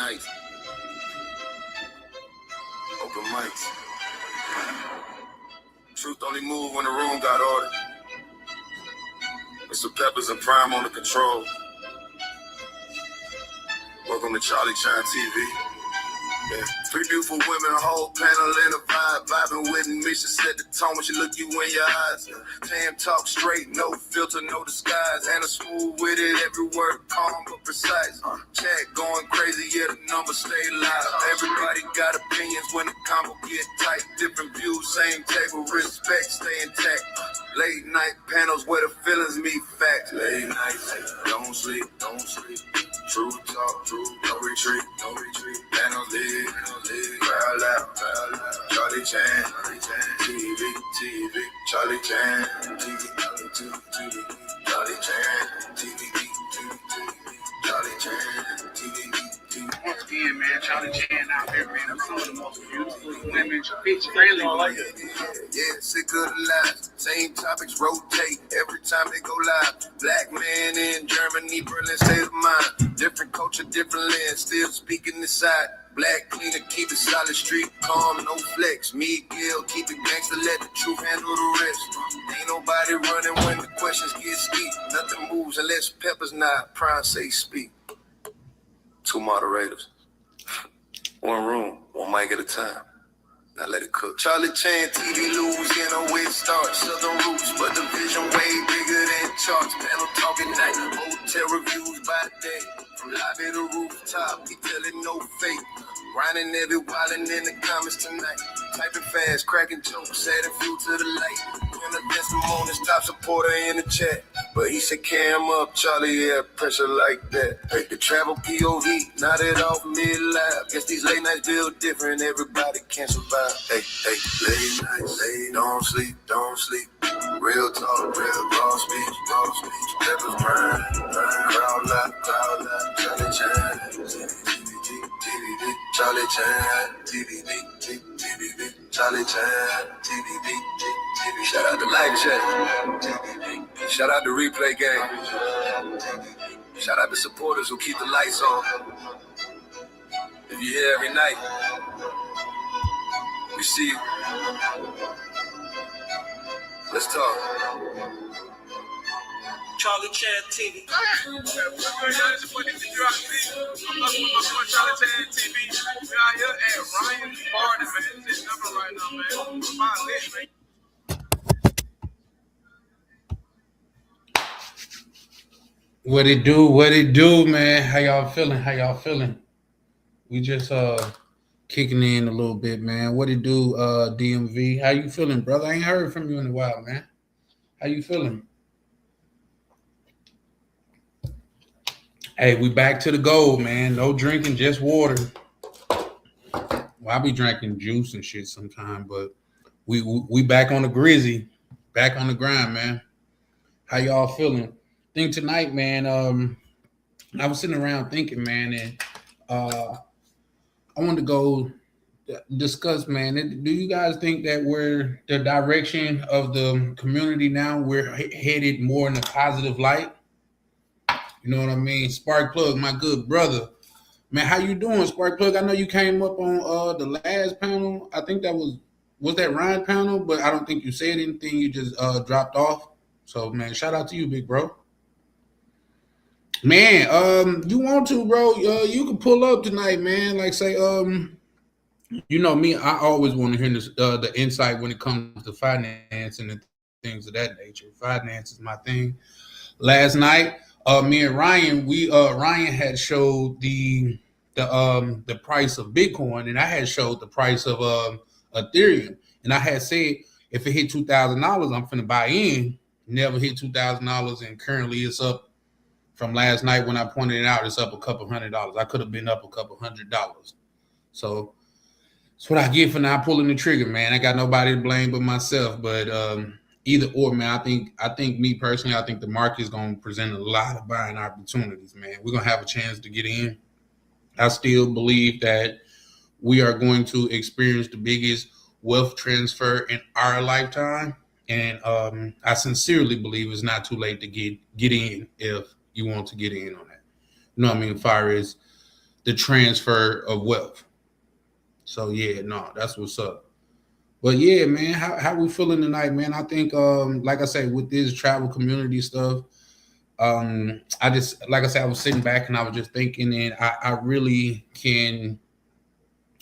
night. Open mics. Truth only move when the room got ordered. Mr. Peppers and Prime on the control. Welcome to Charlie Chine TV. Yeah. Three beautiful women, a whole panel in a vibe. Vibing with me, she set the tone when she look you in your eyes. Tam talk straight, no filter, no disguise. And a smooth with it, every word calm but precise. Chat going crazy, yeah, the numbers stay live. Everybody got opinions when the combo get tight. Different views, same table, respect, stay intact. Late night panels where the feelings meet facts. Late nights, don't sleep, don't sleep. True talk, true, no retreat, no retreat. Panels lit, crowd loud, Charlie Chan, TV, Charlie Chan, TV, Charlie Chan, TV, Charlie Chan, TV. Once again, man, Charlie Chan out there, man. I'm some of the most beautiful women, bitch friendly. Yeah, sick of the lies. Same topics rotate every time they go live. Black man in Germany, Berlin, state of mind. Different culture, different lens, still speaking this side. Black cleaner, keep it solid, street calm, no flex. Miguel, keep it gangster, let the truth handle the rest. Ain't nobody running when the questions get steep. Nothing moves unless Peppers nod, Prime say speak. Two moderators. One room, one mic at a time. Now let it cook. Charlie Chan, TV, Louisiana, where it starts. Southern roots, but the vision way bigger than charts. Panel talking night, hotel reviews by the day. From lobby to rooftop, he telling no fake. Grinding every wildin' in the comments tonight. Typing fast, cracking jokes, adding fuel to the light. When the best morning, stop supporter in the chat. But he said, cam up, Charlie, yeah, pressure like that. Hey, the travel POV, not it off mid-live. Guess these late nights build different, everybody can survive. Hey, late nights, don't sleep, don't sleep. Real talk, real raw speech, Peppers Prime, crowd loud, Charlie Chan, TVD, Charlie Chan, TVD, Charlie Chan, TVD. Shout out to Live Chat. Shout out to Replay Game. Shout out to supporters who keep the lights on. If you're here every night, we see you. Let's talk. Charlie Chan TV. I'm with my boy Charlie Chan TV. We out here at Ryan's party, man. This number right now, man. My list, man. What it do, man? How y'all feeling? We just kicking in a little bit, man. What it do, DMV? How you feeling, brother? I ain't heard from you in a while, man. How you feeling? Hey, we back to the goal, man. No drinking, just water. Well, I be drinking juice and shit sometime, but we back on the grizzy, back on the grind, man. How y'all feeling? I think tonight, man, I was sitting around thinking, man, and I wanted to go discuss, man. Do you guys think that we're the direction of the community now, we're headed more in a positive light? You know what I mean? Spark Plug, my good brother. Man, how you doing, Spark Plug? I know you came up on the last panel. I think that was that Ryan panel, but I don't think you said anything. You just dropped off. So, man, shout out to you, big bro. Man, you want to, bro? You can pull up tonight, man. Like say, you know me, I always want to hear this, the insight when it comes to finance and things of that nature. Finance is my thing. Last night, me and Ryan, Ryan had showed the price of Bitcoin, and I had showed the price of Ethereum, and I had said if it hit $2,000, I'm finna buy in. Never hit $2,000, and currently it's up. From last night when I pointed it out, it's up a couple $100. I could have been up a couple $100. So that's what I get for not pulling the trigger, man. I got nobody to blame but myself. But either or, man, I think me personally, I think the market is going to present a lot of buying opportunities, man. We're going to have a chance to get in. I still believe that we are going to experience the biggest wealth transfer in our lifetime. And I sincerely believe it's not too late to get in if you want to get in on that. You know what I mean? As far as the transfer of wealth. So yeah, no, that's what's up. But yeah, man, how we feeling tonight, man? I think like I said, with this travel community stuff, I just like I said, I was sitting back and I was just thinking, and I really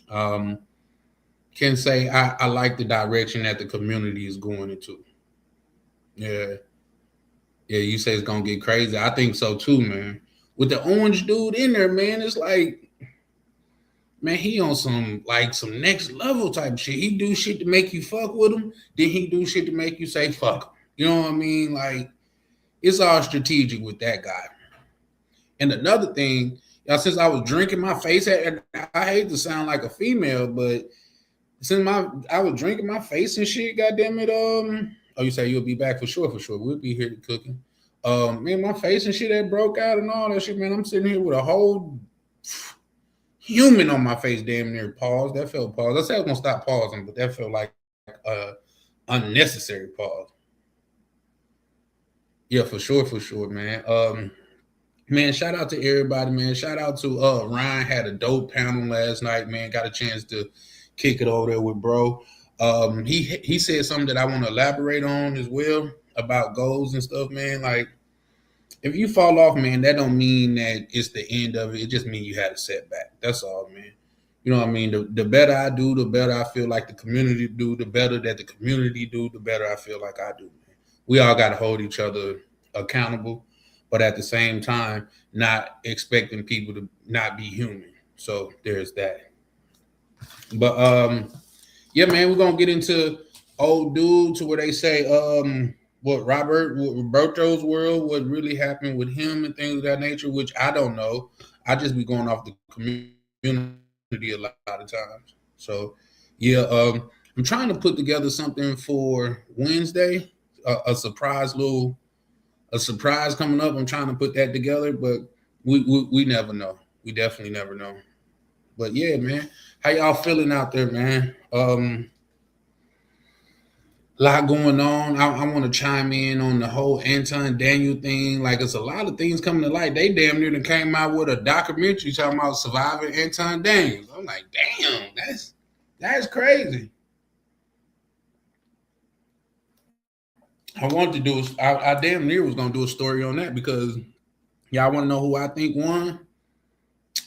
um can say I like the direction that the community is going into. Yeah. Yeah, you say it's gonna get crazy. I think so too, man. With the orange dude in there, man, it's like, man, he on some next level type shit. He do shit to make you fuck with him, then he do shit to make you say fuck him. You know what I mean? Like, it's all strategic with that guy. And another thing, y'all, since I was drinking, my face I hate to sound like a female, but since I was drinking, my face and shit, goddamn it, oh, you say you'll be back for sure, for sure. We'll be here cooking. Man, my face and shit that broke out and all that shit, man. I'm sitting here with a whole human on my face, damn near pause. That felt pause. I said I was gonna stop pausing, but that felt like unnecessary pause. Yeah, for sure, man. Man, shout out to everybody, man. Shout out to Ryan had a dope panel last night, man. Got a chance to kick it over there with bro. He said something that I want to elaborate on as well about goals and stuff, man. Like, if you fall off, man, that don't mean that it's the end of it. It just means you had a setback. That's all, man. You know what I mean? The better I do, the better I feel like the community do, the better that the community do, the better I feel like I do, man. We all got to hold each other accountable, but at the same time, not expecting people to not be human. So there's that. But yeah, man, we're gonna get into old dude to where they say what Roberto's world, what really happened with him and things of that nature, which I don't know. I just be going off the community a lot of times. So yeah, I'm trying to put together something for Wednesday, a surprise coming up. I'm trying to put that together, but we never know. We definitely never know. But yeah, man, how y'all feeling out there, man? Lot going on. I want to chime in on the whole Anton Daniel thing. Like, it's a lot of things coming to light. They damn near came out with a documentary talking about surviving Anton Daniels. I'm like, damn, that's crazy. I wanted to do. I damn near was gonna do a story on that because y'all want to know who I think won.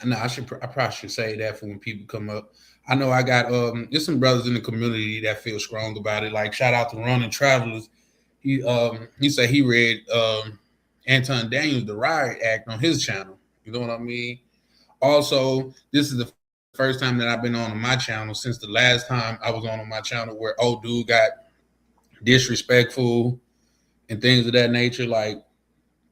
No, I probably should say that for when people come up. I know I got there's some brothers in the community that feel strong about it. Like, shout out to Running Travelers. He said he read Anton Daniels the Riot Act on his channel. You know what I mean? Also, this is the first time that I've been on my channel since the last time I was on my channel where old dude got disrespectful and things of that nature. Like,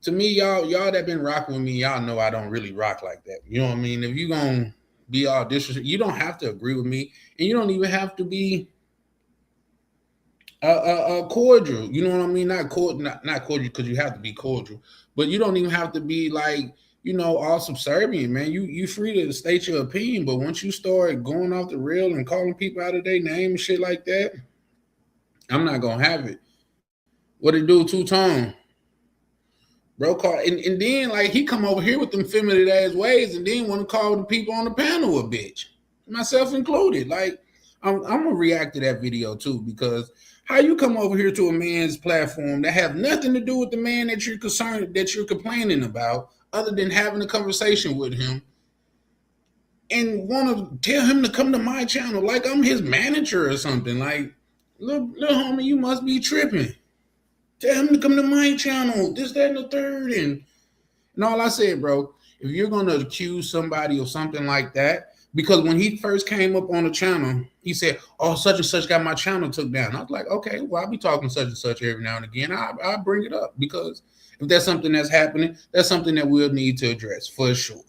to me, y'all that been rocking with me, y'all know I don't really rock like that. You know what I mean? If you gonna be all disrespectful, you don't have to agree with me, and you don't even have to be cordial. You know what I mean? Not cordial because you have to be cordial, but you don't even have to be like, all subservient, man. You free to state your opinion, but once you start going off the rail and calling people out of their name and shit like that, I'm not gonna have it. What it do, two-tone? Bro, call and then like he come over here with them feminine ass ways, and then want to call the people on the panel a bitch, myself included. Like, I'm gonna react to that video too, because how you come over here to a man's platform that have nothing to do with the man that you're complaining about, other than having a conversation with him, and want to tell him to come to my channel like I'm his manager or something. Like, little homie, you must be tripping. Tell him to come to my channel, this, that, and the third. And all I said, bro, if you're going to accuse somebody of something like that, because when he first came up on the channel, he said, oh, such and such got my channel took down. I was like, okay, well, I'll be talking such and such every now and again. I'll bring it up, because if that's something that's happening, that's something that we'll need to address for sure.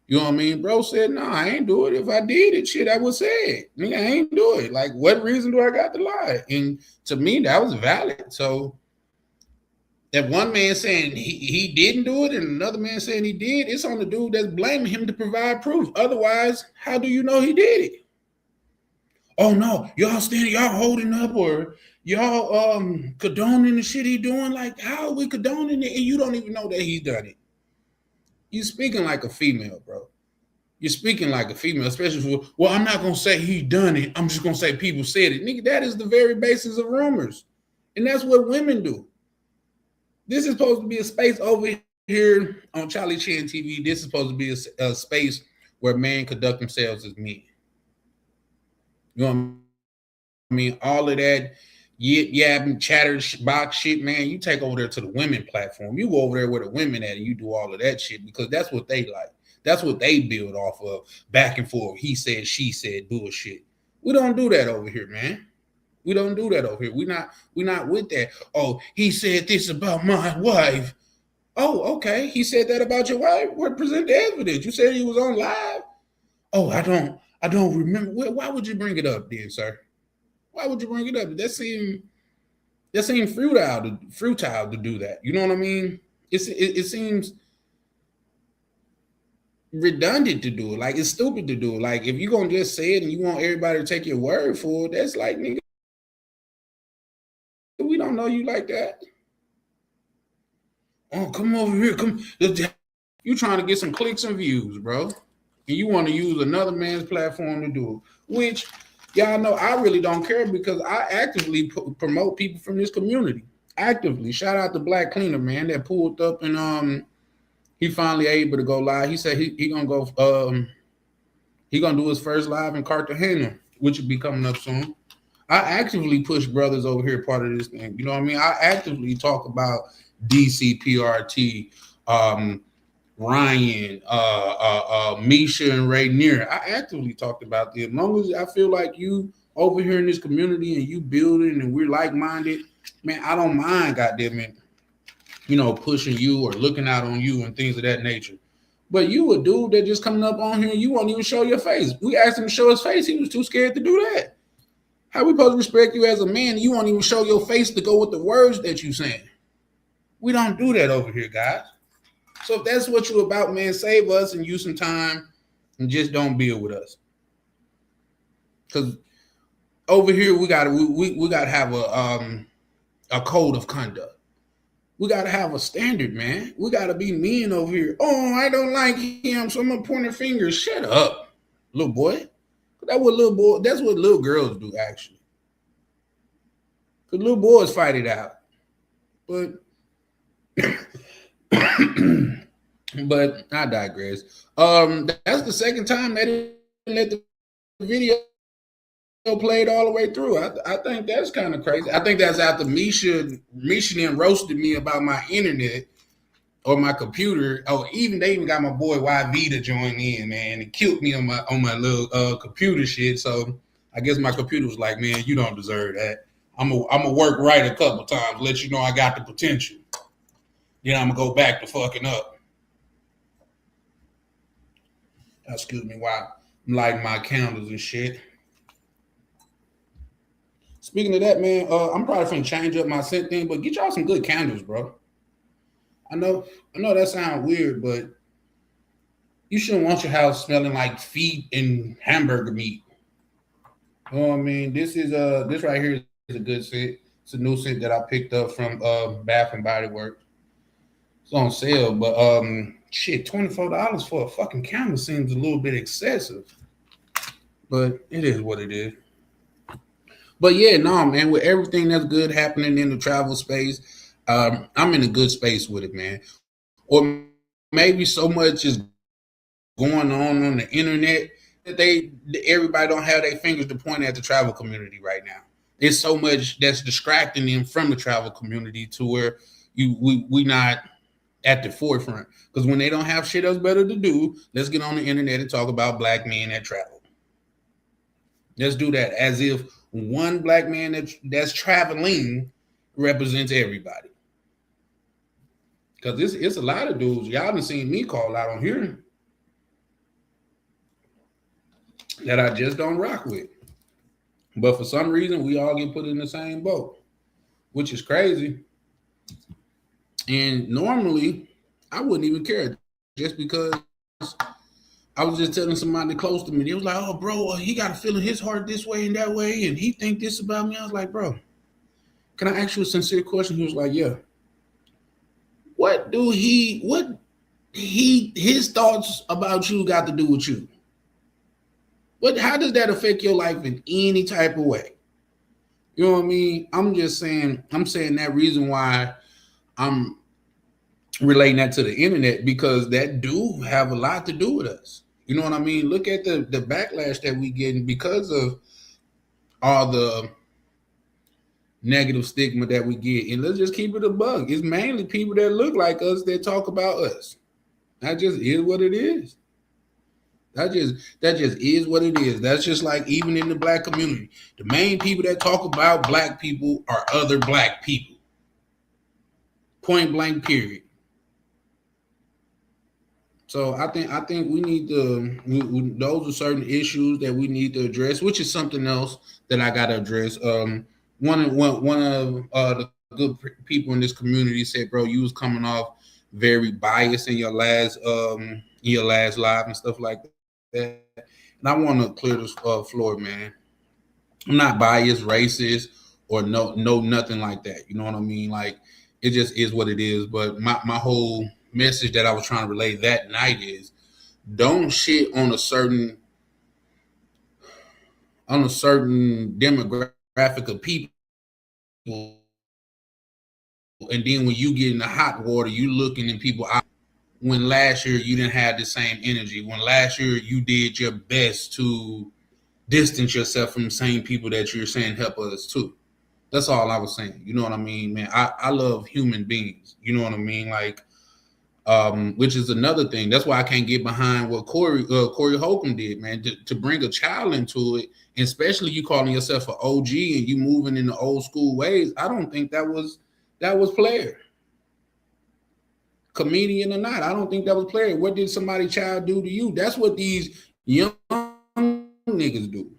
You know what I mean? Bro said, no, I ain't do it. If I did it, shit, I would say it. Nigga, I ain't do it. Like, what reason do I got to lie? And to me, that was valid. So if one man saying he didn't do it and another man saying he did, it's on the dude that's blaming him to provide proof. Otherwise, how do you know he did it? Oh no, y'all holding up, or y'all condoning the shit he doing. Like, how are we condoning it and you don't even know that he's done it? You speaking like a female, bro. You're speaking like a female, especially for, well, I'm not gonna say he done it. I'm just gonna say people said it. Nigga, that is the very basis of rumors. And that's what women do. This is supposed to be a space over here on Charlie Chan TV. This is supposed to be a space where men conduct themselves as men. You know what I mean? All of that yapping, chatter, box shit, man. You take over there to the women platform. You go over there where the women at, and you do all of that shit because that's what they like. That's what they build off of. Back and forth. He said, she said, bullshit. We don't do that over here, man. We don't do that over here. We're not with that. Oh, he said this about my wife. Oh, okay. He said that about your wife. What present the evidence? You said he was on live. Oh, I don't remember. Why would you bring it up, then, sir? Why would you bring it up? That seemed futile to do that. You know what I mean? It seems redundant to do it. Like, it's stupid to do it. Like, if you're gonna just say it and you want everybody to take your word for it, that's like, nigga, we don't know you like that. Oh, come over here. Come. You trying to get some clicks and views, bro. And you want to use another man's platform to do it. Which, y'all know, I really don't care because I actively promote people from this community. Actively. Shout out to Black Cleaner, man, that pulled up and he finally able to go live. He said he gonna go he gonna do his first live in Cartagena, which will be coming up soon. I actively push brothers over here part of this thing. You know what I mean? I actively talk about DCPRT, Ryan, Misha, and Rainier. I actively talked about them. As long as I feel like you over here in this community and you building and we're like-minded, man, I don't mind, goddamn it, you know, pushing you or looking out on you and things of that nature. But you a dude that just coming up on here and you won't even show your face. We asked him to show his face. He was too scared to do that. How we supposed to respect you as a man? You won't even show your face to go with the words that you saying. We don't do that over here, guys. So if that's what you about, man, save us and use some time and just don't build with us. Because over here we gotta have a code of conduct. We gotta have a standard, man. We gotta be mean over here. Oh, I don't like him, so I'm gonna point a finger. Shut up, little boy. That's what little girls do, actually. Because little boys fight it out. But but I digress. That's the second time they didn't let the video played all the way through. I think that's kind of crazy. I think that's after Misha then roasted me about my internet or my computer. Oh, they even got my boy YV to join in, man, and killed me on my little computer shit. So I guess my computer was like, man, you don't deserve that. I'm gonna work right a couple times, let you know I got the potential. Then I'm gonna go back to fucking up. Excuse me while I'm lighting my candles and shit. Speaking of that, man, I'm probably finna change up my scent thing, but get y'all some good candles, bro. I know that sounds weird, but you shouldn't want your house smelling like feet and hamburger meat. You know what I mean? This right here is a good scent. It's a new scent that I picked up from Bath and Body Works. It's on sale, but shit, $24 for a fucking candle seems a little bit excessive. But it is what it is. But yeah, no, man, with everything that's good happening in the travel space, I'm in a good space with it, man. Or maybe so much is going on the internet that everybody don't have their fingers to point at the travel community right now. There's so much that's distracting them from the travel community to where we not at the forefront. Because when they don't have shit else better to do, let's get on the internet and talk about black men that travel. Let's do that as if one black man that's traveling represents everybody. Because it's a lot of dudes. Y'all done seen me call out on here that I just don't rock with. But for some reason, we all get put in the same boat, which is crazy. And normally, I wouldn't even care just because I was just telling somebody close to me. They was like, oh, bro, he got a feeling his heart this way and that way, and he think this about me. I was like, bro, can I ask you a sincere question? He was like, yeah. His thoughts about you got to do with you? But how does that affect your life in any type of way? You know what I mean? I'm saying that reason why I'm relating that to the internet, because that do have a lot to do with us. You know what I mean? Look at the backlash that we getting because of all the negative stigma that we get. And let's just keep it a bug. It's mainly people that look like us that talk about us. That just is what it is. That just is what it is. That's just like even in the black community. The main people that talk about black people are other black people. Point blank, period. So I think we need to. Those are certain issues that we need to address, which is something else that I got to address. One of the good people in this community said, "Bro, you was coming off very biased in your last live and stuff like that." And I want to clear this floor, man. I'm not biased, racist, or no nothing like that. You know what I mean? Like it just is what it is. But my whole message that I was trying to relay that night is don't shit on a certain demographic of people, and then when you get in the hot water, you looking in people out. When last year you didn't have the same energy. When last year you did your best to distance yourself from the same people that you're saying help us too. That's all I was saying. You know what I mean, man? I love human beings. You know what I mean? Like, which is another thing. That's why I can't get behind what Corey Holcomb did, man. To bring a child into it, and especially you calling yourself an OG and you moving in the old school ways. I don't think that was player. Comedian or not, I don't think that was player. What did somebody's child do to you? That's what these young niggas do.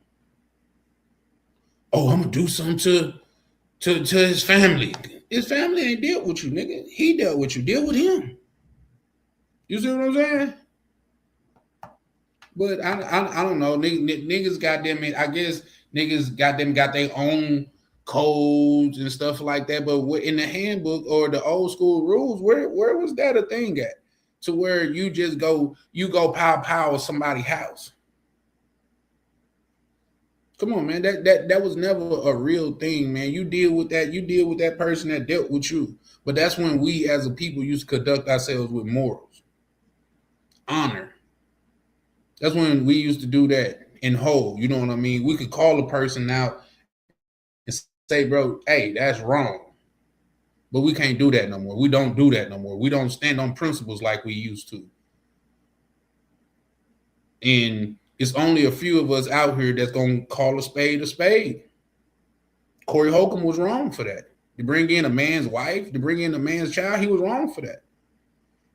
Oh, I'm gonna do something to his family. His family ain't dealt with you, nigga. He dealt with you. Deal with him. You see what I'm saying? But I don't know. Niggas got them. I guess niggas got their own codes and stuff like that. But in the handbook or the old school rules, where was that a thing at? To where you just go pow somebody's house. Come on, man. That was never a real thing, man. You deal with that. You deal with that person that dealt with you. But that's when we as a people used to conduct ourselves with morals, honor. That's when we used to do that in whole. You know what I mean? We could call a person out and say, bro, hey, that's wrong. But we can't do that no more. We don't do that no more. We don't stand on principles like we used to. And it's only a few of us out here that's going to call a spade a spade. Corey Holcomb was wrong for that. To bring in a man's wife, to bring in a man's child, he was wrong for that.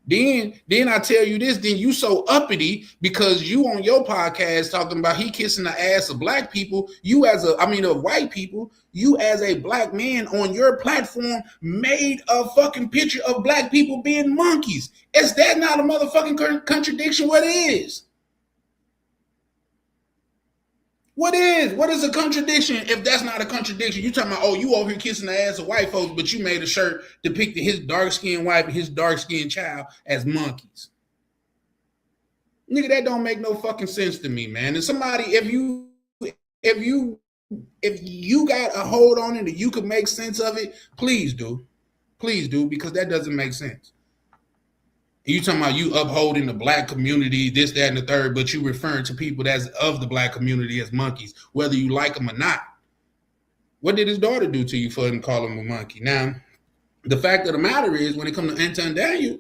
Then I tell you this, then you so uppity because you on your podcast talking about he kissing the ass of black people. Of white people, you as a black man on your platform made a fucking picture of black people being monkeys. Is that not a motherfucking contradiction? What is? What is a contradiction if that's not a contradiction? You talking about, oh, you over here kissing the ass of white folks, but you made a shirt depicting his dark-skinned wife and his dark-skinned child as monkeys. Nigga, that don't make no fucking sense to me, man. And somebody, if you got a hold on it and you could make sense of it, please do. Please do, because that doesn't make sense. You talking about you upholding the black community, this, that, and the third, but you referring to people that's of the black community as monkeys, whether you like them or not. What did his daughter do to you for him to call him a monkey? Now, the fact of the matter is, when it comes to Anton Daniel,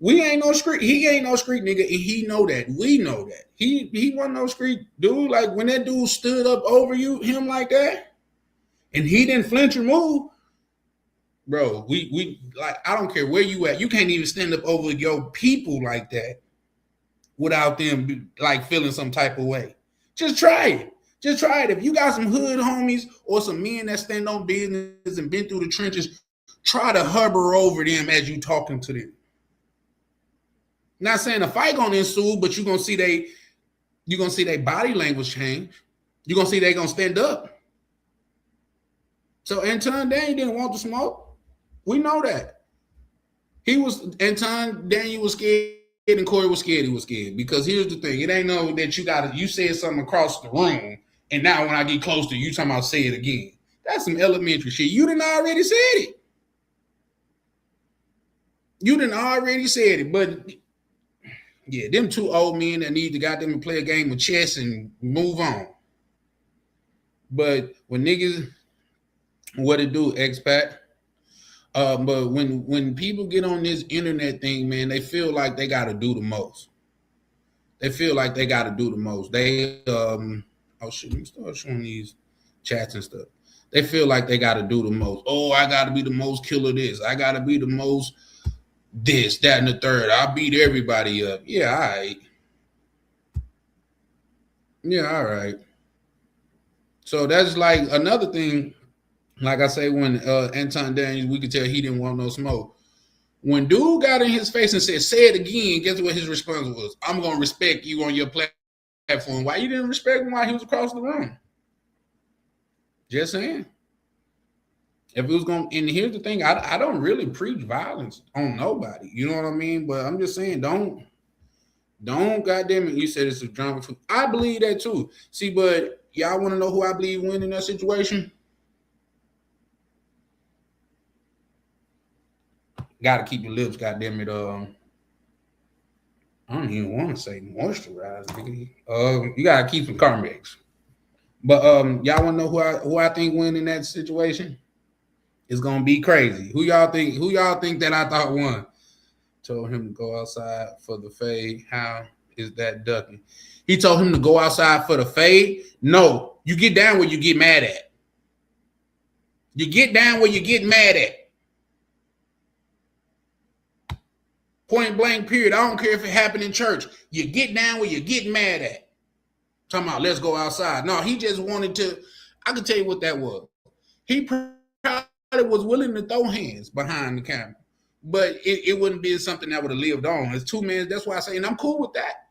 he ain't no street nigga, and he know that. We know that. He wasn't no street dude. Like when that dude stood up over him like that, and he didn't flinch or move. Bro, we like, I don't care where you at. You can't even stand up over your people like that without them like feeling some type of way. Just try it. Just try it. If you got some hood homies or some men that stand on business and been through the trenches, try to hover over them as you talking to them. Not saying a fight gonna ensue, but you're gonna see they body language change. You're gonna see they gonna stand up. So Anton Daniel didn't want to smoke. We know that. Anton Daniel was scared and Corey was scared, he was scared. Because here's the thing, it ain't no that you said something across the room, and now when I get close to you, talking about say it again. That's some elementary shit. You done already said it. You done already said it, but yeah, them two old men that need to goddamn play a game of chess and move on. But when niggas, what it do, expat? But when people get on this internet thing, man, they feel like they got to do the most. They feel like they got to do the most. They oh shit, let me start showing these chats and stuff. They feel like they got to do the most. Oh, I got to be the most killer this. I got to be the most this, that, and the third. I beat everybody up. Yeah, all right. Yeah, all right. So that's like another thing. Like I say, when Anton Daniels, we could tell he didn't want no smoke. When dude got in his face and said, say it again, guess what his response was? I'm going to respect you on your platform. Why you didn't respect him while he was across the room? Just saying. If it was going to, and here's the thing, I don't really preach violence on nobody. You know what I mean? But I'm just saying, don't goddamn it. You said it's a drama. I believe that too. See, but y'all want to know who I believe win in that situation? Got to keep your lips, goddamn it. I don't even want to say moisturize, nigga. You gotta keep some Carmex. But y'all want to know who I think win in that situation? It's gonna be crazy. Who y'all think that I thought won? Told him to go outside for the fade. How is that ducking? He told him to go outside for the fade. No, you get down where you get mad at. You get down where you get mad at. Point blank, period. I don't care if it happened in church. You get down where you get mad at. Talking about, let's go outside. No, he just wanted to. I can tell you what that was. He probably was willing to throw hands behind the camera, but it wouldn't be something that would have lived on. It's 2 men. That's why I say, and I'm cool with that.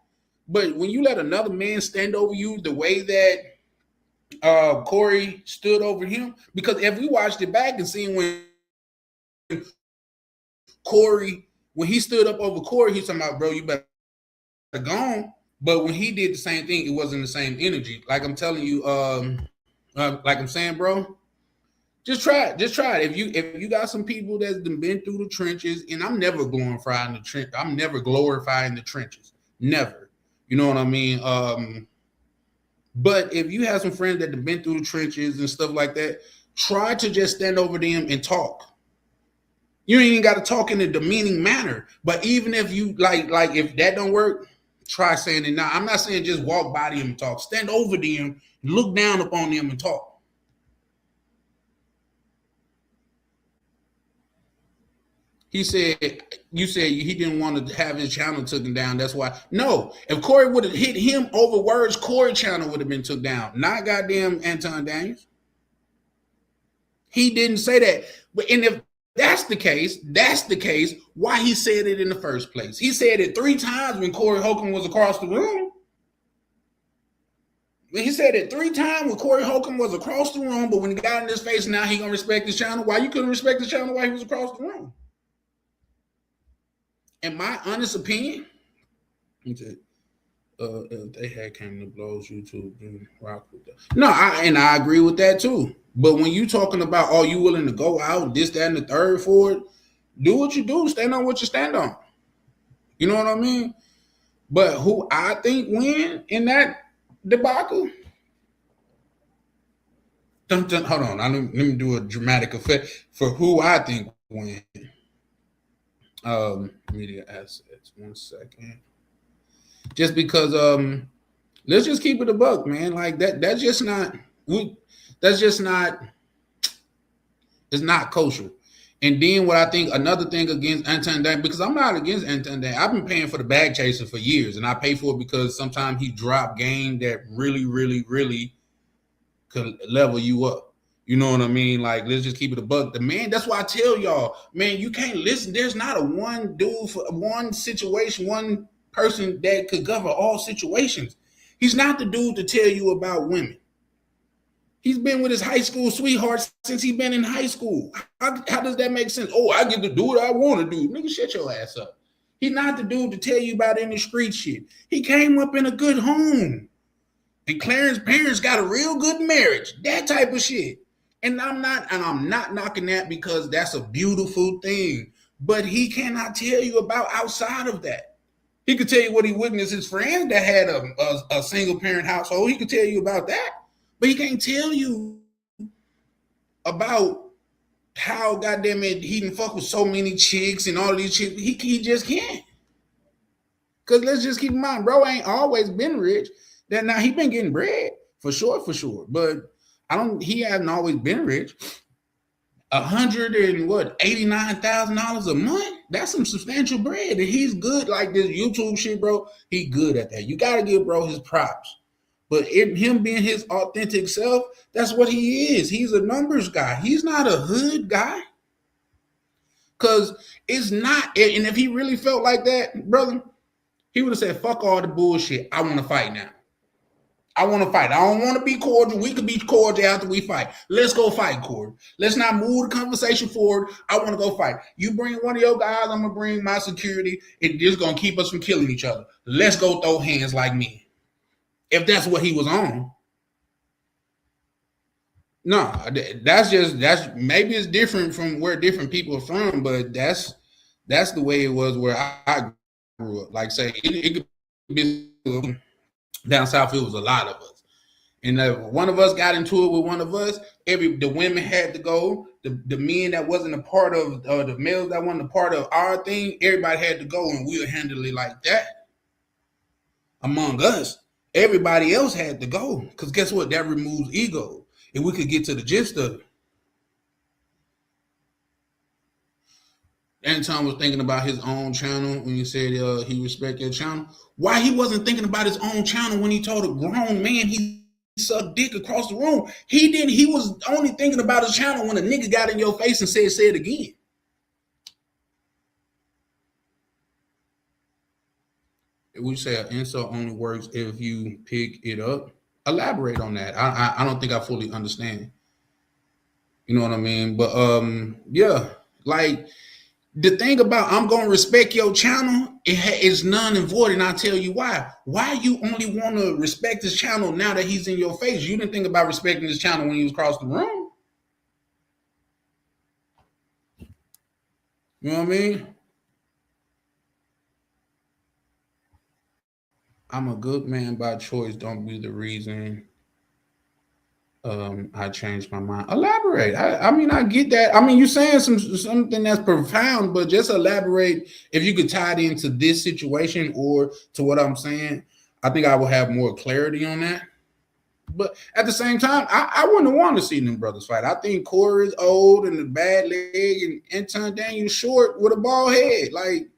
But when you let another man stand over you the way that Corey stood over him, because if we watched it back and seen when he stood up over Corey, he's talking about, bro, you better go on. But when he did the same thing, it wasn't the same energy. Like I'm telling you, like I'm saying, bro, just try it. Just try it. If you got some people that's been through the trenches, and I'm never glorifying the trench. I'm never glorifying the trenches. Never. You know what I mean? But if you have some friends that have been through the trenches and stuff like that, try to just stand over them and talk. You ain't even got to talk in a demeaning manner. But even if you like if that don't work, try saying it. Now, I'm not saying just walk by them and talk. Stand over them, look down upon them and talk. You said he didn't want to have his channel taken down. That's why. No, if Corey would have hit him over words, Corey channel would have been took down. Not goddamn Anton Daniels. He didn't say that. And if that's the case, why he said it in the first place? He said it 3 times when Corey Holcomb was across the room. He said it 3 times when Corey Holcomb was across the room, but when he got in his face, now he gonna respect his channel. Why you couldn't respect his channel while he was across the room? In my honest opinion, if they had came to blows YouTube, rock with that. No, I agree with that too. But when you talking about, oh, you willing to go out, this, that, and the third for it, do what you do, stand on what you stand on. You know what I mean? But who I think win in that debacle? Hold on, let me do a dramatic effect for who I think win. Media assets. 1 second. Just because let's just keep it a buck, man. Like that's just not it's not kosher. And then what I think another thing against Anton Dan, because I'm not against Anton Dan. I've been paying for the bag chaser for years, and I pay for it because sometimes he drop game that really, really, really could level you up. You know what I mean? Like, let's just keep it a buck. The man, that's why I tell y'all, man, you can't listen. There's not a one dude for one situation, one person that could cover all situations. He's not the dude to tell you about women. He's been with his high school sweetheart since he's been in high school. How does that make sense? Oh, I get to do what I want to do. Nigga, shut your ass up. He's not the dude to tell you about any street shit. He came up in a good home. And Clarence's parents got a real good marriage. That type of shit. And I'm not knocking that because that's a beautiful thing. But he cannot tell you about outside of that. He could tell you what he witnessed his friends that had a single parent household. He could tell you about that. But he can't tell you about how goddamn it he didn't fuck with so many chicks and all these chicks. He just can't. Cause let's just keep in mind, bro ain't always been rich. That now he been getting bread for sure. But he hasn't always been rich. $189,000 a month. That's some substantial bread. And he's good like this YouTube shit, bro. He good at that. You gotta give bro his props. But him being his authentic self, that's what he is. He's a numbers guy. He's not a hood guy. Because it's not, and if he really felt like that, brother, he would have said, fuck all the bullshit. I want to fight now. I want to fight. I don't want to be cordial. We could be cordial after we fight. Let's go fight, Corey. Let's not move the conversation forward. I want to go fight. You bring one of your guys, I'm going to bring my security. It's just going to keep us from killing each other. Let's go throw hands like me. If that's what he was on. No, that's maybe it's different from where different people are from, but that's the way it was where I grew up. Like say, it could be down south, it was a lot of us. And one of us got into it with one of us. The women had to go. The men that wasn't a part of, the males that wasn't a part of our thing, everybody had to go, and we would handle it like that. Among us, everybody else had to go, because guess what? That removes ego, and we could get to the gist of it. Anton was thinking about his own channel when he said he respect your channel. Why he wasn't thinking about his own channel when he told a grown man he sucked dick across the room? He didn't. He was only thinking about his channel when a nigga got in your face and said, say it again. We say an insult only works if you pick it up. Elaborate on that. I don't think I fully understand. You know what I mean? But yeah, like the thing about I'm gonna respect your channel, it's none and void, and I'll tell you why. Why you only want to respect his channel now that he's in your face? You didn't think about respecting his channel when he was across the room. You know what I mean? I'm a good man by choice. Don't be the reason I changed my mind. Elaborate. I mean, I get that. I mean, you're saying something that's profound, but just elaborate. If you could tie it into this situation or to what I'm saying, I think I will have more clarity on that. But at the same time, I wouldn't want to see them brothers fight. I think Corey's old and a bad leg, and Anton Daniels short with a bald head. Like,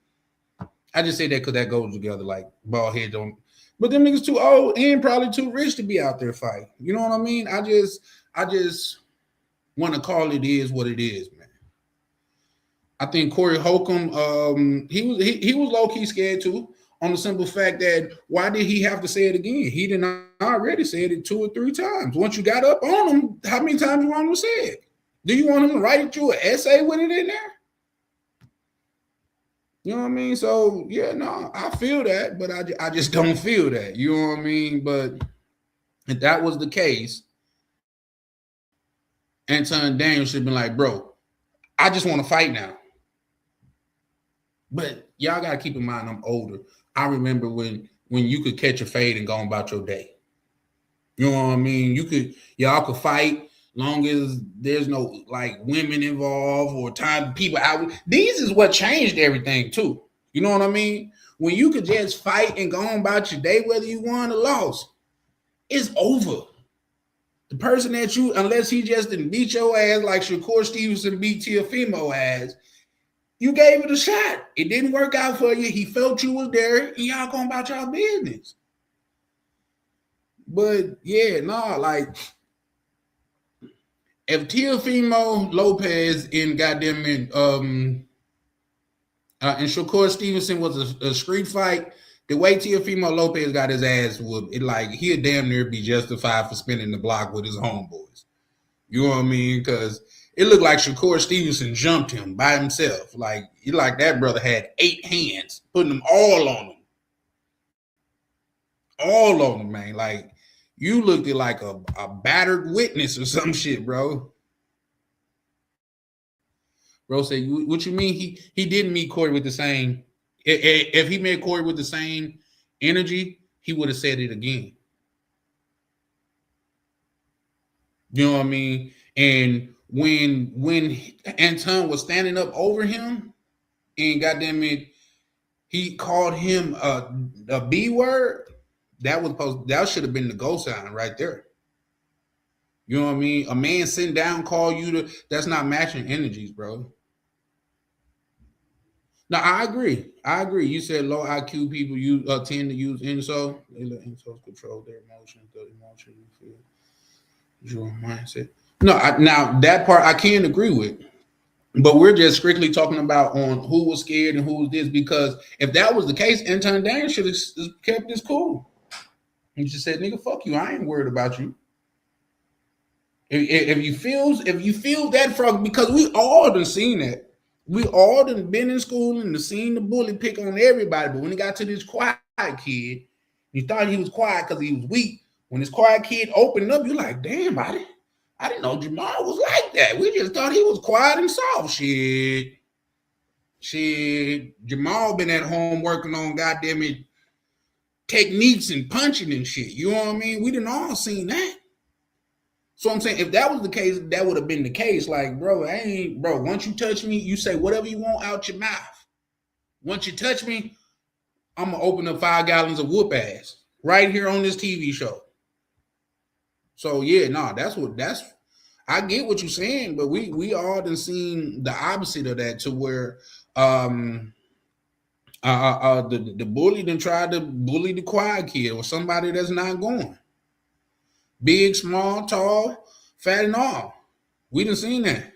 I just say that because that goes together. Like, bald head don't. But them niggas too old and probably too rich to be out there fighting. You know what I mean? I just want to call it is what it is, man. I think Corey Holcomb, he was low key scared too, on the simple fact that why did he have to say it again? He didn't already said it 2 or 3 times. Once you got up on him, how many times you want him to say it? Do you want him to write you an essay with it in there? You know what I mean? So, yeah, no, I feel that, but I just don't feel that. You know what I mean? But if that was the case, Anton Daniels should have been like, bro, I just want to fight now. But y'all got to keep in mind I'm older. I remember when you could catch a fade and go on about your day. You know what I mean? Y'all could fight long as there's no like women involved or time people out. These is what changed everything too. You know what I mean? When you could just fight and go on about your day, whether you won or lost, it's over. The person that you, unless he just didn't beat your ass like Shakur Stevenson beat Teofimo ass, you gave it a shot. It didn't work out for you. He felt you was there, and y'all going about y'all business. But yeah, no, like if Teofimo Lopez in goddamn and Shakur Stevenson was a street fight, the way Teofimo Lopez got his ass whooped, it like he'd damn near be justified for spinning the block with his homeboys. You know what I mean? Because It looked like Shakur Stevenson jumped him by himself. Like that brother had 8 hands, putting them all on them, man. Like you looked at like a battered witness or some shit, bro. Bro said, "What you mean? He didn't meet Corey with the same. If he met Corey with the same energy, he would have said it again. You know what I mean? And when Anton was standing up over him, and goddamn it, he called him a B word. That should have been the go sign right there. You know what I mean? A man sitting down call you that's not matching energies, bro. No, I agree. You said low IQ people tend to use insult. They let insults control their emotions, the emotion you feel. Your mindset. No, now that part I can agree with. But we're just strictly talking about on who was scared and who was this, because if that was the case, Anton Daniels should have kept this cool. He just said, "Nigga, fuck you. I ain't worried about you." If you feel that from, because we all done seen that. We all done been in school and seen the bully pick on everybody. But when he got to this quiet kid, you thought he was quiet because he was weak. When this quiet kid opened up, you're like, damn, I didn't know Jamal was like that. We just thought he was quiet and soft. Shit. Jamal been at home working on goddamn it techniques and punching and shit. You know what I mean? We done all seen that. So I'm saying, if that was the case, that would have been the case. Like, bro, once you touch me, you say whatever you want out your mouth. Once you touch me, I'm going to open up 5 gallons of whoop ass right here on this TV show. So, yeah, I get what you're saying, but we all done seen the opposite of that, to where the bully done tried to bully the quiet kid or somebody that's not going. Big, small, tall, fat, and all. We done seen that.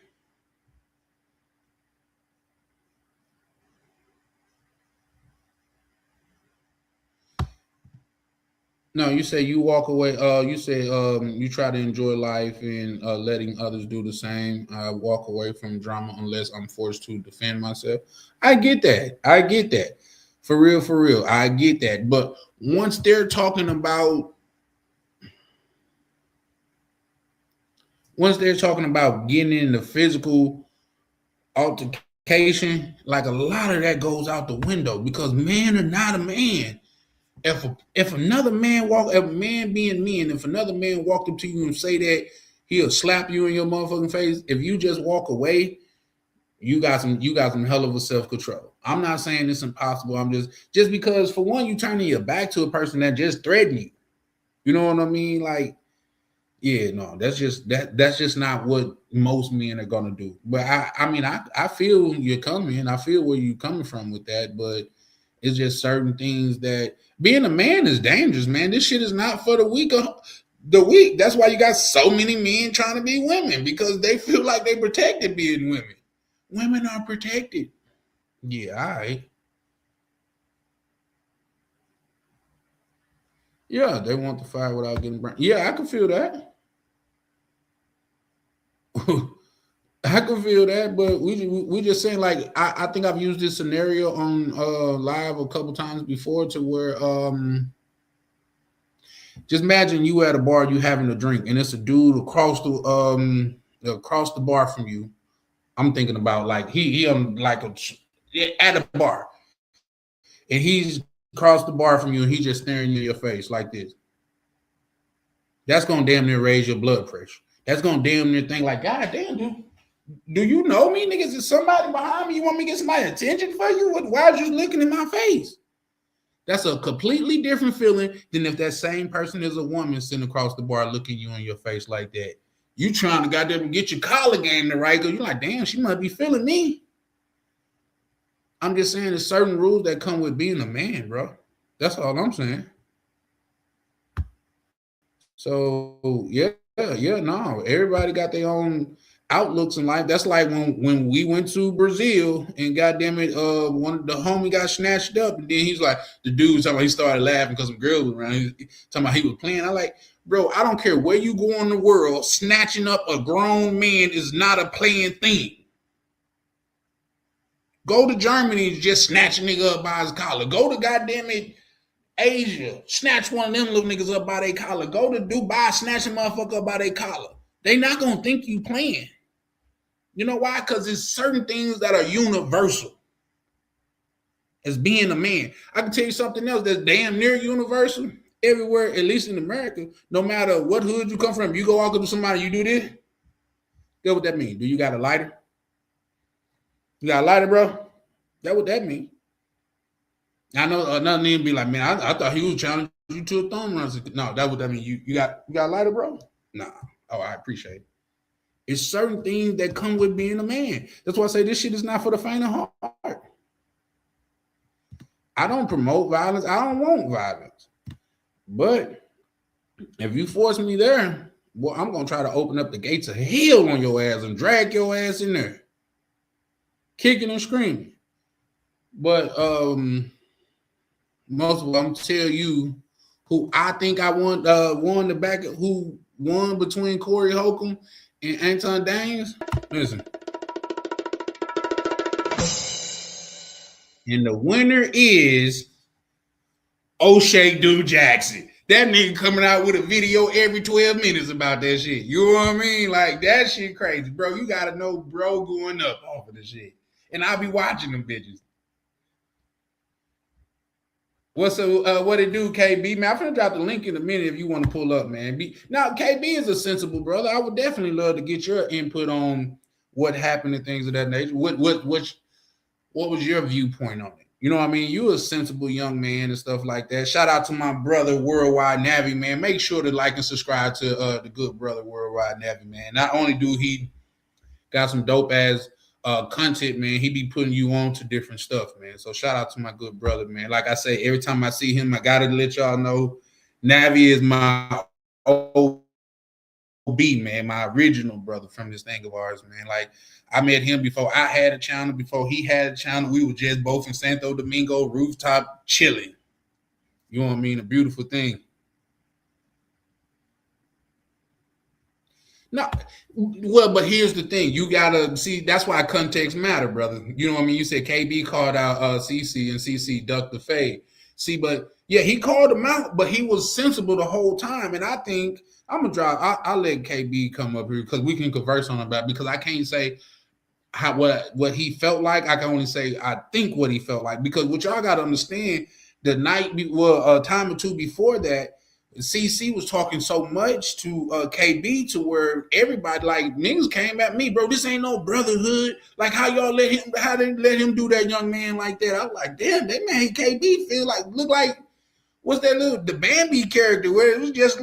No, you say you walk away. You say you try to enjoy life and letting others do the same. I walk away from drama unless I'm forced to defend myself. I get that. For real. I get that. But once they're talking about getting in the physical altercation, like a lot of that goes out the window, because man or not a man, if another man being men, if another man walked up to you and say that, he'll slap you in your motherfucking face. If you just walk away, you got some hell of a self-control. I'm not saying it's impossible. I'm just because, for one, you turning your back to a person that just threatened you. You know what I mean? Like, yeah, no, that's just not what most men are gonna do. But I feel you're coming. I feel where you're coming from with that, but it's just certain things that being a man is dangerous, man. This shit is not for the weak. That's why you got so many men trying to be women, because they feel like they protected being women. Women are protected. Yeah, all right. Yeah, they want to fight without getting burned. Yeah, I can feel that. I can feel that, but we just saying, like, I think I've used this scenario on live a couple times before, to where just imagine you at a bar, you having a drink, and it's a dude across the bar from you. I'm thinking about, like, he like at a bar, and he's across the bar from you, and he's just staring you in your face like this. That's gonna damn near raise your blood pressure. That's gonna damn near think like, God damn, dude. Do you know me, niggas? Is somebody behind me? You want me to get somebody attention for you? Why are you looking in my face? That's a completely different feeling than if that same person is a woman sitting across the bar looking you in your face like that. You trying to goddamn get your collar game to right, because you're like, damn, she must be feeling me. I'm just saying there's certain rules that come with being a man, bro. That's all I'm saying. So yeah, no. Everybody got their own outlooks in life. That's like when we went to Brazil and goddamn it, one of the homie got snatched up, and then he's like, the dude talking about he started laughing because some girls were around. He talking about he was playing. I like, Bro, I don't care where you go in the world, snatching up a grown man is not a playing thing. Go to Germany, just snatch a nigga up by his collar. Go to goddamn it, Asia, snatch one of them little niggas up by their collar. Go to Dubai, snatch a motherfucker up by their collar. They not gonna think you playing. You know why? Because there's certain things that are universal as being a man. I can tell you something else that's damn near universal. Everywhere, at least in America, no matter what hood you come from, you go walk up to somebody, you do this. Get what that mean? Do you got a lighter? You got a lighter, bro? That what that mean? I know another nigga be like, man, I thought he was challenging you to a thumb run. No, that what that mean. You got a lighter, bro? Nah. Oh, I appreciate it. It's certain things that come with being a man. That's why I say this shit is not for the faint of heart. I don't promote violence. I don't want violence. But if you force me there, well, I'm gonna try to open up the gates of hell on your ass and drag your ass in there, kicking and screaming. But most of them tell you who I think I won the back who won between Corey Holcomb and Anton Daniels. Listen. And the winner is O'Shea Do Jackson. That nigga coming out with a video every 12 minutes about that shit. You know what I mean? Like, that shit crazy, bro. You gotta know bro going up off of the shit. And I'll be watching them bitches. What it do, KB? Man, I'm finna drop the link in a minute if you want to pull up, man. Now, KB is a sensible brother. I would definitely love to get your input on what happened and things of that nature. What was your viewpoint on it? You know what I mean? You a sensible young man and stuff like that. Shout out to my brother, Worldwide Navy, man. Make sure to like and subscribe to the good brother, Worldwide Navy, man. Not only do he got some dope ass content, man, he be putting you on to different stuff, man. So shout out to my good brother, man. Like I say, every time I see him, I gotta let y'all know Navi is my OB, man, my original brother from this thing of ours, man. Like, I met him before I had a channel, before he had a channel. We were just both in Santo Domingo rooftop chilling. You know what I mean? A beautiful thing. No, well, but here's the thing. You gotta see, that's why context matter, brother. You know what I mean? You said KB called out CC and CC ducked the fade. See, but yeah, he called him out, but he was sensible the whole time. And I think I'm gonna drive. I'll let KB come up here because we can converse on about, because I can't say what he felt like. I can only say I think what he felt like, because what y'all gotta understand, the night a time or two before that, CC was talking so much to KB to where everybody, like, niggas came at me, bro. This ain't no brotherhood. Like, how they let him do that young man like that? I was like, damn, that man KB look like what's that the Bambi character where it was just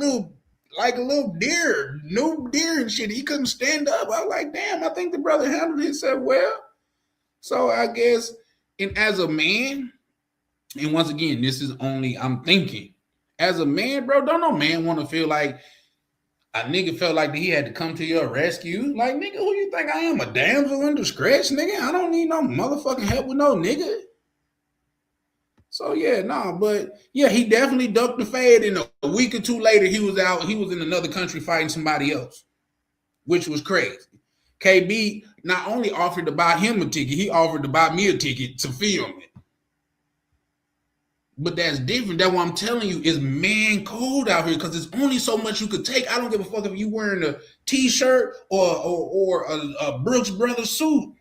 like a little deer, new deer and shit. He couldn't stand up. I was like, damn, I think the brother handled himself well. So I guess, and as a man, and once again, this is only I'm thinking. As a man, bro, don't no man want to feel like a nigga felt like he had to come to your rescue. Like, nigga, who you think I am? A damsel in distress, nigga? I don't need no motherfucking help with no nigga. So yeah, but yeah, he definitely ducked the fade, and a week or two later, he was in another country fighting somebody else, which was crazy. KB not only offered to buy him a ticket, he offered to buy me a ticket to film it. But that's different. That's what I'm telling you, is man cold out here, because there's only so much you could take. I don't give a fuck if you wearing a t-shirt or a Brooks Brothers suit.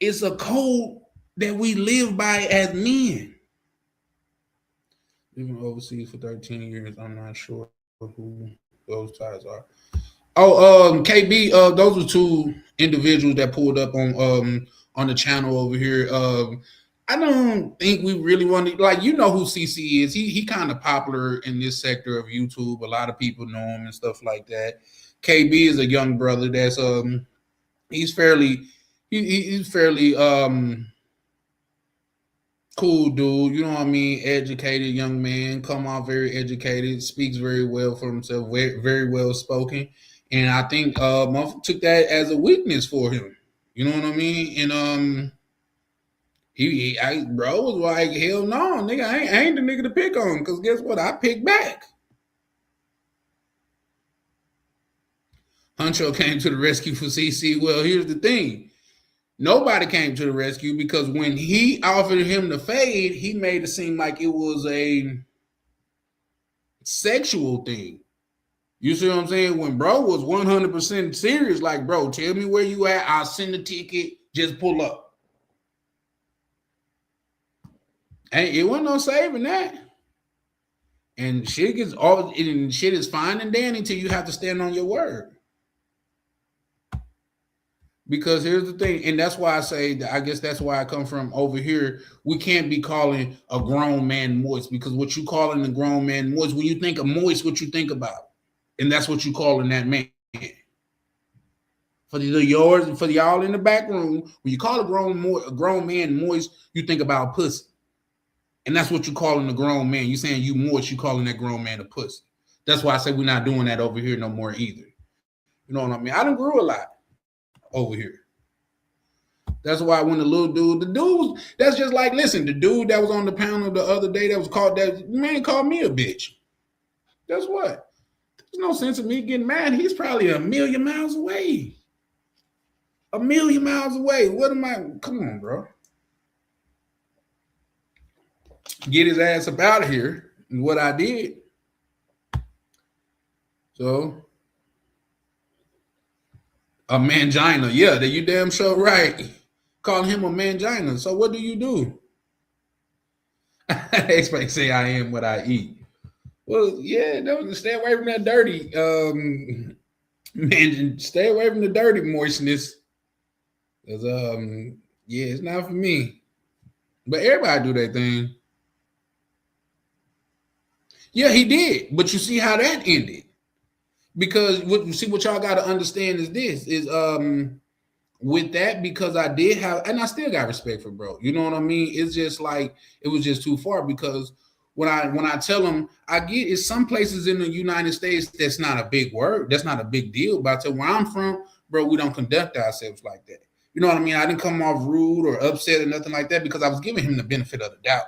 It's a code that we live by as men. Living overseas for 13 years, I'm not sure who those ties are. KB, those were two individuals that pulled up on the channel over here. I don't think we really want to, like, you know who CC is. He kind of popular in this sector of YouTube. A lot of people know him and stuff like that. KB is a young brother that's he's fairly cool dude, you know what I mean? Educated young man, come out very educated, speaks very well for himself, very, very well spoken. And I think took that as a weakness for him. You know what I mean? And bro was like, hell no, nigga, I ain't the nigga to pick on, because guess what? I pick back. Huncho came to the rescue for CC. Well, here's the thing. Nobody came to the rescue because when he offered him the fade, he made it seem like it was a sexual thing. You see what I'm saying? When bro was 100% serious, like, bro, tell me where you at. I'll send the ticket. Just pull up. And it wasn't no saving that. And shit gets all, and shit is fine and dandy until you have to stand on your word. Because here's the thing, and that's why I say that I guess that's why I come from over here. We can't be calling a grown man moist, because what you calling a grown man moist, when you think of moist, what you think about, and that's what you calling that man. For yours and for y'all in the back room, when you call a grown man moist, you think about pussy, and that's what you calling a grown man. You saying you moist, you calling that grown man a pussy. That's why I say we're not doing that over here no more either. You know what I mean? I done grew a lot over here. That's why when the dude was, that's just like, listen, the dude that was on the panel the other day that was called, that man called me a bitch. Guess what? There's no sense of me getting mad. He's probably a million miles away. A million miles away. What am I? Come on, bro. Get his ass up out of here. And what I did. So, a mangina. Yeah, you damn sure right. Calling him a mangina. So what do you do? Expect say I am what I eat. Well, yeah, stay away from that dirty. Man, stay away from the dirty moistness. Cause yeah, it's not for me. But everybody do their thing. Yeah, he did. But you see how that ended. Because what y'all got to understand is this is with that, because I did have, and I still got respect for bro. You know what I mean? It's just like it was just too far, because when I tell them, I get it's some places in the United States that's not a big word, that's not a big deal. But I tell where I'm from, bro, we don't conduct ourselves like that. You know what I mean? I didn't come off rude or upset or nothing like that, because I was giving him the benefit of the doubt.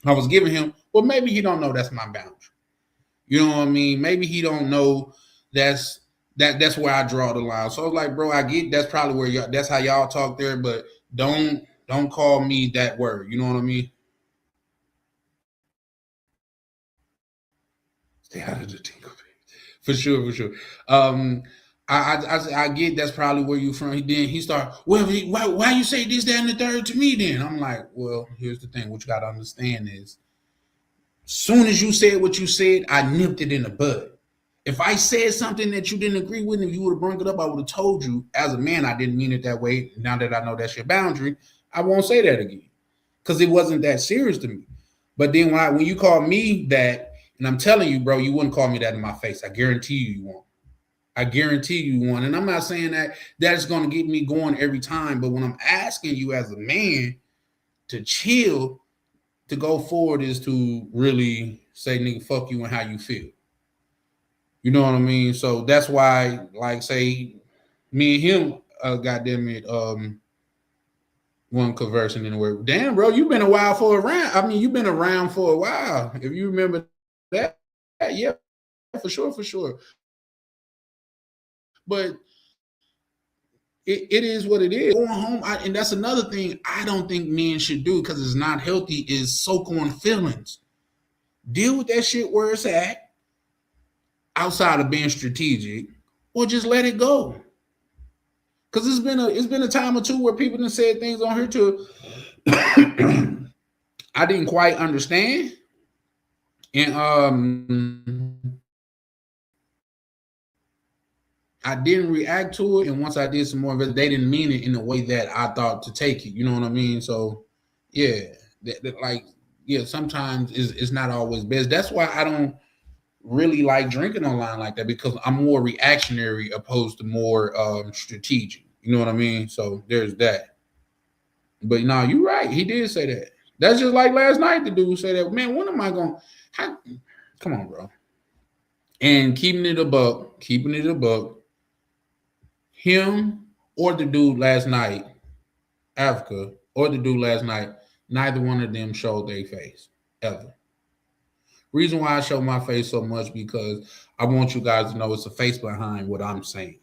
I was giving him, well, maybe he don't know that's my boundary. You know what I mean? Maybe he don't know that's where I draw the line. So I was like, bro, I get that's probably where y'all, that's how y'all talk there, but don't call me that word. You know what I mean? Stay out of the tingle for sure. I get that's probably where you from. Then he start, well, why you say this, that, and the third to me? Then I'm like, well, here's the thing. What you got to understand is, soon as you said what you said, I nipped it in the bud. If I said something that you didn't agree with and you would have brought it up, I would have told you as a man I didn't mean it that way. Now that I know that's your boundary, I won't say that again, because it wasn't that serious to me. But then when you call me that, and I'm telling you, bro, you wouldn't call me that in my face. I guarantee you won't. I guarantee you won't. And I'm not saying that that's going to get me going every time. But when I'm asking you as a man to chill, to go forward, is to really say, nigga, fuck you and how you feel. You know what I mean? So that's why, like, say, me and him, goddamn it, one conversing in the word. Damn, bro, you've been a while for a round. I mean, you've been around for a while. If you remember that, yeah, for sure. But it is what it is. Going home, and that's another thing I don't think men should do, because it's not healthy, is soak on feelings. Deal with that shit where it's at, outside of being strategic, or just let it go. Because it's been a time or two where people have said things on here too I didn't quite understand, and I didn't react to it. And once I did some more of it, they didn't mean it in the way that I thought to take it. You know what I mean? So yeah, sometimes it's not always best. That's why I don't really like drinking online like that, because I'm more reactionary opposed to more strategic. You know what I mean? So there's that. But no, you're right. He did say that. That's just like last night. The dude said that. Man, when am I going? Come on, bro. And keeping it a buck. Him or the dude last night, Africa, or the dude last night, neither one of them showed their face ever. Reason why I show my face so much because I want you guys to know it's a face behind what I'm saying.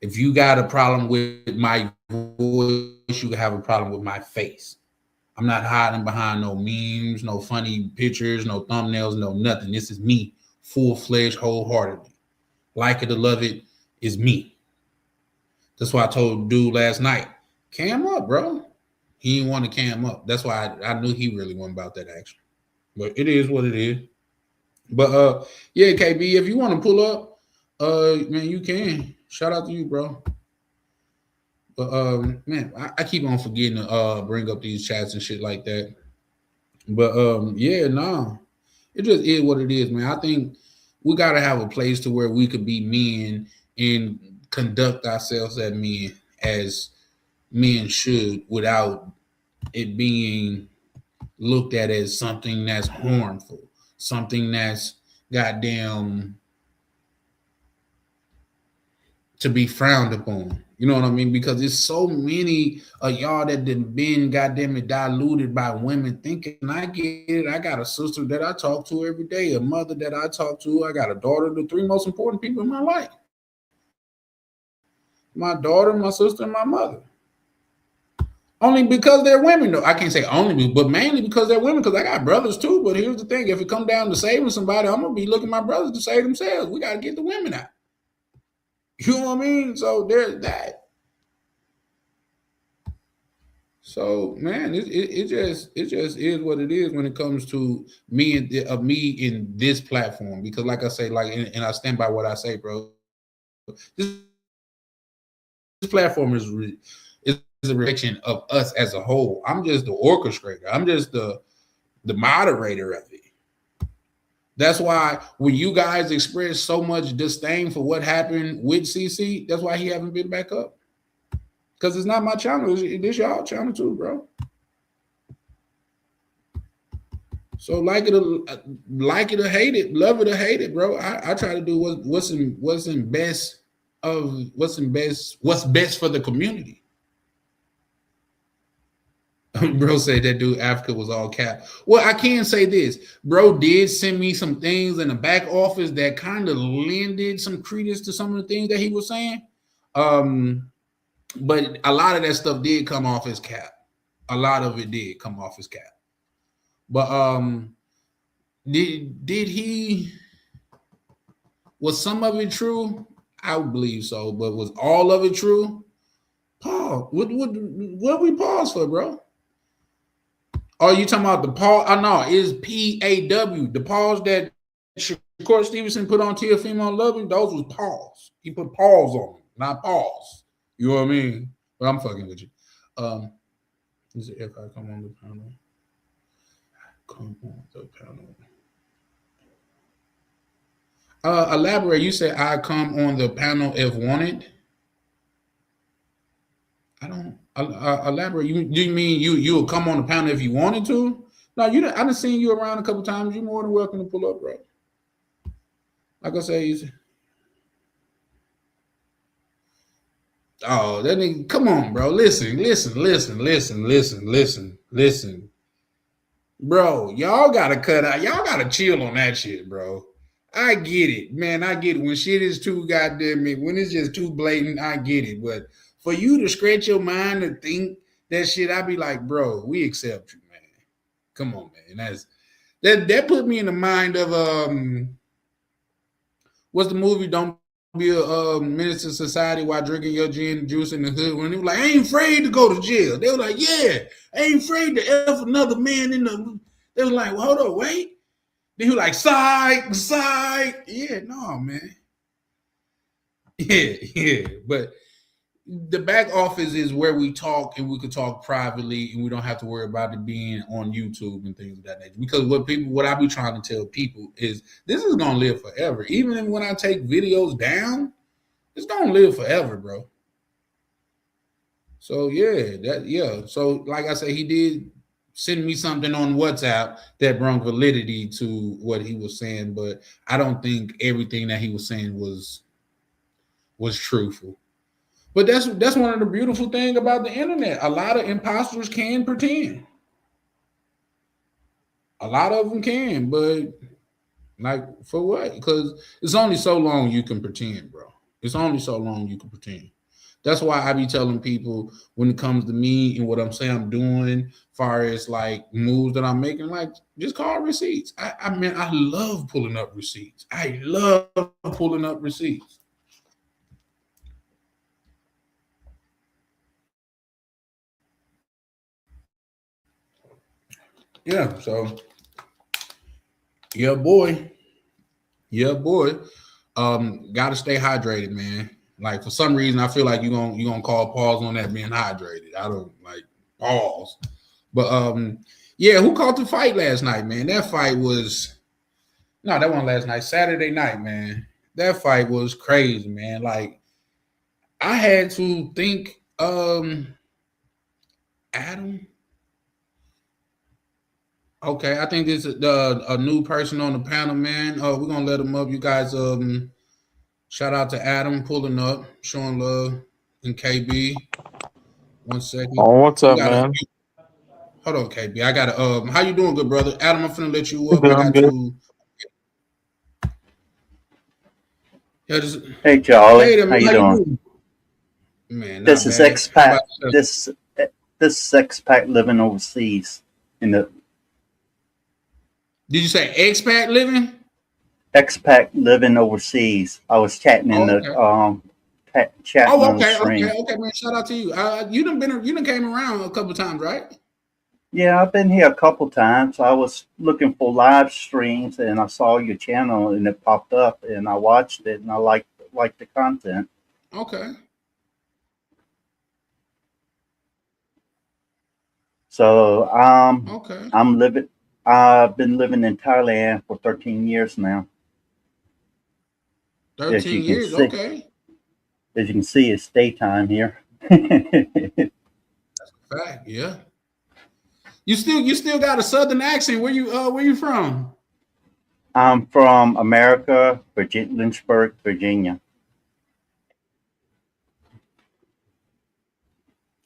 If you got a problem with my voice, you can have a problem with my face. I'm not hiding behind no memes, no funny pictures, no thumbnails, no nothing. This is me, full fledged, wholeheartedly. Like it or love it is me. That's why I told dude last night, cam up, bro. He didn't want to cam up. That's why I knew he really wasn't about that action. But it is what it is. But yeah, KB, if you want to pull up, man, you can. Shout out to you, bro. But man, I keep on forgetting to bring up these chats and shit like that. But yeah, nah. It just is what it is, man. I think we gotta have a place to where we could be men and conduct ourselves as men should without it being looked at as something that's harmful, something that's goddamn to be frowned upon. You know what I mean? Because there's so many of y'all that been goddamn it diluted by women thinking. I get it. I got a sister that I talk to every day, a mother that I talk to. I got a daughter, the three most important people in my life. My daughter, my sister, and my mother. Only because they're women, though. I can't say only, but mainly because they're women, because I got brothers too. But here's the thing. If it come down to saving somebody, I'm going to be looking at my brothers to save themselves. We got to get the women out. You know what I mean? So there's that. So man, it just is what it is when it comes to me and me in this platform. Because like I say, like and I stand by what I say, bro. This platform is a reflection of us as a whole. I'm just the orchestrator. I'm just the moderator of it. That's why when you guys express so much disdain for what happened with CC, that's why he haven't been back up. Because it's not my channel. This y'all channel too, bro. So like it or hate it, love it or hate it, bro. I try to do what's best for the community. Bro said that dude Africa was all cap. Well, I can say this. Bro did send me some things in the back office that kind of lended some credence to some of the things that he was saying. But a lot of that stuff did come off as cap. A lot of it did come off as cap. But did he, was some of it true? I would believe so. But was all of it true? Paul, what we pause for, bro? Oh, you talking about the pause? Oh, no, it's PAW. The pause that Shakur Stevenson put on Tia Female Loving, those was pause. He put pause on them, not pause. You know what I mean? But I'm fucking with you. Is it if I come on the panel? Come on the panel. Elaborate. You said I come on the panel if wanted. I don't elaborate. Do you mean you will come on the panel if you wanted to? No, I done seen you around a couple times. You're more than welcome to pull up, bro. Like I say, oh, that nigga, come on, bro. Listen. Bro, y'all gotta cut out. Y'all gotta chill on that shit, bro. I get it, man. I get it. When shit is too goddamn it, when it's just too blatant, I get it. But for you to scratch your mind to think that shit, I'd be like, bro, we accept you, man. Come on, man. That put me in the mind of what's the movie? Don't be a menace to society while drinking your gin juice in the hood. When they were like, I ain't afraid to go to jail. They were like, yeah, I ain't afraid to F another man in the. They were like, well, hold on, wait. Then he was like, side. Yeah, no, man. Yeah. But the back office is where we talk and we can talk privately and we don't have to worry about it being on YouTube and things of that nature. Because what I be trying to tell people is this is gonna live forever. Even when I take videos down, it's gonna live forever, bro. So yeah. So like I said, he did send me something on WhatsApp that brought validity to what he was saying, but I don't think everything that he was saying was truthful. But that's one of the beautiful things about the internet. A lot of imposters can pretend. A lot of them can, but like for what? Because it's only so long you can pretend, bro. It's only so long you can pretend. That's why I be telling people when it comes to me and what I'm saying I'm doing, far as like moves that I'm making, like just call receipts. I mean, I love pulling up receipts. I love pulling up receipts. Yeah, so yeah, boy. Yeah, boy. Gotta stay hydrated, man. Like for some reason, I feel like you're gonna call pause on that being hydrated. I don't like pause. But yeah, who caught the fight last night, man? That fight was no, that one last night, Saturday night, man. That fight was crazy, man. Like I had to think, Adam. Okay, I think this is a new person on the panel, man. We're gonna let him up. You guys, shout out to Adam pulling up, showing love, and KB. 1 second. Oh, what's You up, gotta man? hold on, KB. I gotta how you doing, good brother? Adam, I'm finna let you I'm up. good. I I'm got good. to yeah, just, Hey Charlie, hey there, how man. you How you doing? doing? Man, This not is bad. How expat. about yourself? This is expat living overseas. In the Did you say expat living? expat living overseas. I was chatting in Oh, the okay. chatting Oh, on the okay, stream. okay, man. Shout out to you. You done came around a couple times, right? Yeah, I've been here a couple times. I was looking for live streams and I saw your channel and it popped up and I watched it and I liked the content. Okay, So okay. I'm living. I've been living in Thailand for 13 years now. As you 13 can years. see, Okay, it's daytime here. fact. Yeah. You still got a southern accent. Where you from? I'm from America, Lynchburg, Virginia.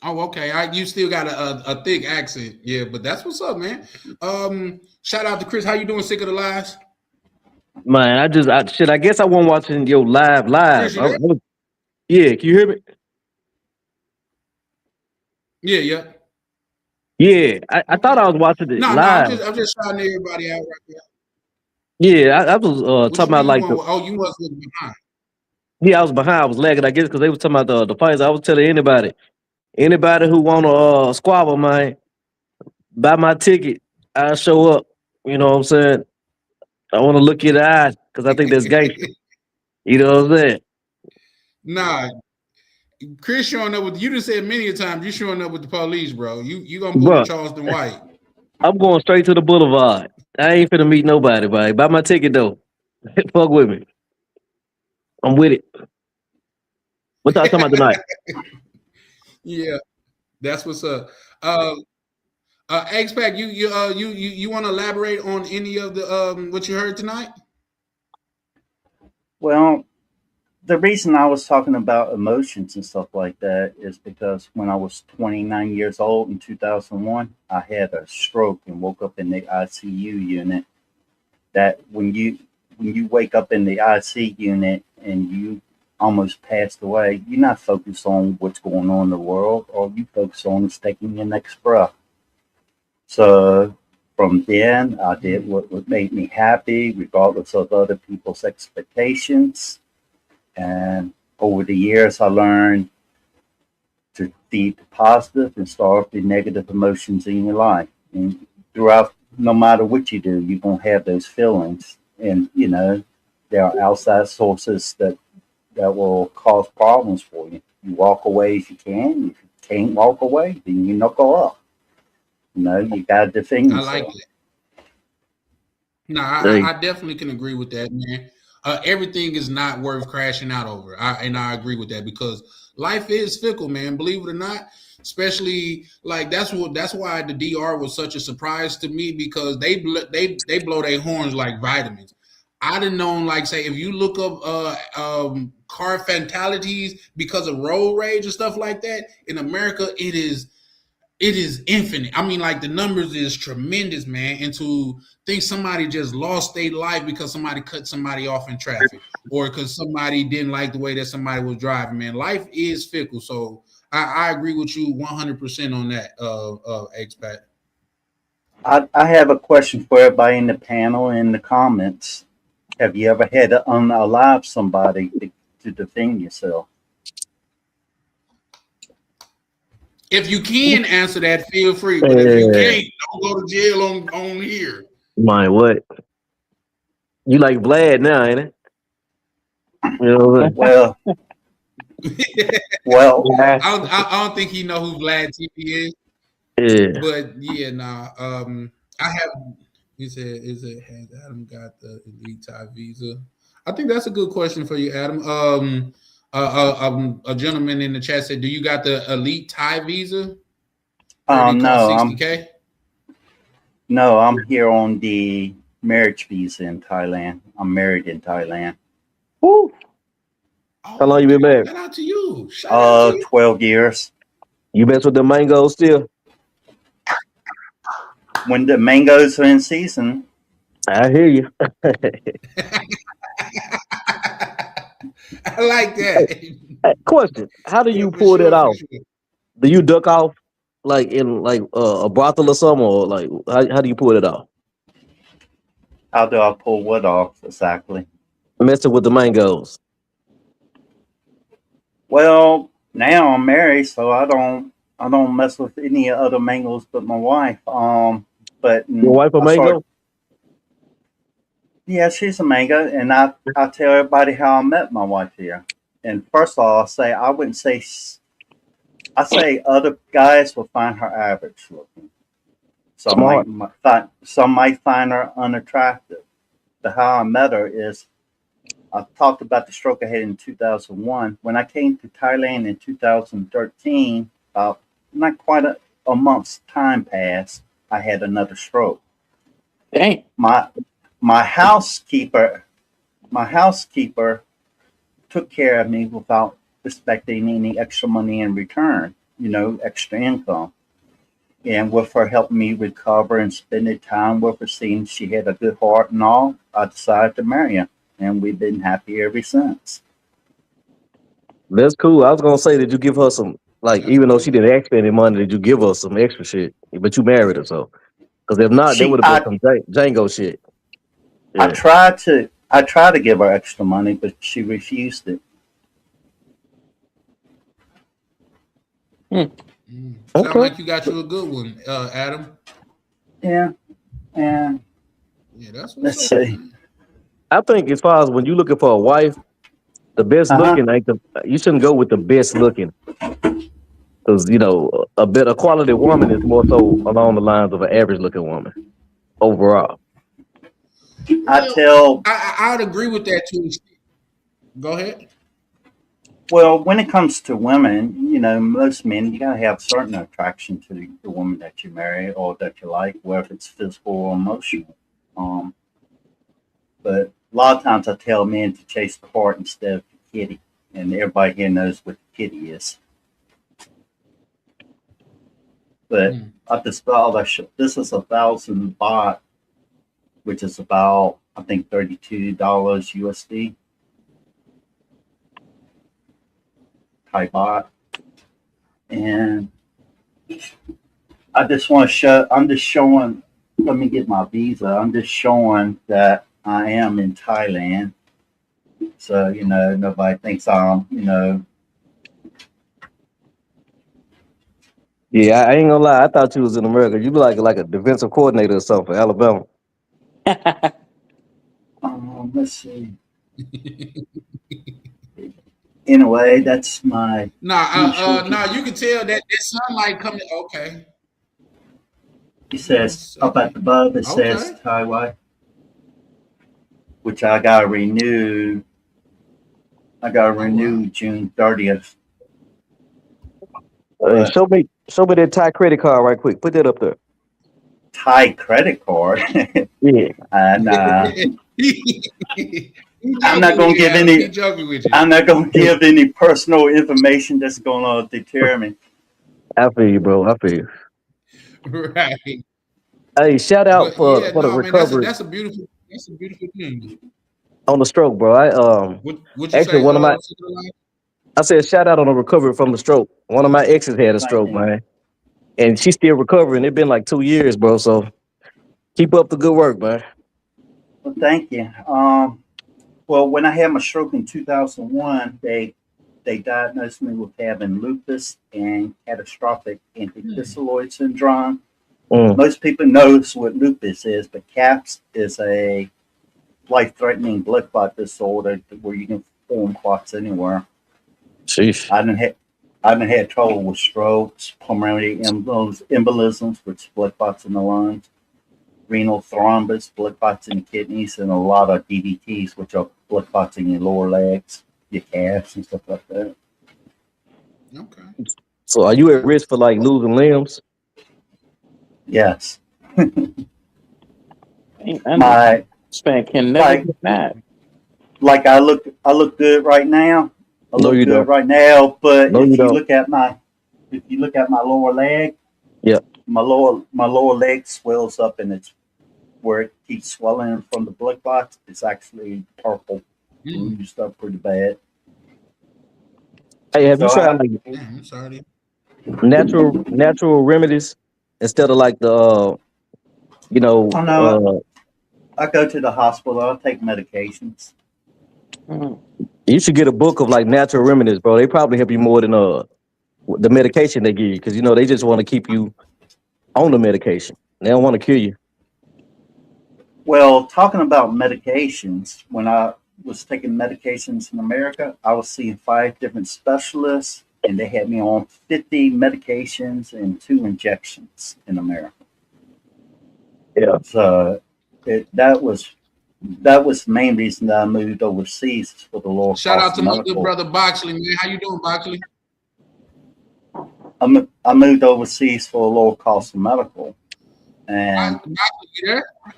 Oh, okay. You still got a thick accent. Yeah, but that's what's up, man. Shout out to Chris. How you doing? Sick of the lies? Man, I guess I wasn't watching your Chris, live. you there? Yeah, can you hear me? Yeah, yeah. Yeah, I thought Okay. I was watching it No, I'm live. just I'm just shouting everybody out right there. Yeah, I was What talking you about mean you like want? Oh, you must look behind. yeah, I was behind. I was lagging, I guess, because they was talking about the fights. I was telling anybody who want to squabble, man, buy my ticket. I'll show up. You know what I'm saying? I want to look you in the eye because I think that's gangster. You know what I'm saying? Nah, Chris showing up with you. Done said many a times you showing up with the police, bro. You gonna pull a Bro, Charleston White? I'm going straight to the boulevard. I ain't finna meet nobody, buddy. Buy my ticket though. Fuck with me. I'm with it. What y'all talking about tonight? Yeah, that's what's up. X-Pac, you want to elaborate on any of the what you heard tonight? Well, the reason I was talking about emotions and stuff like that is because when I was 29 years old in 2001, I had a stroke and woke up in the ICU unit. That when you wake up in the IC unit and you almost passed away, you're not focused on what's going on in the world. All you focus on is taking your next breath. So from then, I did what made me happy, regardless of other people's expectations. And over the years, I learned to feed the positive and starve the negative emotions in your life. And throughout, no matter what you do, you're going to have those feelings. And, there are outside sources that will cause problems for you. You walk away if you can. If you can't walk away, then you knuckle up. You got to defend I like yourself. that. No, I Hey, definitely can agree with that, man. Everything is not worth crashing out over. I agree with that because life is fickle, man. Believe it or not, especially like that's why the DR was such a surprise to me because they blow their horns like vitamins. I didn't know, like, say, if you look up car fatalities because of road rage and stuff like that in America, it is it is infinite. I mean, like the numbers is tremendous, man. And to think somebody just lost their life because somebody cut somebody off in traffic, or because somebody didn't like the way that somebody was driving, man. Life is fickle. So I agree with you 100% on that, expat. I have a question for everybody in the panel in the comments. Have you ever had to unalive somebody to defend yourself? If you can answer that, feel free. But if you can't, don't go to jail on here. My what? You like Vlad now, ain't it? You know what I'm Well, well, saying? I don't think he know who Vlad TV is. Yeah. But yeah, nah. I have. He said, "Is it has Adam got the elite tie visa?" I think that's a good question for you, Adam. A gentleman in the chat said, "Do you got the elite tie visa? Where they cost no, 60K?" I'm here on the marriage visa in Thailand. I'm married in Thailand. Woo. Oh, How long you been married? shout out to you. Shout out to you. 12 years. You mess with the mangoes still? When the mangoes are in season. I hear you. I like that. Hey, question: how do you For pull that sure, for off? sure. Do you duck off like in like a brothel or something, or like how do you pull it off? How do I pull what off exactly? Messing with the mangoes. Well, now I'm married, so I don't mess with any other mangoes but my wife. But Your wife a I started. mango? Yeah, she's a mango, and I tell everybody how I met my wife here. And first of all, I wouldn't say. I say other guys will find her average looking. Some Smart. might find her unattractive. But how I met her is I talked about the stroke I had in 2001. When I came to Thailand in 2013, about not quite a month's time passed, I had another stroke. Dang. My housekeeper took care of me without expecting any extra money in return, extra income. And with her helping me recover and spending time with her, seeing she had a good heart and all, I decided to marry her. And we've been happy ever since. That's cool. I was gonna say, did you give her some like, That's even though she cool. didn't ask for any money, did you give her some extra shit? But you married her, so because if not, there would have been some Django shit. I Yeah. tried to give her extra money, but she refused it. Sound Okay. like you got you a good one, Adam. Yeah, and Yeah, that's what's let's up, see. man. I think as far as when you're looking for a wife, the best looking ain't you shouldn't go with the best looking. Because a better quality woman is more so along the lines of an average looking woman overall. I'd agree with that too. Go ahead. Well, when it comes to women, most men, you gotta have certain attraction to the woman that you marry or that you like, whether it's physical or emotional. But a lot of times I tell men to chase the heart instead of the kitty, and everybody here knows what the kitty is. But I just felt this is 1,000 baht, which is about I think $32 USD. Thai baht. And I just want to show. I'm just showing. Let me get my visa. I'm just showing that I am in Thailand, so nobody thinks I'm Yeah, I ain't gonna lie. I thought you was in America. You look like a defensive coordinator or something for Alabama. Let's see. Anyway, that's my. Nah, you can tell that there's sunlight coming. Okay. It says up at the above. It says Taiwan, which I got to renew. June 30th. Show me that Thai credit card right quick. Put that up there. Thai credit card. Yeah. And I'm not going to give any. I'm not going to give any personal information that's going to deter me. I feel you, bro. I feel you. Right. Hey, shout out But yeah, for the no, man, recovery that's a beautiful thing. on the stroke, bro. What you Actually say, one of my Sister Life? I said shout out on the recovery from the stroke. One of my exes had a Thank stroke, you. man, and she's still recovering. It's been like 2 years, bro. So keep up the good work, man. Well, thank you. Well, when I had my stroke in 2001, they diagnosed me with having lupus and catastrophic antikypsyloid syndrome. Mm. Most people know what lupus is, but CAPS is a life-threatening blood clot disorder where you can form clots anywhere. Sheesh. I've had trouble with strokes, pulmonary embolisms, which is blood clots in the lungs, renal thrombus, blood clots in the kidneys, and a lot of DVTs, which are blood clots in your lower legs, your calves, and stuff like that. Okay. So are you at risk for like losing limbs? Yes, And my span can never like get mad. like I look good right now. I No, look you good don't. right now, but No, you don't. if you look at my lower leg, Yeah. my lower leg swells up, and it's where it keeps swelling from the blood clots. It's actually purple, Mm. bruised up pretty bad. Hey, have you So tried like Damn, I'm sorry. natural remedies instead of like the you know I know I go to the hospital. I take medications. Mm. you should get a book of like natural remedies, bro. They probably help you more than the medication they give you because you know they just want to keep you on the medication. They don't want to kill you. Well, talking about medications, when I was taking medications in America, I was seeing 5 different specialists, and they had me on 50 medications and 2 injections in America. Yeah. So that was the main reason that I moved overseas is for the lower Shout out cost to of my good medical. brother Boxley, man. How you doing, Boxley? I moved overseas for a lower cost of medical, and Boxley, you there? Oh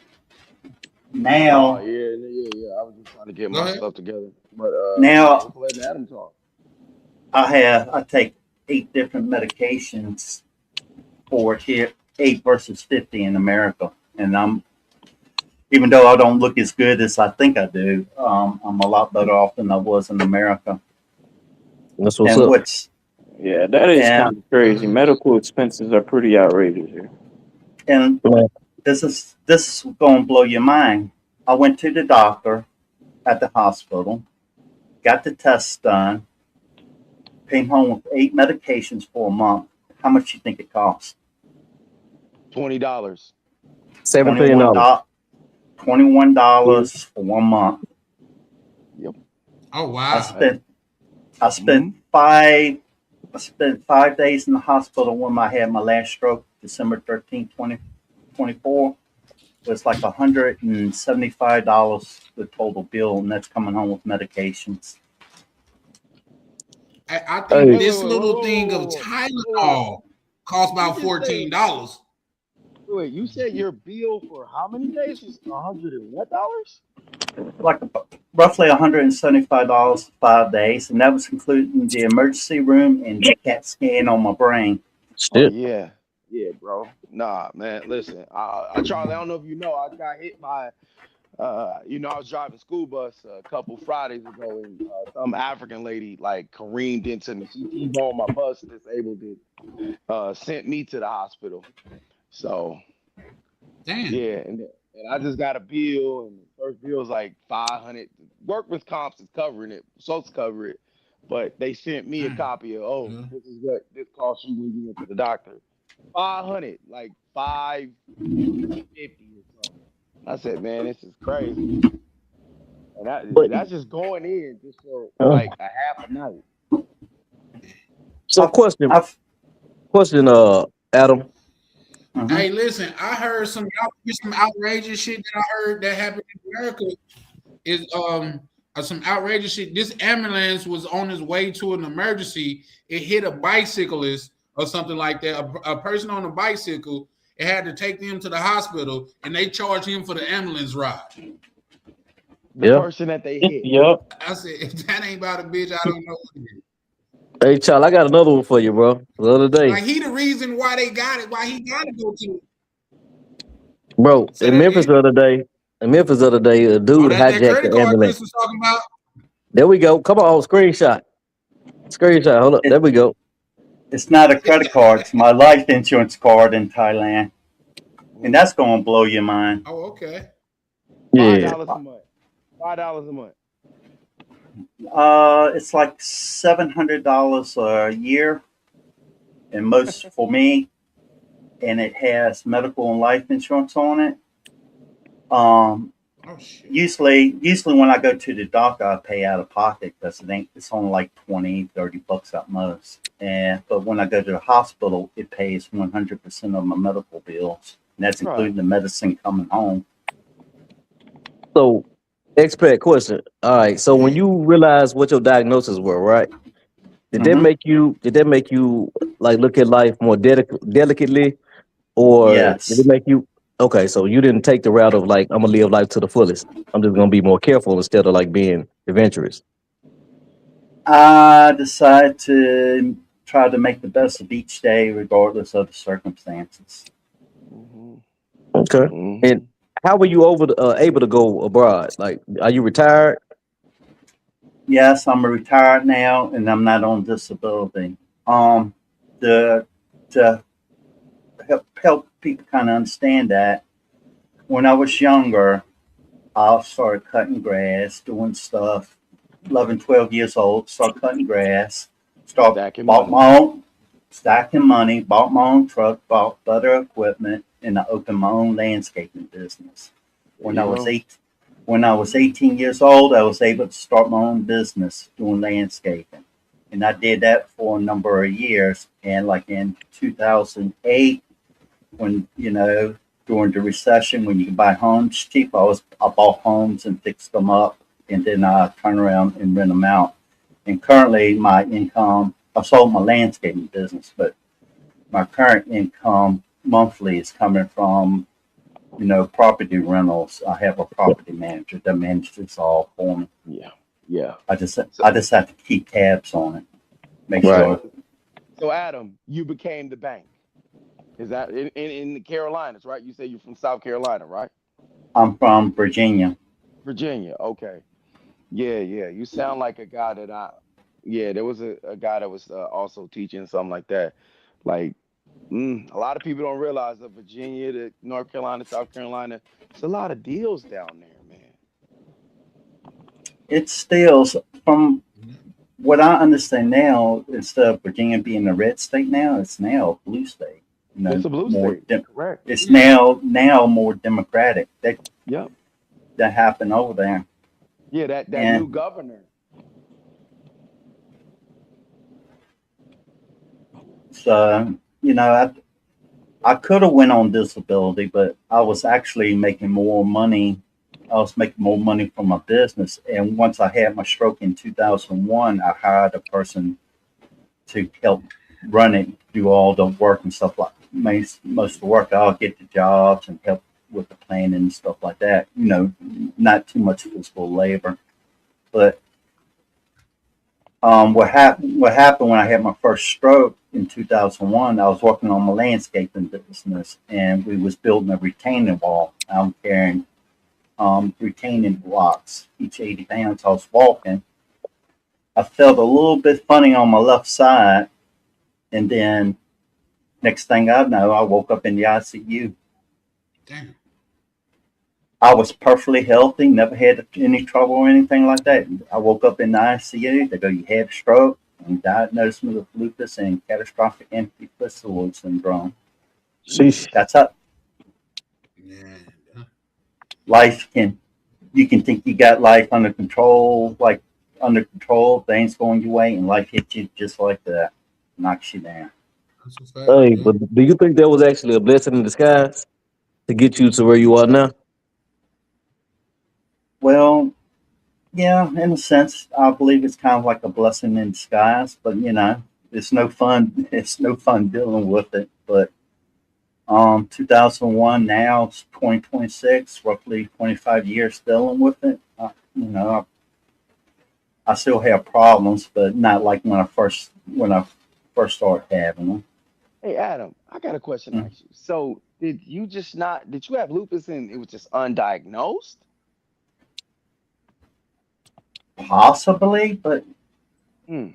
now yeah. I was just trying to get Go my ahead. stuff together. But I now was letting Adam talk. I take 8 different medications for it here, 8 versus 50 in America, and I'm even though I don't look as good as I think I do, I'm a lot better off than I was in America. That's what's And up. what's Yeah, that is and kind of crazy. Uh-huh. Medical expenses are pretty outrageous here. and Man, this is going to blow your mind. I went to the doctor at the hospital, got the tests done, came home with 8 medications for a month. How much you think it cost? $20. $17. $21 for 1 month. Yep. Oh I wow. spent I Mm-hmm. spent five I spent 5 days in the hospital when I had my last stroke, December 13th, 2024. It was like $175 the total bill, and that's coming home with medications. I think Hey, Wait, wait, this wait, whoa, little whoa, thing of whoa, whoa, whoa. Tylenol costs You about just say $14. wait, you said your bill for how many days was $100 and what dollars? Like roughly $175 for 5 days, and that was including the emergency room and the CAT scan on my brain. Oh shit. yeah. Yeah, bro. Nah, man. Listen, Charlie, I don't know if you know, I got hit by I was driving school bus a couple Fridays ago, and some African lady like careened into me. She T-boned my bus, disabled it, sent me to the hospital. So Damn. yeah, and I just got a bill, and the first bill was like 500. Workman's comps is covering it, supposed to cover it, but they sent me a Damn. copy of, oh, Yeah. this is what this cost you when you went to the doctor. 500, like 550 or something. I said, man, this is crazy. And But that's just going in just for uh, like a half a night. so I've, question, I've, question, Adam. mhm. Hey, listen, I heard some outrageous shit that I heard that happened in America is some outrageous shit. This ambulance was on its way to an emergency. It hit a bicyclist or something like that. A person on a bicycle. It had to take them to the hospital, and they charged him for the ambulance ride. The Yeah. person that they hit. Yep. I said, if that ain't about a bitch, I don't know what it is. Hey, Charles, I got another one for you, bro. The other day, Like he the reason why they got it, why he gotta go to it. bro, Say in that Memphis again. the other day, a Oh, dude that's that hijacked credit the card ambulance. Chris was talking about. There we go. Come on, screenshot. Screenshot. Hold up. It, There we go. it's not a credit card. It's my life insurance card in Thailand, and Mm. that's gonna blow your mind. Oh, okay. Five Yeah. dollars a month. $5 a month. It's like $700 a year, and most for me, and it has medical and life insurance on it. Um, Oh shit. usually when I go to the doctor, I pay out of pocket because it's only like 20, $30 at most. But when I go to the hospital, it pays 100% of my medical bills, and that's Right. including the medicine coming home. So, expert question. All right. So, when Mm-hmm. you realized what your diagnoses were, right? Did that Hmm. make you? Did that make you like look at life more delicately, or did it Yes, make you? Okay, so you didn't take the route of like I'm gonna live life to the fullest. I'm just gonna be more careful instead of like being adventurous. I decide to try to make the best of each day, regardless of the circumstances. Mm-hmm. Okay. And Mm-hmm. how were you able to go abroad? Like, are you retired? Yes, I'm retired now, and I'm not on disability. Um, the to help people kind of understand that when I was younger, I started cutting grass, doing stuff. 11, 12 years old, started cutting grass. Start Stacking bought money. my own, stacking money, bought my own truck, bought better equipment, and I opened my own landscaping business. There When you I was go. eight, when I was 18 years old, I was able to start my own business doing landscaping, and I did that for a number of years. And like in 2008, when during the recession when you can buy homes cheap, I bought homes and fixed them up, and then I turn around and rent them out. And currently, my income, I sold my landscaping business, but my current income monthly is coming from property rentals. I have a property manager that manages all for me. Yeah. Yeah. I just So I just have to keep tabs on it, make Right. sure. so so Adam, you became the bank. Is that in the Carolinas, right? You say you're from South Carolina, right? I'm from Virginia. Virginia. Okay. Yeah, yeah. You sound like a guy that yeah, there was a guy that was also teaching something like that. Like, a lot of people don't realize that Virginia, to North Carolina, South Carolina, it's a lot of deals down there, man. It's still, from what I understand now, instead of Virginia being a red state now, it's now a blue state. It's a blue More. state. Correct. It's now more democratic. Yep. That happened over there, Yeah, that new and governor. so I could have went on disability, but I was actually making more money. I was making more money from my business, and once I had my stroke in 2001, I hired a person to help run it, do all the work and stuff like most of the work. I'll get the jobs and help with the planning and stuff like that. Not too much physical labor. But what happened when I had my first stroke in 2001? I was working on my landscaping business, and we was building a retaining wall. I'm carrying retaining blocks, each 80 pounds. I was walking. I felt a little bit funny on my left side, and then next thing I know, I woke up in the ICU. Damn. I was perfectly healthy, never had any trouble or anything like that. I woke up in the ICU. They go, "You had a stroke," and diagnosed me with lupus and catastrophic epilepticus syndrome. Sheesh. That's up. Yeah. Life can You can think you got life under control, like under control, things going your way, and life hits you just like that, knocks you down. That's a fact. Hey, Yeah. but do you think that was actually a blessing in disguise to get you to where you are now? Well, yeah, in a sense, I believe it's kind of like a blessing in disguise, but it's no fun. It's no fun dealing with it. But 2001, now it's 2026, roughly 25 years dealing with it. I still have problems, but not like when I first started having them. Hey Adam, I got a question to Mm. ask you. So did you have lupus and it was just undiagnosed? Possibly, but Hmm.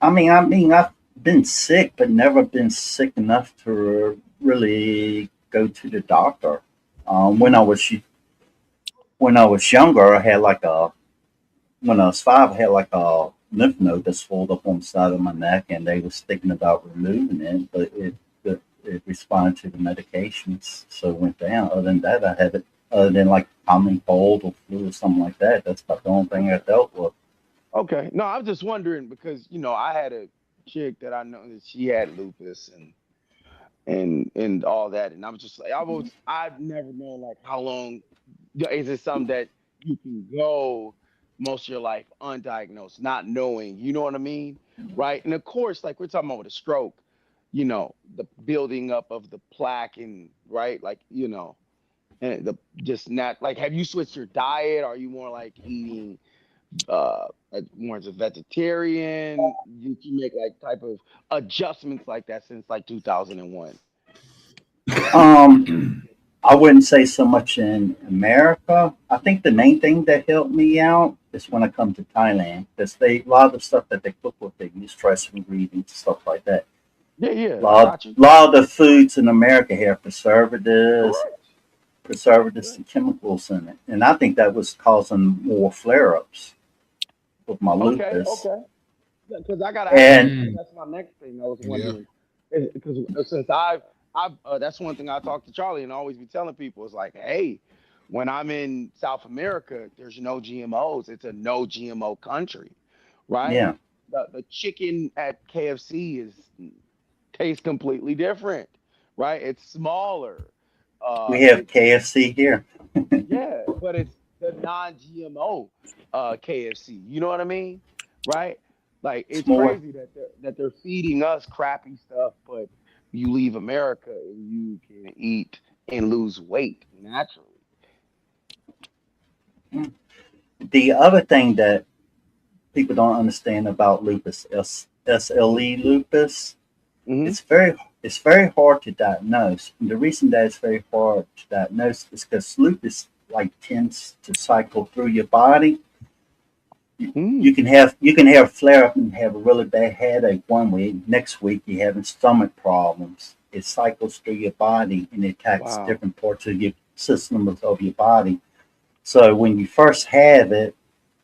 I mean, I've been sick, but never been sick enough to really go to the doctor. Um, when I Hmm. was when I was younger, I had like a when I was 5, I had like a lymph node that swelled up on the side of my neck, and they was thinking about removing it, but it responded to the medications, so it went down. Other than that, I haven't. Other than like common cold or flu or something like that, that's about the only thing I dealt with. Okay. No, I'm just wondering because I had a chick that I know that she had lupus and all that, and I'm just like I've never known like how long is it something that you can go most of your life undiagnosed, not knowing, you know what I mean? Right. And of course, like we're talking about with a stroke, the building up of the plaque and right, like, and the just not like have you switched your diet? Are you more like eating more as a vegetarian? Did you make like type of adjustments like that since like 2001? Um, I wouldn't say so much in America. I think the main thing that helped me out is when I come to Thailand, because a lot of the stuff that they cook with, they use fresh ingredients, stuff like that. Yeah, A yeah, I lot, got you. lot of the foods in America have preservatives, Correct. preservatives Correct. and chemicals in it, and I think that was causing more flare-ups with my Okay, lupus. okay. Because I gotta ask you, And because Mm, that's my next thing. I was yeah. wondering, because since I've that's one thing I talk to Charlie and always be telling people is like, hey, when I'm in South America, there's no GMOs. It's a no GMO country, right? yeah, The chicken at KFC tastes completely different, right? It's smaller. we have It's KFC here. Yeah, but it's the non-GMO KFC. You know what I mean? Right? Like It's it's more. crazy that they're feeding us crappy stuff, but you leave America and you can eat and lose weight naturally. The other thing that people don't understand about lupus, SLE lupus, Hmm. it's very hard to diagnose. And the reason that it's very hard to diagnose is because lupus like tends to cycle through your body. You, Mm. you can have flare up and have a really bad headache one week. Next week you're having stomach problems. It cycles through your body and attacks Wow. different parts of your systems of your body. So when you first have it,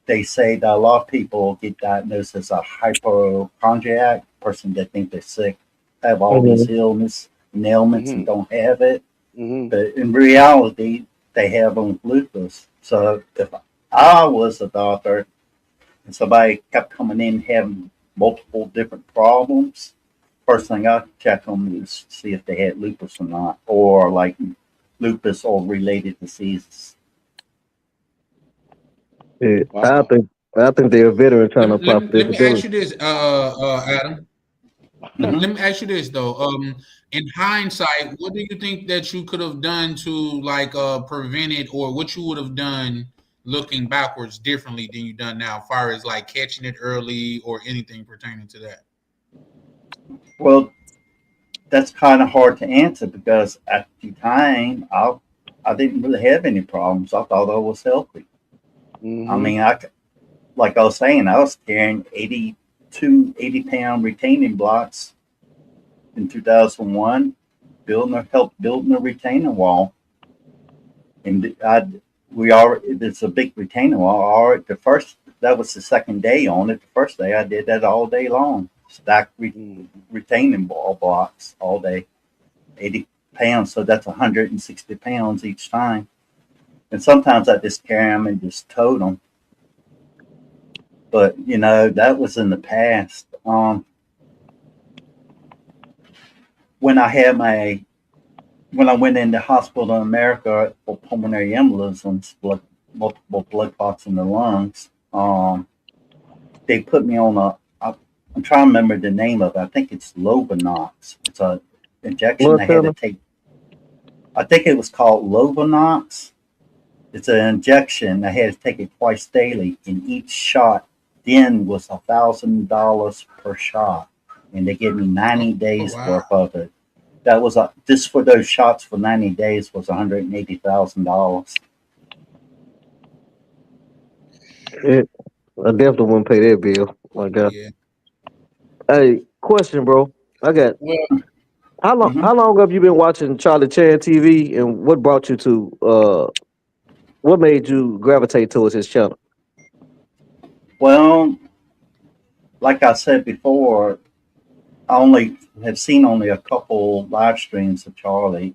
they say that a lot of people get diagnosed as a hypochondriac person that think they're sick, have all these Mhm. illness and ailments and Hmm. don't have it. Hmm. But in reality, they have on lupus. So if I was a doctor and somebody kept coming in having multiple different problems, first thing I check them is see if they had lupus or not, or like lupus or related diseases. Yeah, Wow. I think they're a veteran trying to Let, apply let, for me- let me ask disability. you this, Adam. Hmm. Let me ask you this though. In hindsight, what do you think that you could have done to like prevent it, or what you would have done looking backwards differently than you done now, as far as like catching it early or anything pertaining to that? Well, that's kind of hard to answer because at the time I didn't really have any problems. I thought I was healthy. I Hmm. mean, like I was saying, I was carrying 80-pound retaining blocks in 2001, helped building a retaining wall, and we already it's a big retaining wall. Already the first that was the second day on it. The first day I did that all day long, stacked Mm. retaining wall blocks all day. 80 pounds, so that's 160 pounds each time. And sometimes I just carry them and just tote them. But that was in the past. When I had my when I went into hospital in America for pulmonary embolisms, multiple blood clots in the lungs, they put me on I'm trying to remember the name of it. I think it's Lovenox. It's a injection Blood I had to thinner. take. I think it was called Lovenox. It's an injection. I had to take it twice daily, and each shot then was $1,000 per shot, and they gave me 90 days wow. worth of it. That was just for those shots for 90 days was $180,000. I definitely wouldn't pay that bill. My God. Yeah. Hey, question, bro. I got Well, how long? Hmm. How long have you been watching Charlie Chan TV, and what brought you to? What made you gravitate towards his channel? Well, like I said before, I only have seen only a couple live streams of Charlie.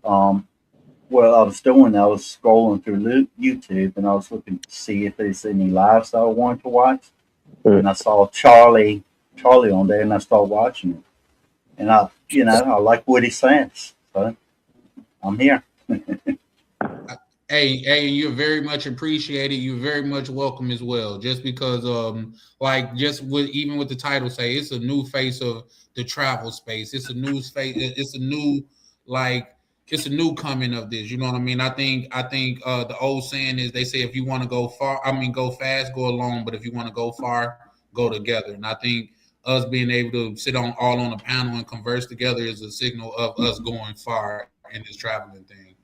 What I was doing, I was scrolling through YouTube and I was looking to see if there's any lives that I wanted to watch, Mm. and I saw Charlie on there, and I started watching it. And I like what he says, so I'm here. hey, you're very much appreciated. You're very much welcome as well. Just because, like, just with even with the title, say it's a new face of the travel space. It's a new space. It's a new like. It's a new coming of this. You know what I mean? I think the old saying is they say if you want to go far, I mean go fast, go alone. But if you want to go far, go together. And I think us being able to sit on all on a panel and converse together is a signal of us going far in this traveling thing.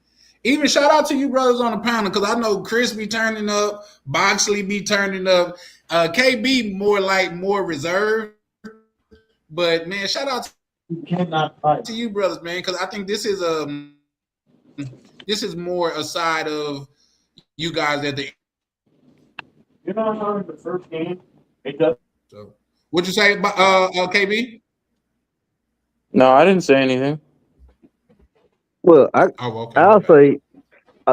Even shout out to you brothers on the panel because I know Chris be turning up, Boxley be turning up, KB more reserved. But man, shout out You cannot fight. to you brothers, man, because I think this is more a side of you guys at the. You know how in the first game it does. So, what'd you say, KB? No, I didn't say anything. Well, Oh, okay, my I'll bad. say,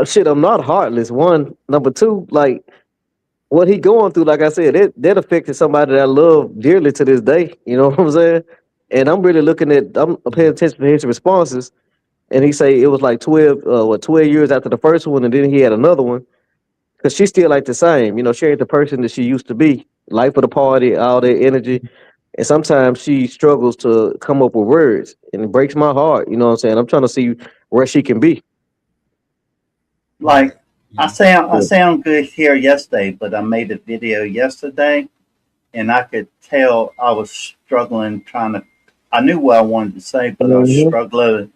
shit. I'm not heartless. One, number two, like what he going through. Like I said, that affected somebody that I love dearly to this day. You know what I'm saying? And I'm really looking at. I'm paying Yeah, attention to his responses. And he say it was like 12 years after the first one, and then he had another one because she's still like the same. You know, she ain't the person that she used to be. Life of the party, all that energy, and sometimes she struggles to come up with words, and it breaks my heart. You know what I'm saying? I'm trying to see where she can be. right. Like Yeah, I sound good here yesterday, but I made a video yesterday, and I could tell I was struggling trying to. I knew what I wanted to say, but I was Mhm.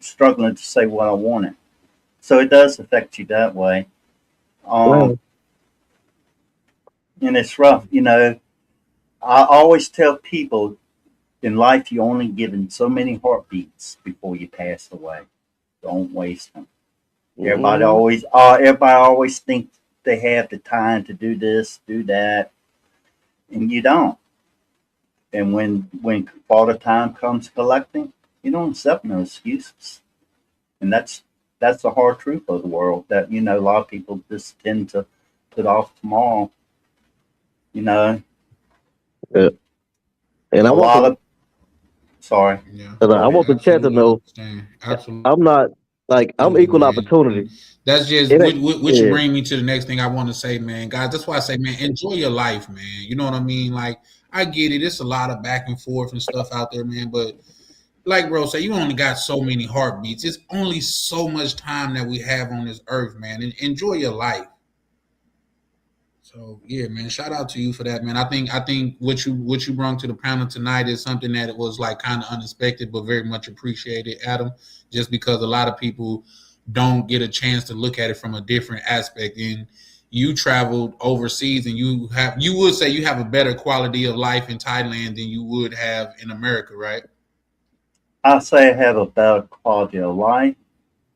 struggling to say what I wanted. So it does affect you that way. Um, Wow. and it's rough. I always tell people in life you're only given so many heartbeats before you pass away. Don't waste them. Mhm. Everybody always thinks they have the time to do this, do that, and you don't. And when father time comes collecting, you don't accept no excuses. And that's the hard truth of the world that a lot of people just tend to put off tomorrow. You know, Yeah. And a lot of sorry, yeah. go I want ahead. the chat to Absolutely know understand. Absolutely. I'm not like I'm Absolutely, equal man. And opportunity. that's just It ain't, which yeah. bring me to the next thing I want to say, man. Guys, that's why I say, man, enjoy your life, man. You know what I mean? Like, I get it. It's a lot of back and forth and stuff out there, man. But like bro say, you only got so many heartbeats. It's only so much time that we have on this earth, man. And enjoy your life. So yeah, man. Shout out to you for that, man. I think what you brought to the panel tonight is something that it was like kind of unexpected, but very much appreciated, Adam. Just because a lot of people don't get a chance to look at it from a different aspect. And you traveled overseas, and you would say you have a better quality of life in Thailand than you would have in America, right? I say I have a better quality of life,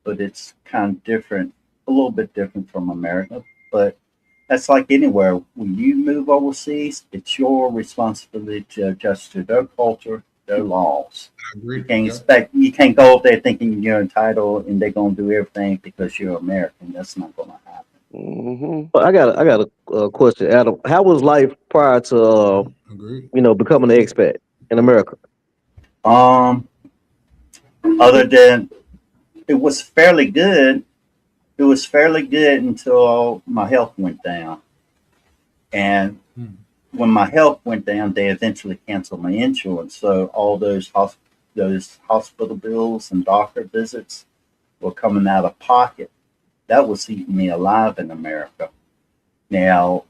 but it's kind of different, a little bit different from America. But that's like anywhere. When you move overseas, it's your responsibility to adjust to their culture, their laws. I You agree. can't Yeah. expect you can't go up there thinking you're entitled and they're gonna do everything because you're American. That's not gonna happen. Hmm. But I got a question, Adam. How was life prior to Agreed. becoming an expat in America? Um, other than it was fairly good. It was fairly good until my health went down. And Hmm. when my health went down, they eventually canceled my insurance. So all those hospital bills and doctor visits were coming out of pocket. That was eating me alive in America. Now,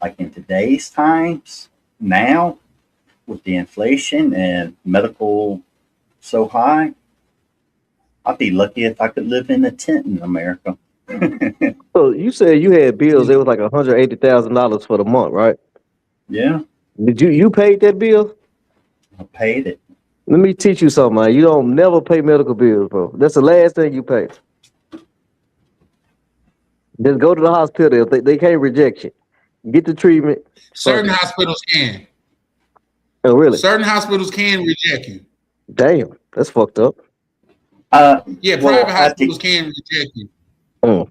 like in today's times, now with the inflation and medical so high, I'd be lucky if I could live in a tent in America. So you said you had bills. It was like $180,000 for the month, right? Yeah, Did you paid that bill? I paid it. Let me teach you something, man. You don't never pay medical bills, bro. That's the last thing you pay. Just go to the hospital. If they can't reject you, get the treatment. Fuck Certain it. hospitals can. Oh, really? Certain hospitals can reject you. Damn, that's fucked up. Yeah, Well, private hospitals can reject you. Mm.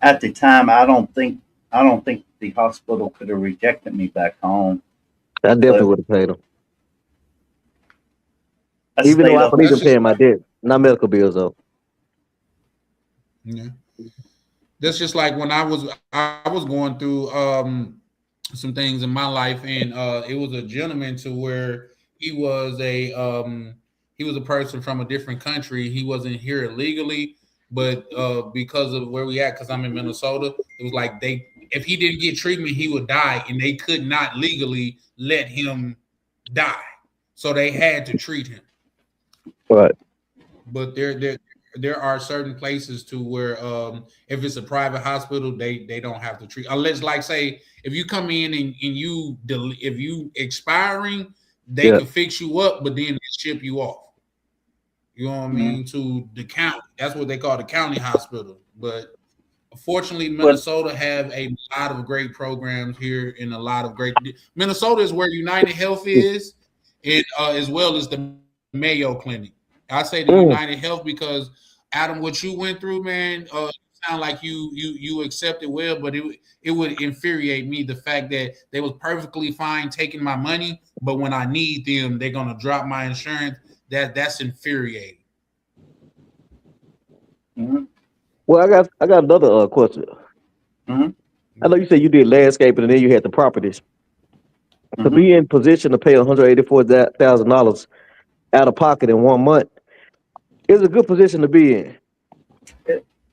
at the time, I don't think the hospital could have rejected me back home. I definitely But would have paid them, I even though stayed I up. believe That's in just paying my debt, not medical bills though. yeah. That's just like when I was going through some things in my life, and it was a gentleman to where he was a person from a different country. He wasn't here illegally, but because of where we at, because I'm in Minnesota, it was like they if he didn't get treatment, he would die, and they could not legally let him die, so they had to treat him. Right. But there are certain places to where if it's a private hospital, they don't have to treat unless, like, say, if you come in and if you expiring, they Yeah. can fix you up, but then they ship you off. You know what I Mhm. mean? To the county. That's what they call the county hospital. But fortunately, But Minnesota have a lot of great programs here, and a lot of great. Minnesota is where United Health is, and as well as the Mayo Clinic. I say the United Mm. Health because Adam, what you went through, man, sound like you accepted well, but it would infuriate me the fact that they was perfectly fine taking my money, but when I need them, they're gonna drop my insurance. That's infuriating. mhm, Well, I got another question. mhm, I know you said you did landscaping and then you had the properties. To mhm. be in position to pay $184,000 out of pocket in 1 month is a good position to be in.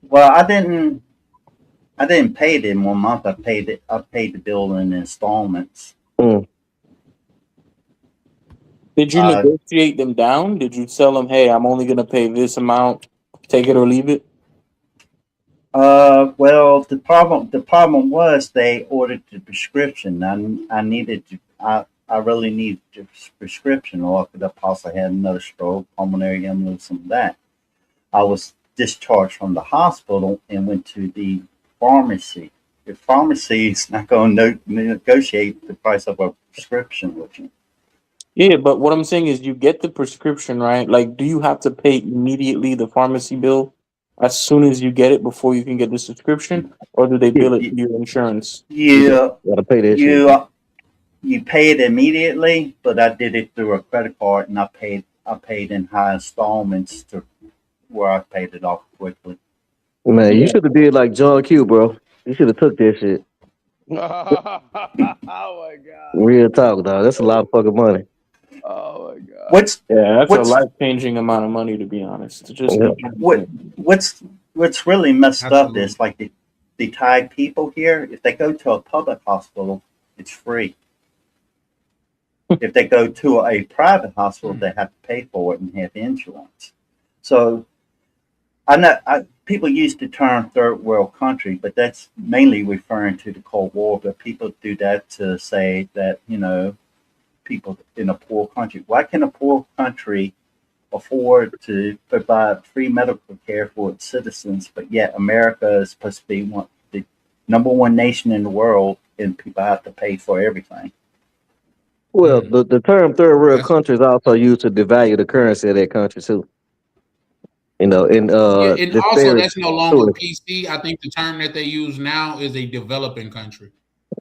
Well, I didn't pay it in 1 month. I paid it. I paid the bill in installments. Mm. Did you Uh, negotiate them down? Did you tell them, "Hey, I'm only gonna pay this amount. Take it or leave it"? well, the problem was they ordered the prescription. I needed to, I really needed the prescription, or I could have possibly had another stroke, pulmonary embolism, some of that. I was discharged from the hospital and went to the pharmacy. The pharmacy is not going to negotiate the price of a prescription with you. Yeah, but what I'm saying is, you get the prescription, right? Like, do you have to pay immediately the pharmacy bill as soon as you get it before you can get the subscription, or do they bill it You, to your insurance? you, Gotta pay that shit. you, you pay it immediately, but I did it through a credit card, and I paid in high installments to where I paid it off quickly. Man, you should have did like John Q, bro. You should have took that shit. Oh my god. Real talk, dog. That's a lot of fucking money. Oh my god. What's Yeah, that's a what's life changing amount of money, to be honest. To just Yeah. be what what's really messed up Absolutely. is like the Thai people here. If they go to a public hospital, it's free. If they go to a private hospital, they have to pay for it and have insurance. So I know people use the term third world country, but that's mainly referring to the Cold War. But people do that to say that people in a poor country. Why can a poor country afford to provide free medical care for its citizens, but yet America is supposed to be the number one nation in the world, and people have to pay for everything? Well, the term third world That's country is also used to devalue the currency of that country too. And Yeah, and also disparage that's no longer tourists. PC. I think the term that they use now is a developing country.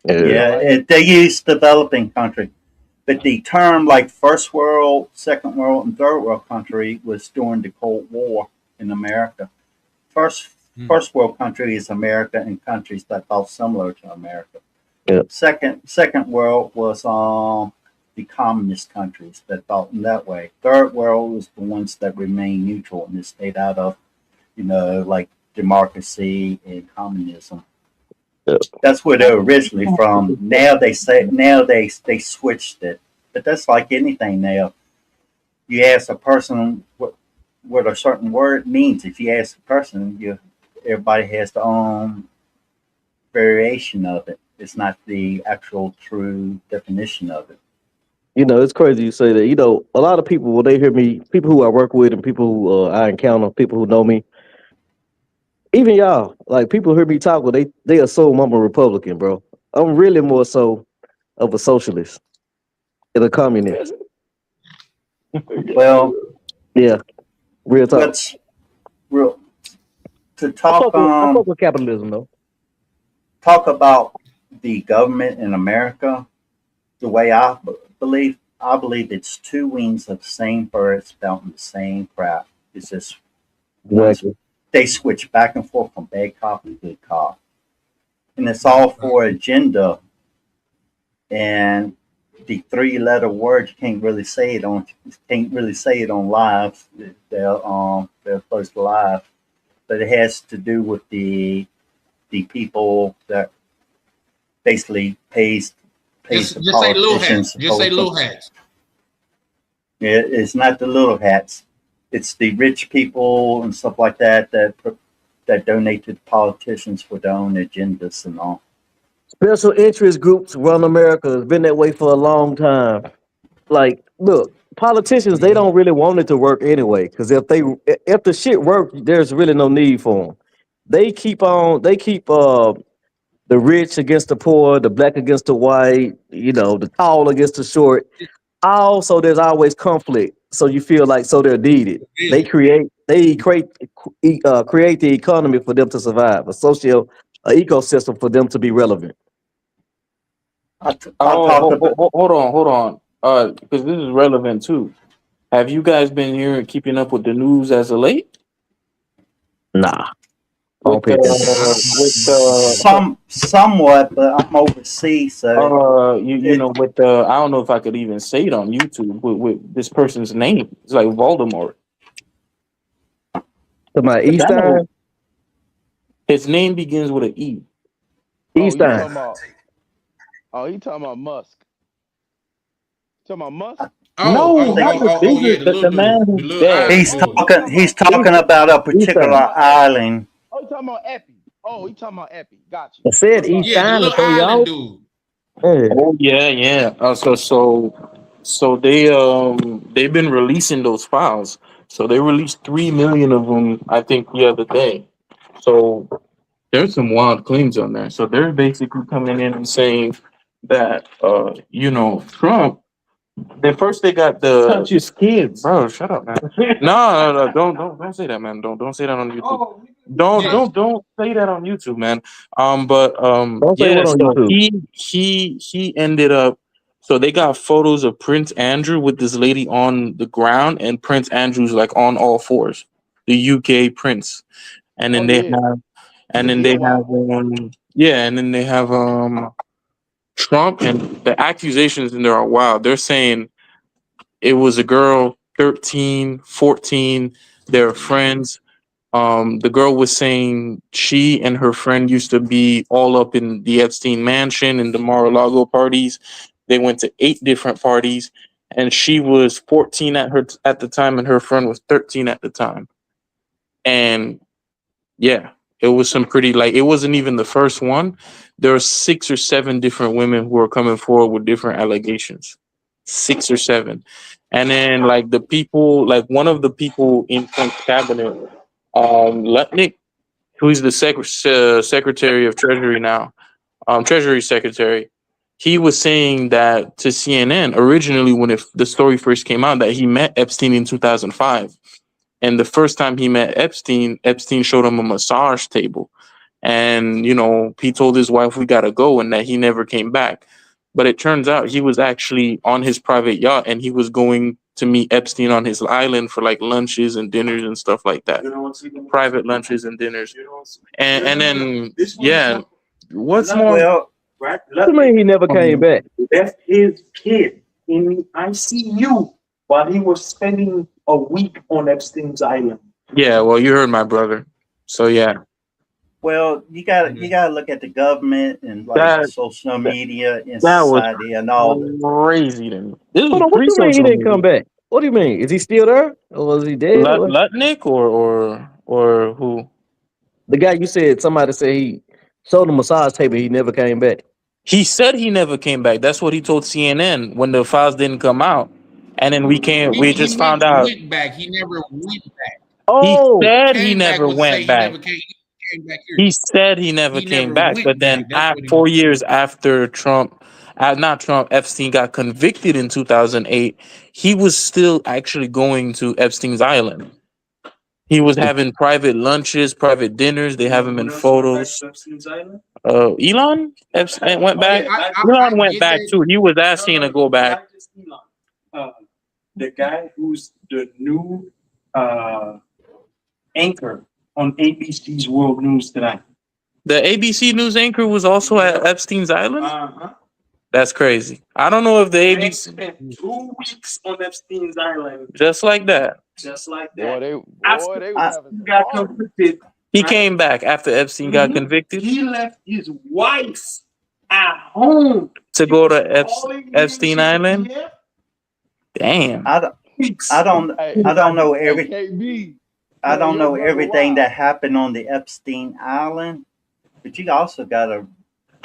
Yeah. Yeah, they use developing country, but the term like first world, second world, and third world country was during the Cold War in America. First Hmm. first world country is America and countries that felt similar to America. Yeah. Second world was the communist countries that felt in that way. Third world was the ones that remained neutral and stayed out of like democracy and communism. That's where they're originally from. Now they switched it, but that's like anything now. You ask a person what a certain word means. If you ask a person, everybody has their own variation of it. It's not the actual true definition of it. You know, it's crazy you say that. You know, a lot of people when they hear me, people who I work with and people who I encounter, people who know me, even y'all, like people hear me talk, well, they assume I'm a Republican, bro. I'm really more so of a socialist and a communist. Well, Yeah, real talk. what's real to I fuck with capitalism though. talk about the government in America. The way I believe it's two wings of the same bird spouting the same crap. It's just one's Exactly. they switch back and forth from bad cop to good cop, and it's all for agenda. And the three-letter word you can't really say it on live. They're first live, but it has to do with the people that basically pays the Just say little hats. politicians. Just say little hats. It's not the little hats. It's the rich people and stuff like that donate to the politicians for their own agendas and all. Special interest groups run America. It's been that way for a long time. Like, look, politicians they don't really want it to work anyway. Because if the shit works, there's really no need for them. They keep the rich against the poor, the black against the white, you know, the tall against the short. Also, there's always conflict. So you feel like so they're needed. They create the economy for them to survive, a ecosystem for them to be relevant. I talked about Hold on. Because this is relevant too. Have you guys been here keeping up with the news as of late? Nah, I don't With pay attention. somewhat, but I'm overseas, so you know, with I don't know if I could even say it on YouTube with this person's name. It's like Voldemort. To my But that Eastern, his name begins with an E. Oh, you Eastern. talking about? Oh, he talking about Musk. Talking about Musk? No, not the Yeah, bigger, the the little man dude, the who's little dead. island he's dude. talking he's talking Eastern. about a particular Eastern. island. Oh, he talking about Epi. Oh, he talking about Epi. Got you. I said My fault. Yeah, the Eastern to little throw you island off. dude. Yeah. Oh yeah, yeah. So they've been releasing those files. So they released 3 million of them, I think, the other day. So there's some wild claims on there. So they're basically coming in and saying that Trump. They got the touch his kids, bro. Shut up, man. No, don't say that, man. Don't say that on YouTube. Yeah. Don't say that on YouTube, man. But Don't say yeah. what on So YouTube. he ended up. So they got photos of Prince Andrew with this lady on the ground, and Prince Andrew's like on all fours, the UK prince, and Oh then they yeah. have, and Look then at they him have, out. and then they have Trump, and the accusations in there are wild. They're saying it was a girl, 13, 14. They're friends. The girl was saying she and her friend used to be all up in the Epstein mansion and the Mar-a-Lago parties. They went to 8 different parties, and she was 14 at the time, and her friend was 13 at the time. And yeah, it was some pretty like it wasn't even the first one. There were 6 or 7 different women who were coming forward with different allegations. 6 or 7. And then like the people, like one of the people in Trump's cabinet, Lutnick, who is the Secretary of Treasury now, Treasury Secretary, he was saying that to CNN originally when the story first came out that he met Epstein in 2005. And the first time he met Epstein, Epstein showed him a massage table. And, he told his wife, we got to go, and that he never came back. But it turns out he was actually on his private yacht and he was going to meet Epstein on his island for like lunches and dinners and stuff like that. Private lunches and dinners. And then, yeah, what's more? Well, What you mean he never came back? Left his kid in the ICU while he was spending a week on Epstein's island. Yeah, well, you heard my brother. So, yeah. Well, you gotta look at the government and like That social media and that was society and all this. crazy to me. This Hold was on, what you mean he pre-social didn't come media. back? What do you mean? Is he still there, or was he dead? Or Lutnick or who? the guy you said somebody said he sold a massage table, he never came back. He said he never came back. That's what he told CNN when the files didn't come out. And then we came. We He just found out. went back. He never went back. He Oh, said he Came back never was to say went he back. never came back here. He said he never He came never back. But went then, back. That's what he was 4 years after Trump, not Trump, Epstein got convicted in 2008, he was still actually going to Epstein's Island. He was having private lunches, private dinners. They have him in photos. Elon Epstein went back. I Elon went get back that. too. He was asking to go back. The guy who's the new anchor on ABC's World News Tonight. The ABC News anchor was also at Epstein's Island. Uh-huh. That's crazy. I don't know if the They ABC spent 2 weeks on Epstein's Island, just like that. just like Boy, that. they After was I, having he some got fun. convicted, He right? came back after Epstein got Mhm. convicted He left his wife at home. to He go was to calling him Epstein to Island. yeah, Damn. I don't weeks. I don't Hey, I don't know hey, KB, I tell don't your know brother everything why. that happened on the Epstein Island, but you also gotta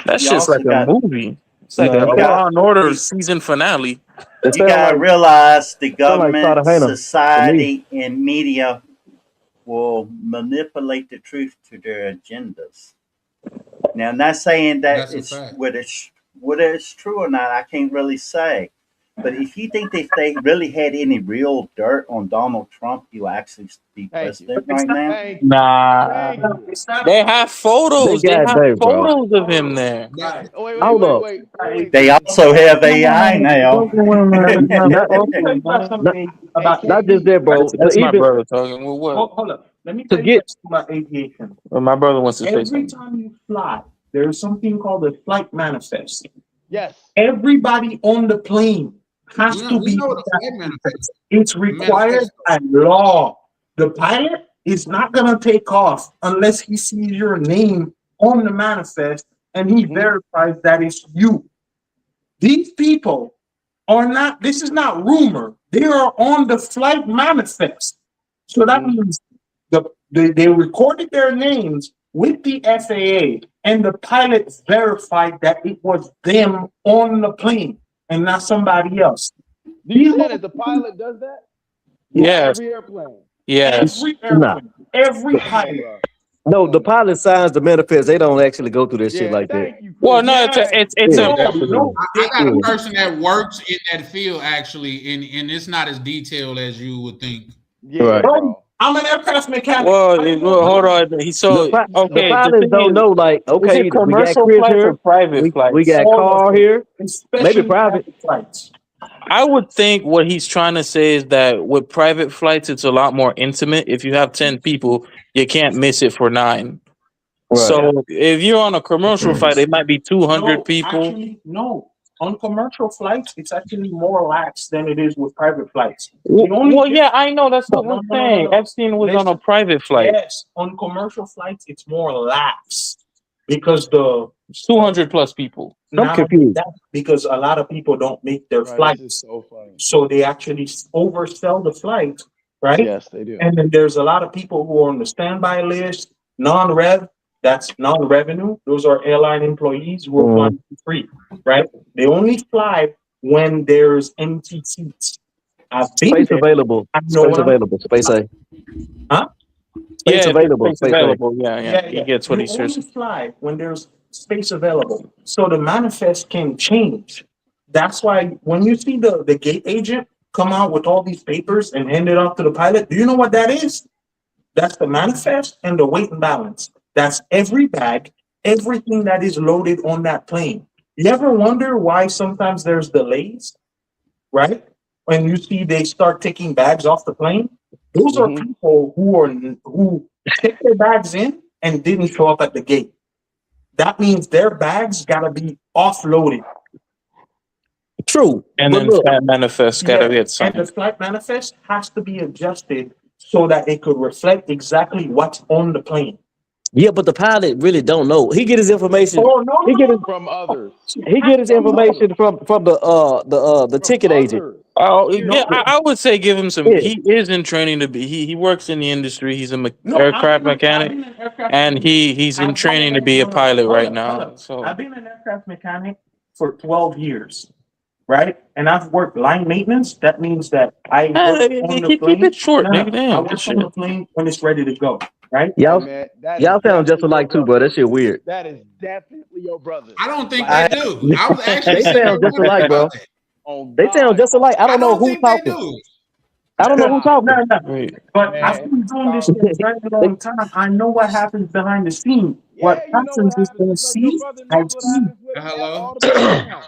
That you shit's like also a got movie. It's like no, a it you sound, Law got and Order you, season finale. it you sound gotta like realize the sound like government, Cartagena to me. society, and media will manipulate the truth to their agendas. Now, I'm not saying that That's a fact. whether it's true or not. I can't really say. But if you think that if they really had any real dirt on Donald Trump, he will actually be Thank you. president It's right not. now. Thank you. Nah. Thank you. It's not. They have They photos. They got have Dave, bro. photos of him there. That, Right. Oh, Hold up. wait, They Tony. also have Come AI on, now. not Let me tell you about Not, something Hey, about not just aviation. that, bro. That's my Even brother talking. Well, what? Hold up. Let me to tell you get about aviation. Well, my brother wants to say Every something. time you fly, there is something called a flight manifest. Yes. Everybody on the plane has to we be know in the that flight manifest. It's required manifesto. by law. The pilot is not gonna take off unless he sees your name on the manifest and he Mhm. verifies that it's you. These people are not, this is not rumor. They are on the flight manifest. So that Mhm. means they recorded their names with the FAA and the pilot verified that it was them on the plane and not somebody else. Do you These say that the pilot does that? On Yes. every airplane. Yes. every nah, airplane, every Come on, pilot. bro. no, Come the on, bro. pilot signs the manifest. They don't actually go through this shit Yeah, like that. thank you, Well, Chris. no, it's Yeah. it's Yeah, a No, absolutely. I got a Yeah. person that works in that field actually, and it's not as detailed as you would think. Yeah, Right. Bro, bro. I'm an aircraft mechanic. well. I Well, know. hold on. He The so the okay. The pilots thing don't is, know. Like, is it okay, we got commercial Chris flights or here. private We flights? got All of Carl them, here. Maybe especially private. private flights. I would think what he's trying to say is that with private flights, it's a lot more intimate. If you have 10 people, you can't miss it for 9. Right. So if you're on a commercial flight, it might be 200 No, people. actually, no. On commercial flights, it's actually more lax than it is with private flights. Well, yeah, I know. That's what we're No, no, no, no, saying. no. Epstein was on a Listen, private flight. yes, on commercial flights, it's more lax because the 200 plus people. I'm not only confused. that, because a lot of people don't make their Bro, this is flights, so funny. so they actually oversell the flight, right? Yes, they do. And then there's a lot of people who are on the standby list, non-rev, that's non-revenue. Those are airline employees who are flying for free, right? They only fly when there's empty seats. I've been Space there. available. I know Space what I'm available. Space A. Huh? Space Yeah, available. space Space A. available. Yeah. He gets what You he says. only fly when there's space available. So the manifest can change. That's why when you see the gate agent come out with all these papers and hand it off to the pilot, do you know what that is? That's the manifest and the weight and balance. That's every bag, everything that is loaded on that plane. You ever wonder why sometimes there's delays, right? When you see they start taking bags off the plane, those are Mhm. people who take their bags in and didn't show up at the gate. That means their bags gotta be offloaded. True. And But then look, flat manifest gotta Yeah, get and the signed. flight manifest has to be adjusted so that it could reflect exactly what's on the plane. Yeah, but the pilot really don't know. He get his information. Oh no, He get his From others. he get his From others. information from the From ticket agent. others. Oh Here's yeah, the no, thing. I would say give him some. Yeah. He is in training to be. He works in the industry. He's a no. aircraft I've mechanic, been an aircraft and mechanic. he's in I've training to been, be a no, no, pilot hold right up, hold now. up. So I've been an aircraft mechanic for 12 years, right? And I've worked line maintenance. That means that I work on the keep it plane. short, No, no, nigga. I Damn, good work on shit. the plane when it's ready to go, right? Hey Y'all man, that is y'all sound just definitely your alike too, bro. brother. That shit weird. That is definitely your brother. I don't think Like they I do. I was actually They sitting there sound just wondering alike, about bro. that. on They sound God, just alike. I I don't know don't who think they talking. do. I don't know who nah, No, talking. no. Wait. But I've man. been doing this Charles. shit a very They- long time. I know what happens behind the scene. What Yeah, you know what passengers happens don't with your see, brother I knows what see. happens with him Hello. all the time.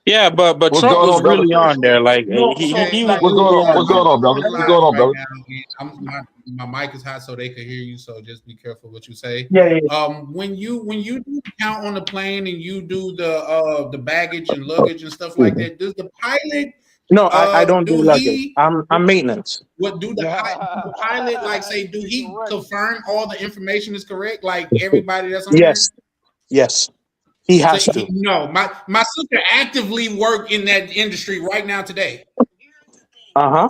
Yeah, but What's Trump going was on, brother? really on there. Like No, Okay, he was like, What's going really on? on What's there. going on, I'm brother? on What's going live on, right brother? now. My mic is hot, so they can hear you. So just be careful what you say. yeah, yeah. When you do the count on the plane and you do the baggage and luggage and stuff like that, does the pilot No, I don't do do luggage. he I'm maintenance. what do the pilot like say? Do he Correct. confirm all the information is correct? Like everybody that's on there? Yes, yes. He So has to. no, my sister actively work in that industry right now today. Uh-huh.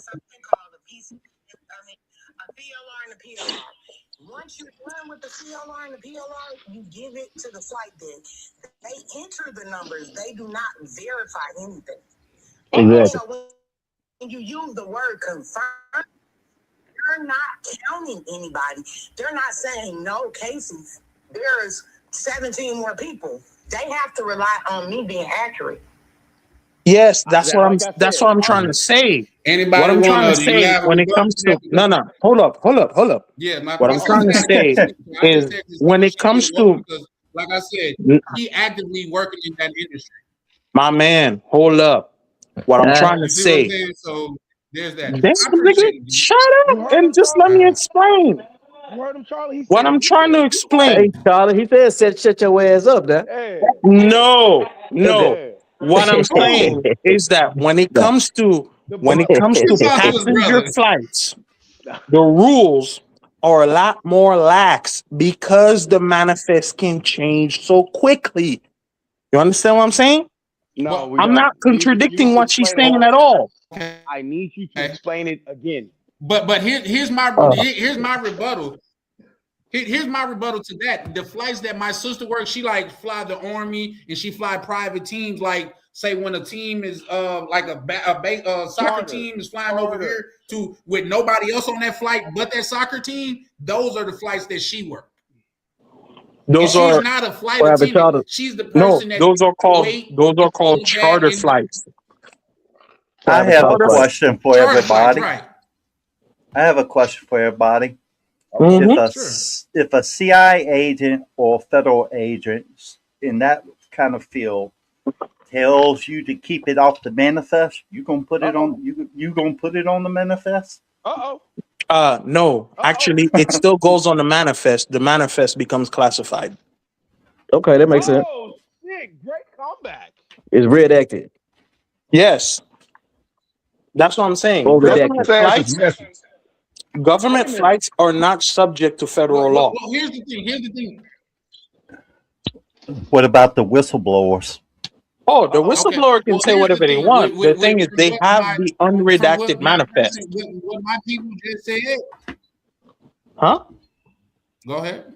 Once you run with the CLR and the PLR, you give it to the flight deck. They enter the numbers. They do not verify anything. Exactly. So when you use the word confirm, you're not counting anybody. They're not saying no cases. There's 17 more people. They have to rely on me being accurate. Yes, that's what I'm Like I that's said, what I'm trying to say. What Anybody I'm trying to do you say have a when it rebuttal comes to to that? no, Because no, hold up. yeah, What my I'm trying sister to actually say works. So I just is said this when so it she get comes woke to because, like I said, he actively working in that industry. my man, hold up. What I'm trying to You see what I'm say. saying? So there's that. This I nigga, appreciate it. shut you up heard and him, just let Charlie. me Uh, explain. You heard him, Charlie. What I'm trying to You right. Hey, explain. Charlie, he said shut your ass up now. Hey, No, no. yeah. What I'm saying is that when it Nah. comes to The when it brother. comes he to talks to his passenger brother. flights, the rules are a lot more lax because the manifest can change so quickly. You understand what I'm saying? No, Well, we I'm don't. not You need contradicting to what she's explain it saying again. at all. okay. I need you to explain it again. But here's my Uh, here's my rebuttal. Here's my rebuttal to that. The flights that my sister works, she like fly the army and she fly private teams. Like say when a team is like soccer Charter. team is flying over Charter. here to with nobody else on that flight but that soccer team. Those are the flights that she works. And Those she's are not a flight private attendant. charter. She's the no, person that wait those to are called close that charter in flights. I Private have a charter Charter. flight. question for charter flights, everybody. right? I have a question for everybody. Okay. If Mm-hmm. a Sure. if a CIA agent or federal agent in that kind of field tells you to keep it off the manifest, you gonna put it Uh-oh. on you gonna put it on the manifest? Uh-oh. No, Uh-oh. actually, it still goes on the manifest. The manifest becomes classified. Okay, that makes sense. Oh, shit. Great comeback. It's redacted Yes, that's what I'm saying. or redacted. His ass is messy. Wait Government a minute. flights are not subject to federal law. Well, here's the thing. Here's the thing. What about the whistleblowers? Oh, the Uh-oh. Okay. whistleblower can Well, say here's the whatever they thing. want. The thing is, From they what have my the from unredacted what my manifest. person, what my people just said. Huh? Go ahead.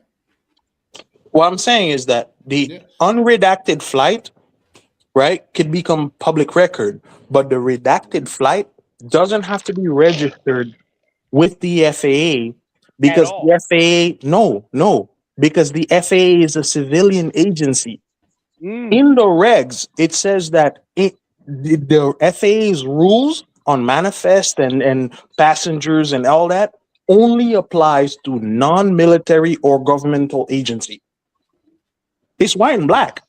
What I'm saying is that the Yeah. unredacted flight, right, could become public record, but the redacted flight doesn't have to be registered with the FAA At because the all. FAA, no, because the FAA is a civilian agency. Mm. In the regs, it says that the FAA's rules on manifest and passengers and all that only applies to non-military or governmental agency. It's white and black.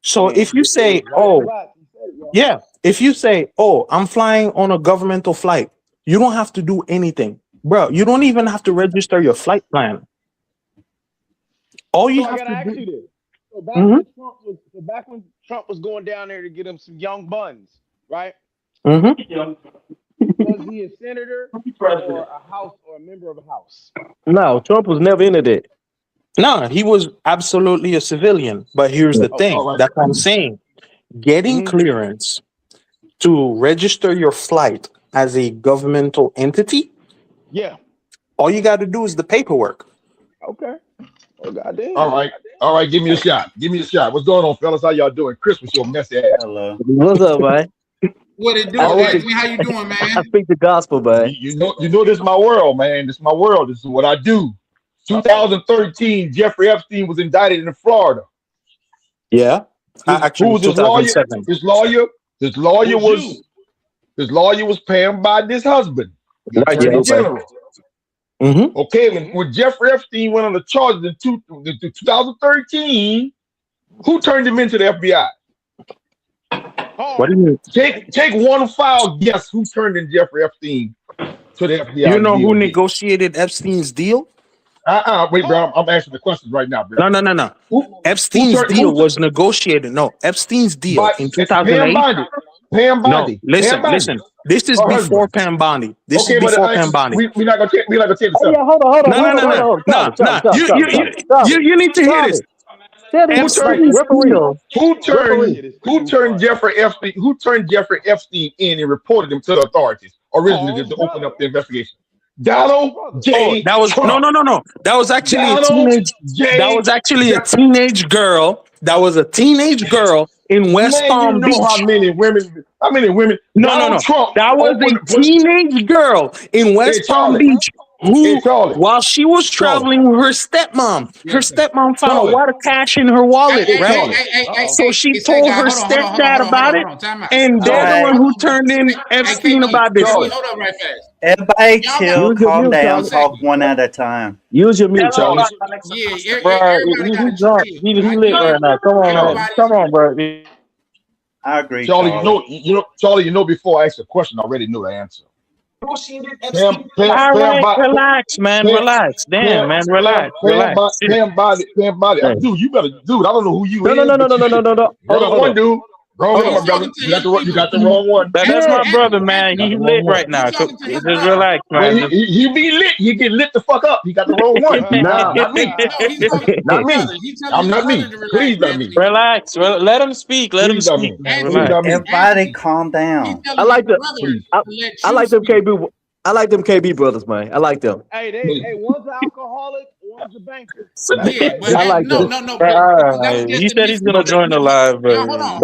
So Man, if you it is say, white and oh, black. You said it, yo. yeah, if you say, oh, I'm flying on a governmental flight, you don't have to do anything. Bro, you don't even have to register your flight plan. All you So I have gotta to ask do. you this. Mhm, Back when Trump was going down there to get him some young buns, right? mhm. Was he a senator or a house or a member of a house? No, Trump was never into that. No, he was absolutely a civilian. But here's the Oh, all thing. right. That's what I'm saying. Getting clearance to register your flight as a governmental entity, Yeah. all you got to do is the paperwork. Okay. Oh goddamn. All right. All right. Give me a shot. Give me a shot. What's going on, fellas? How y'all doing? Chris with your messy ass. Hello. What's up, man? What it do, I All speak right. Anthony? How you doing, the, I man? speak the gospel, man. You know this is my world, man. This is my world. This is what I do. 2013, Jeffrey Epstein was indicted in Florida. Yeah. Who Actually, was his lawyer? 2007. His lawyer was Pam Biden's husband, the Right, attorney yeah, okay. general. Mm-hmm. Okay, when Jeffrey Epstein went on the charges in 2013, who turned him into the FBI? What do you Take one foul guess who turned in Jeffrey Epstein to the FBI? you know who DOJ? negotiated Epstein's deal? Wait, bro. I'm answering the questions right now, bro. No. Who Epstein's turned? deal was negotiated. No, Epstein's deal in Pam 2008. Bondi. Pam No, Bondi. listen. This is Her before husband. Pam Bondi. This Okay, is but before Pam Bondi. we're not gonna take the Oh, yeah, subject. hold on. No. You need to hear this. Tell me, Epstein's deal. Who Referee. turned Jeffrey Epstein? Who turned Jeffrey Epstein in and reported him to the authorities originally to open up the investigation? Donald J. That was Trump. no. That was actually a Donald teenage. J. That was actually a teenage girl. That was a teenage girl in West Man, Palm you know Beach. how many women? No. Donald Trump. That was a teenage girl in West Palm Charlie. Beach who, Hey, Charlie. while she was traveling with her stepmom, found Charlie. a lot of cash in her wallet, right? So she told her stepdad about it, and they're the one who turned in Epstein about this. Charlie. Hold up right fast. Everybody chill, Use your calm mute, down, Charlie. talk one at a time. Use your mute, Charlie. Yeah, Bro, everybody he got drunk. He lit right now. Come on, man. Come on, bro. I agree, Charlie, Charlie. Charlie, before I ask a question, I already know the answer. All right, relax, man. Relax. Damn, man. Relax. Pam Body. Hey. Dude, you better, dude. I don't know who you No. is. Wrong one, dude. Wrong one, my brother. You got the wrong one. That's my brother, man. He lit right now. Just relax, Well, man. he be lit. He get lit the fuck up. He got the wrong one. Nah. Not me. Not me. I'm not me. Please not me. Relax. Let him speak. Let him Please not speak, me. man. Please Relax. not me. Everybody calm down. I like them KB. I like them KB brothers, man. I like them. Hey, one's an alcoholic, one's a banker. Yeah, but I like no. He said he's gonna join the live, but Hold on.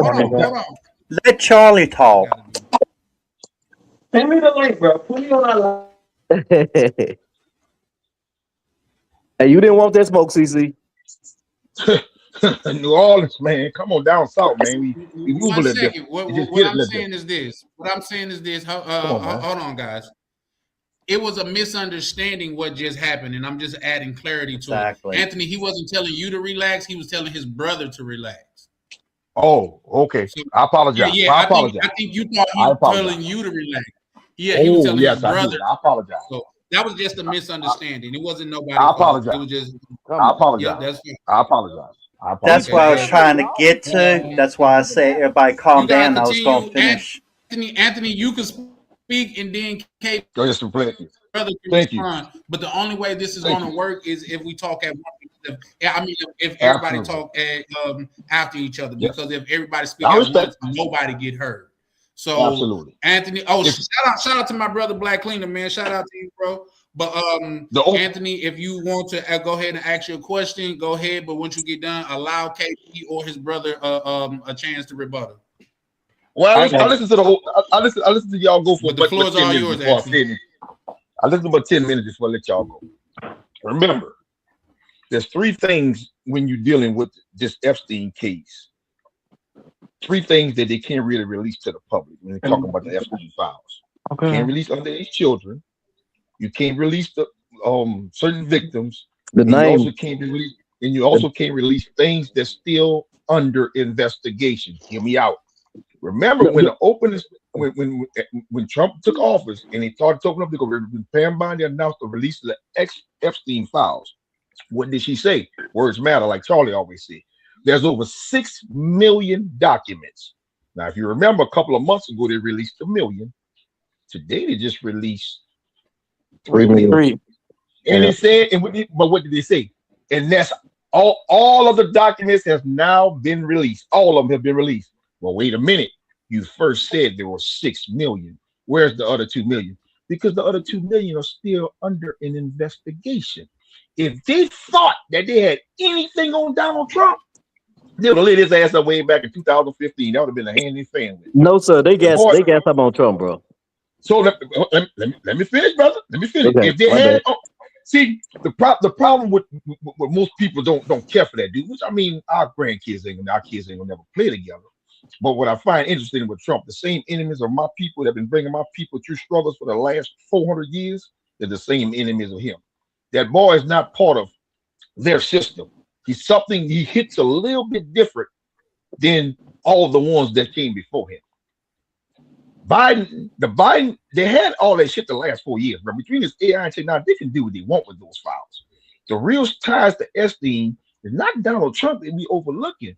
Let Charlie talk. send me the link, bro. Put me on our live. Hey, you didn't want that smoke, CC. New Orleans, man. Come on down south, man. We move a One little second. different. What We just I'm get it a little saying is this. on, man. Hold on, guys. It was a misunderstanding what just happened, and I'm just adding clarity to Exactly. it. Anthony, he wasn't telling you to relax. He was telling his brother to relax. Oh, okay. So, I apologize. yeah, I apologize. I think you thought he I was apologize. telling you to relax. Yeah, he was Oh, telling yes, his I brother. did. I apologize. So that was just a misunderstanding. It wasn't nobody's I fault. apologize. It was just I apologize. yeah, that's fine. I apologize. I apologize. That's what I was trying to get to. That's why I say everybody calm You gotta down. I was going to continue. finish. Anthony, you can speak, and then Kate Go ahead, some play. brother can Thank you. respond. But the only way this is Thank going to you. work is if we talk at once. If everybody Absolutely. talk at, after each other, Yes. because if everybody speak I at respect. once, nobody get heard. So Absolutely. Anthony, shout out to my brother Black Cleaner, man. Shout out to you, bro. But Anthony, if you want to go ahead and ask your question, go ahead. But once you get done, allow KP or his brother a chance to rebuttal. Well, I listen to the whole. I listen to y'all go for But the floor is 10 all minutes yours, before I Anthony. finish. I listen about 10 minutes before I let y'all go. Remember, there's three things when you're dealing with this Epstein case. Three things that they can't really release to the public when they talk about the Epstein files. You can't release underage children. You can't release the certain victims. The And you name. also can't release, and you also can't release things that's still under investigation. Hear me out. Remember when the open when Trump took office and he started talking up to go, when Pam Bondi announced the release of the Epstein files, what did she say? Words matter, like Charlie always said. There's over 6 million documents. Now, if you remember, a couple of months ago they released 1 million. Today they just released 3 million. And they said, but what did they say? And that's all of the documents have now been released. All of them have been released. Well, wait a minute. You first said there were 6 million. Where's the other 2 million? Because the other 2 million are still under an investigation. If they thought that they had anything on Donald Trump, they would have lit his ass up way back in 2015. That would have been a handy family. No, sir. They The got boy. they got something on Trump, bro. So let me finish, brother. Let me finish. Okay, If they my had bad. it, see the problem with most people don't care for that dude. Which I mean, our kids ain't gonna never play together. But what I find interesting with Trump, the same enemies of my people that have been bringing my people through struggles for the last 400 years, they're the same enemies of him. That boy is not part of their system. He's something. He hits a little bit different than all of the ones that came before him. Biden, they had all that shit the last 4 years, but between this AI and technology, they can do what they want with those files. The real ties to Epstein is not Donald Trump that we overlooking.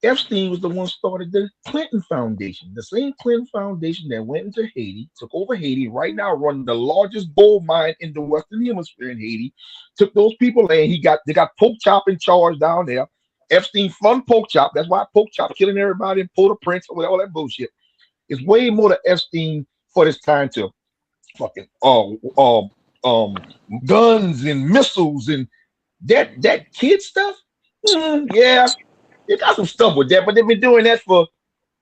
Epstein was the one started the Clinton Foundation, the same Clinton Foundation that went into Haiti, took over Haiti, right now running the largest gold mine in the Western Hemisphere in Haiti, took those people and they got Poke Chop in charge down there. Epstein fund Poke Chop. That's why Poke Chop killing everybody in Port-au-Prince or all that bullshit. It's way more to Epstein for this time to fucking guns and missiles and that kid stuff. Yeah, you got some stuff with that, but they've been doing that for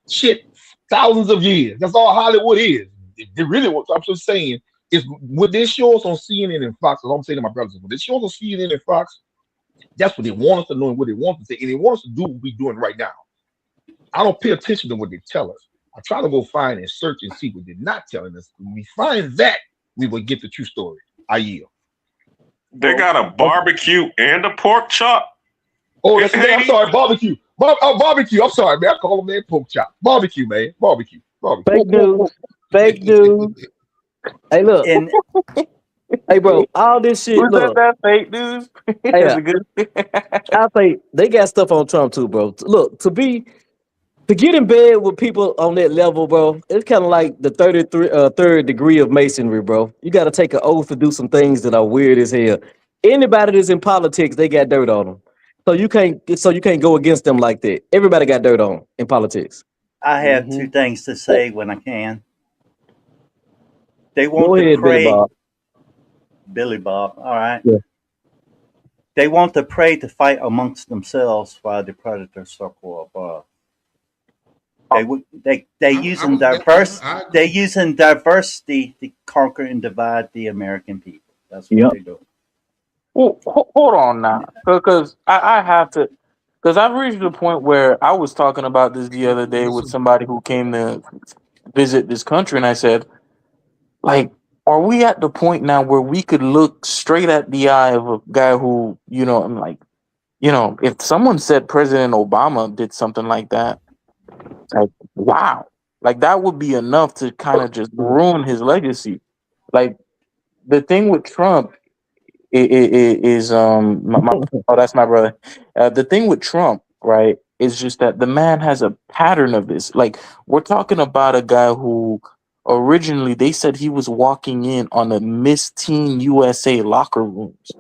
shit thousands of years. That's all Hollywood is. They really what I'm just saying is with their shows on CNN and Fox, as I'm saying to my brothers, with their shows on CNN and Fox, that's what they want us to know and what they want us to say, and they want us to do what we're doing right now. I don't pay attention to what they tell us. I try to go find and search and see what they're not telling us. When we find that, we will get the true story. I yield. They got a barbecue and a pork chop. Oh, that's I'm sorry, barbecue. Barbecue. I'm sorry, man. I call them man pork chop. Barbecue, man. Barbecue. Fake news. Fake news. Hey, look. And Hey, bro. All this shit. Who said Look. that fake news? Hey, That's a good. I say they got stuff on Trump too, bro. Look, to get in bed with people on that level, bro, it's kind of like the third degree of masonry, bro. You got to take an oath to do some things that are weird as hell. Anybody that's in politics, they got dirt on them. So you can't go against them like that. Everybody got dirt on in politics. I have two things to say when I can. They Go want to ahead, Billy pray. Bob. Billy Bob. All right. Yeah. They want the prey to fight amongst themselves while the predators circle above. They using diversity to conquer and divide the American people. That's what they do. Well, hold on now, because I have to, because I've reached the point where I was talking about this the other day with somebody who came to visit this country, and I said, like, are we at the point now where we could look straight at the eye of a guy who, I'm like, if someone said President Obama did something like that, like, wow, like that would be enough to kind of just ruin his legacy. Like the thing with Trump is oh, that's my brother. The thing with Trump, right, is just that the man has a pattern of this. Like we're talking about a guy who originally they said he was walking in on a Miss Teen USA locker rooms.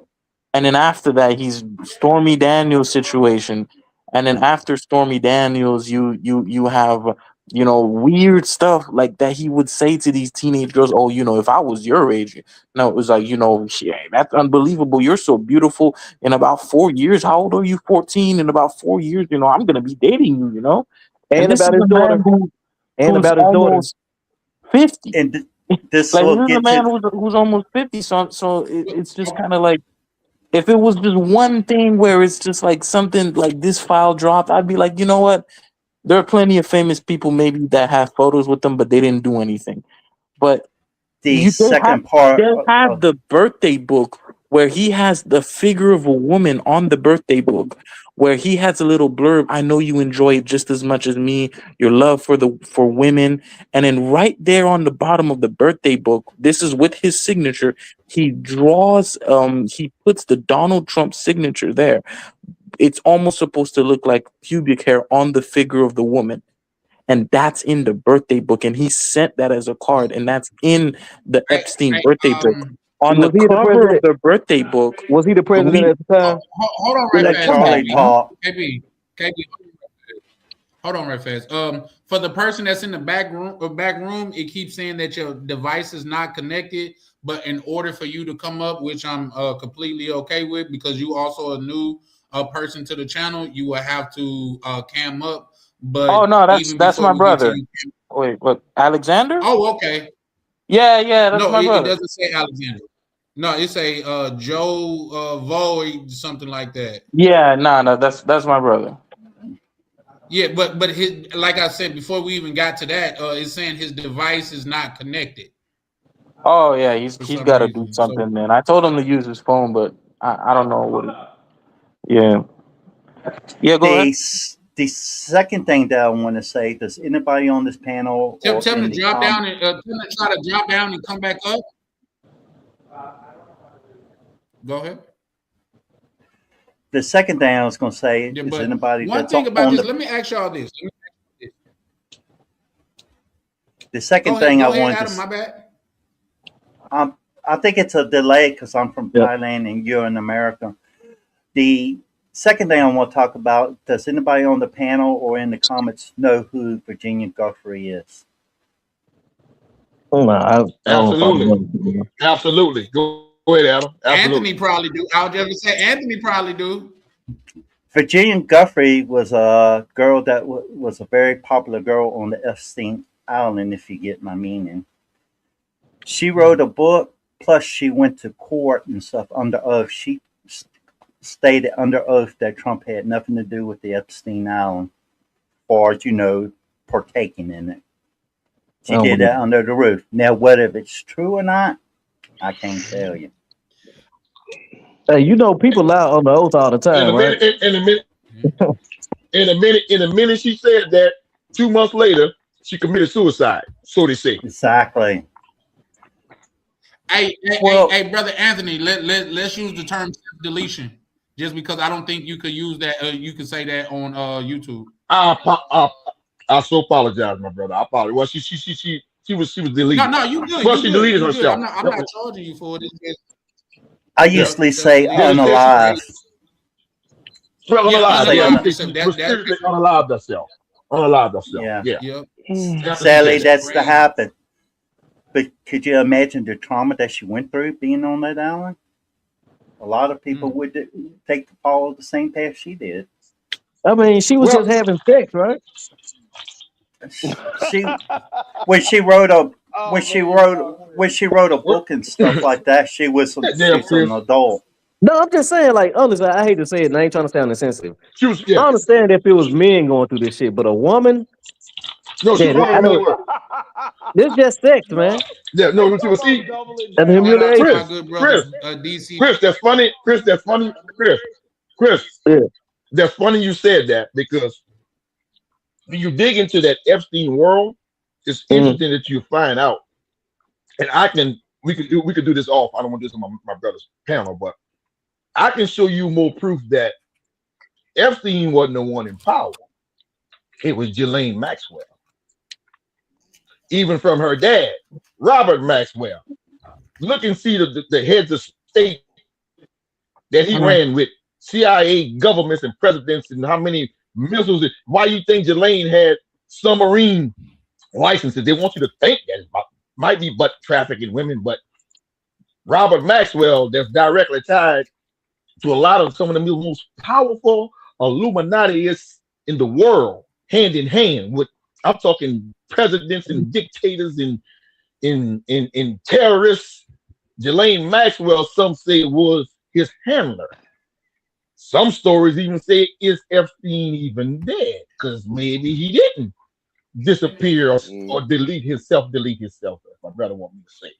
And then after that, he's Stormy Daniels situation. And then after Stormy Daniels, you have weird stuff like that he would say to these teenage girls. Oh, if I was your age, no, it was like shit, that's unbelievable. You're so beautiful. In about 4 years, how old are you? 14. In about 4 years, I'm gonna be dating you. And this about is his a daughter. man And who's about his daughter. almost 50. And this Like will this is a get man to who's almost 50. So it's just kind of like. If it was just one thing where it's just like something like this file dropped, I'd be like, you know what? There are plenty of famous people maybe that have photos with them, but they didn't do anything. But the they second part have of the birthday book where he has the figure of a woman on the birthday book, where he has a little blurb. I know you enjoy it just as much as me. Your love for women, and then right there on the bottom of the birthday book, this is with his signature. He draws. He puts the Donald Trump signature there. It's almost supposed to look like pubic hair on the figure of the woman. And that's in the birthday book, and he sent that as a card, and that's in the Epstein birthday book. On the Was he the cover of president? the birthday book, Was he the president Louis. at the time? Hold on right Let fast, Charlie KB. Huh? talk. KB, hold on right fast. For the person that's in the back room, it keeps saying that your device is not connected. But in order for you to come up, which I'm completely okay with, because you also a new person to the channel, you will have to cam up. Oh But no, even that's before my we get to brother. you, Wait, what? Alexander? oh, okay. Yeah, that's No, my it brother. doesn't say Alexander. No, it's a Joe Void, something like that. Yeah, no, that's my brother. Yeah, but his, like I said before we even got to that, it's saying his device is not connected Oh yeah, he's for he's some got to do reason. So something, man. I told him to use his phone, but I don't know what. Yeah, yeah. Go ahead. The second thing that I want to say: does anybody on this panel or tell him in to the drop down com? and tell him to try to drop down and come back up. Go ahead. The second thing I was going to say Yeah, is but anybody one that's thing about on this, the. let me ask y'all this. The second thing I Go ahead, wanted Adam. to. My bad. I think it's a delay because I'm from Yep. Thailand and you're in America. The second thing I want to talk about: does anybody on the panel or in the comments know who Virginia Guthrie is? Oh, no, I don't know if I Absolutely. know. Absolutely. Go ahead, Adam. Anthony Absolutely. probably do. I would just say Anthony probably do. Virginia Guthrie was a girl that was a very popular girl on the Epstein Island, if you get my meaning. She wrote a book, plus she went to court and stuff under oath. She stated under oath that Trump had nothing to do with the Epstein Island, or as you know, partaking in it. She Oh, did well, that under the roof. Now, whether it's true or not, I can't tell you. hey, you know people lie on the oath all the In time, a right? minute, in a minute, she said that 2 months later she committed suicide. So they say. Exactly. Well, Hey, brother Anthony. Let's use the term deletion, just because I don't think you could use that. You could say that on YouTube. I so apologize, my brother. I apologize. Well, she was No, deleted. you good. Well, You she good. deleted You good. herself. I'm not charging you for it. It's just, I Yeah. usually because say Yeah, deletion it is says she unalive. crazy. well Yeah, I unalive. say Yeah, un. it unalive. says So she that mysteriously unalived herself. Unalived herself. Yeah. Yeah. yep. After she Sadly, said that. that's to Crazy. happen. But could you imagine the trauma that she went through being on that island? A lot of people Mm. would take to follow the same path she did. I mean, she was Well, just having sex, right? She when she wrote a Oh man, y'all when crazy. she wrote a well book and stuff like that, damn, she's an Chris. adult. No, I'm just saying, like, honestly, I hate to say it, and I ain't trying to sound insensitive. She was yeah. I understand if it was men going through this shit, but a woman, No, she yeah, was I wrong. know this just sex, No, man, Yeah, they no, talking see, about doubling and down. Shout out to humiliation. my Chris, good brother Chris, DC. Chris, that's funny. Chris, that's funny. Chris, Yeah. that's funny you said that because when you dig into that Epstein world, it's Mm. interesting that you find out. And we could do this off. I don't want this on my brother's panel, but I can show you more proof that Epstein wasn't the one in power. It was Ghislaine Maxwell. Even from her dad, Robert Maxwell. Look and see the heads of state that he Mm. ran with, CIA governments and presidents, and how many missiles. Why you think Ghislaine had submarine licenses? They want you to think that it might be butt trafficking women, but Robert Maxwell, that's directly tied to a lot of some of the most powerful Illuminati is in the world, hand in hand with, I'm talking presidents and dictators and in terrorists. Ghislaine Maxwell, some say, was his handler. Some stories even say, is Epstein even dead? Because maybe he didn't disappear or Mm. delete himself, as my brother want me to say.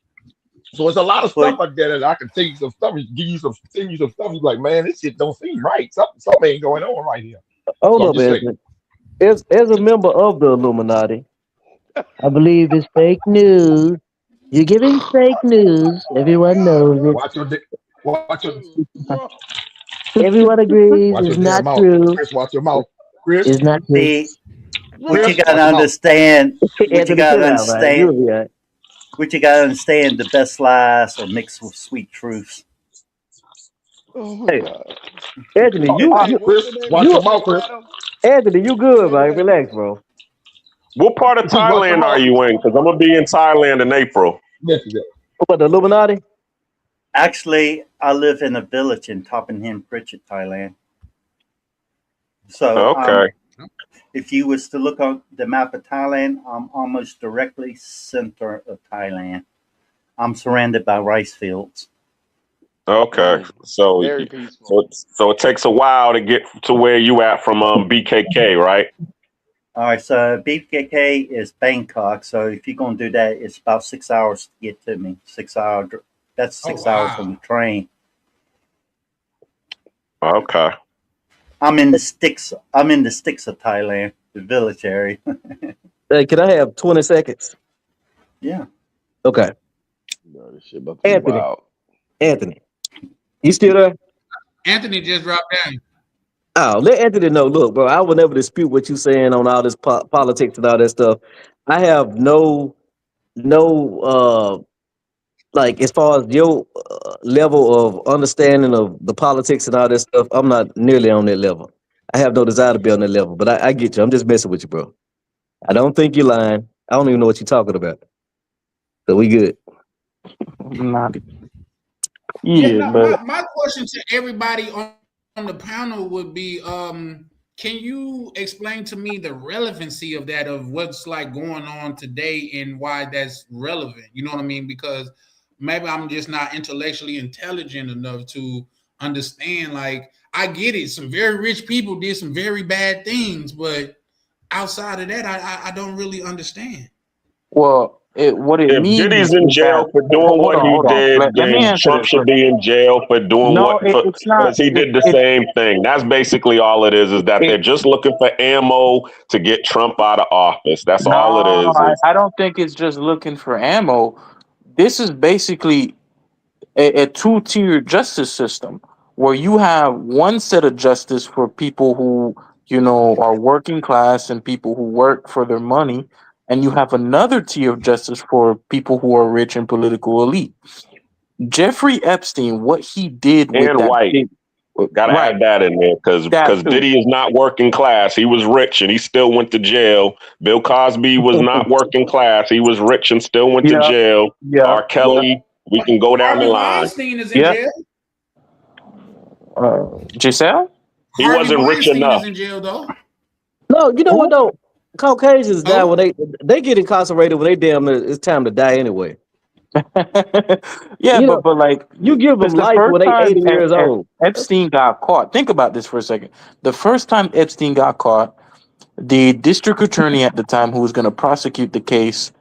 So it's a lot of stuff But like that, and I can tell you some stuff, tell you some stuff. You're like, man, this shit don't seem right. Something ain't going on right here. Hold So I'm up, just saying. Anthony. As a member of the Illuminati, I believe it's fake news. You're giving fake news. Everyone knows Watch your watch your Bro, it. Everyone agrees watch your it's damn not mouth, true. Chris. Watch your mouth, Chris. It's not true. see, what you Chris, got to watch your mouth. understand, what you Anthony, got to chill out, man. understand, You'll be all right. Which you gotta understand, the best lies are mixed with sweet truths. Oh my Hey, God. Anthony, Hey, what's Chris, the name of watch you, that your mouth, place, Chris. Adam? Anthony, you What's the good, name of man? that Relax, place? bro. What part of Chris, watch your Thailand are mouth. you in? Because I'm gonna be in Thailand in April. Listen to that. What the Illuminati? Actually, I live in a village in Toppenham, Pritchard, Thailand. So, Okay. if you was to look on the map of Thailand, I'm almost directly center of Thailand. I'm surrounded by rice fields. Okay. So Very peaceful. so it takes a while to get to where you at from BKK, right? All right, so BKK is Bangkok. So if you're gonna do that, it's about 6 hours to get to me. 6 hour. That's Oh 6 hours on wow. the train. Okay. I'm in the sticks. I'm in the sticks of Thailand, the village area. Hey, can I have 20 seconds? Yeah. Okay. Bro, this shit about to be Anthony, wild. Anthony, you still there? Anthony just dropped down. Oh, let Anthony know. Look, bro, I will never dispute what you saying on all this politics and all that stuff. I have no, like as far as your level of understanding of the politics and all that stuff. I'm not nearly on that level. I have no desire to be on that level, but I get you. I'm just messing with you, bro. I don't think you're lying. I don't even know what you're talking about. So we good. Nah. Yeah, Yeah, no, but my question to everybody on the panel would be, can you explain to me the relevancy of that, of what's like going on today and why that's relevant? You know what I mean? Because maybe I'm just not intellectually intelligent enough to understand. Like, I get it. Some very rich people did some very bad things, but outside of that, I don't really understand. well, what it If means Diddy's in is that jail for doing hold what on, he hold on. did, Let me then answer Trump this should first. be in jail for doing No, it's not. because he did the It same thing. That's basically all it is that it they're just looking for ammo to get Trump out of office. That's no. all it is I don't think it's just looking for ammo. This is basically a two-tier justice system where you have one set of justice for people who are working class and people who work for their money, and you have another tier of justice for people who are rich and political elite. Jeffrey Epstein, what he did with and that white. big, Got to right, add that in there that because too. Diddy is not working class. He was rich and he still went to jail. Bill Cosby was not working class. He was rich and still went to Yeah, jail. yeah, R. yeah, Kelly, we can go down the Harvey line. Weinstein is in yeah. jail. Giselle? He Harvey wasn't rich Weinstein enough. is in jail though. No, you know what Who? though? Caucasians die when Oh, they get incarcerated when they damn it's time to die anyway. Yeah, You know, but like, you give them because the life first when they time 80 years old. Epstein got caught, think about this for a second. The first time Epstein got caught, the district attorney at the time who was going to prosecute the case,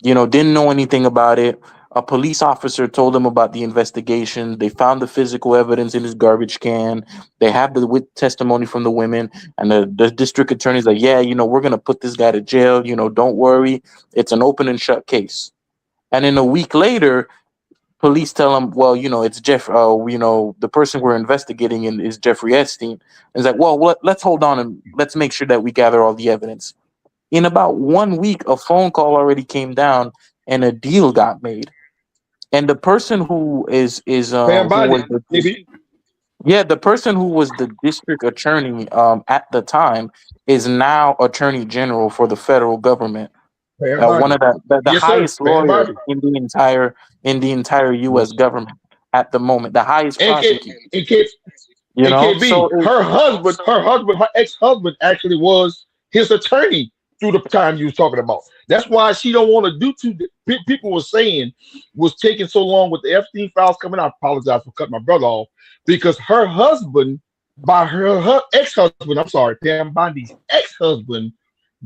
didn't know anything about it. A police officer told him about the investigation. They found the physical evidence in his garbage can. They have the testimony from the women, and the district attorney's like, "Yeah, we're going to put this guy to jail. Don't worry. It's an open and shut case." And then a week later, police tell him, well, it's Jeff, the person we're investigating is Jeffrey Epstein. And it's like, well, let's hold on and let's make sure that we gather all the evidence. In about 1 week, a phone call already came down and a deal got made. And the person Pam who was Bondi, maybe. the person who was the district attorney at the time is now attorney general for the federal government. Pam One Bondi. of the Yes, sir. highest Pam lawyer Bondi. in the entire U.S. Yes. government at the moment, the highest And, K, prosecutor. and, K, You and know, KB, so her ex-husband actually was his attorney through the time you was talking about. That's why she don't want to do people were saying was taking so long with the Epstein files coming out. I apologize for cutting my brother off because her husband, by her ex-husband, I'm sorry, Pam Bondi's ex-husband,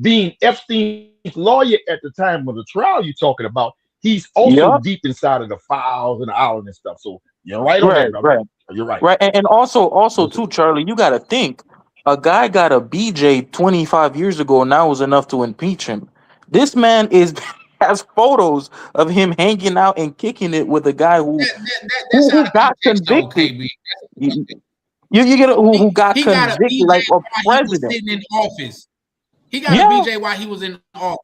being Epstein's lawyer at the time of the trial you're talking about, he's also yep, deep inside of the files and the island and stuff. So you're right on that, right, brother. right, You're right. right, and also Yes, sir. too, Charlie, you got to think a guy got a BJ 25 years ago, and that was enough to impeach him. This man is has photos of him hanging out and kicking it with a guy who that's out of got context though, convicted. KB. You, you get it, who got He got a convicted BJ like a while he was president. sitting in office. He got a Yeah, BJ while he was in office.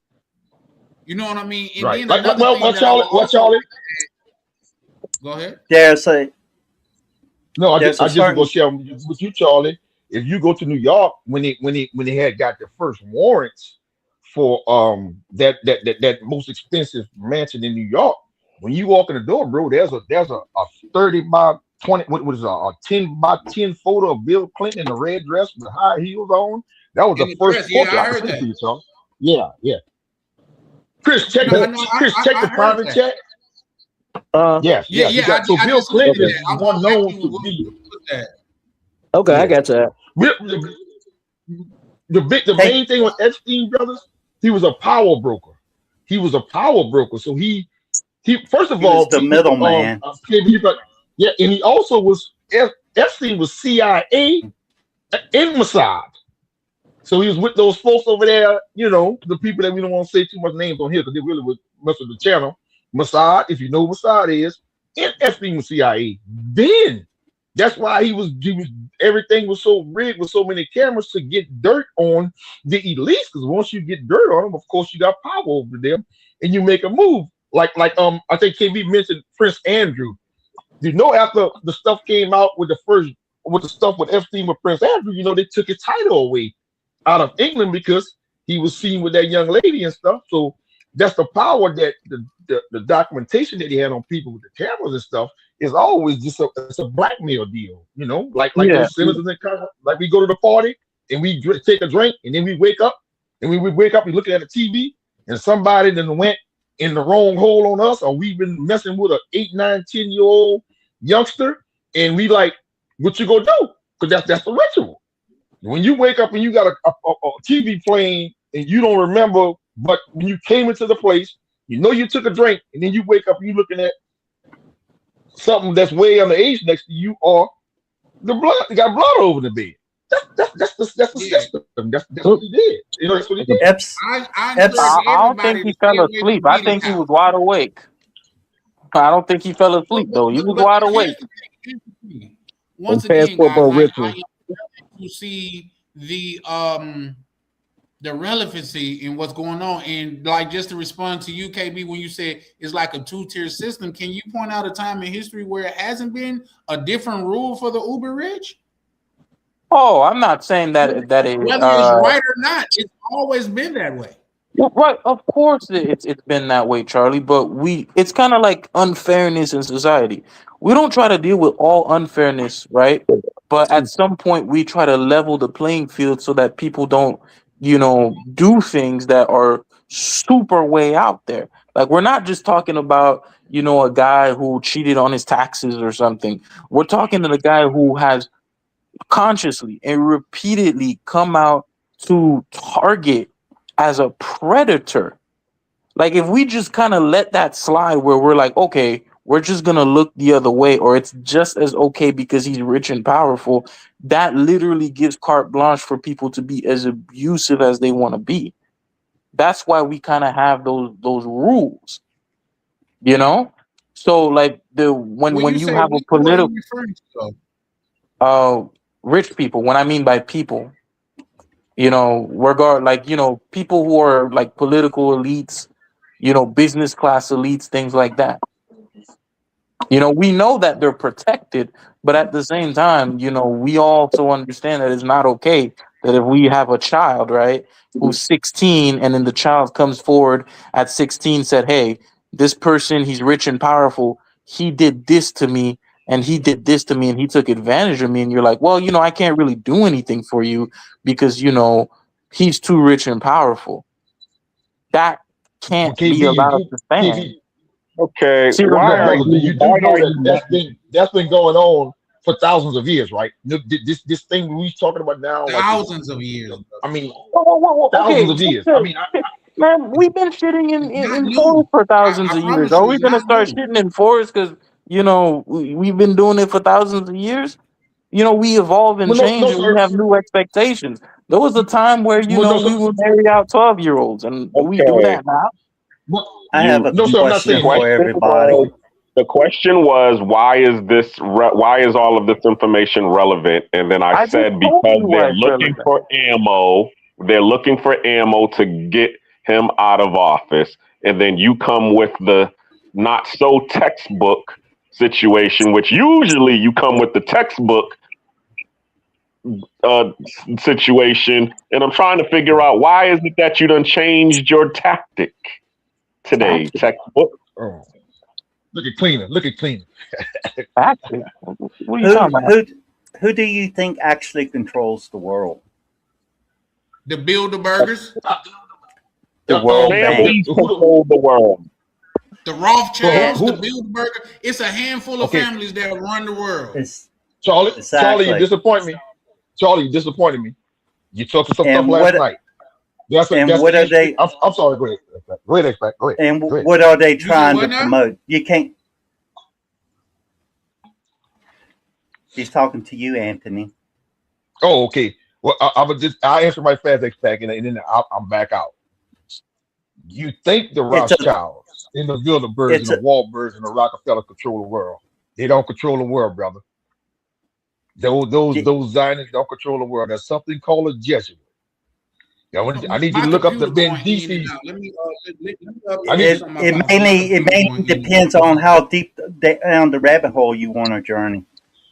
You know what I mean? And Right. then Like another well, thing that I would watch also y'all. like to add, go ahead. There's a No, there's I a just was gonna certain share with you, Charlie. If you go to New York when they had got the first warrants for that most expensive mansion in New York, when you walk in the door, bro, there's a 30 by 20 what is a 10 by 10 photo of Bill Clinton in a red dress with high heels on. That was In the the first dress, yeah, portrait. I I can heard send it that. to you, Charlie. Yeah, yeah. Chris, check No, the no, Chris, check I the heard private that. chat. Uh, Yes, Yeah, yes. He yeah, got so I Bill just looked at Clinton okay. is that. I one was known asking you to what be put that. Okay, I yeah. got that. The hey, main thing with Epstein brothers, he was a power broker. He was a power broker. So he first of he was all the middleman. yeah, and he also was Epstein was CIA and Mossad. So he was with those folks over there, the people that we don't want to say too much names on here because they really would mess with the channel. Mossad, if you know what Mossad is, and Epstein was CIA. Then that's why he was everything was so rigged with so many cameras to get dirt on the elites. Because once you get dirt on them, of course you got power over them and you make a move. I think KB mentioned Prince Andrew. After the stuff came out with the stuff with Epstein with Prince Andrew, they took his title away out of England because he was seen with that young lady and stuff. So that's the power that the documentation that he had on people with the cameras and stuff is always just it's a blackmail deal, like Yeah. those senators in Congress. Like we go to the party and we take a drink and then we wake up and when we wake up, we looking at the TV and somebody then went in the wrong hole on us, or we've been messing with a 8, 9, 10-year old youngster, and we like, what you gonna do? Because that's the ritual. When you wake up and you got a TV playing and you don't remember, but when you came into the place, you took a drink, and then you wake up and you looking at something that's way underage next to you, or the blood, you got blood over the bed. That's the Yeah, system. That's what he did. That's what he did. Eps, I Eps, encourage I don't think everybody to he stay fell away asleep. from I Diddy's think he was house. wide awake. I don't think he fell asleep though. He was But wide here's awake. the thing. Here's the thing. And Once again, passport guys, for I ritual. am glad to see the relevancy in what's going on. And like just to respond to you, KB, when you said it's like a two-tier system, can you point out a time in history where it hasn't been a different rule for the uber rich? Oh, I'm not saying that it Whether it's right or not, it's always been that way. well, right, of course it's been that way, Charlie, but it's kind of like unfairness in society. We don't try to deal with all unfairness, right? But at some point we try to level the playing field so that people don't, do things that are super way out there. Like we're not just talking about, a guy who cheated on his taxes or something. We're talking to the guy who has consciously and repeatedly come out to target as a predator. Like if we just kind of let that slide where we're like, okay, we're just gonna look the other way, or it's just as okay because he's rich and powerful, that literally gives carte blanche for people to be as abusive as they want to be. That's why we kind of have those rules, you know? So like the when When you when you say have a we, who are you political referring to? Though? rich people, when I mean by people, people who are like political elites, business class elites, things like that. We know that they're protected, but at the same time, we also understand that it's not okay that if we have a child, right, who's 16 and then the child comes forward at 16 said, hey, this person, he's rich and powerful. He did this to me and he did this to me and he took advantage of me. And you're like, well, I can't really do anything for you because, he's too rich and powerful. That Well, can't be KB, allowed to stand. KB, Okay, See, why are brother, you you do why know are that you that's been going on for thousands of years, right? This thing we're talking about now, like this. Thousands of years, brother. I mean, Whoa, thousands okay, of years. I mean, man, we've been shitting in, It's in, not in new. forests for thousands I of years. promise Are you, we it's gonna not start new. shitting in forests because we've been doing it for thousands of years? We evolve and well, no, change, no, and we sir. have new expectations. There was a time where Well, no, sir. we would marry out 12-year-olds, and do we do okay? that now? Well, I have a You no, sir. I'm not the question saying that. for question everybody. was why is all of this information relevant? And then I I just said told because you why they're it's looking relevant. for ammo. They're looking for ammo to get him out of office. and then you come with the not so textbook situation, which usually you come with the textbook situation, and I'm trying to figure out why is it that you done changed your tactic today? Textbook. Oh, look at cleaner. Look at cleaner. Tactic? What are you talking about? Who do you think actually controls the world? The Bilderbergers, The World Bank. Families control the world. the Rothschilds, Who? the Bilderberger. It's a handful of Okay, families that run the world. It's Charlie, exactly. you disappoint me. Charlie, you disappointed me. You talked to some stuff And last what night. and That's what the are issue. they I'm sorry. Go ahead. Go ahead, X-Pac. Go ahead. and Go ahead. what are they You said trying what to now? promote? You can't. He's talking to you, Anthony. Oh, okay. Well, I answer my fast X-Pac, and then I'm back out. You think the It's a Rothschilds and the Bilderbergs and it's the a Wahlbergs and the Rockefeller control the world? They don't control the world, brother. Those Zionists don't control the world. There's something called a Jesuit. I need you My to look up the computer going in and Mendices. out. Let me I need it update something it about my mainly computer going in and depends on how deep down the rabbit hole you want to journey.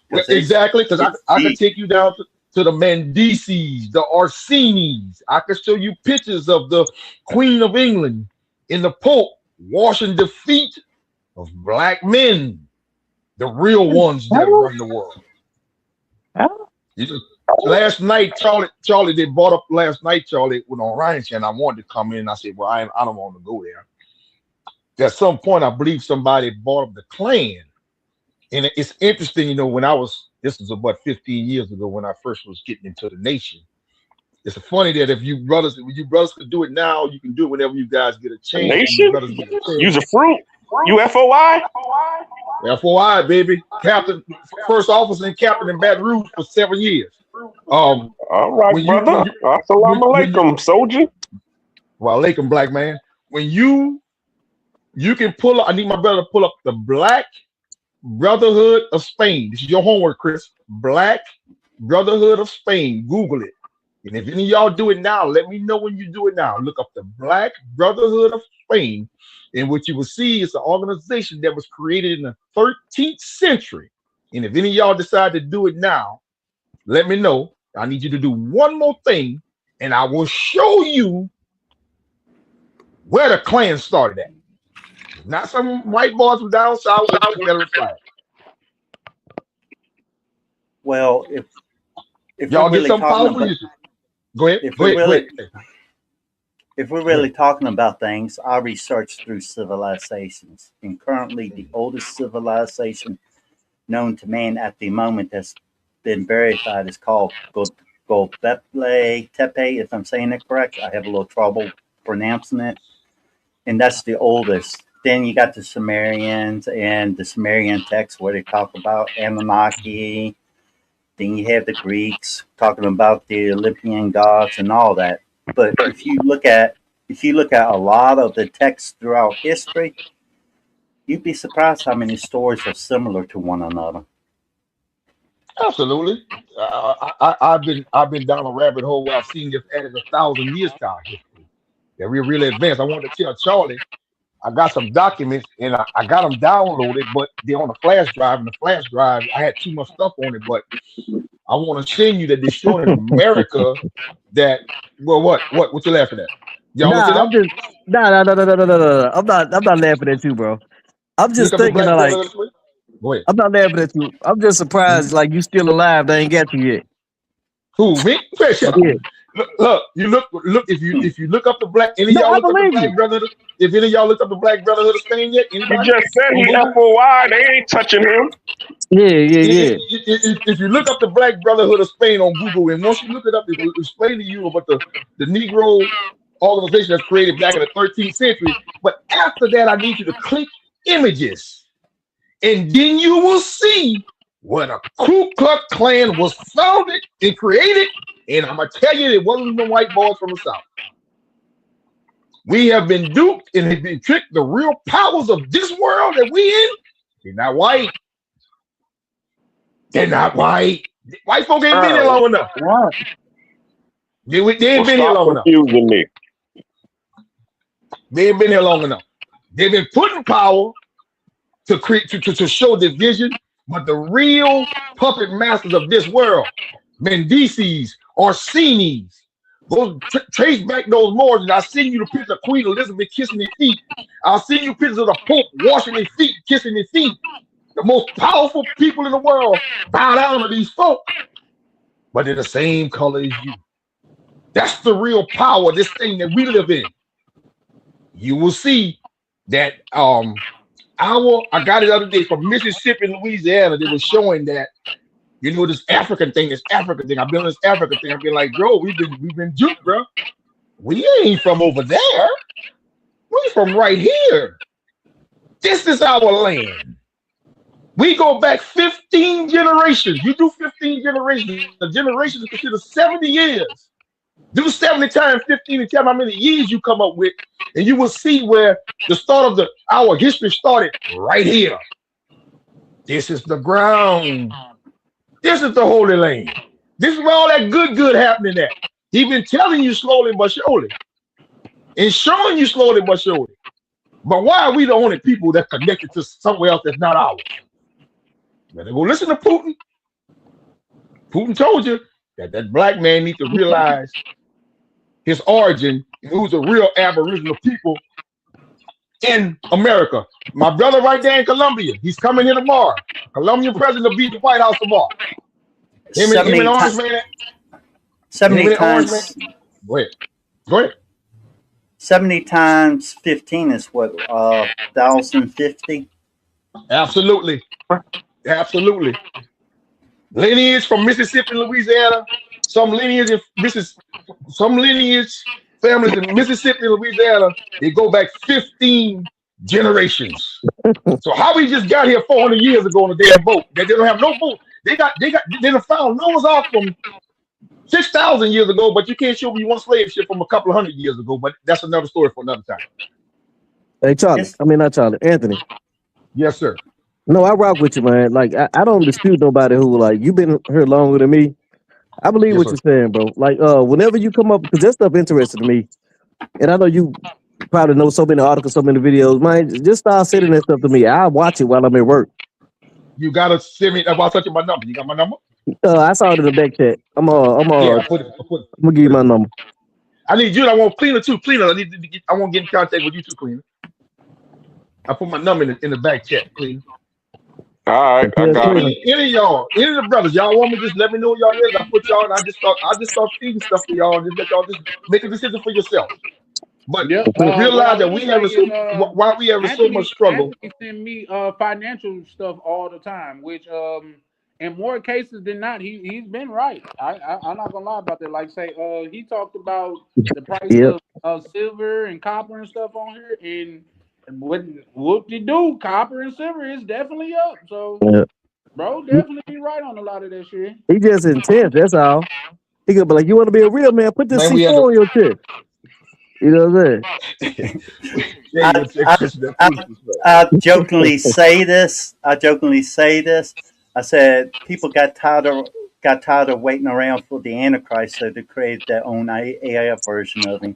Because exactly, because it's I could deep. take you down to the Mendices, the Orsinis. I could show you pictures of the Queen of England and the Pope washing the feet of black men, the real ones that run the world. You just, last night, Charlie, they brought up last night, Charlie, when on Ryan Channel, I wanted to come in. I said, well, I don't want to go there. At some point, I believe somebody brought up the Klan. And it's interesting, this was about 15 years ago when I first was getting into the nation. It's funny that if you brothers could do it now, you can do it whenever you guys get a A chance. nation? You brothers get a chance. Use a fruit. UFOI? FOI, baby. Captain, first officer and captain in Baton Rouge for 7 years. All right, When brother. Assalamu alaikum, soldier. well, Lakem, black man. When you can pull up, I need my brother to pull up the Black Brotherhood of Spain. This is your homework, Chris. Black Brotherhood of Spain. Google it. And if any of y'all do it now, let me know when you do it now. Look up the Black Brotherhood of Spain. And what you will see is an organization that was created in the 13th century. And if any of y'all decide to do it now, let me know. I need you to do one more thing, and I will show you where the Klan started at. Not some white boys from down south with the Confederate flag. Well, if Y'all we're get really some talking powerful about music. Go ahead. if Go we're ahead. Go really ahead. if we're really talking about things, I researched through civilizations, and currently the oldest civilization known to man at the moment that's been verified is called Gobekli Tepe. If I'm saying it correct, I have a little trouble pronouncing it, and that's the oldest. Then you got the Sumerians and the Sumerian texts where they talk about Anunnaki. Then you have the Greeks talking about the Olympian gods and all that. But if you look at a lot of the texts throughout history, you'd be surprised how many stories are similar to one another. Absolutely. I've been down a rabbit hole where I've seen this added 1,000 years to our history. Yeah, we're really advanced. I wanted to tell Charlie, I got some documents and I got them downloaded, but they're on a flash drive. And the flash drive, I had too much stuff on it. But I want to send you that they're showing in America that, well, what you laughing at? Y'all look it Nah, up? no. I'm not laughing at you, bro. I'm You look just up the thinking Black of like, Brotherhood of Slavery? Go ahead. I'm not laughing at you. I'm just surprised, like you still alive. They ain't got you yet. Who, me? Man, shut up. Yeah. Look, if you look up the black, any of No, y'all I look up the believe Black you. Brotherhood, if any of y'all look up the Black Brotherhood of Spain yet, He anybody? just said On he Google? FOI. They ain't touching him. Yeah. If you look up the Black Brotherhood of Spain on Google, and once you look it up, it will explain to you about the Negro organization that's created back in the 13th century. But after that, I need you to click images, and then you will see where the Ku Klux Klan was founded and created. And I'm gonna tell you, it wasn't the white boys from the South. We have been duped and have been tricked. The real powers of this world that we in, they're not white. They're not white. White folk ain't been here long enough. They ain't been here Stop long enough. confusing me. They ain't been here long enough. They've been put in power to create to show this vision, but the real puppet masters of this world, Mendices, Orsini's, go trace back those Moors. I send you the picture of Queen Elizabeth kissing their feet. I'll send you pictures of the Pope washing their feet, kissing their feet. The most powerful people in the world bow down to these folk, but they're the same color as you. That's the real power, this thing that we live in. You will see that I got it the other day from Mississippi and Louisiana. They were showing that, this African thing, I've been on this African thing. I've been like, bro, we've been duped, bro. We ain't from over there. We from right here. This is our land. We go back 15 generations. You do 15 generations. A generation is considered 70 years. Do 70 times 15 and tell me how many years you come up with, and you will see where the start of our history started right here. This is the ground. This is the Holy Land. This is where all that good happening at. He's been telling you slowly but surely, and showing you slowly but surely. But why are we the only people that connected to somewhere else that's not ours? Better go listen to Putin. Putin told you that black man needs to realize his origin, who's a real aboriginal people in America. My brother right there in Colombia, he's coming here tomorrow. Colombian president will be at the White House tomorrow. Him and Orange Man. 70 times. Go ahead. 70 times 15 is what, 1,050? Absolutely. Lineage from Mississippi and Louisiana. Some lineage families in Mississippi and Louisiana, they go back 15 generations. So how we just got here 400 years ago on a damn boat? They don't have no boat. They found Noah's Ark from 6,000 years ago, but you can't show me one slave ship from a couple of hundred years ago. But that's another story for another time. Hey, Charlie. I mean, not Charlie. Anthony. Yes, sir. No, I rock with you, man. Like, I don't dispute nobody who, like, you've been here longer than me. I believe what you're saying, bro. Like, whenever you come up, because that stuff interested me, and I know you probably know so many articles, so many videos, man. Just start sending that stuff to me. I'll watch it while I'm at work. You gotta send me while touching my number. You got my number? I saw it in the back chat. I'm gonna give you my number. I need you. I want Cleaner too. Cleaner. I want to get in contact with you too, Cleaner. I put my number in the back chat, Cleaner. All right, I got it. Any of the brothers, y'all want me, just let me know who y'all is. I put y'all, and I just start feeding stuff to y'all, and just let y'all just make a decision for yourself. But realize that why we have so much struggle. Anthony send me financial stuff all the time, which in more cases than not, he's been right. I'm not gonna lie about that. Like say, he talked about the price of silver and copper and stuff on here, and what you do, copper and silver is definitely up. So, bro, definitely right on a lot of that shit. He just intense. That's all. He could be like, "You want to be a real man? Put this C4 on your chest." You know what I'm saying? I jokingly say this. I said people got tired of waiting around for the Antichrist, so they created their own AI version of him.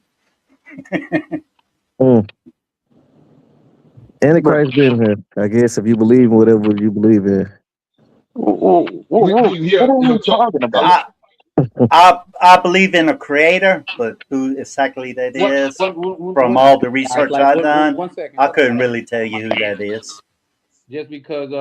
Antichrist been here, I guess, if you believe in whatever you believe in. What are you talking about? I believe in a creator, but who exactly that is, from all the research I've done, I couldn't really tell you who that is. Just because,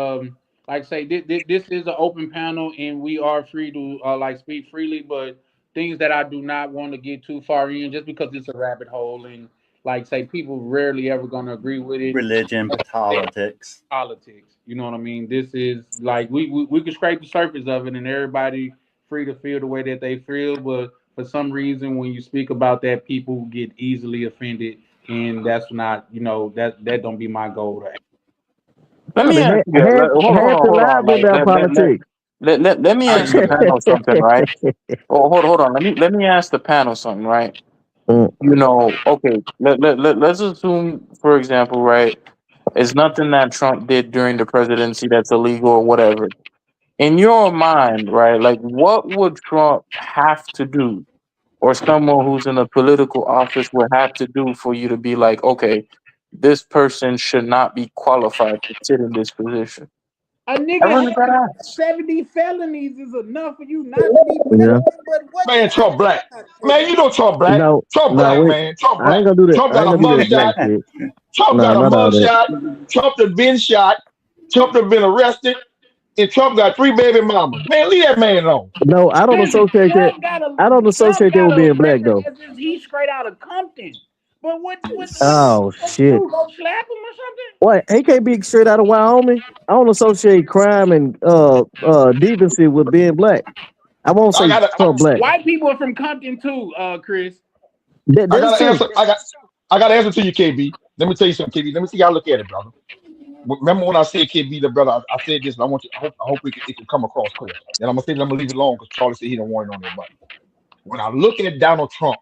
like say, this is an open panel and we are free to like speak freely, but things that I do not want to get too far in, just because it's a rabbit hole and like say people rarely ever going to agree with it. Religion, politics. You know what I mean? This is like we can scrape the surface of it, and everybody free to feel the way that they feel, but for some reason when you speak about that, people get easily offended, and that's not, that don't be my goal. Let me ask you. Hold on. Let me ask the panel something, right? Hold on. Let me ask the panel something, right? Okay. Let's assume, for example, right, it's nothing that Trump did during the presidency that's illegal or whatever. In your mind, right, like what would Trump have to do or someone who's in a political office would have to do for you to be like, okay, this person should not be qualified to sit in this position? A nigga Everyone got having asked. 70 felonies is enough for you not to be Yeah. president. But what Man, you Trump black. got to say Man, about you know Trump black. No, Trump no, black, wait. man. Trump I black. ain't gonna do that. Trump I ain't got a gonna do that black mugshot. shit. Trump Nah, got a not all that. mugshot. Trump done been shot. Trump done been arrested. And Trump got 3 baby mamas. Man, leave that man alone. No, I don't Listen, associate that. I don't associate that with being black though. as if he's straight out of Compton. But what Oh shit. do? Go slap him or something? What? He can't be straight out of Wyoming. I don't associate crime and decency with being black. I won't I say gotta Trump black. White people are from Compton too, Chris. I That's gotta true. answer. I gotta answer to you, KB. Let me tell you something, KB. Let me see how I look at it, brother. Remember when I said KB, the brother, I said this, and I want you. I hope it can come across clear. And I'm gonna say that I'm gonna leave it alone because Charlie said he don't want it on there. But when I look at Donald Trump,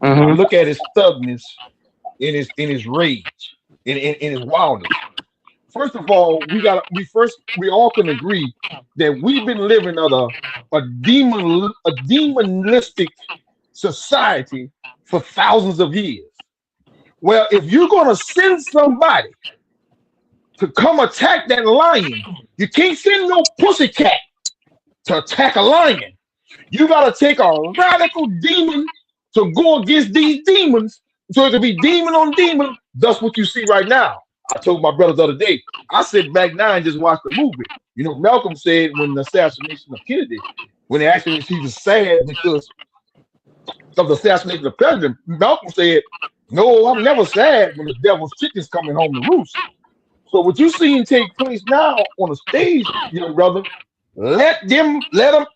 and I look at his thugness, in his rage, in his wildness. First of all, we all can agree that we've been living under a demonistic society for thousands of years. Well, if you're gonna send somebody to come attack that lion, you can't send no pussycat to attack a lion. You gotta take a radical demon to go against these demons. So it could be demon on demon. That's what you see right now. I told my brother the other day, I sit back now and just watch the movie. You know, Malcolm said when the assassination of Kennedy, when they asked him if he was sad because of the assassination of the president, Malcolm said, "No, I'm never sad when the devil's chicken's coming home to roost." So what you seeing take place now on the stage, young brother, let them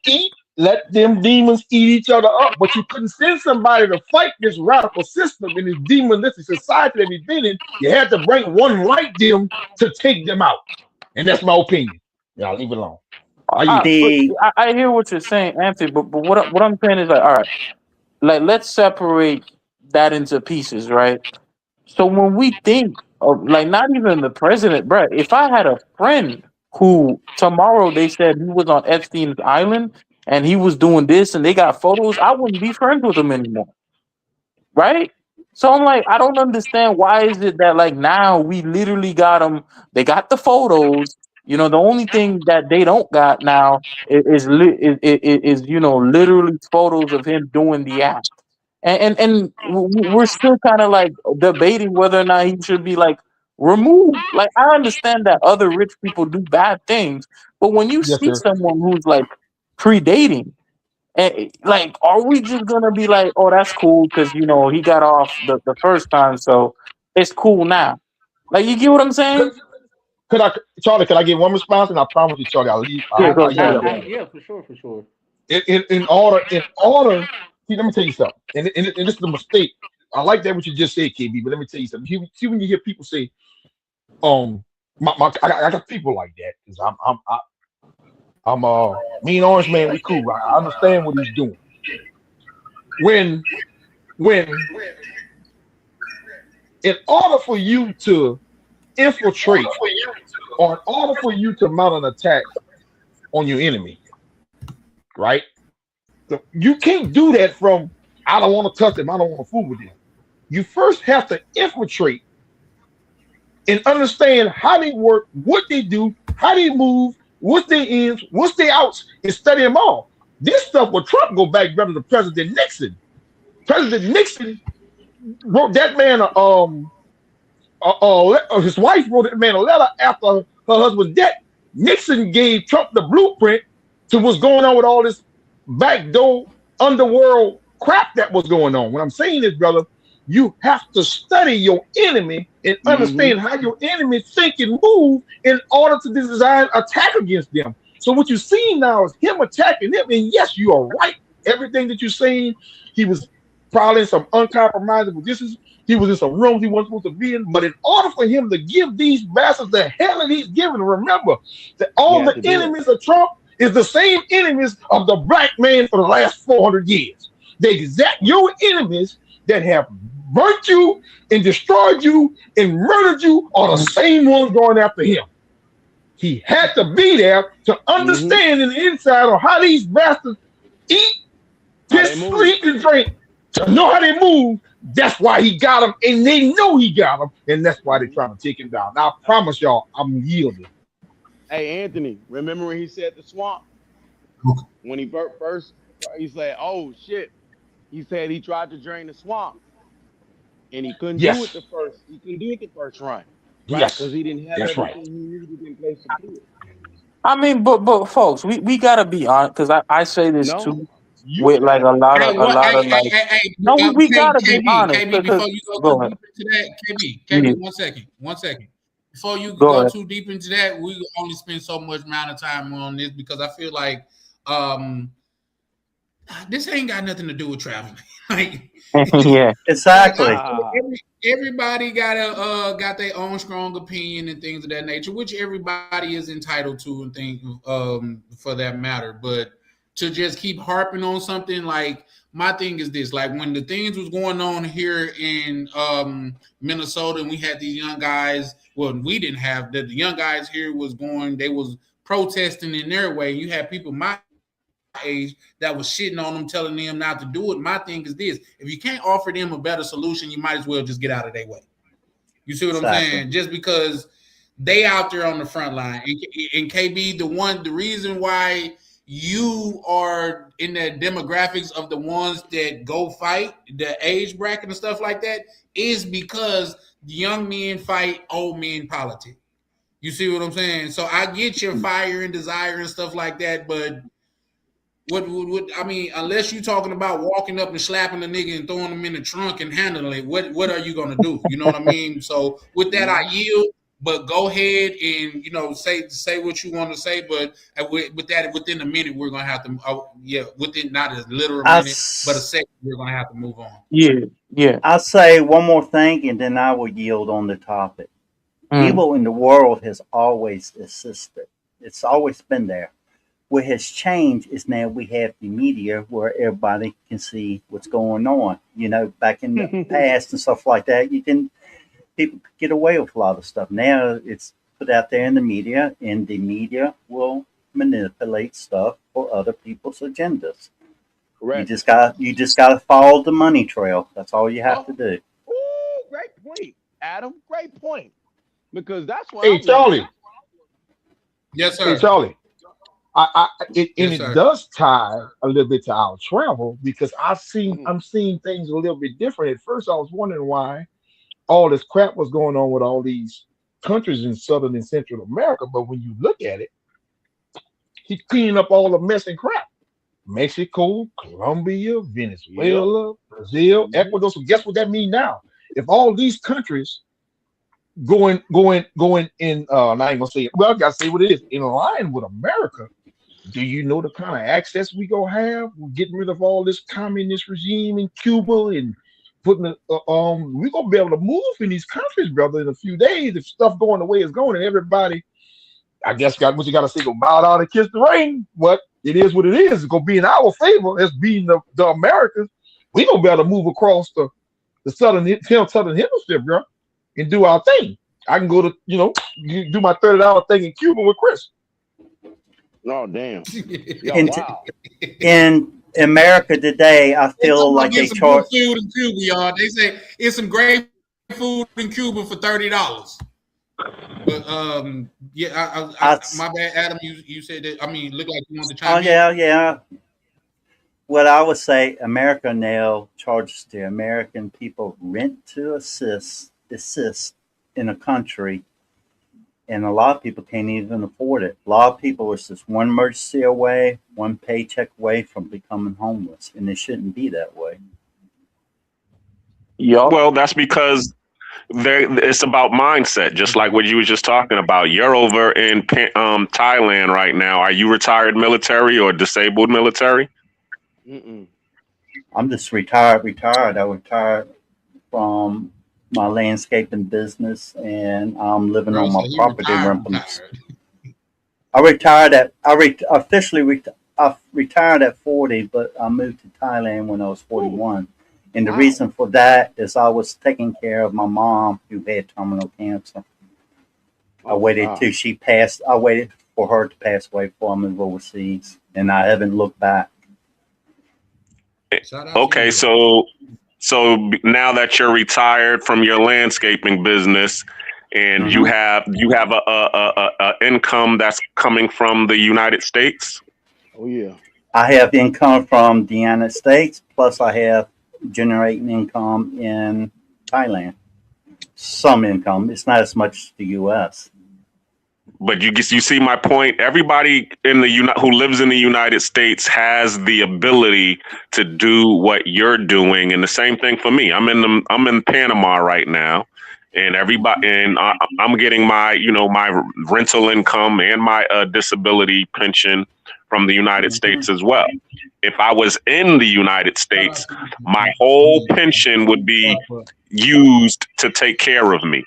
eat, let them demons eat each other up. But you couldn't send somebody to fight this radical system in this demonistic society that we've been in. You had to bring one like them to take them out. And that's my opinion. Yeah, I'll leave it alone. I hear what you're saying, Anthony, but what I'm saying is like, all right, like let's separate that into pieces, right? So when we think of like not even the president, bro, if I had a friend who tomorrow they said he was on Epstein's island and he was doing this and they got photos, I wouldn't be friends with him anymore. Right? So I'm like, I don't understand why is it that like now we literally got them, they got the photos. You know, the only thing that they don't got now is you know literally photos of him doing the act, and we're still kind of like debating whether or not he should be like removed. Like I understand that other rich people do bad things, but when you see someone who's like predating, and like, are we just gonna be like, oh, that's cool because you know he got off the first time, so it's cool now? Like, you get what I'm saying? Charlie, could I get one response? And I promise you, Charlie, I'll leave. Yeah, for sure. In order, see, let me tell you something. And this is a mistake. I like that what you just said, KB, but let me tell you something. See, when you hear people say, I got people like that because I'm me and Orange Man, we cool. I understand what he's doing. When in order for you to infiltrate or in order for you to mount an attack on your enemy, right? So you can't do that from I don't want to touch them, I don't want to fool with them. You first have to infiltrate and understand how they work, what they do, how they move, what's their ins, what's their outs, and study them all. This stuff with Trump go back brother to President Nixon. President Nixon wrote that man his wife wrote that man a letter after her husband's death. Nixon gave Trump the blueprint to what's going on with all this backdoor underworld crap that was going on. What I'm saying is, brother, you have to study your enemy and understand how your enemy think and move in order to design attack against them. So what you see now is him attacking them. And yes, you are right. Everything that you're saying, he was probably in some uncompromising positions. He was in some rooms he wasn't supposed to be in. But in order for him to give these bastards the hell that he's giving, remember that all the enemies of Trump is the same enemies of the black man for the last 400 years. The exact your enemies that have burnt you and destroyed you and murdered you are the same ones going after him. He had to be there to understand in the inside of how these bastards eat, How they piss, move? sleep, and drink to know how they move. That's why he got them, and they know he got them, and that's why they're Mhm. trying to take him down. Now, I promise y'all, I'm yielding. Hey, Anthony, remember when he said the swamp? When he first, he said, "Oh shit." He said he tried to drain the swamp and he couldn't do it Yes, the first. He couldn't do it the first run, right? yes, Because he didn't have that's right. everything he needed in place to do it. I mean, but folks, we gotta be honest because I say this No, too You with like Hey, a what? lot of like no, we gotta be honest KB, because before you go too go ahead. deep into that, Yeah, KB, 1 second, 1 second. Before you go go ahead. too deep into that, we only spend so much amount of time on this because I feel like um this ain't got nothing to do with traveling. like, Yeah. like I Exactly. feel everybody got their own strong opinion and things of that nature, which everybody is entitled to and things for that matter. But to just keep harping on something like my thing is this: like when the things was going on here in Minnesota, and we had these young guys. Well, we didn't have the young guys here was going. They was protesting in their way. You had people my age that was shitting on them, telling them not to do it. My thing is this: if you can't offer them a better solution, you might as well just get out of their way. You see what I'm Exactly. saying? Just because they out there on the front line, and KB, the reason why you are in the demographics of the ones that go fight, the age bracket and stuff like that, is because young men fight old men politics. You see what I'm saying? So I get your fire and desire and stuff like that, but what I mean, unless you're talking about walking up and slapping a nigga and throwing him in the trunk and handling it, what are you gonna do? You know what I mean? So with that, I hmm yield. But go ahead and say what you want to say. But with that, within a minute, we're gonna have to. Within not a literal I minute, but a s- second, we're gonna have to move on. Yeah. Yeah. I'll say one more thing, and then I will yield on the topic. Mm. Evil in the world has always existed. It's always been there. What has changed is now we have the media where everybody can see what's going on. Back in the past and stuff like that, people could get away with a lot of stuff. Now it's put out there in the media, and the media will manipulate stuff for other people's agendas. You correct. just gotta follow the money trail. That's all you have Oh, to do. ooh, great point, Adam. Great point. Because that's where Hey, I'm living Charlie. at. Yes, Hey, sir. Charlie. And Yes, it sir. does tie a little bit to our travel because Mhm. I'm seeing things a little bit different. At first, I was wondering why all this crap was going on with all these countries in Southern and Central America. But when you look at it, he's cleaning up all the mess and crap. Mexico, Colombia, Yep. Venezuela, Brazil, hmm Ecuador. So guess what that means now? If all these countries going in and I ain't gonna say it, well, I gotta say what it is, in line with America, do you know the kind of access we gonna have? We're getting rid of all this communist regime in Cuba and putting we gonna be able to move in these countries, brother, in a few days if stuff going the way it's going and everybody, I guess, got what you gotta say, go bow down and kiss the ring. What it is, what it is, it's gonna be in our favor as being the Americans. We gonna be able to move across the southern hemisphere, bro, and do our thing. I can go to do my $30 thing in Cuba with Chris. Oh, damn. Yeah, In wow. in America today, I They talking feel about like getting they some good charge. food in Cuba, y'all. They say it's some great food in Cuba for $30. But I my bad, Adam. You said that. I mean, look like you wanted to Oh chime in. yeah, yeah. What I would say, America now charges the American people rent to assist in a country, and a lot of people can't even afford it. A lot of people is just one emergency away, one paycheck away from becoming homeless, and it shouldn't be that way. Yup. Well, that's because it's about mindset, just like what you was just talking about. You're over in Thailand right now. Are you retired military or disabled military? Mm-mm. I'm just retired. I retired from my landscaping business, and I'm living Bro on my said he property retired. rentals. I retired at 40, but I moved to Thailand when I was Whew. 41. And the Wow. reason for that is I was taking care of my mom who had terminal cancer. I Oh my waited God. till she passed. I waited for her to pass away before I moved overseas, and I haven't looked back. Shout out to Okay, you. so now that you're retired from your landscaping business, and you Hmm. have a income that's coming from the United States. Oh yeah. I have income from the United States, plus I have generating income in Thailand. Some income. It's not as much as the U.S. But you see my point. Everybody in who lives in the United States has the ability to do what you're doing, and the same thing for me. I'm in Panama right now, and I'm getting my my rental income and my disability pension from the United Hmm. States as well. If I was in the United Shout States, out to my you. whole pension would be used to take care of me,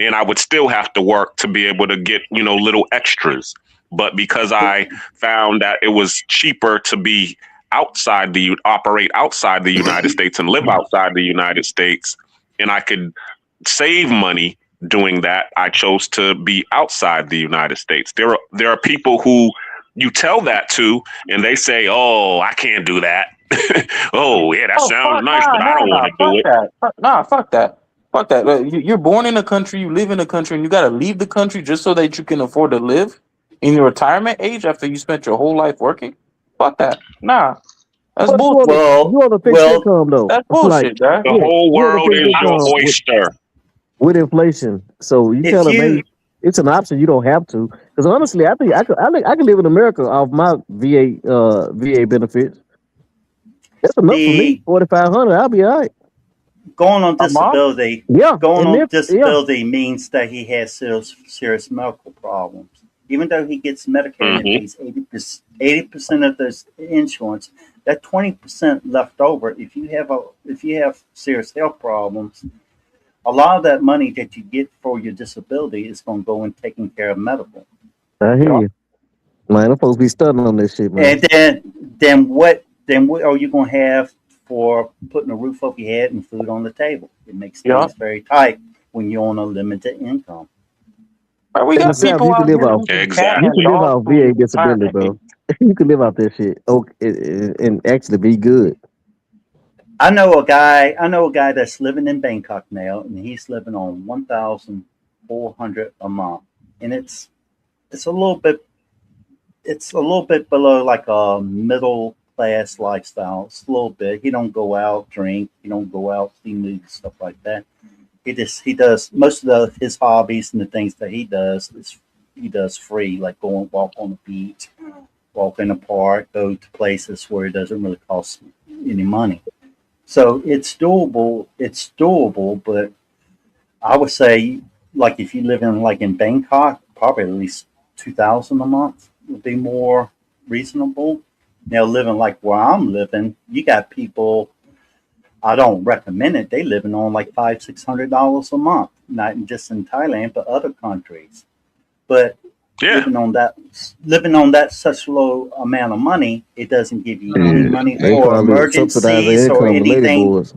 and I would still have to work to be able to get little extras. But because I found that it was cheaper to be operate outside the United States and live outside the United States, and I could save money doing that, I chose to be outside the United States. There are people who you tell that to, and they say, "Oh, I can't do that." Oh, yeah, that Oh sounds fuck nice, nah but I nah don't want nah to do fuck it. that fuck that fuck that. You're born in a country, you live in a country, and you gotta leave the country just so that you can afford to live in your retirement age after you spent your whole life working. Fuck that. Nah, that's But bullshit. Well, you want a fixed well, income though. That's Like bullshit, man. The yeah, whole you want a world fixed is your income oyster. with inflation. So you if tell them, hey, you it's an option. You don't have to. Because honestly, I think I could live in America off my VA benefits. That's enough for me. the 4,500, I'll be all right. going on A month? disability, Yeah, going and on if yeah, disability means that he has serious medical problems. Even though he gets Medicare and it Hmm. pays 80% of this insurance, that 20% left over, if you have serious health problems, a lot of that money that you get for your disability is going to go in taking care of medical. I hear Yeah. you, man. I'm supposed to be studying on this shit, man. And then what are you going to have for putting a roof over your head and food on the table? It makes Yeah. things very tight when you're on a limited income. But we In the got South, people you can out live here off who just can't you have Exactly. can live dogs off who VA disability, retirement age. bro. You can live off that shit. Okay, and actually be good. I know a guy that's living in Bangkok now, and he's living on 1,400 a month, and it's a little bit it's a little bit below like a middle class lifestyle. It's a little bit. He don't go out drink. He don't go out see movies stuff like that. He does most of his hobbies and the things that he does free, like go and walk on the beach, walk in the park, go to places where it doesn't really cost any money. So it's doable. It's doable, but I would say like if you live in like in Bangkok, probably at least 2,000 a month would be more reasonable. Now living like where I'm living, you got people. I don't recommend it. They living on like $500-600 a month, not just in Thailand, but other countries. But Yeah. living on that such low amount of money, it doesn't give you any Yeah, money they for probably subsidize their emergencies or income, the lady anything. boys.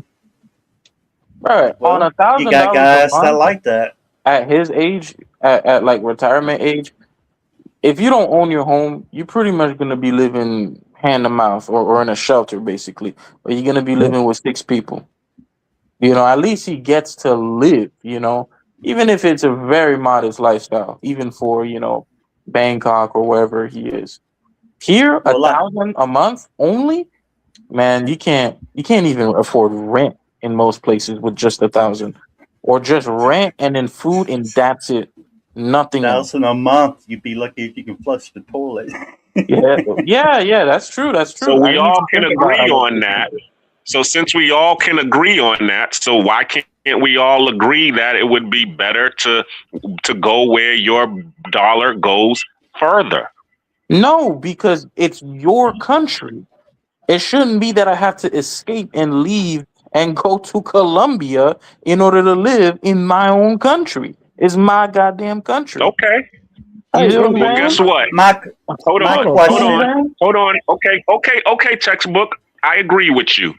Right. On Well, you got $1,000 a guys that month like that. at his age, at like retirement age, if you don't own your home, you're pretty much gonna be living hand to mouth or in a shelter basically. Or you're gonna be Yep. living with six people. At least he gets to live, even if it's a very modest lifestyle, even for, Bangkok or wherever he is. Here, a Well, like thousand a month only, man, you can't even afford rent in most places with just 1,000. Or just rent and then food and that's it. Nothing else. 1,000 a month, you'd be lucky if you can flush the toilet. Yeah, yeah, yeah, that's true. That's So true. I we didn't all even can think about how agree much on it's that. expensive. So since we all can agree on that, so why can't we all agree that it would be better to go where your dollar goes further? No, because it's your country. It shouldn't be that I have to escape and leave and go to Colombia in order to live in my own country. It's my goddamn country. Okay. You Hey, see what and Well, I'm guess saying? what? my Hold my on. hold on, Hold Tony. on. question. Hold on. Okay, textbook. I agree with you.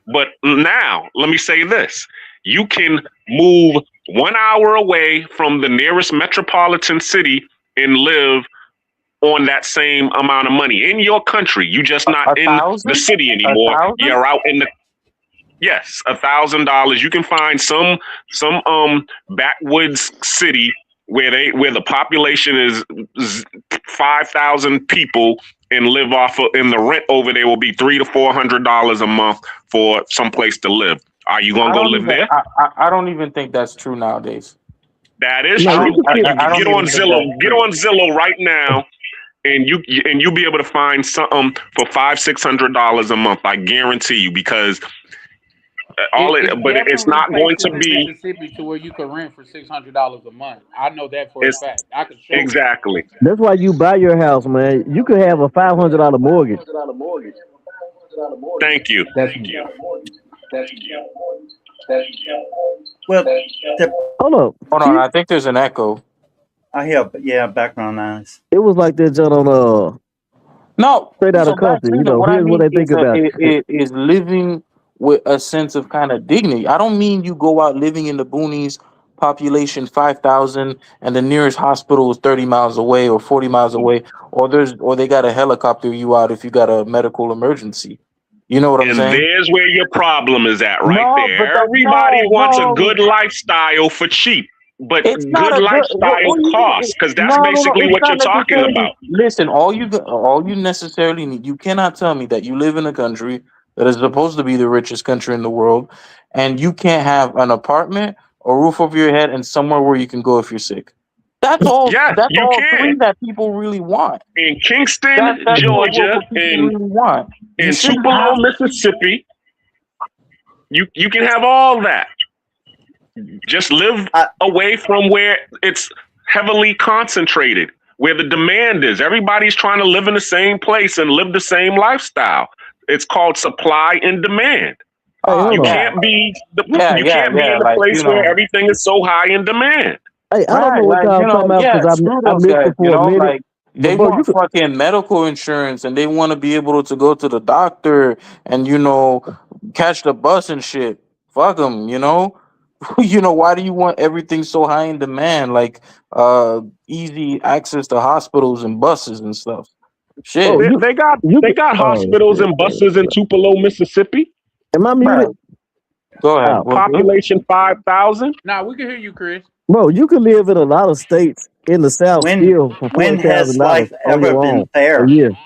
But now, let me say this. You can move 1 hour away from the nearest metropolitan city and live on that same amount of money in your country. You just not A in the thousand? city A anymore. thousand? You're out in the yes, $1,000. You can find some backwoods city where the population is 5,000 people and live off of, and the rent over there will be $300 to $400 a month for some place to live. Are you gonna I go don't live even. there? I don't even think that's true nowadays. That is No, I you true. can don't. still. You I don't get on even think that's Zillow. Get true. on Zillow right now, and you'll be able to find something for $500-$600 a month. I guarantee you, because It's but it's definitely not going places to in be Mississippi to where you could rent for $600 a month. I know that for a it's fact. I could show you. exactly. That's why you buy your house, man. You could have a $500 mortgage. Thank you. That's Well, the, Hold up. Hold on. I think there's an echo. I hear, yeah, background noise. It was like that just on No. straight out So of Black Compton. Tina, what I Here's what mean they think about it. is living with a sense of kind of dignity. I don't mean you go out living in the boonies, population 5,000, and the nearest hospital is 30 miles away or 40 miles away, or they got a helicopter you out if you got a medical emergency. You know what I'm And saying? there's where your problem is at right No, but there. that Everybody no, wants a no. good lifestyle for cheap, but It's not good a good. lifestyle What do you costs, mean? because that's No, no, no. basically It's what you're not talking necessarily. about. Listen, all you necessarily need. You cannot tell me that you live in a country that is supposed to be the richest country in the world, and you can't have an apartment, a roof over your head, and somewhere where you can go if you're sick. That's all. Yes, That's you all can. three that people really want. In Kingston, That's Georgia, what people and really want. You in shouldn't Tupelo, have. Mississippi, you can have all that. Just live I, away from where it's heavily concentrated, where the demand is. Everybody's trying to live in the same place and live the same lifestyle. It's called supply and demand. Hey, hold You on. Yeah, can't be yeah, you yeah, can't be yeah. in a Like place where everything is so high in demand. Hey, I don't know right, what like y'all talking about yeah, because screw I those missed guys. it for a minute. Like But they bro, you want could. fucking medical insurance and they want to be able to go to the doctor and catch the bus and shit. Fuck them, why do you want everything so high in demand? Like easy access to hospitals and buses and stuff. Oh, Shit, you you They could. got Oh hospitals shit. and buses in Tupelo, Mississippi. Am I muted? bro. Go ahead. Oh, Well, good. Population 5,000. Nah, we can hear you, Chris. bro, you could live in a lot of states in the South when still for when has $40,000 life on ever your been own a fair? year.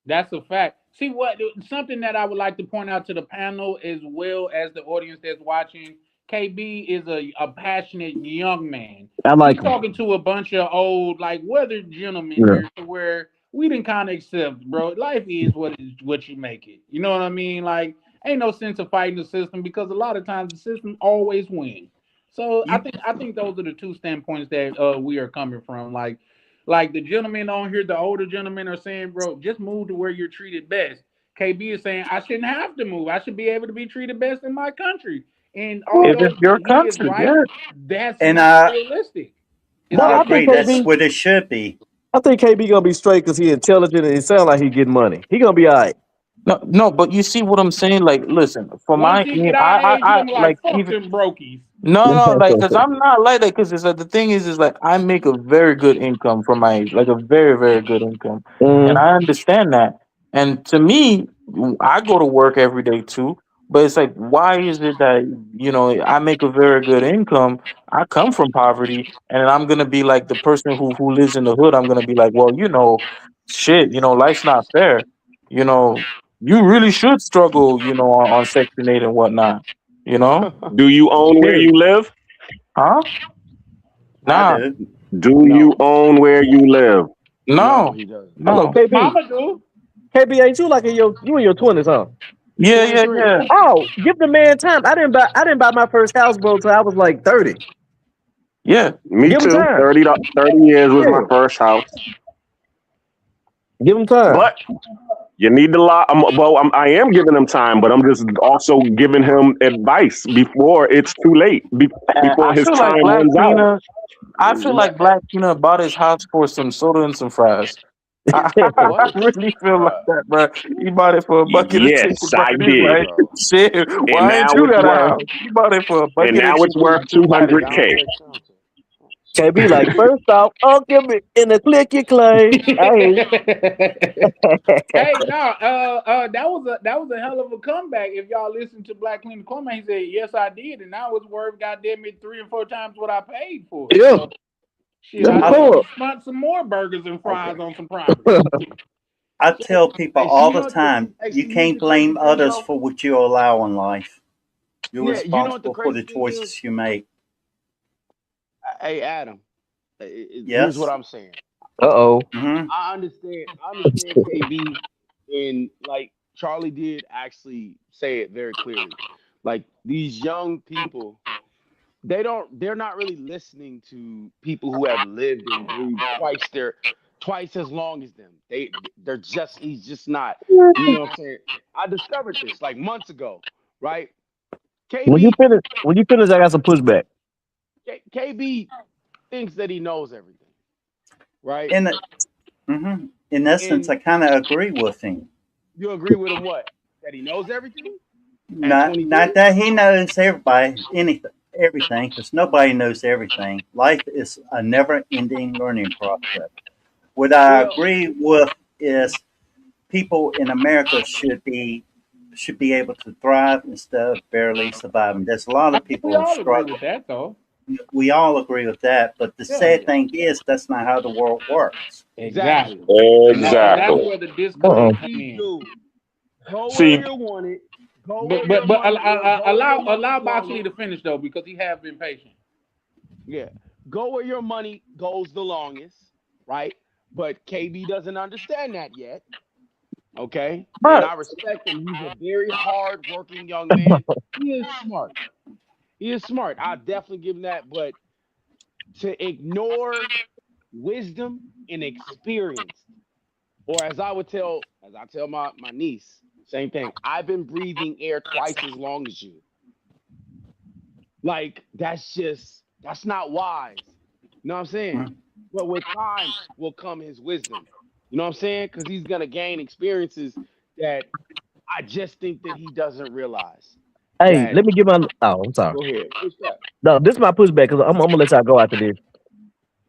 That's a fact. See what something that I would like to point out to the panel as well as the audience that's watching. KB is a passionate young man. I He's like them. talking to a bunch of old, like weathered gentlemen Yeah. here to where we didn't kind of accept, bro. Life is what you make it. You know what I mean? Like, ain't no sense of fighting the system because a lot of times the system always wins. So I You think those are the two standpoints that we are coming from. Like the gentlemen on here, the older gentlemen are saying, bro, just move to where you're treated best. KB is saying, I shouldn't have to move. I should be able to be treated best in my country. And If it's although your he is country, right, yeah. that's and not realistic. It's No, I I not think agree. realistic. That's KB. what it should be. I think KB gonna be straight because he intelligent and it sounds like he getting money. He gonna be all right. No, no, but you see what I'm saying? Like, listen, for Once my, he get our age, he I gonna be like like, fuck even them brokies. no, like, cause I'm not like that. Cause it's like the thing is like I make a very good income for my age, like a very, very good income, and Mm. I understand that. And to me, I go to work every day too. But it's like, why is it that I make a very good income? I come from poverty, and I'm gonna be like the person who lives in the hood. I'm gonna be like, well, shit, life's not fair. You know, you really should struggle, on Section 8 and whatnot. You know, Do you own where Hey, you live? huh? I Nah, do. Do you No, own where you live? no, no, he doesn't. hello, no. KB. Mama do. KB, ain't you like you in your 20s, huh? Yeah, yeah, 23. yeah. Oh, give the man time. I didn't buy my first house, bro, till I was like 30. Yeah. Me Give him too. time. 30 years was Yeah, my first house. give him time. But you need to lie. I am giving him time, but I'm just also giving him advice before it's too late, And before his time runs out. I feel like Black Peanut bought his house for some soda and some fries. I What? really feel like Bruh, that, bro. He bought it for a bucket of chicken, Yes, bro. I And he's did. like, bro. shit, And why ain't now you it's got a worth house? He bought it for a and bucket of now it's chicken worth and two It patties. sounds 200K. expensive. KB like, first off, give me in the click you claim. Hey, no, that was a hell of a comeback. If y'all listen to Black Clean Corner, he said, "Yes, I did," and now it's worth goddamn it 3 and 4 times what I paid for it. Yeah, So, shit, that's I the need point. to sponsor some more burgers and fries on some property. I So, tell people hey, so all you the know what the time, you here's can't the crazy blame thing, others bro. for what you allow in life. You're Yeah, you know what the responsible for crazy the thing is? choices you make. Hey, Adam, here's what Yes. I'm saying. Uh-oh. Mm-hmm. I understand KB, and like Charlie did actually say it very clearly. Like these young people, they're not really listening to people who have lived and breathed twice as long as them. He's just not, you know what I'm saying? I discovered this like months ago, right? KB When you finish, I got some pushback. KB thinks that he knows everything, right? In in essence, And I kind of agree with him. you agree with him what? That he knows everything at Not 23? that he knows everything, because nobody knows everything. Life is a never-ending learning process. What I Well, agree with is people in America should be able to thrive instead of barely surviving. There's a lot I of think we people who all agree struggle. with that, though. We all agree with that, but the Yeah, sad thing is that's not how the world works. exactly. exactly. And that's Exactly. where the Uh-uh. disconnect come Please in. do. Go where See, you want it. Go where But your money is. Go where your money allow is Boxley flowing. to finish though, because he have been patient. Yeah. Go where your money goes the longest, right? But KB doesn't understand that yet. Okay. And But I respect him. He's a very hard working young man. He is smart. He is smart. I definitely give him that. But to ignore wisdom and experience, or as I tell my niece, same thing. I've been breathing air twice as long as you. Like that's not wise. You know what I'm saying? Mm. But with time will come his wisdom. You know what I'm saying? Because he's gonna gain experiences that I just think that he doesn't realize. hey, That let me give my. Oh, I'm sorry. go ahead, push that. No, this is my pushback because I'm gonna let y'all go after this.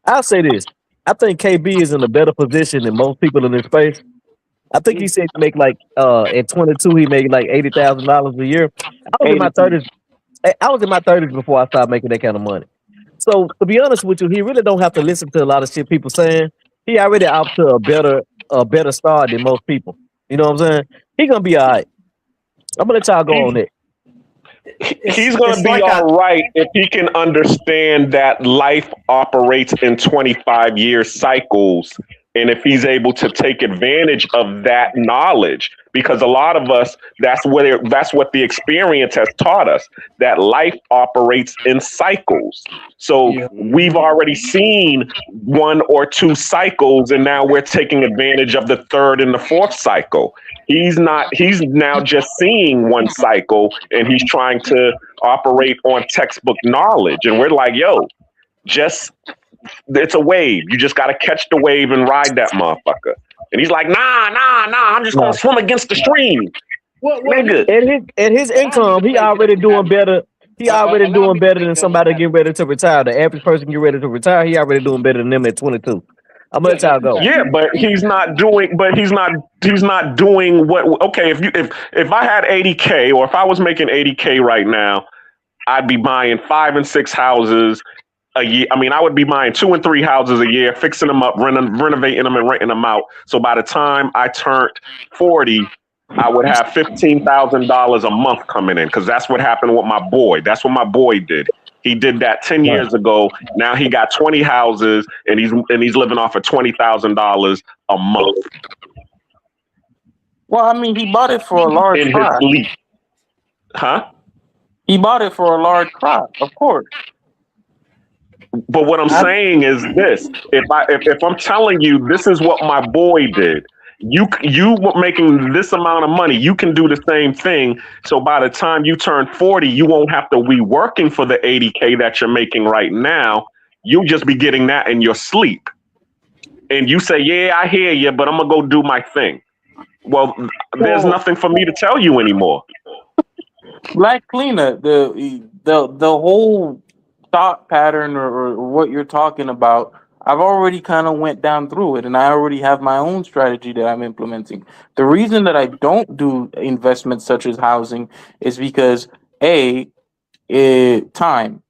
I'll say this. I think KB is in a better position than most people in this space. I think he Mm, said he make like at 22 he made like $80,000 a year. I was in my 82. 30s. I was in my 30s before I started making that kind of money. So to be honest with you, he really don't have to listen to a lot of shit people saying. He already out to a better start than most people. You know what I'm saying? He gonna be all right. I'm gonna let y'all go on he's it. he's going to It's be like all right if he can understand that life operates in 25-year cycles, and if he's able to take advantage of that knowledge, because a lot of us, that's what the experience has taught us, that life operates in cycles. So Yeah. we've Mhm. already seen one or two cycles, and now we're taking advantage of the third and the fourth cycle. He's now just seeing one cycle, and he's trying to operate on textbook knowledge. And we're like, yo, just it's a wave. You just gotta catch the wave and ride that motherfucker. And he's like, nah, I'm just gonna No. swim against the stream. Well, Nigga. At his allow me to income, he say this. already doing better. He already Allow doing me to better say than this. somebody getting ready to retire. The average person get ready to retire, he already doing better than them at 22. I'm gonna Yeah, let that's y'all a go. fact. Yeah, but he's not doing what okay, if I had 80K or if I was making 80K right now, I'd be buying 5 and 6 houses a year. I mean, I would be buying 2 and 3 houses a year, fixing them up, renovating them, and renting them out. So by the time I turned 40, I would have $15,000 a month coming in because that's what happened with my boy. That's what my boy did. He did that 10 years ago. Now he got 20 houses and he's living off of $20,000 a month Well, I mean, he bought it for a large in his crowd. sleep. Huh? He bought it for a large crowd, of course. But what I'm I, saying is this: if I'm telling you this is what my boy did, you making this amount of money, you can do the same thing. So by the time you turn 40, you won't have to be working for the 80K that you're making right now. You'll just be getting that in your sleep. And you say, "Yeah, I hear you, but I'm gonna go do my thing." Well, there's So, nothing for me to tell you anymore. Black Cleaner, the whole thought pattern or what you're talking about, I've already kind of went down through it, and I already have my own strategy that I'm implementing. The reason that I don't do investments such as housing is because time.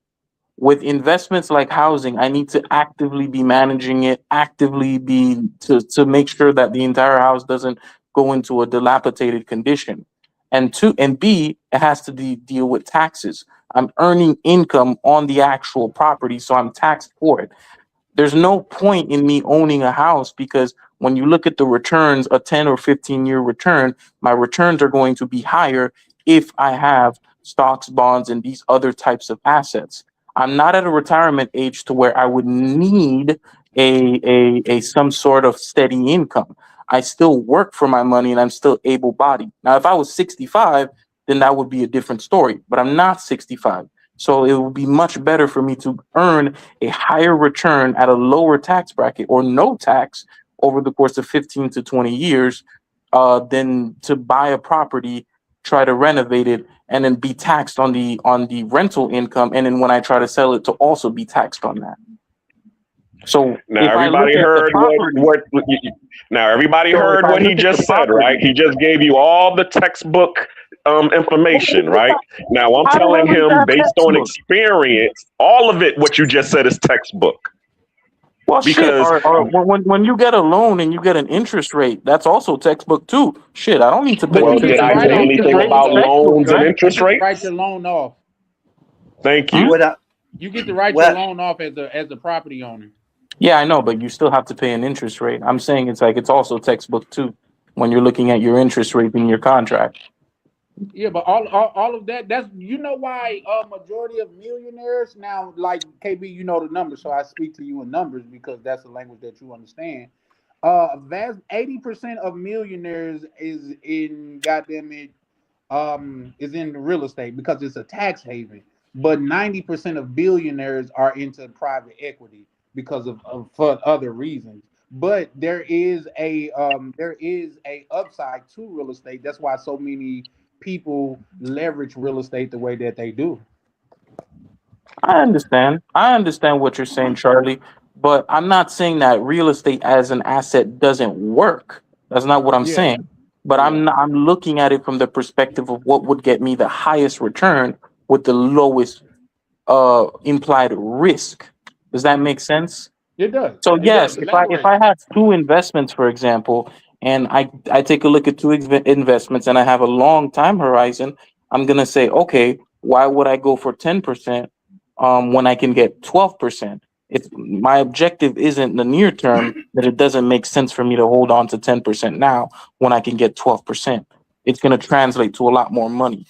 With investments like housing, I need to actively be managing it, actively be to make sure that the entire house doesn't go into a dilapidated condition. And B, it has to deal with taxes. I'm earning income on the actual property, so I'm taxed for it. There's no point in me owning a house because when you look at the returns, a 10 or 15-year return, my returns are going to be higher if I have stocks, bonds, and these other types of assets. I'm not at a retirement age to where I would need a some sort of steady income. I still work for my money and I'm still able bodied. Now, if I was 65, then that would be a different story, but I'm not 65. So it would be much better for me to earn a higher return at a lower tax bracket or no tax over the course of 15 to 20 years than to buy a property, try to renovate it, and then be taxed on the rental income. And then when I try to sell it, to also be taxed on that. So Now if I look everybody at the heard property, now everybody so if heard I what he look at the just said, right? property, He just gave you all the textbook information, right? Now I'm how the telling hell is him that based on textbook? experience, all of it what you just said is textbook. Well, shit. Because Or when you get a loan and you get an interest rate, that's also textbook too. Shit, I don't need to pay But well, you get did to attention I to write the say off your interest anything rate. loan It's about though. textbook, loans and right? You interest get to write rates? your loan off. Thank Hmm? you. What I, You get to write your what loan off as a property owner. Yeah, I know, but you still have to pay an interest rate. I'm saying it's like it's also textbook too when you're looking at your interest rate in your contract. Yeah, but all of that, that's why majority of millionaires now, like KB, you know the numbers, so I speak to you in numbers because that's the language that you understand. Vast 80% of millionaires is in goddamn it, is in real estate because it's a tax haven. But 90% of billionaires are into private equity because of for other reasons. But there is a upside to real estate. That's why so many people leverage real estate the way that they do. I understand. I understand what you're saying, Charlie, but I'm not saying that real estate as an asset doesn't work. That's not what I'm Yeah, saying. But yeah. I'm looking at it from the perspective of what would get me the highest return with the lowest implied risk. Does that make sense? It does. So It yes, does. if Elaborate. I have two investments, for example, and I take a look at two investments and I have a long time horizon, I'm gonna say, okay, why would I go for 10% when I can get 12%? It's my objective isn't the near term that it doesn't make sense for me to hold on to 10% now when I can get 12%. It's gonna translate to a lot more money.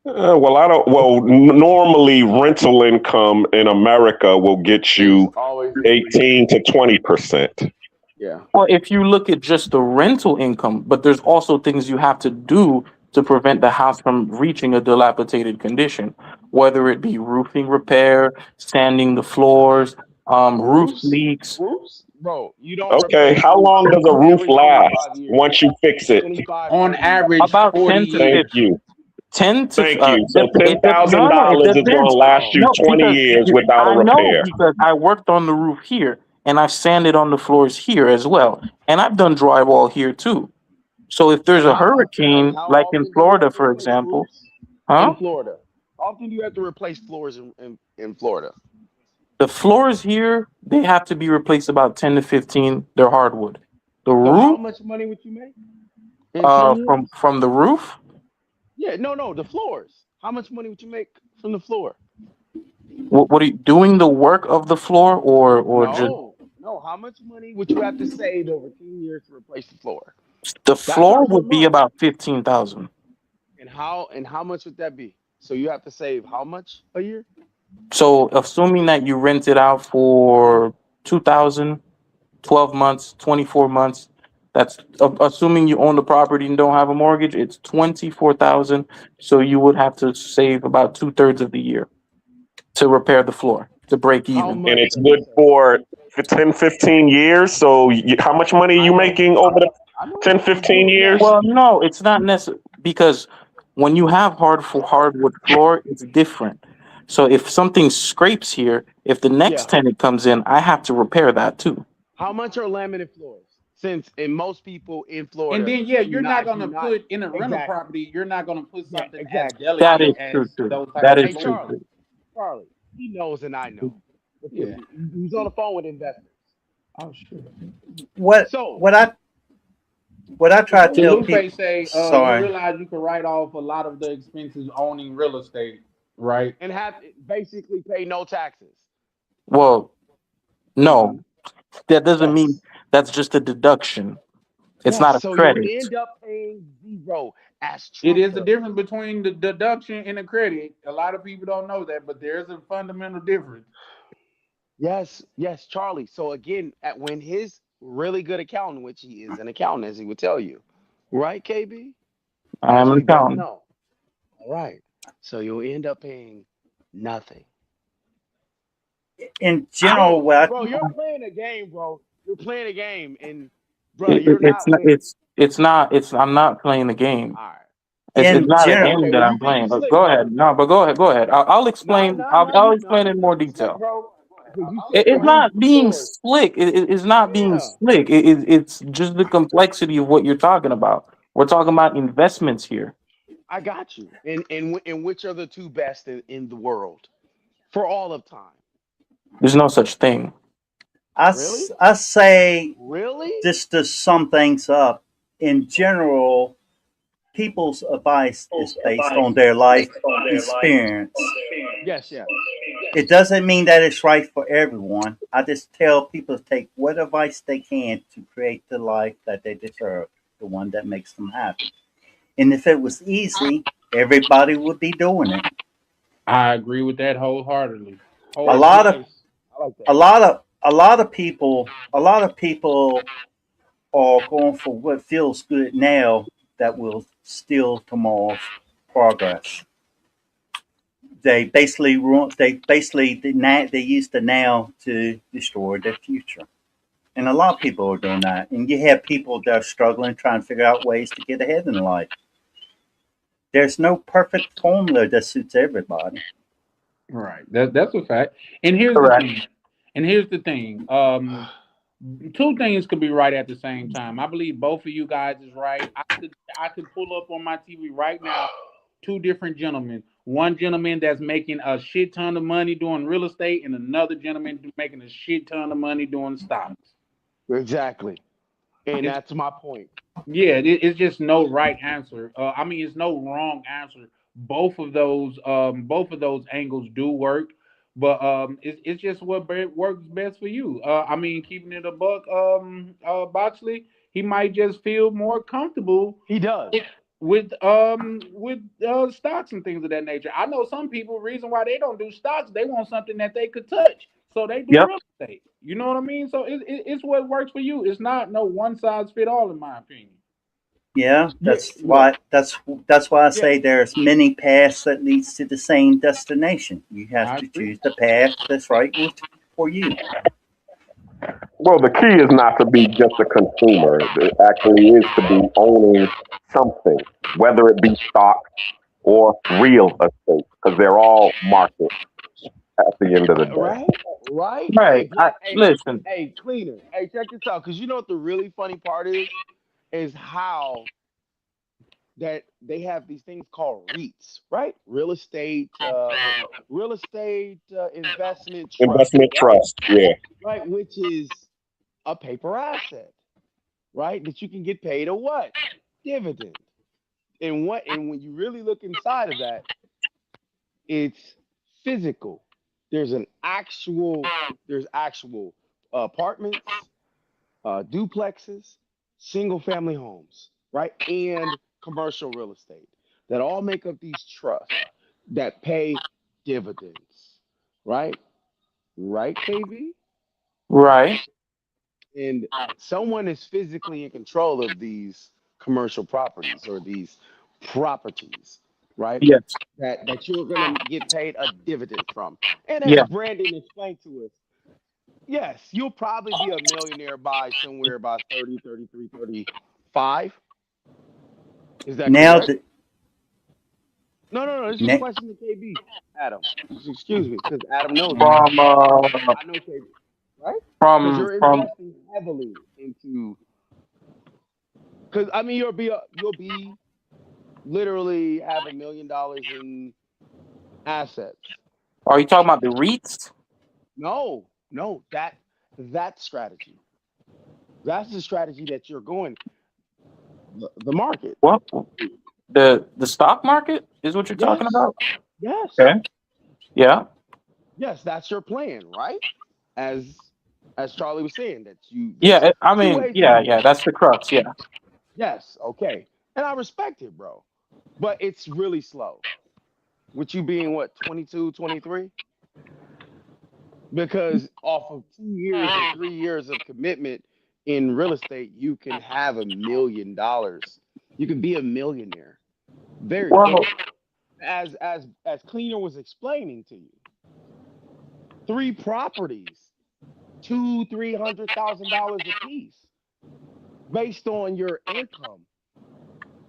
Well, I don't. Well, normally rental income in America will get It's you always 18 to 20%. yeah. Well, if you look at just the rental income, but there's also things you have to do to prevent the house from reaching a dilapidated condition, whether it be roofing repair, sanding the floors, roof Roofs, leaks. roofs, bro. You don't Okay, replace how roofs long does a roof every last 25 years. once you fix it? 25, On 30 years. average, About 40 10 to Thank 50, years. you. 10 to Thank you. So ten thousand no, it dollars is going depends. to last you Bro, No, 20 because years without a I know repair. because I worked on the roof here and I've sanded on the floors here as well, and I've done drywall here too. So if there's and a and hurricane, how like in often do you Florida, have to for replace example, roofs in huh? Florida? How often do you have to replace floors in Florida? The floors here, they have to be replaced about 10 to 15. They're hardwood. The So how roof, much money would you make in 10 years? from the roof, Yeah, no, the floors. How much money would you make from the floor? what are you doing the work of the floor or just No. How much money would you have to save over 10 years to replace the floor? the That's floor not per would be month. about 15,000. And how much would that be? So you have to save how much a year? So assuming that you rent it out for 2,000, 12 months, 24 months, that's assuming you own the property and don't have a mortgage, it's 24,000. So you would have to save about two-thirds of the year to repair the floor to break How even. And much it's are you good saving? for 10, 15 years. So how much money are I you know. making over the I know. 10, I'm 15 doing the math. years? Well, no, it's not necessary because when you have hardwood floor, it's different. So if something scrapes here, if the next Yeah. tenant comes in, I have to repair that too. How much are laminate floors? Since and most people in And Florida then yeah, do you're not not gonna put in a rental exactly. property. You're not gonna put Yeah, something as exactly. That delicate is as true too. those type That of is Hey true situations. Charlie, too. Charlie, he knows and I know. Because Yeah. he's on the phone with investors. Oh sure. What So what I what I try to So tell Lupe people. say, you Sorry. realize you can write off a lot of the expenses owning real estate, right? and have basically pay no taxes. Well, Hmm. no, that doesn't mean Yes. that's just a deduction. It's Yes. not a So you'll credit. end up paying zero as It Trump is the does. difference between the deduction and the credit. A lot of people don't know that, but there's a fundamental difference. Yes, yes, Charlie. So again, when his really good accountant, which he is an accountant, as he would tell you, right, KB? I As am an we both accountant. know. All right. So you'll end up paying nothing. In I don't, general, what bro. You're playing a game, bro. You're playing a game, and bro, It, you're it's not not. winning. It's not. It's. I'm not playing the game. All right. It's in not a general, game Okay. that Well, you I'm think playing. you But slick, go bro? ahead. No, but go ahead. Go ahead. I'll Nah, explain. nah, I'll, nah. I'll Nah, explain you in more think you slick, detail. bro? Because you said It's laminate not being floors. slick. It's not being Yeah. slick. It's just the complexity of what you're talking about. We're talking about investments here. I got you. And which are the two best in the world for all of time? There's no such thing. Really? I say Really? just to sum things up. In general, people's advice is based on their life experience. Yes, yes. It doesn't mean that it's right for everyone. I just tell people to take what advice they can to create the life that they deserve, the one that makes them happy. And if it was easy, everybody would be doing it. I agree with that wholeheartedly. A That's lot of Wholeheartedly. nice. I like that. a lot of people are going for what feels good now that will steal tomorrow's progress. They use the now to destroy their future. And a lot of people are doing that. And you have people that are struggling, trying to figure out ways to get ahead in life. There's no perfect formula that suits everybody. Right. That's a fact. And here's the Correct. thing. And here's the thing. Two things could be right at the same time. I believe both of you guys is right. I could pull up on my TV right now two different gentlemen. One gentleman that's making a shit ton of money doing real estate, and another gentleman making a shit ton of money doing stocks. Exactly. And It's that's my point. Yeah, it's just no right answer. I mean, it's no wrong answer. Both of those angles do work, but it's just what works best for you. I mean, keeping it a buck, Boxley, he might just feel more comfortable He does. with stocks and things of that nature. I know some people reason why they don't do stocks, they want something that they could touch, so they do Yep. real estate. You know what I mean? So it's what works for you. It's not no one size fit all, in my opinion. Yeah, Yeah, yeah, that's why I yeah. say there's many paths that leads to the same destination. You have I to agree. choose the path that's right for you. Well, the key is not to be just a consumer. It actually is to be owning something, whether it be stock or real estate, because they're all markets at the end of the day. Right? Right? Hey, Right. black hey, Listen. hey, cleaner. Hey, check this out. Cause you know what the really funny part is how that they have these things called REITs, right? Real estate investment trust, Investment right? trust, yeah. Right, which is a paper asset, right? That you can get paid a what? Dividend. And when you really look inside of that, it's physical. There's an actual there's actual apartments, duplexes, single family homes, right? And commercial real estate that all make up these trusts that pay dividends, right? Right, KB? Right. And someone is physically in control of these commercial properties or these properties, right? Yes. That you're gonna get paid a dividend from. And as Yeah. Brandon explained to us, yes, you'll probably be a millionaire by somewhere by 30, 33, 35. Is that Now correct? the No. This is a Ne- question to KB. Adam, excuse me, because Adam knows this. From I know KB, right? Because from you're from investing heavily into. Because I mean, you'll be literally have $1 million in assets. are you talking about the REITs? No, that strategy. That's the strategy that you're going. The market. What, the stock market is what you're talking Yes, about? yes, Okay. Yeah. yes. That's your plan, right? As as Charlie was saying, that you Yeah. there's I two mean, ways to yeah, do yeah. it. That's the crux. Yeah. Yes, okay, and I respect it, bro. But it's really slow. With you being what 22, 23, because off of 2 years or 3 years of commitment in real estate, you can have $1 million. You can be a millionaire very Well, quickly. As Cleaner was explaining to you, 3 properties, $300,000 a piece, based on your income,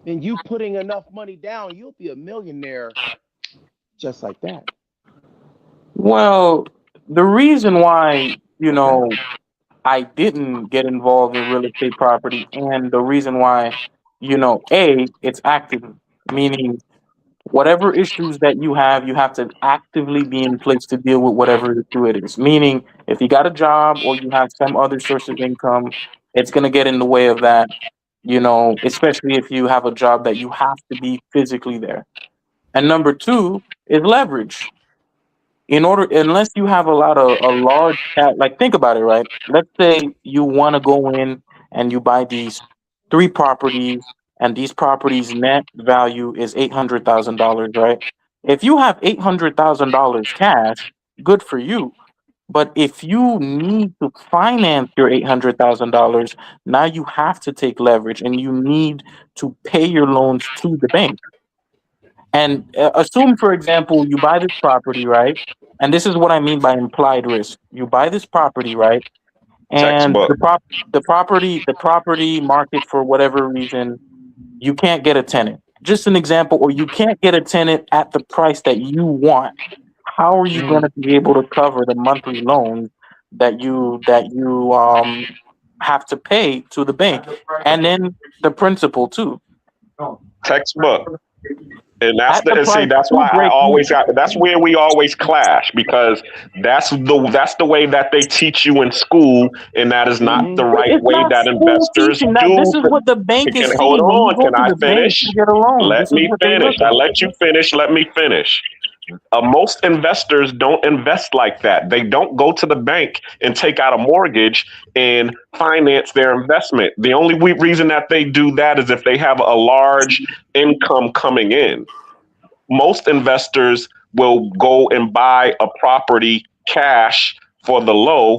and you putting enough money down, you'll be a millionaire just like that. well, the reason why Okay. I didn't get involved in real estate property, and the reason why it's active, meaning whatever issues that you have to actively be in place to deal with whatever issue it is. Meaning, if you got a job or you have some other source of income, it's going to get in the way of that, especially if you have a job that you have to be physically there. And number two is leverage. Unless you have a large cap, like think about it, right? Let's say you want to go in and you buy these 3 properties, and these properties net value is $800,000, right? If you have $800,000 cash, good for you. But if you need to finance your $800,000, now you have to take leverage and you need to pay your loans to the bank. And assume, for example, you buy this property, right? And this is what I mean by implied risk. You buy this property, right? And Textbook. the property market, for whatever reason, you can't get a tenant. Just an example, or you can't get a tenant at the price that you want. How are you going mm, to be able to cover the monthly loans that you have to pay to the bank, and then the principal too? Textbook. And At the see, price that's to why I break always even. got, that's where we always clash, because that's the way that they teach you in school, and that is not the Mm-hmm. right It's way not that school investors teaching that. This do. is what the bank Can is hold saying. When you on, go can to I the bank finish? to get a loan, Let this is me what they finish. look I at. let you finish. Let me finish. Most investors don't invest like that. They don't go to the bank and take out a mortgage and finance their investment. The only reason that they do that is if they have a large income coming in. Most investors will go and buy a property cash for the low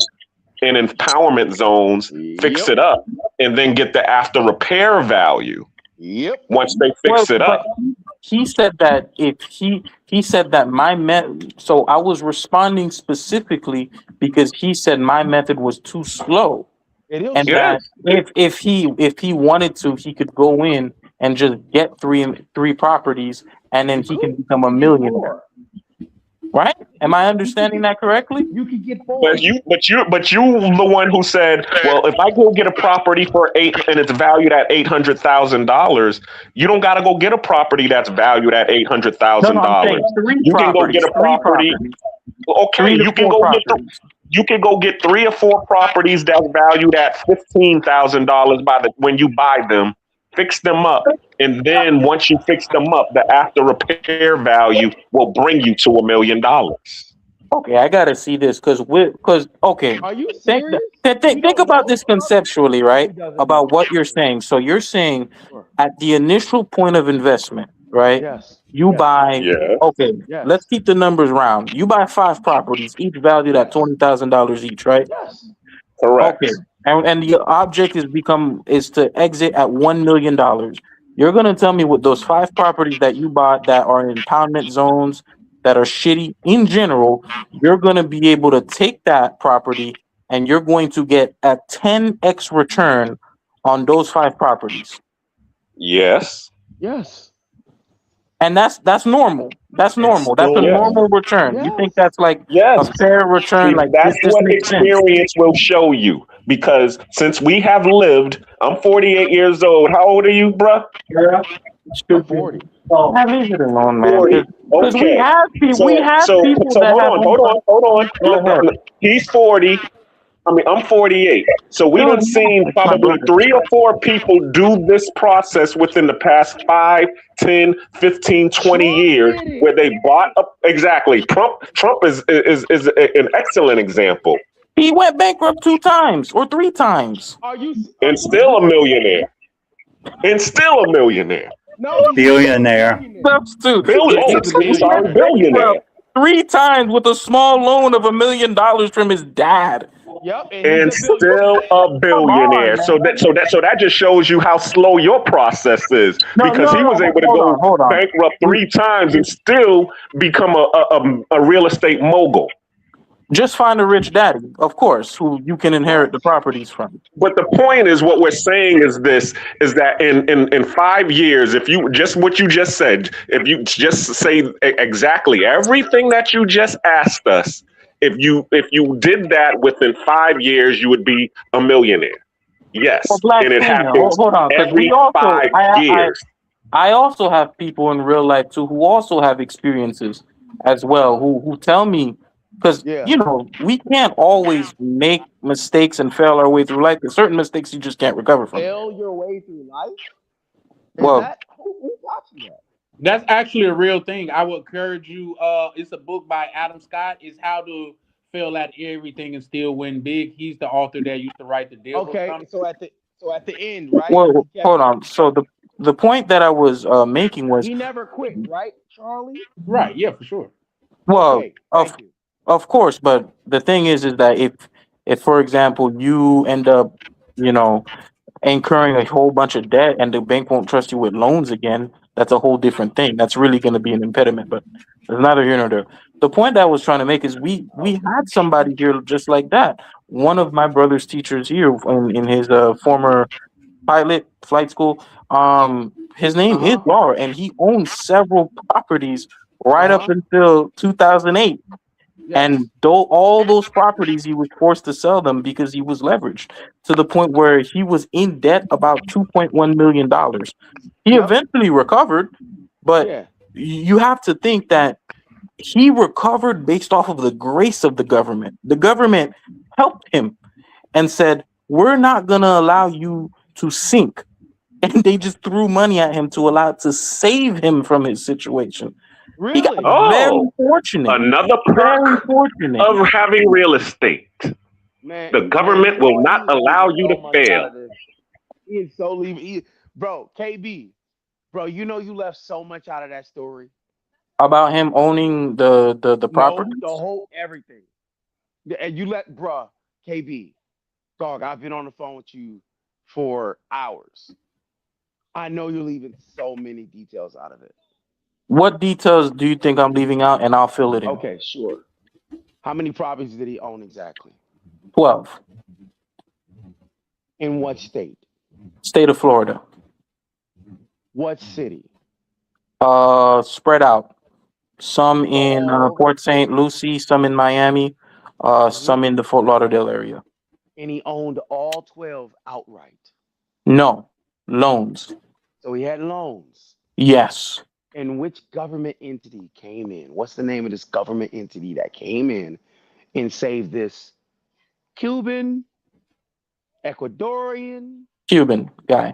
in empowerment zones, fix Yep. it up, and then get the after repair value Yep. once they Well, fix it but up. he said that if he said that so I was responding specifically because he said my method was too slow, It is and It slow. that is. if he wanted to, he could go in and just get three properties, and then You he could. can become a You get millionaire. four. Right? Am I You could understanding get. that correctly? You could get But four. you the one who said, well, if I go get a property for eight and it's valued at $800,000, you don't got to go get a property that's valued at eight hundred No, no, thousand I'm saying dollars. three You can go get properties, a property. Okay, three to you can four go get properties. you can go get 3 or 4 properties that's valued at $15,000 by the when you buy them, fix them up, and then once you fix them up, the after repair value will bring you to $1 million. Okay, I gotta see this because okay, Are you think serious? You think don't about know? this conceptually, He right? doesn't About know. what you're saying. So you're saying Sure. at the initial point of investment, right? Yes. You Yes. buy. Yeah, Okay, let's Yes. keep the numbers round. You buy 5 properties, each valued at Yes. $20,000 each, right? Yes. Okay, correct. and the object is to exit at $1 million. You're gonna tell me with those 5 properties that you bought that are in impoundment zones that are shitty in general, you're gonna be able to take that property and you're going to get a 10x return on those 5 properties. Yes. Yes. And that's normal. That's It's normal. That's a still Yes. normal return. You think Yes. that's like a Yes. fair return? Like That's this what makes sense. experience will show you. Because since we have lived, I'm 48 years old. How old are you, bruh? Yeah. I'm Stupid. 40. Oh, leave it alone, man. 40. Because we Okay. have we So have so people so that hold have on, homes. hold on. Go ahead. He's 40. I mean, I'm 48. So we No, done no, seen it's my probably brother. 3 or 4 people do this process within the past 5, 10, 15, 20 Trump years did it. where they bought up exactly. Trump is an excellent example. He went bankrupt 2 times or 3 times. Are And you still a serious? millionaire. And still a millionaire. No, he's still a billionaire. billionaire. That's too. I'm He sorry, went billionaire. bankrupt 3 times with a small loan of $1 million from his dad. Yep, and he's And a billionaire. still a Come on, billionaire. man. So that just shows you how slow your process is, No, because no, he no. was able to Hold on, go hold on. bankrupt 3 times and still become a real estate mogul. Just find a rich daddy, of course, who you can inherit What? the properties from. But the point is, what we're saying is this: is that in 5 years, if you just what you just said, if you just say exactly everything that you just asked us, if you did that within 5 years, you would be a millionaire. Well, Yes, Black and it Kenya, happens hold on, because we every also, five years. I also have people in real life too who also have experiences as well who tell me because Yeah. we can't always make mistakes and fail our way through life. There's certain mistakes you just can't recover from. Fail your way through life? Is Well, that who taught you that? That's actually a real thing. I would encourage you. It's a book by Adam Scott. It's how to fail at everything and still win big. He's the author that used to write the Deal Okay, comic. so at the end, right? well, He kept hold on. So the point that I was making was, he never quit, right, Charlie? Right? Yeah, for sure. well, Okay, thank you. of course, but the thing is that if for example you end up, you know, incurring a whole bunch of debt and the bank won't trust you with loans again, that's a whole different thing. That's really going to be an impediment, but there's neither here nor there. The point that I was trying to make is we had somebody here just like that. One of my brother's teachers here in his former flight school, his name is Uh-huh. Laura, and he owns several properties right up Uh-huh. until 2008. Yes. And though all those properties, he was forced to sell them because he was leveraged to the point where he was in debt about $2.1 million. He Yep. eventually recovered, but Yeah. you have to think that he recovered based off of the grace of the government. The government helped him and said, "We're not going to allow you to sink." And they just threw money at him to allow to save him from his situation. He got Really? very Oh, fortunate. another Very perk fortunate. of having real estate. The Man, government you know will what? not He is allow leaving you to so much out fail. of this. He is so leaving. Bro, KB, bro, you know you left so much out of that story. About him owning the No, the properties? whole everything. And you let, bruh, KB, dog, I've been on the phone with you for hours. I know you're leaving so many details out of it. What details do you think I'm leaving out, and I'll fill it in? Okay, sure. How many properties did he own exactly? 12. In what state? State of Florida. What city? Spread out. Some in All Port St. Lucie, some in Miami, uh-huh. some in the Fort Lauderdale area. And he owned all 12 outright. No. Loans. So he had loans. Yes. And which government entity came in? What's the name of this government entity that came in and saved this Cuban, Ecuadorian? Cuban guy.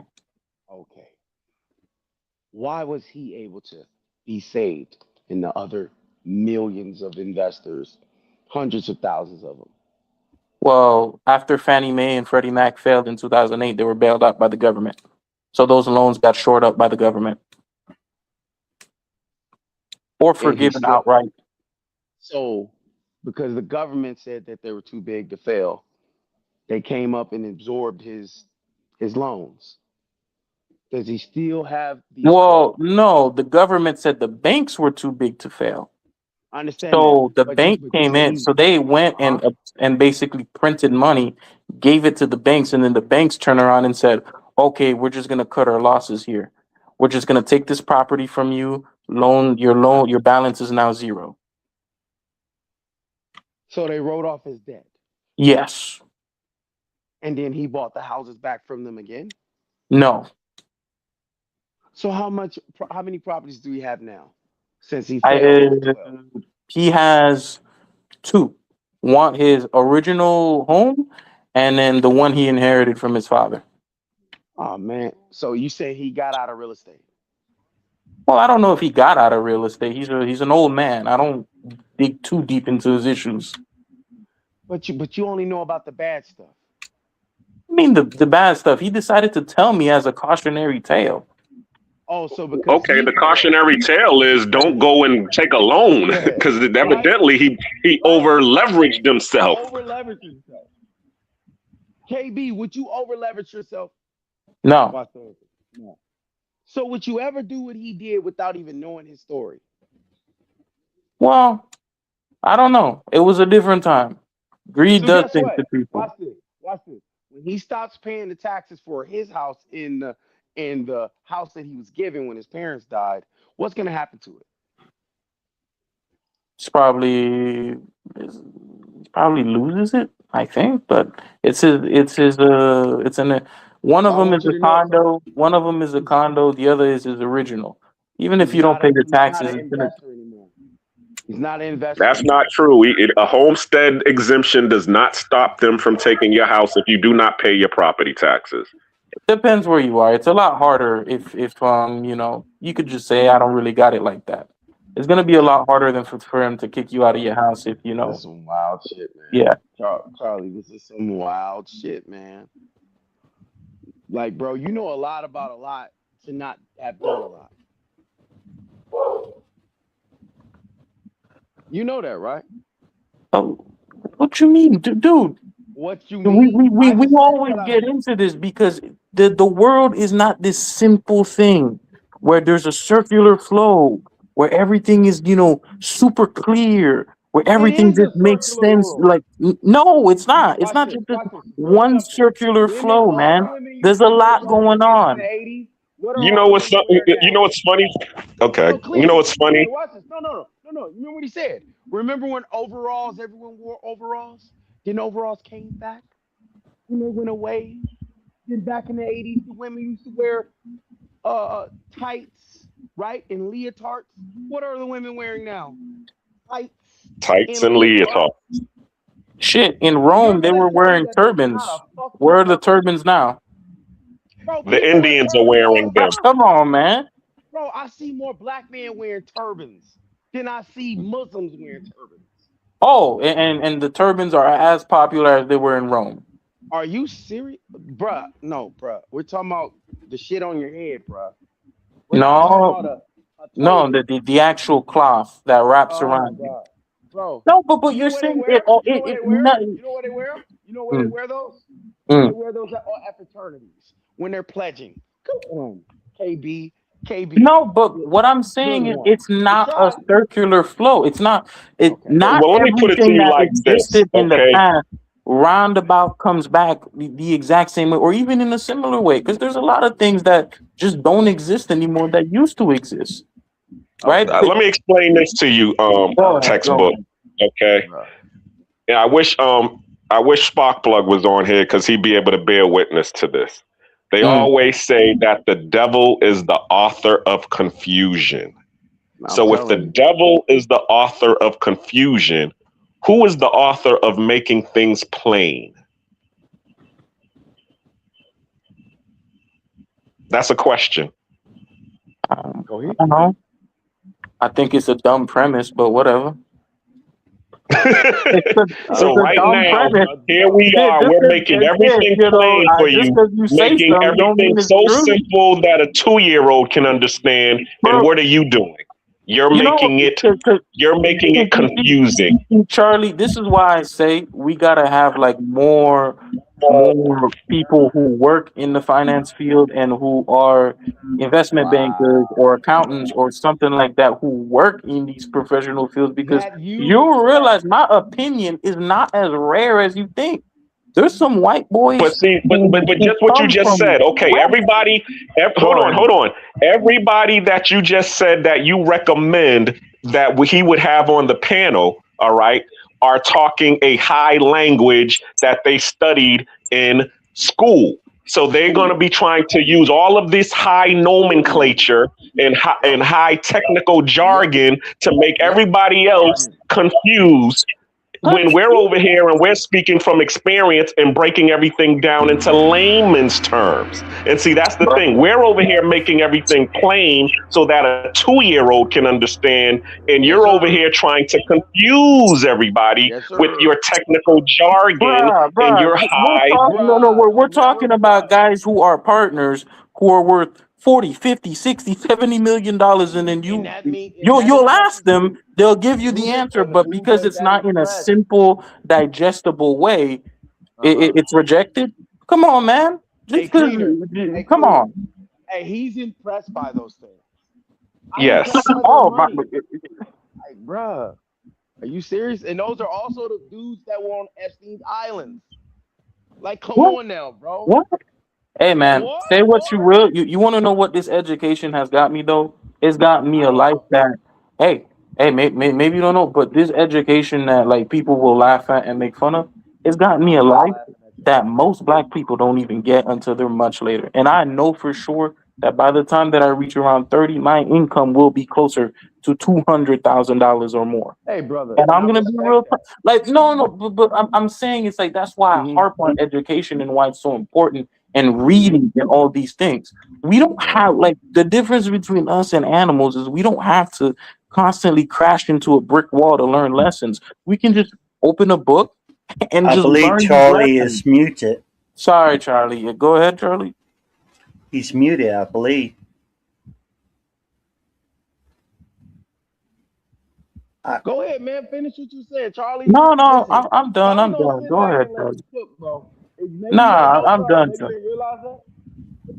Okay. Why was he able to be saved and the other millions of investors, hundreds of thousands of them? Well, after Fannie Mae and Freddie Mac failed in 2008, they were bailed out by the government. So those loans got shored up by the government or And he forgiven still, outright. so because the government said that they were too big to fail, they came up and absorbed his loans. Does he still have these Well, 12? no, the government said the banks were too big to fail. I understand that, So the but you bank but you came said in. he, So they went uh-huh. and basically printed money, gave it to the banks, and then the banks turned around and said, "Okay, we're just gonna cut our losses here. We're just gonna take this property from you. your balance is now zero. So they wrote off his debt, Yes. and then he bought the houses back from them again. No. So how many properties do we have now since he I failed in 12? he has two. One his original home, and then the one he inherited from his father. Oh man. So you say he got out of real estate. Well, I don't know if he got out of real estate. He's an old man. I don't dig too deep into his issues. But you only know about the bad stuff. I mean the bad stuff. He decided to tell me as a cautionary tale. Oh, so because Okay, he the failed. cautionary tale is don't go and take a loan Yeah. because Right? evidently he Right. over leveraged himself. Over leverage yourself. KB, would you over leverage yourself? No. Watch the answer. No. So would you ever do what he did without even knowing his story? Well, I don't know. It was a different time. Greed So does guess things what? to people. Watch this. Watch this. When he stops paying the taxes for his house in the house that he was given when his parents died, what's gonna happen to it? It's probably he probably loses it, I think, but it's in one of Well, I them want is you a to know condo, one of them is a condo, the other is his original. Even if you don't pay the he's not taxes, an it's gonna investor anymore. He's not an investor That's not anymore. true. A homestead exemption does not stop them from taking your house if you do not pay your property taxes. depends where you are. It's a lot harder if you could just say I don't really got it like that. It's gonna be a lot harder than for him to kick you out of your house if This is some wild shit, man. yeah. Charlie, this is some wild shit, man. Like, bro, you know a lot about a lot to not have done a lot. You know that, right? Oh, what you mean, dude? What you We mean? I just said always what I get mean. into this because the world is not this simple thing where there's a circular flow where everything is super clear where It everything is a just makes circular sense. world. Like no, it's Watch not this. just this Watch this. Real one simple. circular Women, flow, all the man. women There's used a to wear lot short going skirts in the on. 80s. What are You all know the what's women wearing you now? know what's funny? Okay, No, you know clean. what's Okay, funny? watch this. No. You remember what he said? Remember when overalls, everyone wore overalls? Then overalls came back? When they went away? Then back in the 80s, the women used to wear tights, right? And leotards. What are the women wearing now? Tights Tights and and leotards. leotard. Shit, in You're Rome they gonna were tell me wearing that that's not turbans. a fucked Where up are the culture? turbans now? Bro, The people wear Indians are turbans all wearing the them. time. Come on, man. Bro, I see more black men wearing turbans than I see Muslims wearing turbans. Oh, and the turbans are as popular as they were in Rome. Are you serious? Bruh, no, bruh. We're talking about the shit on your head, bruh. We're not talking No, about a no, turban. the actual cloth that wraps Oh my around you. God. Bro, No, but you know you're where they saying it. wear? Oh, You know where they wear? no. You know where they wear? You know where they Mm, wear those? They mm. wear those at fraternities when they're pledging. Come on, KB, KB. No, but Good, what I'm good saying is one. it's Good not a try. circular flow. It's not Okay. not Well, let me put it to everything you that like this, existed in the okay? past roundabout comes back the exact same way or even in a similar way. Because there's a lot of things that just don't exist anymore that used to exist. Right? Okay. Let me explain this to you, Go Okay. ahead, go textbook. ahead. Okay. Bruh. Yeah, I wish Sparkplug was on here because he'd be able to bear witness to this. They Mm. always say that the devil is the author of confusion. I'm So if the telling you. devil is the author of confusion, who is the author of making things plain? That's a question. Go I ahead. don't know. I think it's a dumb premise, but whatever. It's So a right dumb now, premise. here we Shit, are. just We're cause, making shit, everything plain for just you, because you say making something don't everything mean it's so true, simple that a 2-year-old can understand. And bro. what are you doing? You're You know, making it you're making it confusing. Charlie, this is why I say we gotta have like more people who work in the finance field and who are investment bankers or Wow. accountants or something like that who work in these professional fields because That use you'll that realize my opinion is not as rare as you think. There's some white boys But see, but who just what you come just from said. Okay, West. hold Go on, ahead. hold on. Everybody that you just said that you recommend that he would have on the panel, all right, are talking a high language that they studied in school. So they're going to be trying to use all of this high nomenclature and high technical Yep. jargon to make Yep. everybody else confused when we're over Confused. here and we're speaking from experience and breaking everything down into layman's terms. And see, that's the thing. We're over here making everything plain so that a 2 year old can understand. And Yes, you're over sir. here trying to confuse everybody Yes, with sir. your technical jargon and your We're high. talking, no, we're Bruh. talking about guys who are partners who are worth 40, 50, 60, 70 million dollars, and then And that mean and that you'll ask impresses them, who? they'll give you the answer, but Who because does it's that not in a impress? simple, digestible way, Uh-huh. it's rejected. Come on, man. Hey, Just cleaner. Hey, come cleaner. on. Hey, he's impressed by those things. I'm Yes. impressed by their Oh, money. Like, bruh, are you serious? And those are also the dudes that were on Epstein's islands. Like, come what? on now, bro. What? Hey man, What? say what you will. You want to know what this education has got me though? It's got me I a don't life know. that, maybe you don't know, but this education that like people will laugh at and make fun of, it's got me a I'm not life laughing at you. that most black people don't even get until they're much later. And I know for sure that by the time that I reach around 30, my income will be closer to $200,000 or more. Hey, brother, And and I'm I gonna be real, respect that. like no, but I'm saying it's like that's why I Mm-hmm. harp on education and why it's so important and Mm-hmm. reading and all these things. We don't Right. have like the difference between us and animals is we don't have to constantly crash into a brick wall to learn lessons. We can just open a book and I just believe learn these Charlie lessons. is muted. Sorry, Charlie. Yeah, go ahead, Charlie. He's muted, I believe. Go ahead, man. Finish what you said, Charlie. No, Listen, I'm done. Charlie I'm gonna done. sit Go back ahead, and let Charlie. you cook, bro. Maybe you don't Nah, know, I'm bro. done, Maybe you Charlie. didn't realize that.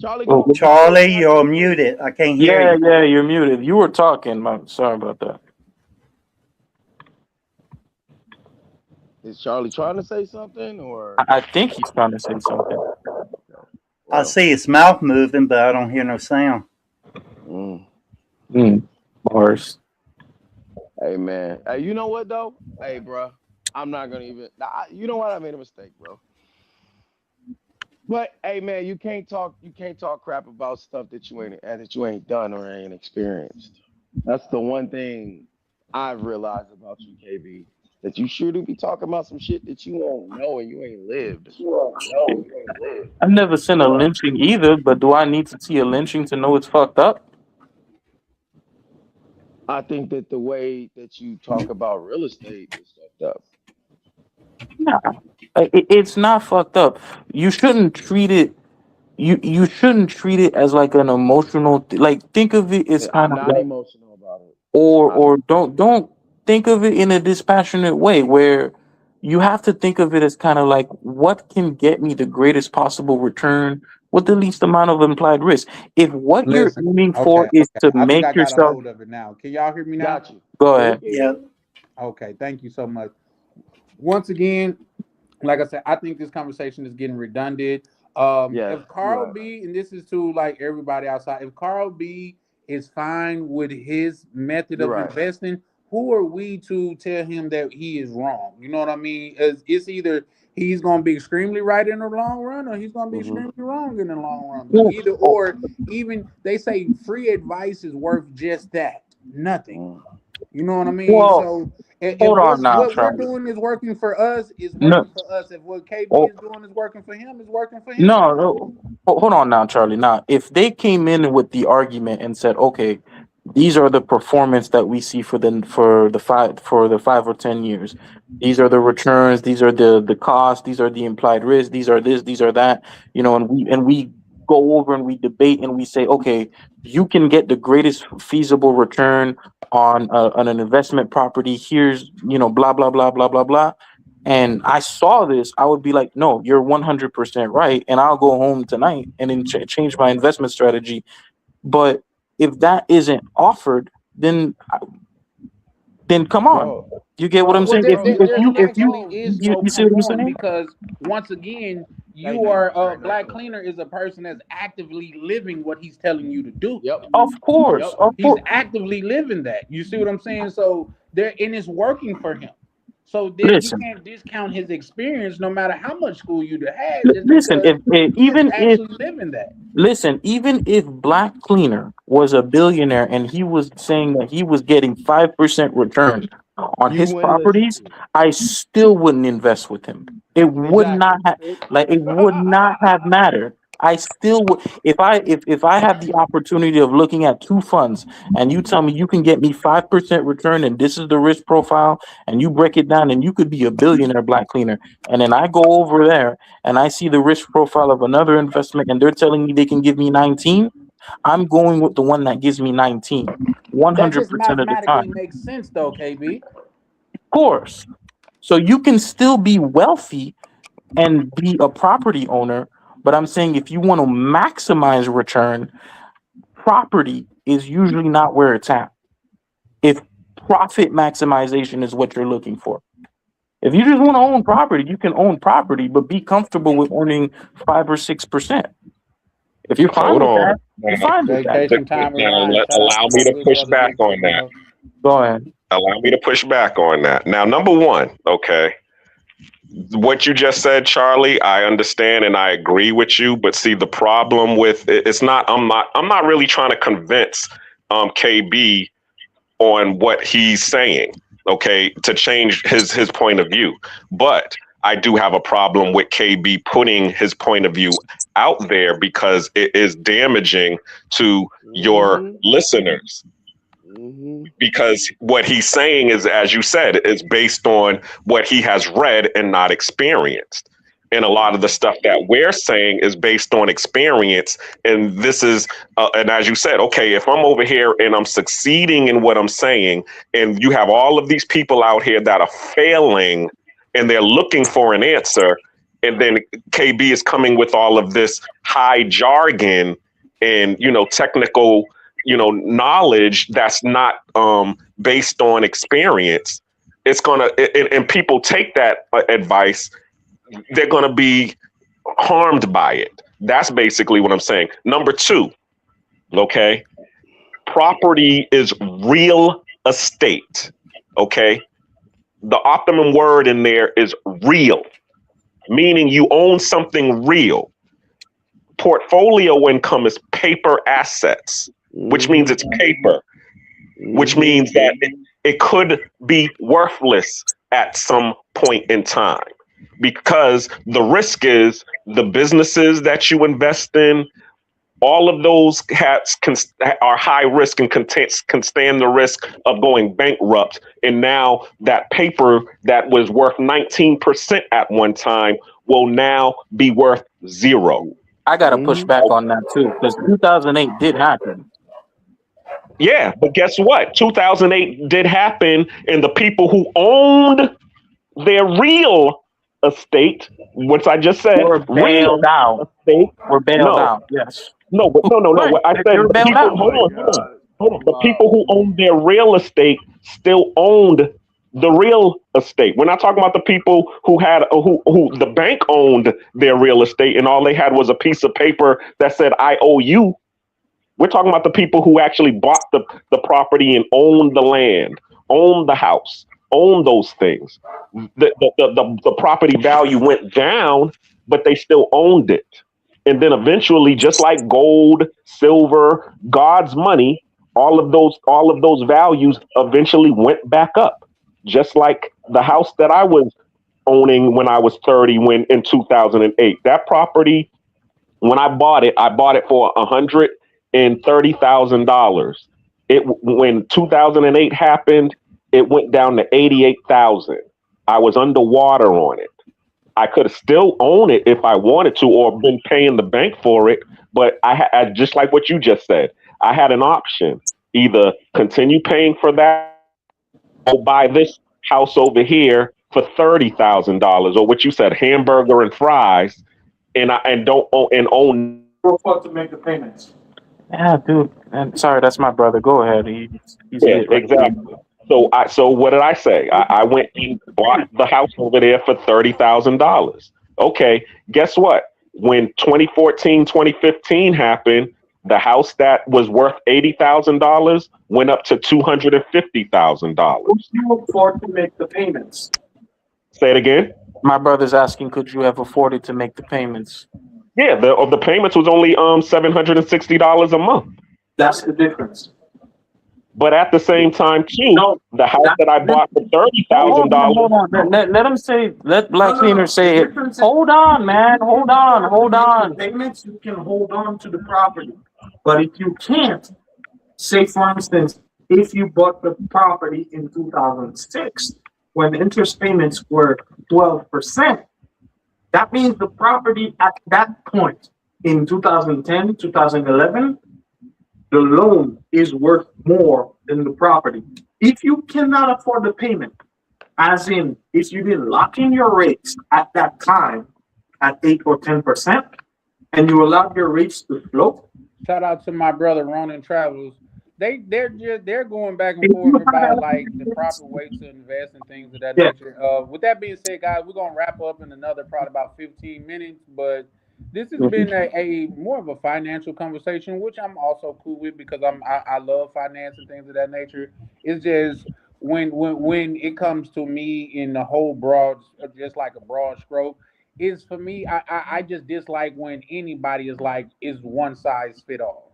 Charlie Oh, gonna sit Charlie, back you're and let muted. I can't hear yeah, you. you're muted. You were talking. Sorry about that. Is Charlie trying to say something or? I think he's trying to say something. I Well, see his mouth moving, but I don't hear no sound. mm. Bars. Hey, man. Hey, you know what though? Hey, bro. I'm not gonna even. You know what? I made a mistake, bro. But hey, man, you can't talk. You can't talk crap about stuff that you ain't done or ain't experienced. That's the one thing I've realized about you, KB. That you shouldn't be talking about some shit that you won't know and you ain't lived. I've never seen a lynching either, but do I need to see a lynching to know it's fucked up? I think that the way that you talk about real estate is fucked up. Nah, it's not fucked up. You shouldn't treat it. You shouldn't treat it as like an emotional. Like think of it as Yeah, kind I'm of not like, emotional about it. I'm not or emotional. don't think of it in a dispassionate way where you have to think of it as kind of like what can get me the greatest possible return with the least amount of implied risk. If what you're Listen, aiming for okay, is okay. to I think make I got a yourself hold of it now. Can y'all hear me now? Got you. go Yeah, we ahead. can hear Yeah. you. Okay, thank you so much. Once again, like I said, I think this conversation is getting redundant. Yes, If you're Carl right. B, and this is to like everybody outside, if Carl B is fine with his method You're of right. investing, who are we to tell him that he is wrong? You know what I mean? It's either he's going to be extremely right in the long run, or he's going to be Mm-hmm. extremely wrong in the long run. But Well, either or, even they say free advice is worth just that, nothing. Mm. You know what I mean? well, So if hold on now, what we're Charlie. doing is working for us, is No, working for us. If what KB oh, is doing is working for him, is working for him. no. Hold on now, Charlie. Now, if they came in with the argument and said, "Okay, these are the performance that we see for the 5 or 10 years. These are the returns. These are the costs. These are the implied risk. These are this. These are that." You know, and we go over and we debate and we say, "Okay, you can get the greatest feasible return on an investment property. Here's blah blah blah blah blah blah." And I saw this, I would be like, no, you're 100% right. And I'll go home tonight and then change my investment strategy. But if that isn't offered, then then come on. Bro, You get what I'm Well, saying? there, If you there, if there you if actually is you no you see what I'm conform saying? because once again, how you you doing? are Very nice. black cleaner is a person that's actively living what he's telling you to do. Yep. Of course, Yep. of He's course. actively living that. You see what I'm saying? So there, and it's working for him. So then you Listen, can't discount his experience, no matter how much school you'd have had, just listen. because he is Even if actually living that. listen, even if Black Cleaner was a billionaire and he was saying that he was getting 5% return on You his wouldn't listen properties, to him. I still wouldn't invest with him. It would not Exactly. have it would not have mattered. I still would if I have the opportunity of looking at two funds and you tell me you can get me 5% return and this is the risk profile and you break it down and you could be a billionaire, Black Cleaner, and then I go over there and I see the risk profile of another investment and they're telling me they can give me 19, I'm going with the one that gives me 19 That just 100% of the mathematically time. makes sense, though, KB. Of course. So you can still be wealthy and be a property owner, but I'm saying if you want to maximize return, property is usually not where it's at. If profit maximization is what you're looking for. If you just want to own property, you can own property, but be comfortable with owning 5 or 6%. If you're fine Hold with on. that, you're fine with that. Vacation time with Now, Ryan. Shout out allow to me my to good push brother, back big on that. bro. Go ahead. Allow me to push back on that. Now, number one, okay, what you just said, Charlie, I understand and I agree with you. But see, the problem with it's not. I'm not really trying to convince KB on what he's saying. Okay, to change his point of view, but I do have a problem with KB putting his point of view out there because it is damaging to your Mm-hmm. listeners Mm-hmm. because what he's saying is, as you said, is based on what he has read and not experienced. And a lot of the Mm-hmm. stuff that we're saying is based on experience. And this is, and as you said, okay, if I'm over here and I'm succeeding in what I'm saying, and you have all of these people out here that are failing and they're looking for an answer, and then KB is coming with all of this high jargon and, technical knowledge that's not based on experience, it's gonna and people take that advice, they're gonna be harmed by it. That's basically what I'm saying. Number two, okay, property is real estate. Okay, the optimum word in there is real, meaning you own something real. Portfolio income is paper assets, which means Mm-hmm. it's paper, which Mm-hmm. means that it could be worthless at some point in time because the risk is the businesses that you invest in, all of those are high risk and can stand the risk of going bankrupt. And now that paper that was worth 19% at one time will now be worth zero. I got to push Mm-hmm. back on that too because 2008 did happen. Yeah, but guess what? 2008 did happen, and the people who owned their real estate, which I just said, Were real bailed out. estate. Were bailed No, out. Yes. no, but no, no, no. Right. What I They said, were the bailed people. out. Oh Hold my on, hold on, God. hold on. The people Wow. who owned their real estate still owned the real estate. We're not talking about the people who had who the bank owned their real estate, and all they had was a piece of paper that said "I owe you." We're talking about the people who actually bought the property and owned the land, owned the house, owned those things. The property value went down, but they still owned it. And then eventually, just like gold, silver, God's money, all of those values eventually went back up. Just like the house that I was owning when I was 30 when in 2008. That property when I bought it for $130,000. It when 2008 happened, it went down to 88,000. I was underwater on it. I could have still owned it if I wanted to, or been paying the bank for it. But I just like what you just said, I had an option: either continue paying for that, or buy this house over here for $30,000, or what you said, hamburger and fries, and don't own and own. To make the payments. Yeah, dude. And sorry, that's my brother. Go ahead. He's Yeah, lit right now. exactly. So what did I say? I went and bought the house over there for $30,000. Okay, guess what? When 2014, 2015 happened, the house that was worth $80,000 went up to Could $250,000. you afford to make the payments? Say it again. My brother's asking, could you have afforded to make the payments? Yeah, the payments was only $760 a month. That's the difference. But at the same time, too, No, the house that's that I the bought for $30,000. Hold on. Let him say. Let Black Cleaner say The it. difference is Hold on, man. Hold on. Hold on. payments, you can hold on to the property. But if you can't, say for instance, if you bought the property in 2006, when interest payments were 12%, that means the property at that point in 2010, 2011, the loan is worth more than the property. If you cannot afford the payment, as in if you didn't lock in your rates at that time at 8 or 10%, and you allowed your rates to float, Shout out to my brother Ronan Travels. They're going back and if you forth have about that like the proper way to invest and things of that yeah, nature. With that being said, guys, we're gonna wrap up in another probably about 15 minutes. But this has been a more of a financial conversation, which I'm also cool with because I love finance and things of that nature. It's just when it comes to me in the whole broad, just like a broad stroke, is for me. I just dislike when anybody is like is one size fit all.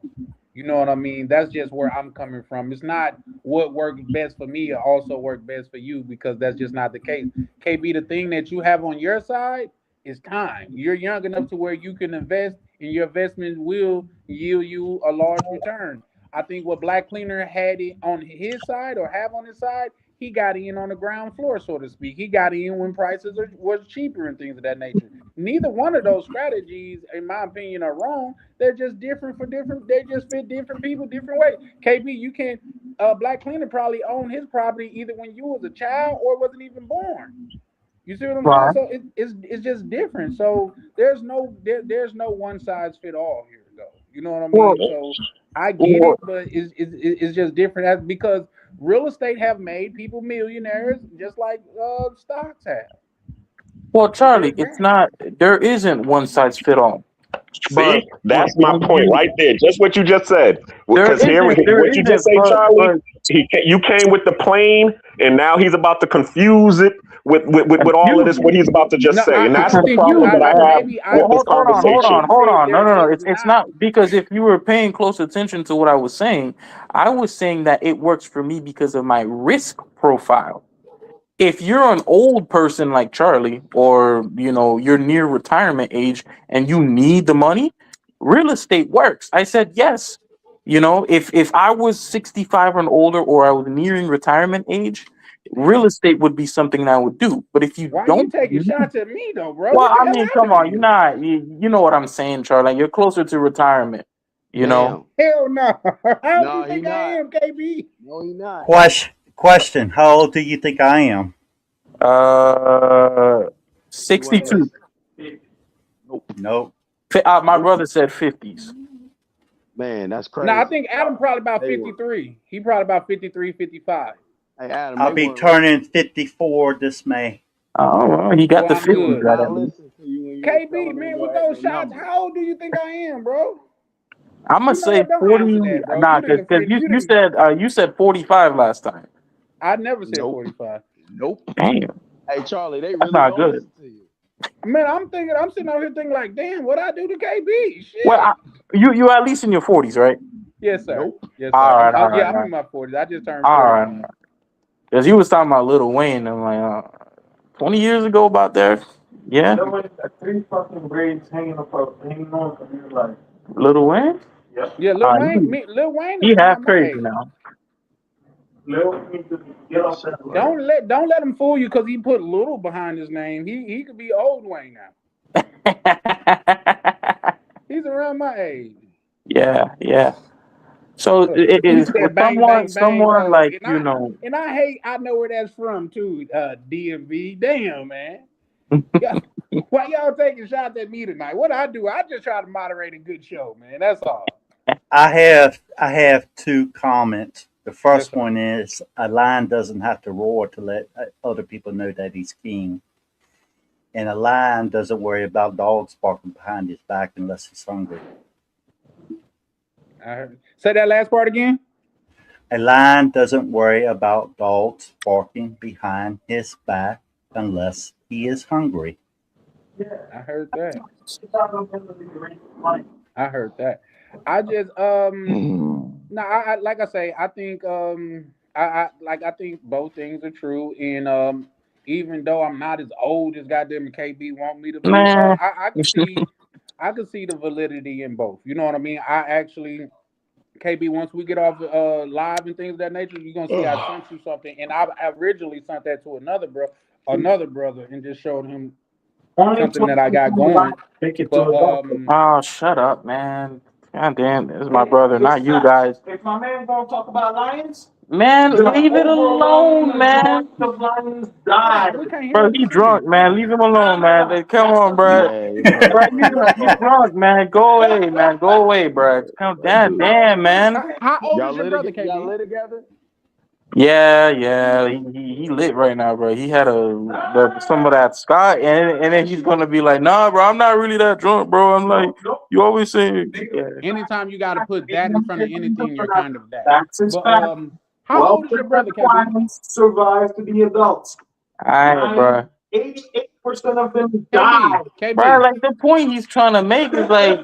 You know what I mean? That's just where I'm coming from. It's not what works best for me also work best for you because that's just not the case. KB, the thing that you have on your side is time. You're young enough to where you can invest and your investment will yield you a large return. I think what Black Cleaner had it on his side or have on his side, he got in on the ground floor, so to speak. He got in when was cheaper and things of that nature. Neither one of those strategies, in my opinion, are wrong. They're just different for different. They just fit different people different ways. KB, you can Black Cleaner probably owned his property either when you was a child or wasn't even born. You see what I'm saying? Right. So it's just different. So there's no one size fit all here though. You know what I Well, mean? So I get well, it, but it's just different because real estate have made people millionaires just like stocks have. well, It's very Charlie, it's granted. not. There isn't one size fit all. But See, that's my when point you right there. Just what you just said. there Because here, isn't there what you just isn't. say, Charlie. But You came with the plane, and now he's about to confuse it with all of this. What confusion. he's about to No, just say, and I that's don't the think you. problem that I have Maybe I with Well, this hold on, hold conversation. on, misunderstood. hold Said on. No, there no, no. is It's not. not because if you were paying close attention to what I was saying, I was saying that it works for me because of my risk profile. If you're an old person like Charlie, or you're near retirement age and you need the money, real estate works. I said yes. If I was 65 and older, or I was nearing retirement age, real estate would be something that I would do. But if you Why you don't, taking shots at me though, bro? well, What the I hell mean, come happened to on, you're you? not, you know what I'm saying, Charlie. You're closer to retirement, you know. Damn. Hell no. How do you No, he think I not. am, KB? No, he not. Question: how old do you think I am? Uh, He wasn't 62. listening. Nope. Nope. My Nope. brother said 50s. Man, that's No, I crazy. think Adam probably about They were. 53. He probably about 53, 55. Hey, Adam, I'll they be weren't listening. turning 54 this May. Oh, well, he got Well, the I'm They 50s were good. right not at least. listening to you when you was KB, telling them man, with those your shots, numbers. how old do you think I am, bro? I'm gonna You know say what? Don't 40. answer that, bro. Nah, You didn't because offend. you You you didn't. said you said 45 last time. I never said Nope. 45. Nope. Damn, Hey, Charlie, they that's really not don't good. listen to you. Man, I'm sitting out here thinking like, damn, what I do to KB? Well, Shit. you at least in your 40s, right? Yes, sir. Nope. Yes, sir. All right, all Yeah, right, I'm all in right, my 40s. I just turned all 41. right. Because you was talking about Lil Wayne, I'm like, 20 years ago about there. Yeah, there was three fucking braids hanging on from your life. Lil Wayne. Yep. Yeah, Lil Wayne is He half around my crazy age. now. Lil need to get off that line. Don't let him fool you because he put little behind his name. He could be old Wayne now. He's around my age. Yeah, yeah. So it He is for said bang someone, bang bang. someone like And I hate I know where that's from too. DMV. Damn man. Yeah. Why y'all taking shots at me tonight? What I do? I just try to moderate a good show, man. That's all. I have two comments. The first sir. one is a lion doesn't have to roar to let other people know that he's king. And a lion doesn't worry about dogs barking behind his back unless he's hungry. I heard. Say that last part again. A lion doesn't worry about dogs barking behind his back unless he is hungry. I heard that. I heard that. I just no, like I say, I think I think both things are true, and even though I'm not as old as goddamn KB want me to be, Man, I can see the validity in both. You know what I mean? I actually KB, once we get off live and things of that nature, you're gonna see I sent you something, and I originally sent that to another brother, and just showed him Only something 20 that I got people allowed going. to take it to But a doctor. oh, shut up, man. God damn, this is my brother, not you guys. If my man gonna talk about lions, Man, the leave it alone, man. majority of lions hold died. on, we can't hear Bro, what he he's saying. drunk, man. Leave him alone, man. Come on, bro. Man, you know, Bro, you drunk, man. Go away, man. Go away, bro. Come that down, dude. damn, man. How old is your brother, Y'all KB? live together? Yeah, he lit right now, bro. He had some of that Scott, and then he's gonna be like, nah, bro, I'm not really that drunk, bro. I'm like, you always say, yeah. Anytime you got to put that in front of anything, you're kind of that. That's his But fact. how old is your brother, KB? Lions survive to be adults. All right, bro. 88% of them KB, die. Bro, KB. like the point he's trying to make is like,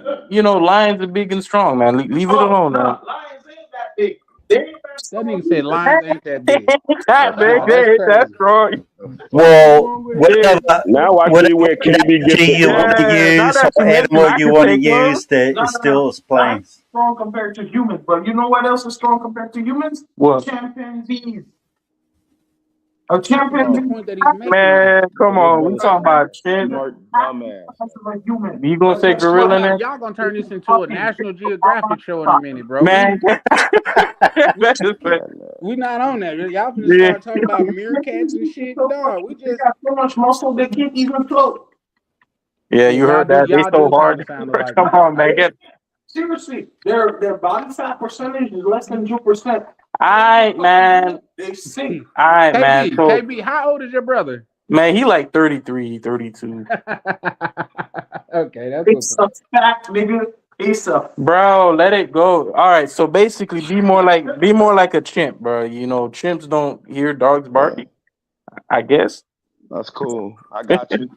lions are big and strong, man. Leave it alone, man. Lions ain't that big. They ain't that That strong nigga said either. lions ain't that big. That big, Nah, that's that's crazy. right. Well, Yeah, Now I see whatever where KB gets analogy it you want from. to now use that or you mention, animal I you can want to take one. use, that it still is plain. Lions strong compared to humans, but you know what else is strong compared to humans? What? Chimpanzees. A But that's the chimpanzee point that he's making, Man, though. come Your on. We brother talking sound like about a chimp. smart dumbass. of a human. You gonna say gorilla Hold on, next? y'all gonna turn this into a National Geographic show in a minute, bro. Man, that's just like, We not on that. Y'all finna yeah. start talking about meerkats and shit. Dog, we They just got so much muscle they can't even float. Yeah, yeah, you heard that. They y'all so do kind hard. of sound alike Come with that. on, man. Seriously, their body fat percentage is less than 2%. Alright, man. They sink. Alright, man. So, KB, how old is your brother? man, he like 33, 32. Okay, that's what's It's up. a fact, nigga. It's a Bro, let it go. All right, so basically be more like a chimp, bro. Chimps don't hear dogs Yeah, barking, I guess. that's cool. I got you.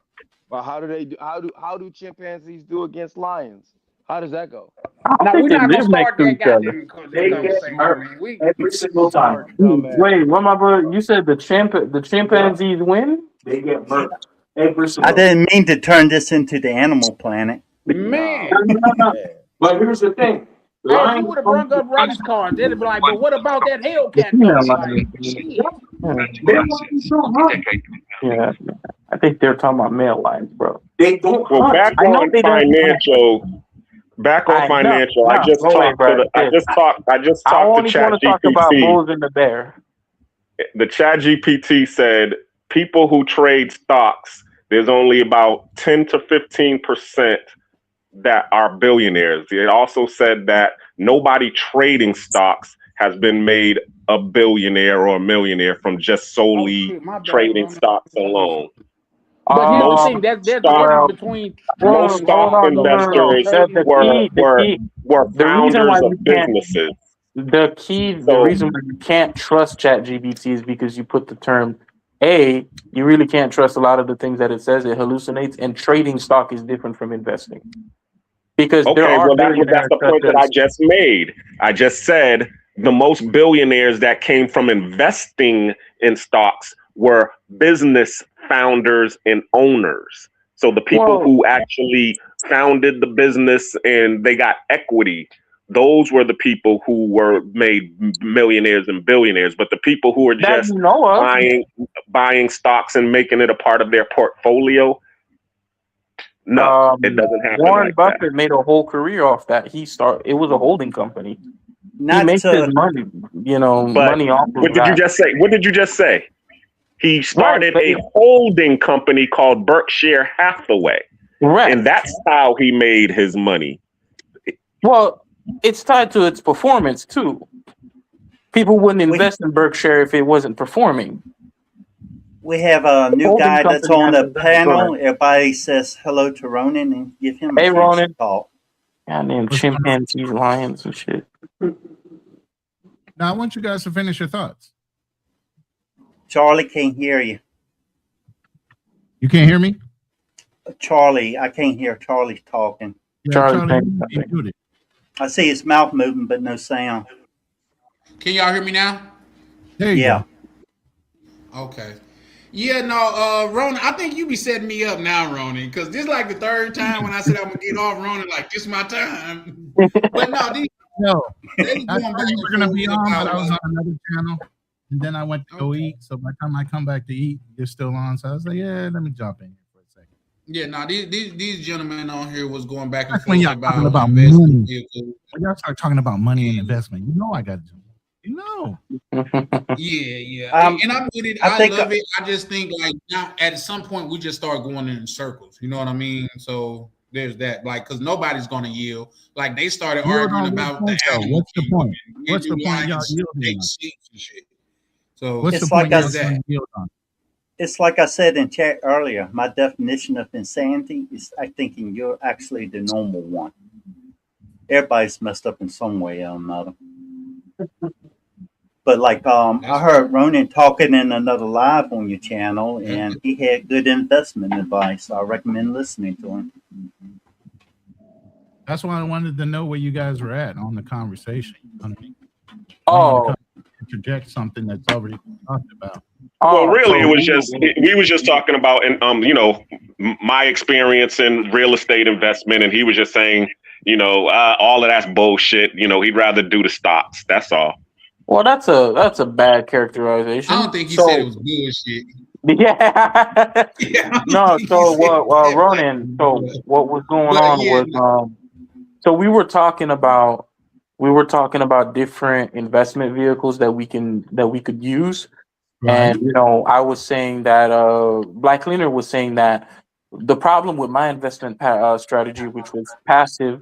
But how do they do? How do chimpanzees do against lions? How does that go? I don't Now think we're they not gonna live next start to that each other. goddamn they get conversation, hurt man. We every single time. Smart dumbass. Wait, what my brother? You said the chimpanzees win? They get hurt every I single. didn't mean to turn this into the Animal Planet. Nah, man. man. But here's the thing. Hey, if you Lions would have don't brung up race cars, they'd be like, but what about that The Hellcat female though? Like, lions. shit. they don't hunt. Yeah, I think they're talking about male lions, bro. They don't Well, hunt. back I know on they don't. financial. I No, just go away, talked to bro. the. I just I talked to only want to talk about ChatGPT. bulls and the bear. The ChatGPT said people who trade stocks, there's only about 10 to 15% that are billionaires. It also said that nobody trading stocks has been made a billionaire or a millionaire from just Oh solely shit, my bad, trading Roman. stocks alone. But here's the Most thing: there's a difference stock Well, between most trading stock hold stocks on, no. and investors trading were The were key, were the reason why founders of you can't, businesses. the So reason why you can't trust ChatGPT is because you put the term A. You really can't trust a lot of the things that it says. It hallucinates, and trading stock is different from investing because there okay, are well that's billionaires the such point that I as just made. I just said the most billionaires that came from investing in stocks were business founders and owners. So the people well, who actually founded the business and they got equity, those were the people who were made millionaires and billionaires. But the people who are that just you know of. buying stocks and making it a part of their portfolio, no, it doesn't happen Warren like that. Buffett made a whole career off that. It was a holding company. He Not makes his to money, But money off what of did you that. just say? What did you just say? He Right, started but a holding company called Berkshire Hathaway, right. and that's how he made his money. Well, it's tied to its performance too. People wouldn't invest in Berkshire if it wasn't performing. We have a new Holding guy that's company on the hasn't done it. Go panel. ahead. Everybody says hello to Ronan and give him a Hey, chance to Ronan. talk. Goddamn What's going on? chimpanzees, lions, and shit. Now I want you guys to finish your thoughts. Charlie can't hear you. You can't hear me? Charlie, I can't hear Charlie talking. Yeah, Charlie, Charlie, thank you you. muted. I see his mouth moving, but no sound. Can y'all hear me now? There you Yeah. go. Okay. Yeah, no, Ronan, I think you be setting me up now, Ronan, because this is like the third time when I said I'm gonna get off Ronan, like this is my time. But no, No, they was I going thought back you and were gonna forth be on, but about I was on another channel, and then I went to go eat. So by the time I come back to eat, you're still on. So I was like, yeah, let me jump in here for a second. yeah, no, these gentlemen on here was going back and That's when forth y'all talking about about investment money. vehicles. When y'all start talking about money and investment, you know I got to jump. You know. Yeah. And I'm with it. I I think love it. I just think like now at some point we just start going in circles. You know what I mean? So there's that. Like, because nobody's gonna yield. Like they started Yield arguing on what about the point though? animal What's the kingdom point? and What's the Andrew point y'all Lyons yielding take on? seats and shit. So What's the it's point like I y'all s- trying to yield on? it's like I said in chat earlier. My definition of insanity is I thinking you're actually the normal one. Everybody's messed up in some way or another. But like I that's heard Ronan talking in another live on your channel, that's and he had good investment advice. So I recommend listening to him. That's why I wanted to know where you guys were at on the conversation. You know what I mean? I don't want to Oh, come interject something that's already been talked about. Well, oh, really, so it was just we was just talking about, and my experience in real estate investment, and he was just saying, all of that's bullshit. He'd rather do the stocks. That's all. well, that's a bad I characterization. don't think he said it So was bullshit. yeah, Yeah, I don't no. think he So said what? it that way. Ronan. So what was going But on yeah, was so we were talking about different investment vehicles that we could use. Right. And I was saying that Black Cleaner was saying that the problem with my investment strategy, which was passive,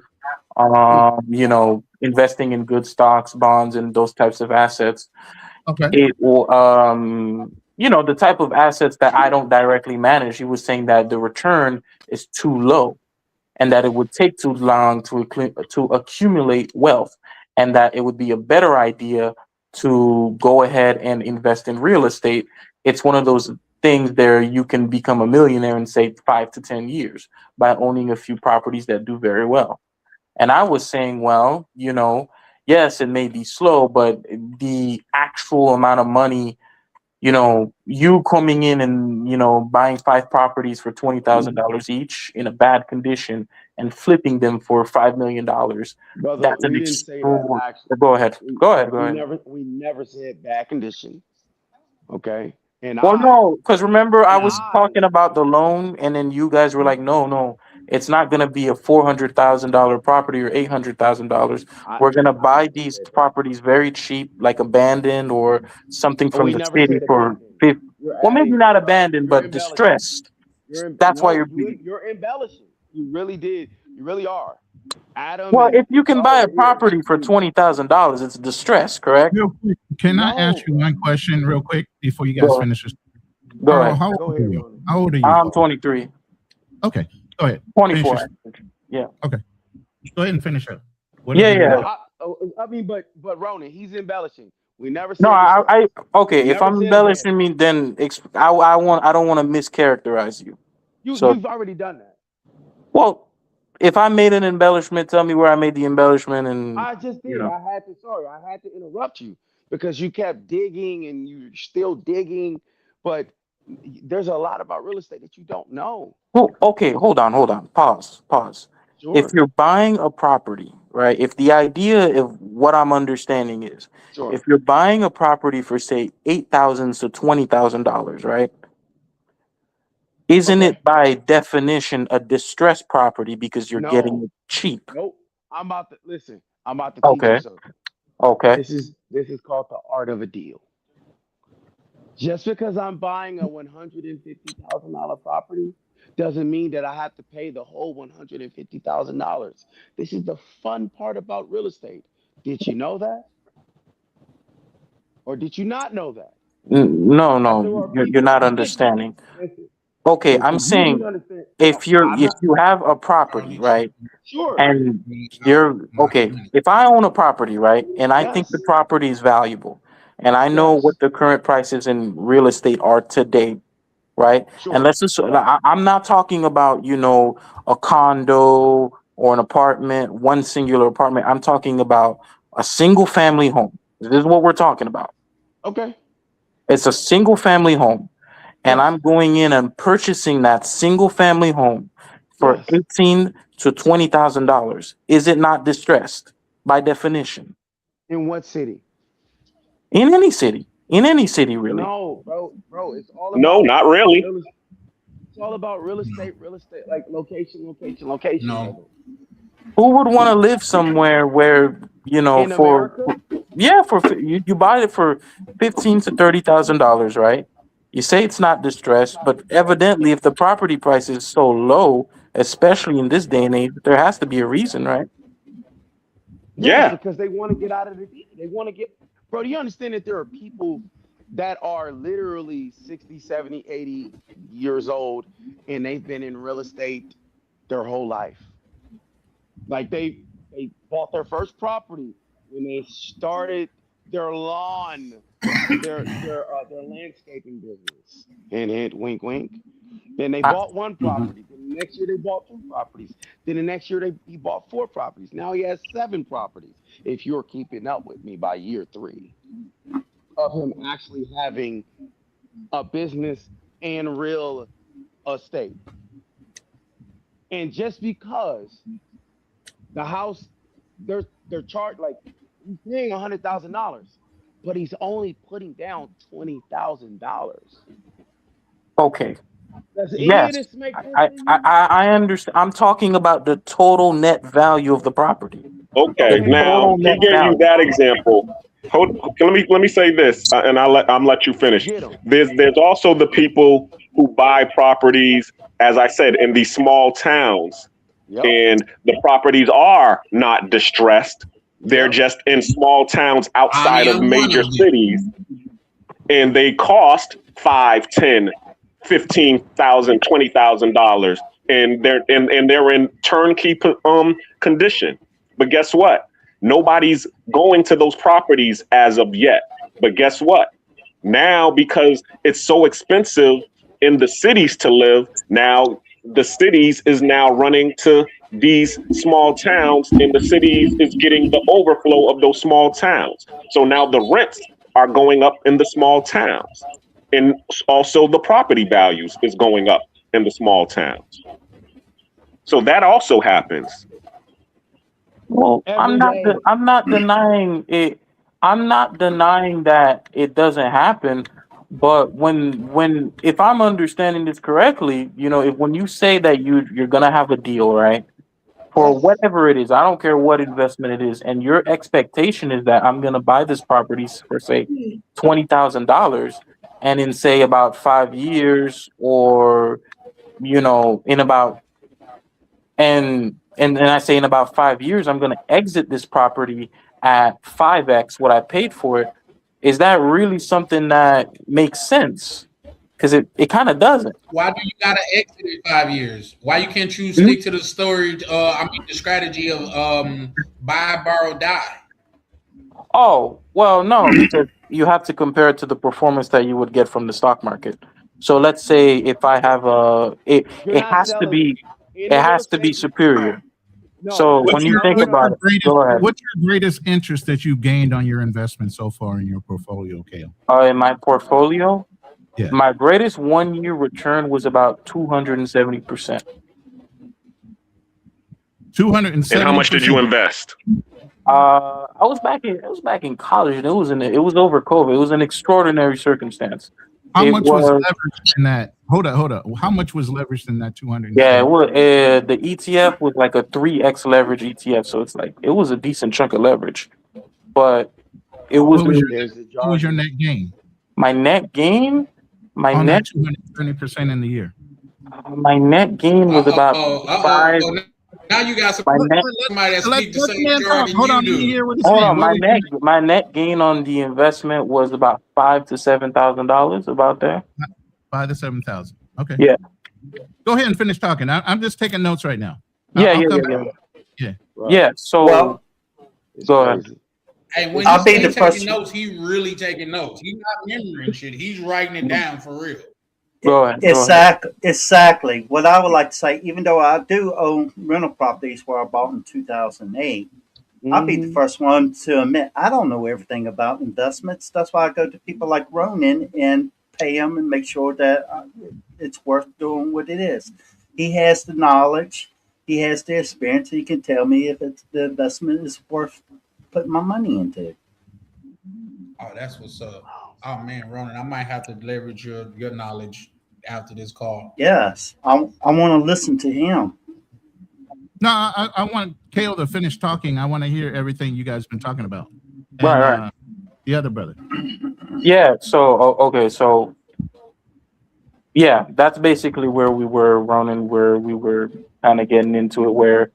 investing in good stocks, bonds, and those types of assets, Okay. it will, the type of assets that I don't directly manage. He was saying that the return is too low, and that it would take too long to accumulate wealth, and that it would be a better idea to go ahead and invest in real estate. It's one of those things there you can become a millionaire in say 5 to 10 years by owning a few properties that do very well. And I was saying, well, yes, it may be slow, but the actual amount of money, you coming in and buying 5 properties for $20,000 each in a bad condition and flipping them for $5 million. Brother, That's an we didn't say that extraordinary. actually. Go ahead. We Go ahead. Go we ahead. never said bad condition. Okay. And Well, I no, because remember I and was I talking about the loan, and then you guys were like, no, no, it's not going to be a $400,000 property or $800,000. I We're going to I buy never these said that. properties very cheap, like abandoned or something from We the never city said for abandoned. 50. You're Well, maybe adding not abandoned, you're but embellishing. distressed. That's why No, you're being. you're embellishing. You really did. You really are. Adam Well, and if you can y'all buy a over here. property for $20,000, it's distress, correct? Real quick, can I ask No, you one question real quick before you guys Go ahead. finish this? Go ahead. How go old are ahead, you? Ronnie. How old are you, I'm Paul? 23, Okay, go ahead. Finish 24. your. Yeah. Okay, go ahead and finish up. Yeah, Whatever yeah. you. No, I mean, but Ronan, he's embellishing. We never No, said distress. okay. We If never I'm said abandoned. embellishing me, then I don't want to mischaracterize you. So, You've already done that. well, if I made an embellishment, tell me where I made the embellishment, and I just you did. know. I had to interrupt you because you kept digging and you're still digging, but there's a lot about real estate that you don't know. Well, okay, hold on, pause. If Sure, you're buying a property, right? If the idea of what I'm understanding is, if sure. you're buying a property for say $8,000 to $20,000, right? Isn't Okay. it by definition a distressed property because you're getting No, it cheap? nope. I'm about to listen. I'm about to teach you Okay, something. okay. This is called the art of a deal. Just because I'm buying a $150,000 property doesn't mean that I have to pay the whole $150,000. This is the fun part about real estate. Did you know that? Or did you not know that? No, That there no, are you're people. not understanding. Listen, Okay, so I'm you didn't saying understand. No, if I'm not. you have a property, Charlie, right? Sure. And out you're my okay. money. If I own a property, right, and I think the Yes. property is valuable, and I know what Yes. the current prices in real estate are today, right? And Sure. let's just, I'm not talking about, a condo or an apartment, one singular apartment. I'm talking about a single family home. This is what we're talking about. Okay. It's a single family home, and Yes. I'm going in and purchasing that single family home for Yes. $18,000 to $20,000. Is it not distressed by definition? In what city? In any city, really. No, bro. Bro, it's all No, about not really. real. It's all about real estate. Real estate, like location, location, location, No, brother. Who would want to live somewhere where In America, yeah, you buy it for $15,000 to $30,000, right? You say it's not distressed, but evidently, if the property price is so low, especially in this day and age, there has to be a reason, right? yes, Yeah. because they want to get out of the. They want to get. Bro, do you understand that there are people that are literally 60, 70, 80 years old and they've been in real estate their whole life? Like they bought their first property when they started their lawn, their landscaping business. And wink wink. Then they I, bought one Mhm. property. Then the next year they bought two properties. Then the next year he bought four properties. Now he has seven properties. If you're keeping up with me by year three of him actually having a business and real estate. And just because the house they're charged like he's paying $100,000, but he's only putting down $20,000. Okay. Does any of Yes, this make sense I, to I, you? I I understand. I'm talking about the total net value of the property. The Okay. Okay, Now total he net gave you value. that example. Let me say this, and I'm let you finish. get him. There's also the people who buy properties, as I said, in these small towns, Yep, and the properties are not distressed. They're yep. just in small towns I outside of am one major of them. cities, and they cost 5, 10, 15,000, $20,000, and they're in turnkey condition. But guess what? Nobody's going to those properties as of yet. But guess what? Now, because it's so expensive in the cities to live, now the cities is now running to these small towns, and the cities is getting the overflow of those small towns. So now the rents are going up in the small towns, and also the property values is going up in the small towns. So that also happens. Well, Every day. I'm not denying it. I'm not denying that it doesn't happen. But if I'm understanding this correctly, if when you say that you're gonna have a deal, right? For Yes. whatever it is, I don't care what investment it is, and your expectation is that I'm gonna buy this property for say $20,000, and in say about 5 years, or in about and I say in about 5 years, I'm gonna exit this property at 5x what I paid for it. Is that really something that makes sense? Because it kind of doesn't. Why do you gotta exit in 5 years? Why you can't you Mhm. stick to the story? The strategy of buy, borrow, die. Oh, well, no, because you have to compare it to the performance that you would get from the stock market. So let's say if I have You're not selling it any real has to be estate. superior. No, So when you think about it, go ahead. what's your greatest interest that you've gained on your investment so far in your portfolio, Kale? In my portfolio, Yeah. my greatest 1 year return was about 270%. 270%. And how much did you invest? I was back in college, and it was over COVID. It was an extraordinary circumstance. How It much was was leveraged in that? Hold up. How much was leveraged in that Yeah, it 270? was, the ETF was like a 3x leverage ETF, so it's like it was a decent chunk of leverage. But it was What was your there's the what was your jargon. net gain my net gain. My on net that 270% in the year? my net gain was Uh about oh, uh oh. five. Oh, Now you got My net, somebody that Let speak the the same man talk. jargon Hold you on, let me do. hear what he's hold saying. on, my net gain on the investment was about $5,000 to $7,000, about there. 5,000 to 7,000. Okay. Yeah. Go ahead and finish talking. I'm just taking notes right now. Yeah, I'll yeah, come yeah, back. yeah. Yeah. Right. Yeah. So Well, It's go ahead. crazy. Hey, when I'll he be say the taking first. notes, he really taking notes. He's not remembering shit. He's writing it down for real. Go ahead. Go ahead. Exactly. What I would like to say, even though I do own rental properties where I bought in 2008, I'll be the Mm-hmm. first one to admit I don't know everything about investments. That's why I go to people like Ronan and pay him and make sure that it's worth doing what it is. He has the knowledge, he has the experience. He can tell me if the investment is worth putting my money into. Oh, that's what's up. Oh man, Ronan, I might have to leverage your knowledge after this call. Yes, I want to listen to him. No, I want Kale to finish talking. I want to hear everything you guys been talking about. Right, And right. the other brother. Yeah. So okay. So yeah, that's basically where we were running, where we were kind of getting into it, where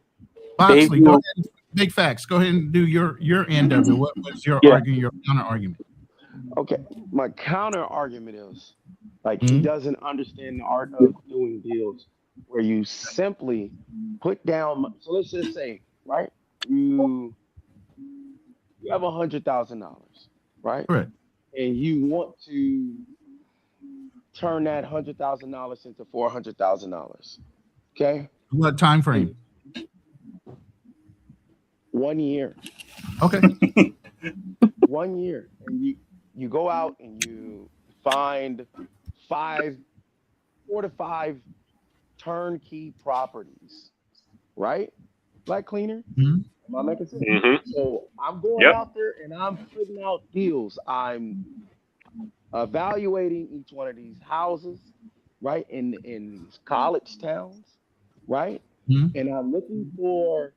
they Boxley, go feel, ahead. Big facts. Go ahead and do your end of it. What was your yeah, argument, your counter argument? Okay. My counter argument is like he Mhm. doesn't understand the art of doing deals where you simply put down. So let's just say, right? You have $100,000, right? Correct. And you want to turn that $100,000 into $400,000. Okay. What time frame? 1 year. Okay. 1 year. And you go out and you find 4 to 5 turnkey properties, right? Black cleaner. Mhm. Am I making sense? Hmm. So I'm going Yep. out there and I'm putting out deals. I'm evaluating each one of these houses, right? In these college towns, right? Mhm. And I'm looking for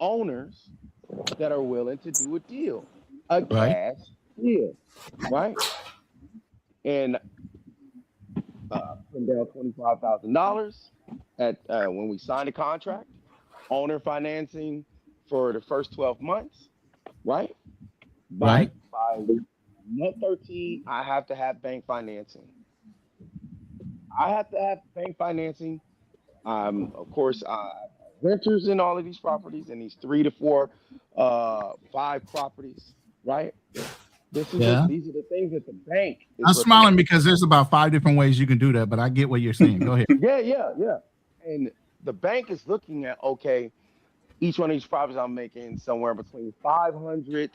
owners that are willing to do a deal, a Right. cash deal, right? And putting down $25,000 at when we sign the contract, owner financing for the first 12 months, right? Right. By month 13, I have to have bank financing. I have to have bank financing. Of course, renters in all of these properties, and these 3 to 4, 5 properties, right? Yeah. These are the things that the bank is I'm looking smiling at. because there's about 5 different ways you can do that, but I get what you're saying. Go ahead. Yeah, yeah, yeah. And the bank is looking at, okay, each one of these properties I'm making somewhere between $500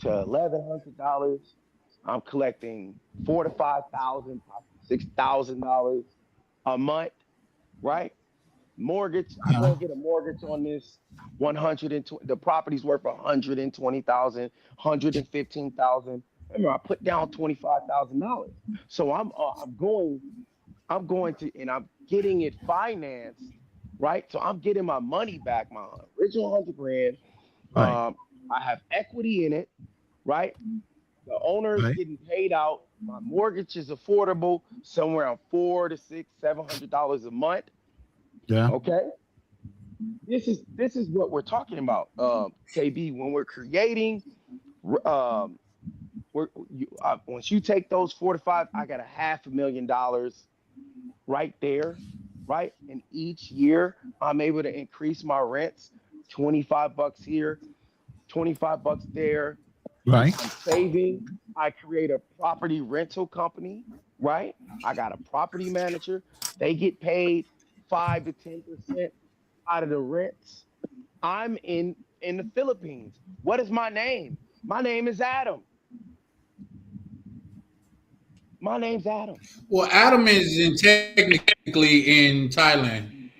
to $1,100. I'm collecting 4 to 5 thousand, $6,000 a month, right? Mortgage. I'm Uh, gonna get a mortgage on this 120. The property's worth 120,000, 115,000. Remember, I put down $25,000. So I'm going to, and I'm getting it financed, right? So I'm getting my money back, my original 100 grand. right. I have equity in it, right? The owner is Right. getting paid out. My mortgage is affordable, somewhere around $400 to $700 a month. Yeah. Okay, this is what we're talking about, KB. When we're creating, um, once you take those 4 to 5, I got $500,000 right there, right? And each year I'm able to increase my rents, $25 here, $25 there. Right. I'm saving. I create a property rental company, right? I got a property manager. They get paid 5 to 10% out of the rents. I'm in the Philippines. What is my name? My name is Adam. My name's Adam. Well, Adam is technically in Thailand.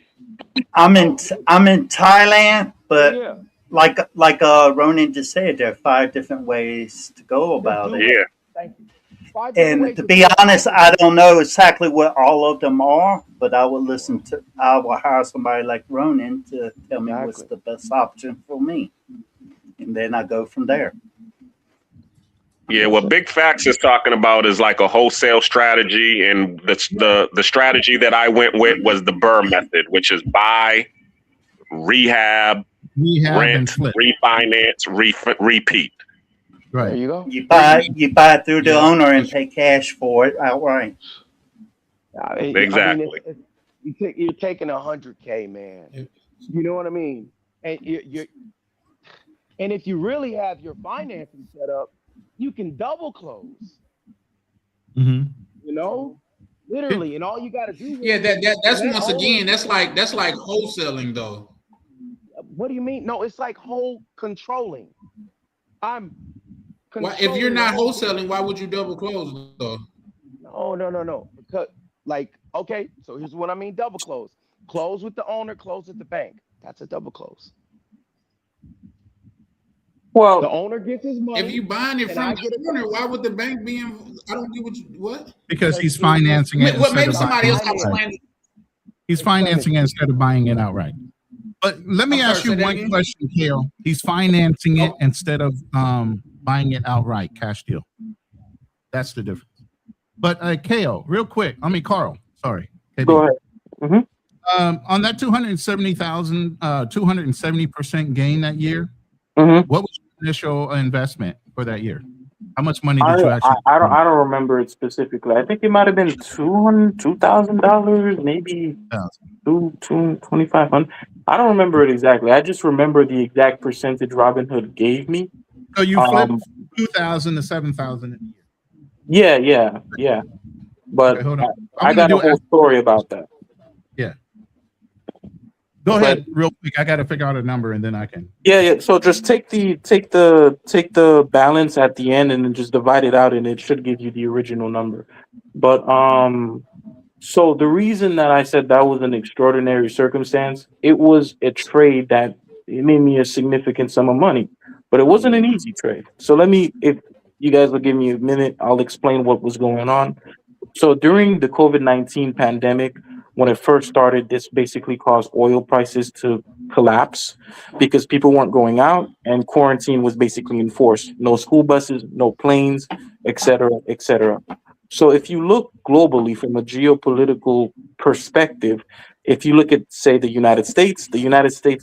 Oh, I'm in Thailand, yeah, but yeah. like Ronan just said, there are 5 different ways to go To about do it. it. Yeah. Thank you. 5 different And ways to to be do it. I honest, can I don't know exactly what all of them are, but I will listen Well, to. I will hire somebody like Ronan to tell me what's exactly. the best option for me, and then I go from there. Yeah, what Big Facts is talking about is like a wholesale strategy, and the strategy that I went with was the Burr method, which is buy, rehab, Rehab and rent, flip. refinance, repeat. There Right. you go. You buy it through the Yeah. owner and pay cash for it outright. Exactly. You're taking 100K, man. You know what I mean? And and if you really have your financing set up, you can double close. Mm-hmm. You know, literally, and all you got to do. Yeah, that's that once owner- again, that's like wholesaling though. What do you mean? No, it's like whole controlling. I'm Why, if you're controlling the not whole wholesaling, why would you double close though? No. Because, like, okay, so here's what I mean: double close. Close with the owner, close at the bank. That's a double close. The Well, owner gets his money. If you buying it and I from get the a owner, cut. why would the bank be in? I don't get what? Because he's Because financing it Well, instead maybe of somebody else buying it has outright. planned. He's financing it instead of buying it outright. But let me I'm ask sorry, you say that one again? question, Kale. He's financing it Oh. instead of buying it outright, cash deal. That's the difference. But Kale, real quick. I mean, Carl. Sorry. KB. go ahead. Mhm. On that 270,000, 270% gain that year, Mhm. what was your initial investment for that year? How much money I, did you I actually? I don't remember it specifically. I think it might have been $2,000, maybe two 2,500. I don't remember it exactly. I just remember the exact percentage Robinhood gave me. So you flipped Um, 2,000 to 7,000 in a year. yeah. But Okay, hold on. I I'm gonna got a do. whole story about that. Yeah. Go But ahead, real quick. I got to figure out a number, and then I can. yeah. So just take the balance at the end and then just divide it out, and it should give you the original number. But so the reason that I said that was an extraordinary circumstance, it was a trade that it made me a significant sum of money, but it wasn't an easy trade. So if you guys will give me a minute, I'll explain what was going on. So during the COVID-19 pandemic, when it first started, this basically caused oil prices to collapse because people weren't going out and quarantine was basically enforced. No school buses, no planes, et cetera, et cetera. So if you look globally from a geopolitical perspective, if you look at, say, the United States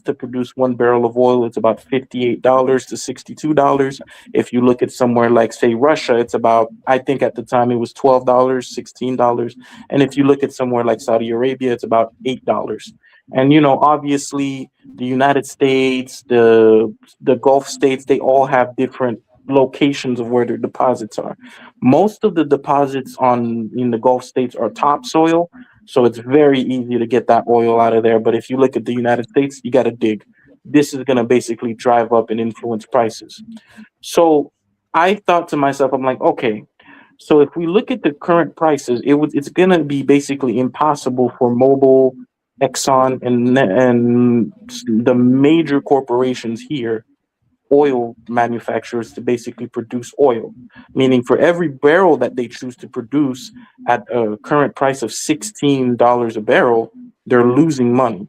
to produce 1 barrel of oil, it's about $58 to $62. If you look at somewhere like, say, Russia, it's about, I think at the time it was $12, $16. And if you look at somewhere like Saudi Arabia, it's about $8. And, obviously the United States, the Gulf states, they all have different locations of where their deposits are. Most of the deposits in the Gulf states are topsoil, so it's very easy to get that oil out of there. But if you look at the United States, you got to dig. This is going to basically drive up and influence prices. So I thought to myself, I'm like, okay, so if we look at the current prices, it's going to be basically impossible for Mobil, Exxon, and the major corporations here, oil manufacturers, to basically produce oil. Meaning for every barrel that they choose to produce at a current price of $16 a barrel, they're losing money.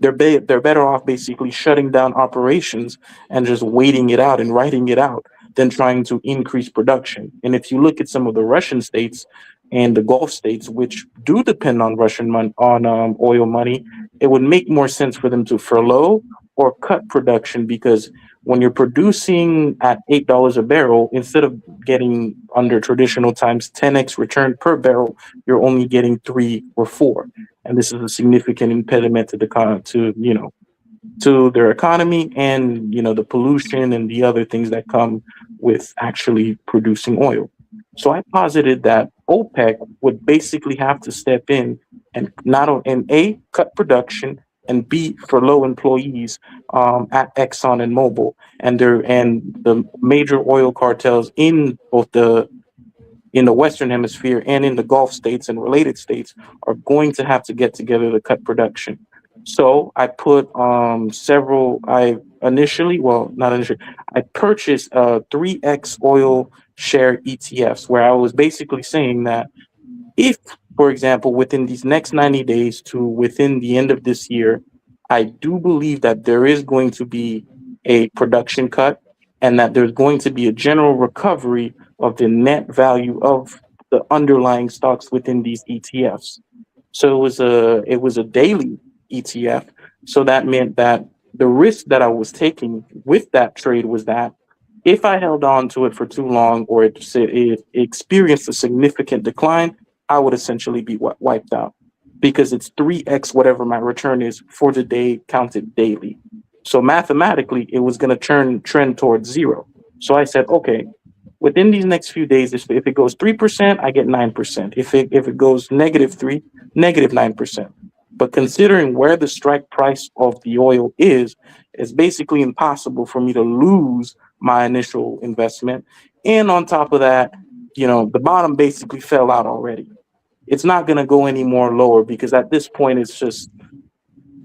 They're better off basically shutting down operations and just waiting it out and writing it out than trying to increase production. And if you look at some of the Russian states and the Gulf states, which do depend on Russian money, on oil money, it would make more sense for them to furlough or cut production, because when you're producing at $8 a barrel, instead of getting under traditional times 10x return per barrel, you're only getting 3 or 4. And this is a significant impediment to to their economy, and the pollution and the other things that come with actually producing oil. So I posited that OPEC would basically have to step in and A, cut production, and B, furlough employees at Exxon and Mobil, and the major oil cartels in both the Western Hemisphere and in the Gulf states and related states are going to have to get together to cut production. So I put I purchased 3x oil share ETFs, where I was basically saying that if, for example, within these next 90 days to within the end of this year, I do believe that there is going to be a production cut and that there's going to be a general recovery of the net value of the underlying stocks within these ETFs. So it was a daily ETF So that meant that the risk that I was taking with that trade was that if I held on to it for too long or it experienced a significant decline, I would essentially be wiped out because it's 3x whatever my return is for the day counted daily. So mathematically, it was going to trend towards zero. So I said, okay, within these next few days, if it goes 3%, I get 9%. If it goes -3, -9%. But considering where the strike price of the oil is, it's basically impossible for me to lose my initial investment. And on top of that, the bottom basically fell out already. It's not going to go any more lower because at this point, it's just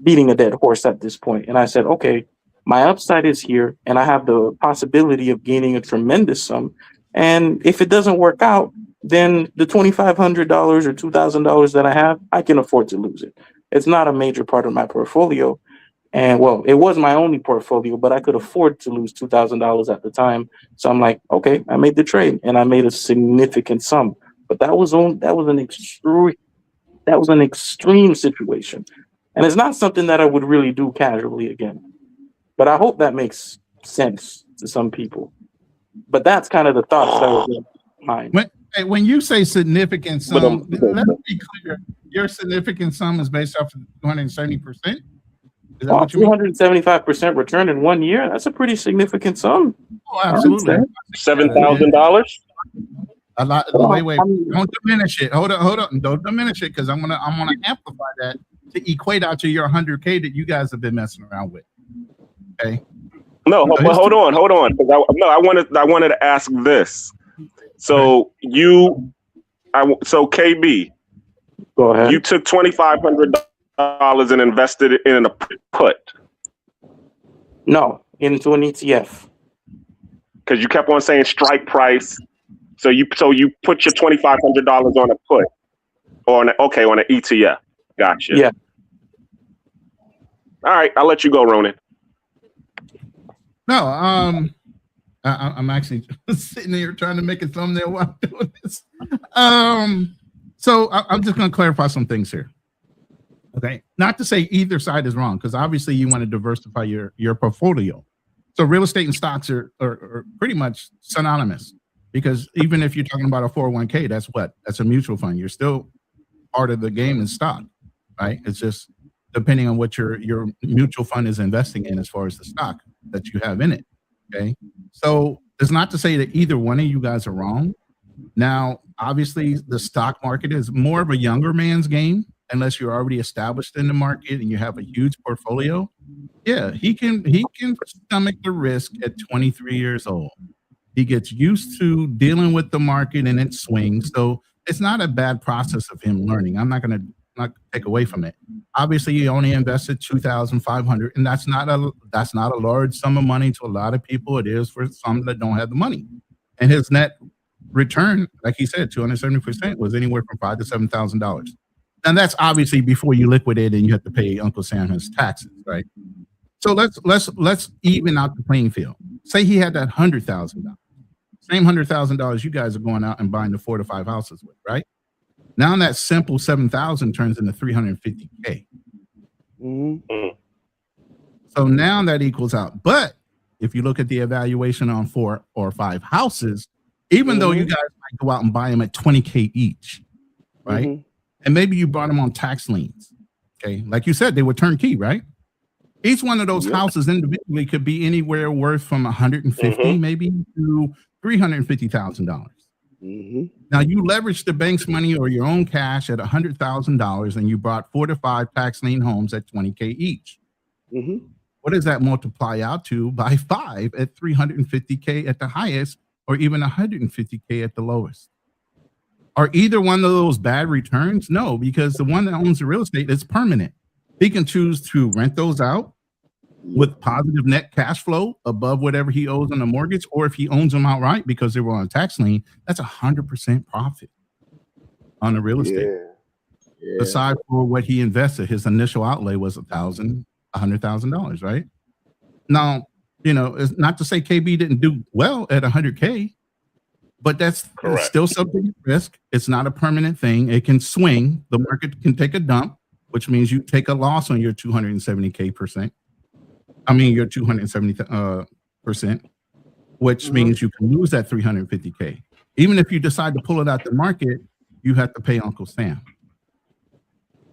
beating a dead horse at this point. And I said, okay, my upside is here and I have the possibility of gaining a tremendous sum. And if it doesn't work out, then the $2,500 or $2,000 that I have, I can afford to lose it. It's not a major part of my portfolio. And well, it was my only portfolio, but I could afford to lose $2,000 at the time. So I'm like, okay, I made the trade and I made a significant sum. But that was an extreme situation. And it's not something that I would really do casually again. But I hope that makes sense to some people. But that's kind of the thoughts that was in my mind. When you say significant sum, let me be clear. Your significant sum is based off of 270%? Is that what you mean? 275% return in 1 year? That's a pretty significant sum. Oh, absolutely. $7,000. A lot. Wait. Don't diminish it. Hold on. Don't diminish it because I'm gonna amplify that to equate out to your 100K that you guys have been messing around with. Okay. No, but hold on. I wanted to ask this. So KB, go ahead. You took $2,500 and invested it in a put. No, into an ETF. Because you kept on saying strike price. So you put your $2,500 on a put or on an ETF. Gotcha. Yeah. All right, I'll let you go, Ronan. No, I'm actually sitting here trying to make a thumbnail while I'm doing this. So I'm just going to clarify some things here. Okay, not to say either side is wrong, because obviously you want to diversify your portfolio. So real estate and stocks are pretty much synonymous, because even if you're talking about a 401k, that's a mutual fund. You're still part of the game in stock, right? It's just depending on what your mutual fund is investing in as far as the stock that you have in it. Okay, so it's not to say that either one of you guys are wrong. Now, obviously, the stock market is more of a younger man's game, unless you're already established in the market and you have a huge portfolio. Yeah, he can stomach the risk at 23 years old. He gets used to dealing with the market and its swings, so it's not a bad process of him learning. I'm not going to take away from it. Obviously, he only invested $2,500, and that's not a large sum of money to a lot of people. It is for some that don't have the money. And his net return, like he said, 270% was anywhere from $5,000 to $7,000. And that's obviously before you liquidate and you have to pay Uncle Sam his taxes, right? So let's even out the playing field. Say he had that $100,000, same $100,000 you guys are going out and buying the 4 to 5 houses with, right? Now that simple 7,000 turns into 350K. Mm-hmm. So now that equals out. But if you look at the evaluation on 4 or 5 houses, even though you guys might go out and buy them at 20K each, right? And maybe you bought them on tax liens. Okay, like you said, they were turnkey, right? Each one of those houses individually could be anywhere worth from 150 maybe to $350,000. Now you leverage the bank's money or your own cash at $100,000, and you bought 4 to 5 tax lien homes at 20K each. What does that multiply out to by 5 at 350K at the highest, or even 150K at the lowest? Are either one of those bad returns? No, because the one that owns the real estate is permanent. He can choose to rent those out with positive net cash flow above whatever he owes on the mortgage, or if he owns them outright because they were on a tax lien, that's 100% profit on the real estate. Aside for what he invested, his initial outlay was $100,000, right? Now, it's not to say KB didn't do well at 100K, but that's still subject to risk. It's not a permanent thing. It can swing. The market can take a dump. which means you take a loss on your 270K percent. I mean, your 270%, which means you can lose that 350K. Even if you decide to pull it out the market, you have to pay Uncle Sam.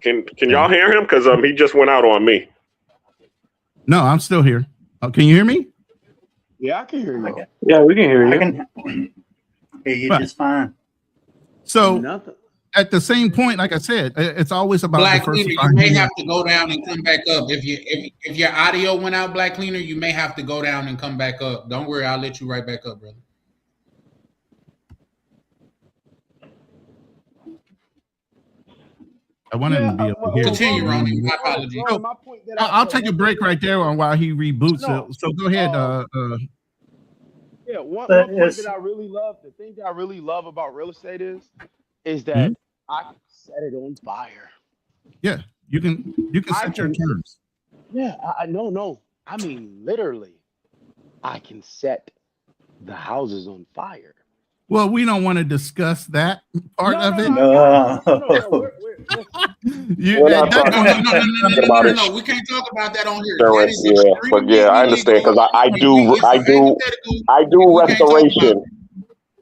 Can y'all hear him? Because he just went out on me. No, I'm still here. Can you hear me? Yeah, I can hear you. Yeah, we can hear you. I can hear you just fine. So Nothing. at the same point, like I said, it's always about Black Cleaner, you may have to go down and come back up. If your audio went out, Black Cleaner, you may have to go down and come back up. Don't worry, I'll let you right back up, brother. I wanted to be able to hear. Continue, Ronnie. My apologies. So, I'll take a break right there while he reboots it. So go ahead. Yeah, one point that I really love, the thing that I really love about real estate is that I can set it on fire. Yeah, you can set your terms. Yeah, no. I mean, literally, I can set the houses on fire. Well, we don't want to discuss that part of it. No. We can't talk about that on here. But yeah, I understand because I do restoration.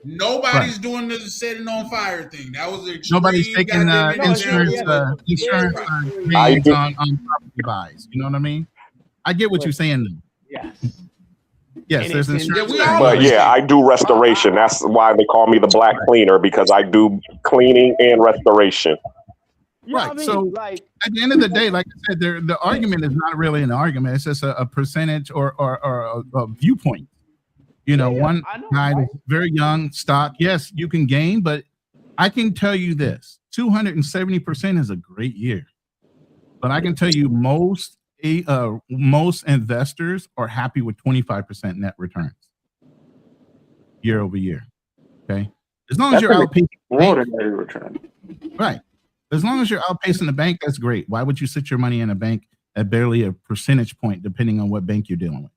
Nobody's doing the setting on fire thing. That was nobody's taking insurance claims on property buys. You know what I mean? I get what you're saying. Yes. Yes, there's insurance. But yeah, I do restoration. That's why they call me the Black Cleaner, because I do cleaning and restoration. Right. So at the end of the day, like I said, the argument is not really an argument. It's just a percentage or a viewpoint. You know, one guy is very young, stock. Yes, you can gain, but I can tell you this: 270% is a great year. But I can tell you most investors are happy with 25% net returns year over year. Okay, as long as you're outpacing return, right? As long as you're outpacing the bank, that's great. Why would you sit your money in a bank at barely a percentage point, depending on what bank you're dealing with?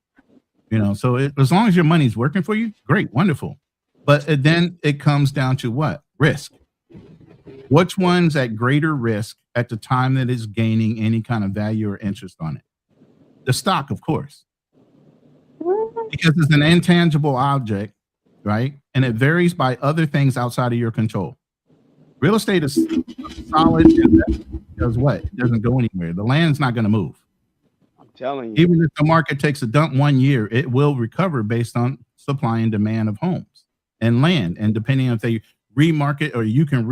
You know, so as long as your money's working for you, great, wonderful. But then it comes down to what? Risk. Which one's at greater risk at the time that is gaining any kind of value or interest on it? The stock, of course, because it's an intangible object, right? And it varies by other things outside of your control. Real estate is solid investment because what? It doesn't go anywhere. The land's not going to move. I'm telling you. Even if the market takes a dump 1 year, it will recover based on supply and demand of homes and land. And depending on if they remarket, or you can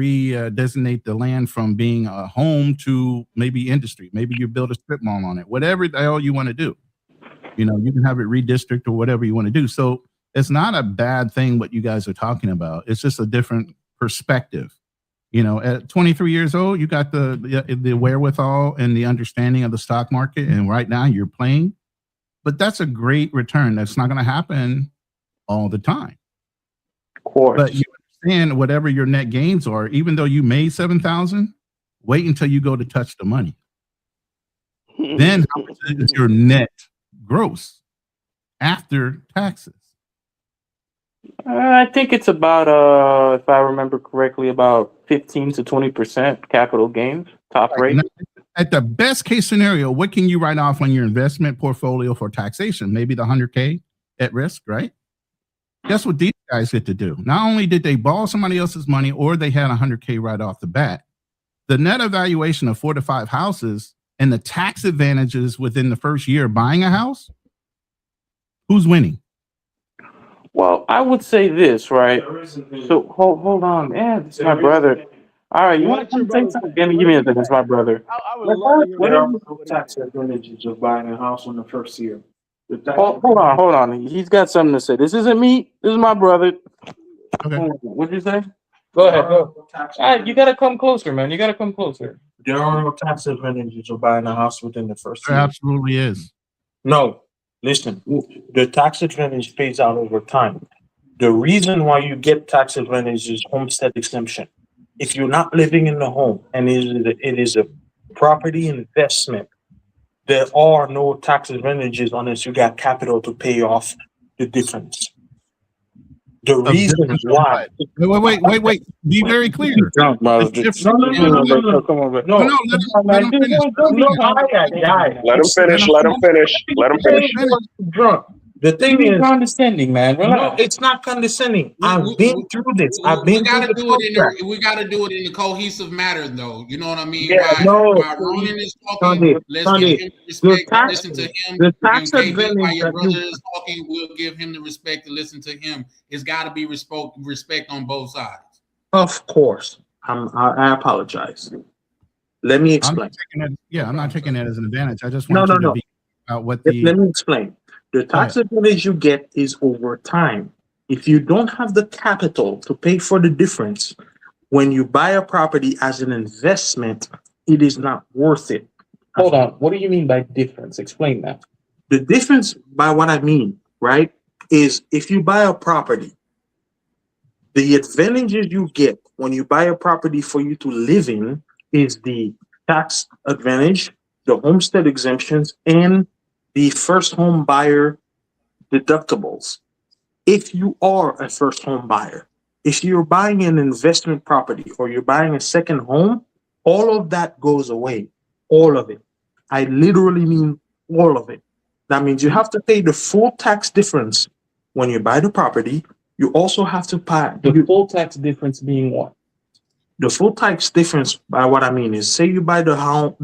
designate the land from being a home to maybe industry. Maybe you build a strip mall on it, whatever the hell you want to do. You know, you can have it redistrict or whatever you want to do. So it's not a bad thing what you guys are talking about. It's just a different perspective. You know, at 23 years old, you got the wherewithal and the understanding of the stock market, and right now you're playing. But that's a great return. That's not going to happen all the time. Of course. But you understand whatever your net gains are, even though you made 7,000, wait until you go to touch the money. Then how much is your net gross after taxes? I think it's about, if I remember correctly, about 15 to 20% capital gains, top rate. At the best case scenario, what can you write off on your investment portfolio for taxation? Maybe the 100K at risk, right? Guess what these guys get to do? Not only did they borrow somebody else's money, or they had 100K right off the bat, the net evaluation of 4 to 5 houses and the tax advantages within the first year buying a house, who's winning? Well, I would say this, right? So hold on, man. It's my brother. All right, you want to say something? Give me a second. It's my brother. What are the tax advantages of buying a house on the first year? Hold on. He's got something to say. This isn't me. This is my brother. Okay. What'd you say? Go ahead. All right, you gotta come closer, man. You gotta come closer. There are no tax advantages of buying a house within the first year. There absolutely is. No. Listen, the tax advantage pays out over time. The reason why you get tax advantage is homestead exemption. If you're not living in the home and it is a property investment, there are no tax advantages unless you got capital to pay off the difference. The reason why. Wait. Be very clear. Drunk, man. If- No. Come on, man. No, No, let him finish. look how I died. Let him finish. Let him finish. Let him finish. Drunk. The thing Be is, condescending, man. no, Relax. it's not condescending. We- I've we- been we- through this. We, I've we been through gotta the do it contract. we gotta do it in a cohesive manner, though. You know what I mean? Yeah, no, While Ronan is talking, Sunday, let's Sunday, give him the the respect. tax, Listen to him. the And tax KB, advantage while your that brother you, is talking, we'll give him the respect to listen to him. It's got to be respect on both sides. of course, I apologize. Let me explain. I'm not taking that as an advantage. I just No, want no, you to no. be about what Let the me explain. The tax advantage you get is over time. If you don't have the capital to pay for the difference, when you buy a property as an investment, it is not worth it. Hold on. What do you mean by difference? Explain that. The difference, by what I mean, right, is if you buy a property, the advantages you get when you buy a property for you to live in is the tax advantage, the homestead exemptions, and the first home buyer deductibles. If you are a first home buyer, if you're buying an investment property or you're buying a second home, all of that goes away. All of it. I literally mean all of it. That means you have to pay the full tax difference when you buy the property. You also have to pay The full tax difference being what? the full tax difference. By what I mean is, say you buy the home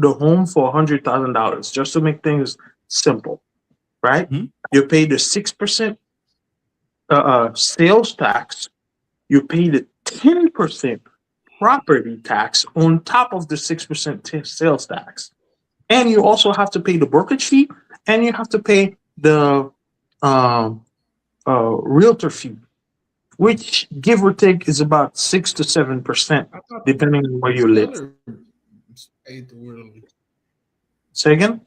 for $100,000, just to make things simple, right? You pay the 6% sales tax. You pay the 10% property tax on top of the 6% sales tax, and you also have to pay the brokerage fee, and you have to pay the realtor fee, which give or take is about 6 to 7%, depending on where you live. Say again?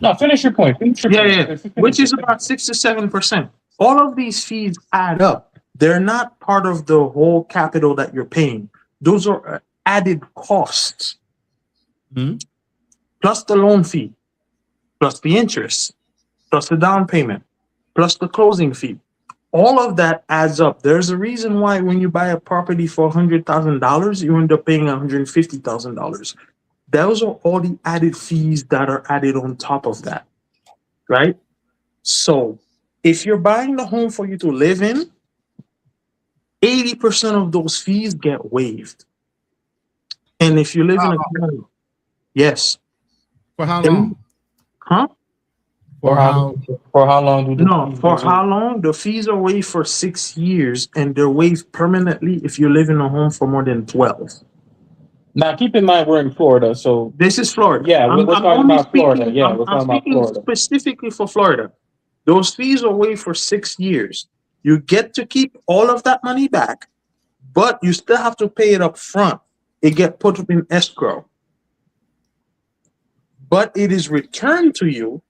No, finish your point. Yeah. Which is about 6 to 7%. All of these fees add up. They're not part of the whole capital that you're paying. Those are added costs. Plus the loan fee, plus the interest, plus the down payment, plus the closing fee. All of that adds up. There's a reason why when you buy a property for $100,000, you end up paying $150,000. Those are all the added fees that are added on top of that, right? So if you're buying the home for you to live in, 80% of those fees get waived. And if you live in a county, yes. For how long? Huh? For how long do No, for how long? The fees are waived for 6 years, and they're waived permanently if you live in a home for more than 12. Now, keep in mind we're in Florida, so this is Florida. Yeah, we're talking about Florida. Yeah, we're talking about Florida. Specifically for Florida. Those fees are waived for 6 years. You get to keep all of that money back, but you still have to pay it up front. It gets put up in escrow. But it is returned to you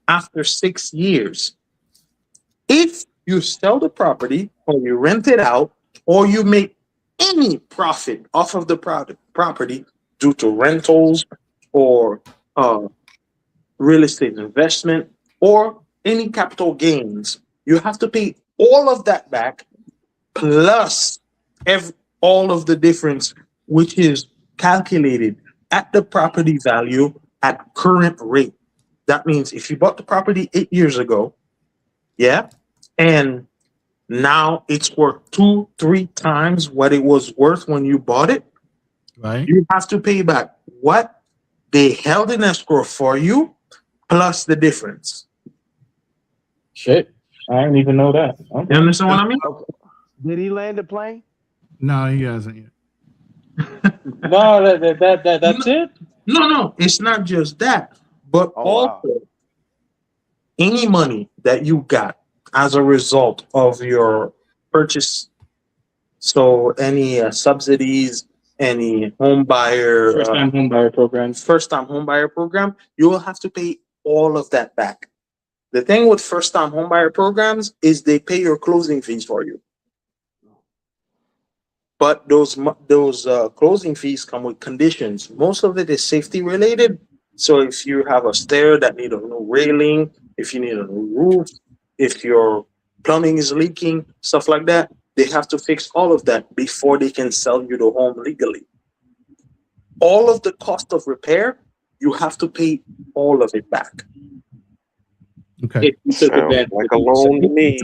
after 6 years. If you sell the property or you rent it out or you make any profit off of the property due to rentals or real estate investment or any capital gains, you have to pay all of that back plus all of the difference, which is calculated at the property value at current rate. That means if you bought the property 8 years ago, yeah, and now it's worth 2-3 times what it was worth when you bought it, right? You have to pay back what they held in escrow for you plus the difference. Shit, I didn't even know that. Okay. You understand what I mean? Did he land the plane? No, he hasn't yet. No, that's it? No, it's not just that, but also any money that you got as a result of your purchase. So any subsidies, any home buyer, First-time home buyer program, you will have to pay all of that back. The thing with first-time home buyer programs is they pay your closing fees for you. But those closing fees come with conditions. Most of it is safety related. So if you have a stair that need a new railing, if you need a new roof, if your plumbing is leaking, stuff like that. They have to fix all of that before they can sell you the home legally. All of the cost of repair, you have to pay all of it back. Okay. If you took Sounds advantage like a loan to me.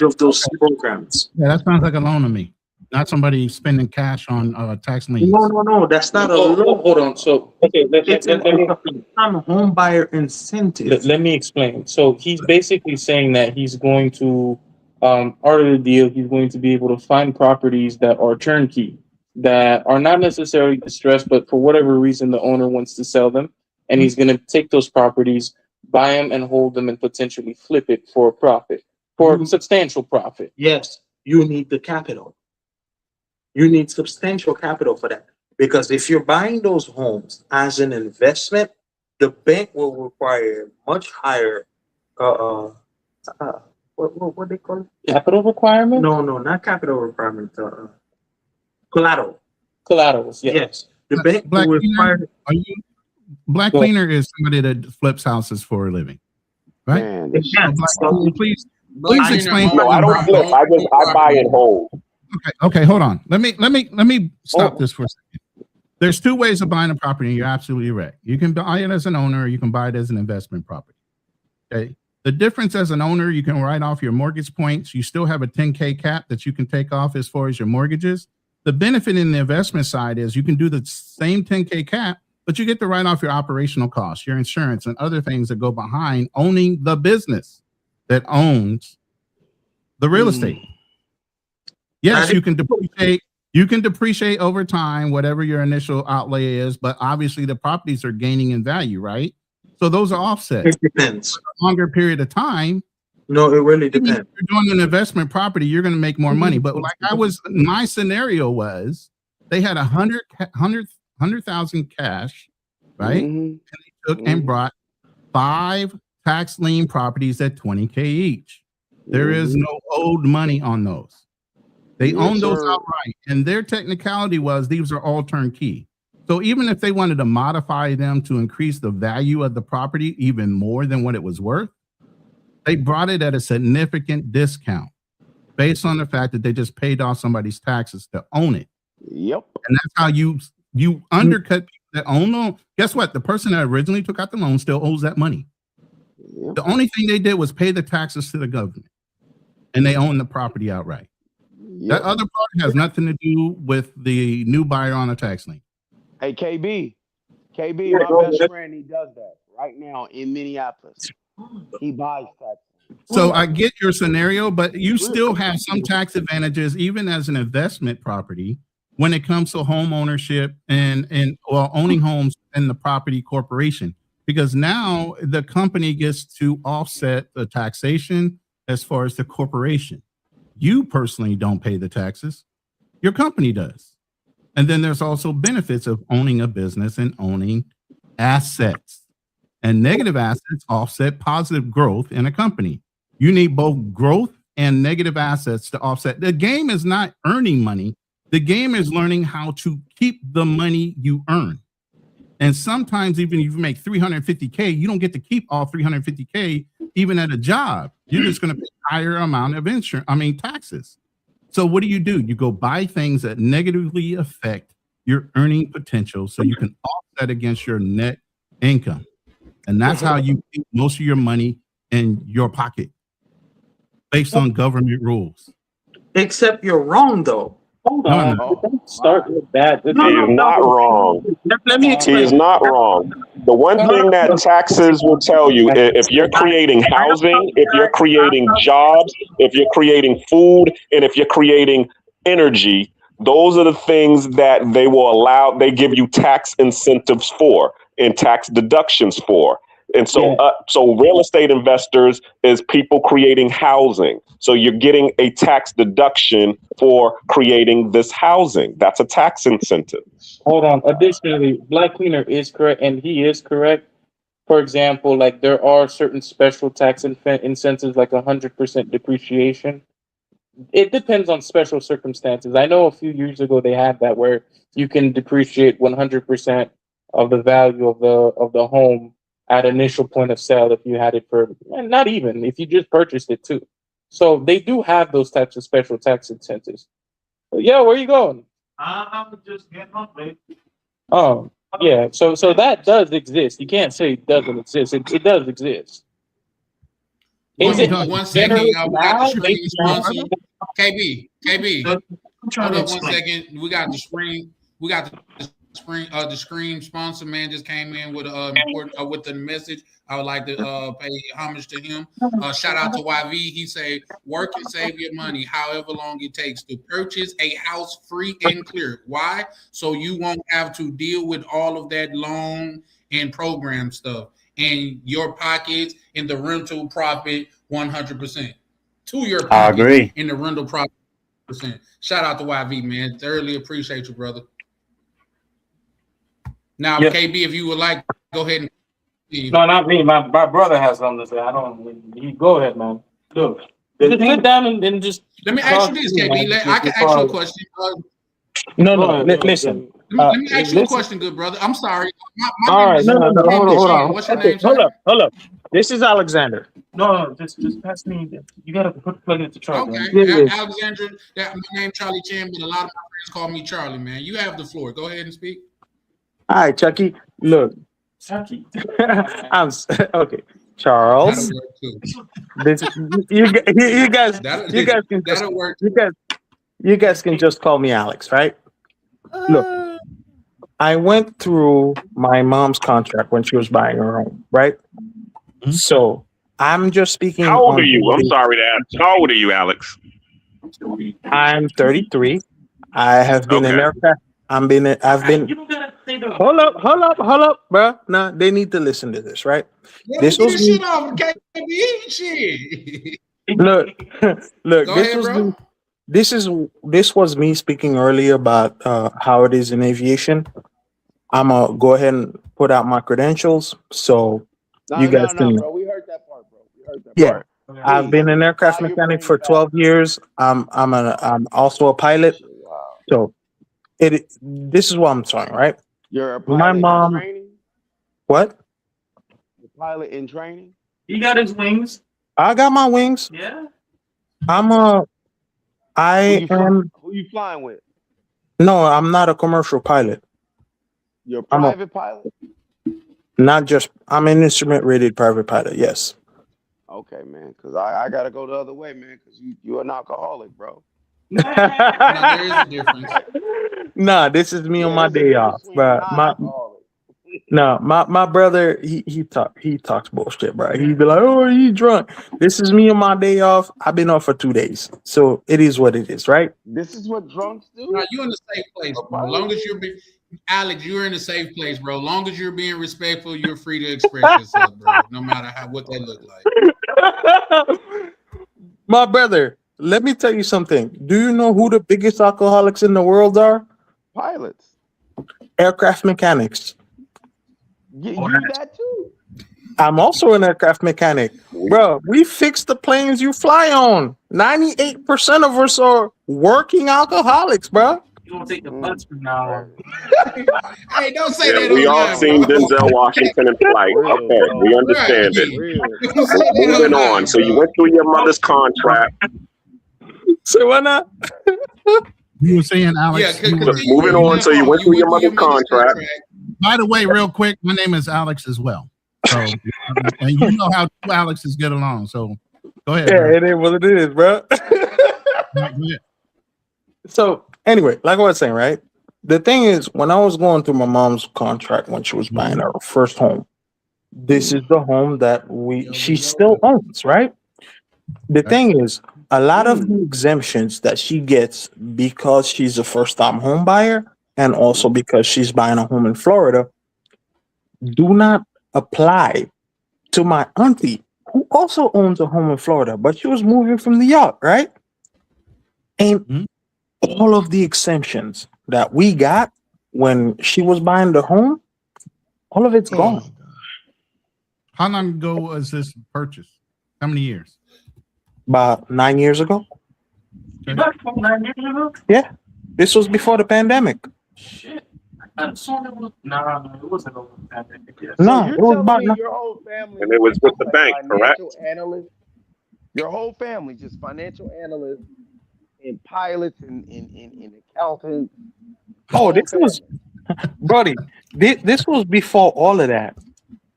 of those programs. Yeah, that sounds like a loan to me. Not somebody spending cash on tax liens. No, that's not a loan. Hold on. So okay, It's a home buyer incentive. let me explain. So he's basically saying that he's going to, part of the deal, he's going to be able to find properties that are turnkey, that are not necessarily distressed, but for whatever reason the owner wants to sell them, and he's going to take those properties, buy them, and hold them, and potentially flip it for a profit, for substantial profit. Yes, you need the capital. You need substantial capital for that. Because if you're buying those homes as an investment, the bank will require much higher, what they call it? Capital requirement? No, not capital requirement. Collateral. Collaterals. Yeah. Yes, the bank Black will cleaner, require. Black cleaner is somebody that flips houses for a living, right? Man, Yeah, Black so- cleaner, please explain. No, I don't flip. I buy and hold. Okay, hold on. Let me stop this for a second. There's two ways of buying a property, and you're absolutely right. You can buy it as an owner, or you can buy it as an investment property. Okay. The difference as an owner, you can write off your mortgage points. You still have a 10K cap that you can take off as far as your mortgages. The benefit in the investment side is you can do the same 10K cap, but you get to write off your operational costs, your insurance, and other things that go behind owning the business that owns the real estate. Yes, you can depreciate. You can depreciate over time, whatever your initial outlay is, but obviously the properties are gaining in value, right? So those are offset. It depends. For a longer period of time. No, it really Even depends. if you're doing an investment property, you're going to make more money. But like my scenario was, they had 100,000 cash, right? And they took and brought 5 tax lien properties at 20K each. There is no owed money on those. They own those outright, and their technicality was these are all turnkey. So even if they wanted to modify them to increase the value of the property even more than what it was worth, they brought it at a significant discount based on the fact that they just paid off somebody's taxes to own it. Yep. And that's how you undercut people that own them. Guess what? The person that originally took out the loan still owes that money. Yep. The only thing they did was pay the taxes to the government, and they own the property outright. That other part has nothing to do with the new buyer on a tax lien. Hey, KB, my best friend, he does that right now in Minneapolis. He buys taxes. So I get your scenario, but you still have some tax advantages, even as an investment property, when it comes to home ownership and owning homes in the property corporation, because now the company gets to offset the taxation as far as the corporation. You personally don't pay the taxes. Your company does. And then there's also benefits of owning a business and owning assets. And negative assets offset positive growth in a company. You need both growth and negative assets to offset. The game is not earning money. The game is learning how to keep the money you earn. And sometimes even if you make 350K, you don't get to keep all 350K even at a job. You're just going to pay a higher amount of taxes. So what do? You go buy things that negatively affect your earning potential so you can offset against your net income. And that's how you keep most of your money in your pocket based on government rules. Except you're wrong, though. Hold on. Don't start with that. He's not wrong. Let me explain. He's not wrong. The one thing that taxes will tell you, if you're creating housing, if you're creating jobs, if you're creating food, and if you're creating energy, those are the things that they give you tax incentives for and tax deductions for. And so, so real estate investors is people creating housing. So you're getting a tax deduction for creating this housing. That's a tax incentive. Hold on. Additionally, Black Cleaner is correct, and he is correct. For example, like there are certain special tax incentives, like 100% depreciation. It depends on special circumstances. I know a few years ago they had that where you can depreciate 100% of the value of the home at initial point of sale if you had it for, and not even if you just purchased it too. So they do have those types of special tax incentives. But yeah, where you going? I'm just getting up, babe. Oh, yeah. So that does exist. You can't say it doesn't exist. It does exist. Is Well, it no, One second, generous we got the now? screen sponsor. KB, I'm trying hold to up one explain. second. We got the screen. We got the screen sponsor man just came in with with the message. I would like to pay homage to him. Shout out to YV. He say work and save your money, however long it takes to purchase a house free and clear. Why? So you won't have to deal with all of that loan and program stuff in your pockets in the rental profit 100% to your I pocket agree. in the rental profit. Shout out to YV, man. Thoroughly appreciate you, brother. Now, Yeah. KB, if you would like, go ahead and. No, not me. My brother has something to say. I don't. You go ahead, man. Look, the thing. Sit down and just Let me ask you this, KB. I can ask you a question. No, Go no. ahead. Listen. Let me ask you a Listen. question, good brother. I'm sorry. My All name right. is No. Hold on. What's your Okay, name, sir? hold up. This is Alexander. No, just pass me. You gotta plug it to Charlie. Okay, Man. Alexandra. My name Charlie Chan, but a lot of my friends call me Charlie. Man, you have the floor. Go ahead and speak. All right, Chucky. Look, Chucky. Okay. Charles. That'll work too. This, you guys. You guys can just. That'll work. You guys can just call me Alex, right? Look, I went through my mom's contract when she was buying her home, right? Mhm. So I'm just speaking. How old are you? I'm sorry to ask. How old are you, Alex? I'm 33. I have been in Okay. aircraft. I've been. You gotta say the Hold up, bro. Nah, they need to listen to this, right? Yeah, This get was this me. shit off, KB. Shit. Look, look. Go This ahead, was bro. me. This was me speaking earlier about how it is in aviation. I'm gonna go ahead and put out my credentials so you guys can. bro. We heard that part, bro. We heard that Yeah, part. I've been an aircraft Fly your mechanic brain for back. 12 years. I'm also a pilot. Wow. So this is what I'm saying, right? You're a My pilot in mom. training? What? You're a pilot in training? He got his wings. I got my wings. yeah. I am. Who you flying with? No, I'm not a commercial pilot. You're a I'm a- private pilot? Not just. I'm an instrument rated private pilot. Yes. Okay, man. Because I got to go the other way, man. Because you're an alcoholic, bro. No, there is a difference. Nah, this is me on my there's a day difference off, between bro. non-alcoholic. No, my brother, he talks bullshit, bro. He'd be like, "Oh, you drunk?" This is me on my day off. I've been off for 2 days, so it is what it is, right? This is what drunks do? No, you're in a safe place, bro. As long as Alex, you're in a safe place, bro. As long as you're being respectful, you're free to express yourself, bro. No matter what that look like. My brother, let me tell you something. Do you know who the biggest alcoholics in the world are? Pilots. Aircraft mechanics. You that too? I'm also an aircraft mechanic. Bro, we fix the planes you fly on. 98% of us are working alcoholics, bro. You gonna take the bus from now on. Hey, don't say Yeah, that we on all live, seen bro. Denzel Washington in flight. Real, Okay, bro. we understand it. Real. Don't say that Moving live, on. So you bro. went through your mother's contract. So why not? You were saying, Yeah, Alex. you were- Moving on. So you went through your mother's contract. by the way, real quick, my name is Alex as well. So, and you know how two Alexes get along. So, go ahead. Yeah, bro. it is what it is, bro. Go ahead. So anyway, like I was saying, right? The thing is, when I was going through my mom's contract when she was buying her first home, this is the home that she still owns, right? The thing is, a lot of the exemptions that she gets because she's a first-time home buyer and also because she's buying a home in Florida do not apply to my auntie, who also owns a home in Florida, but she was moving from New York, right? And all of the exemptions that we got when she was buying the home, all of it's gone. How long ago was this purchase? How many years? About 9 years ago. Okay. 9 years ago? Yeah, this was before the pandemic. Shit. I thought it was. No, it wasn't over the pandemic. Yes. No, So you're it was telling about me your whole family And it was with the bank, correct? financial analyst? Your whole family, just financial analysts and pilots and accountants. The Oh, whole this was, family. buddy. This was before all of that.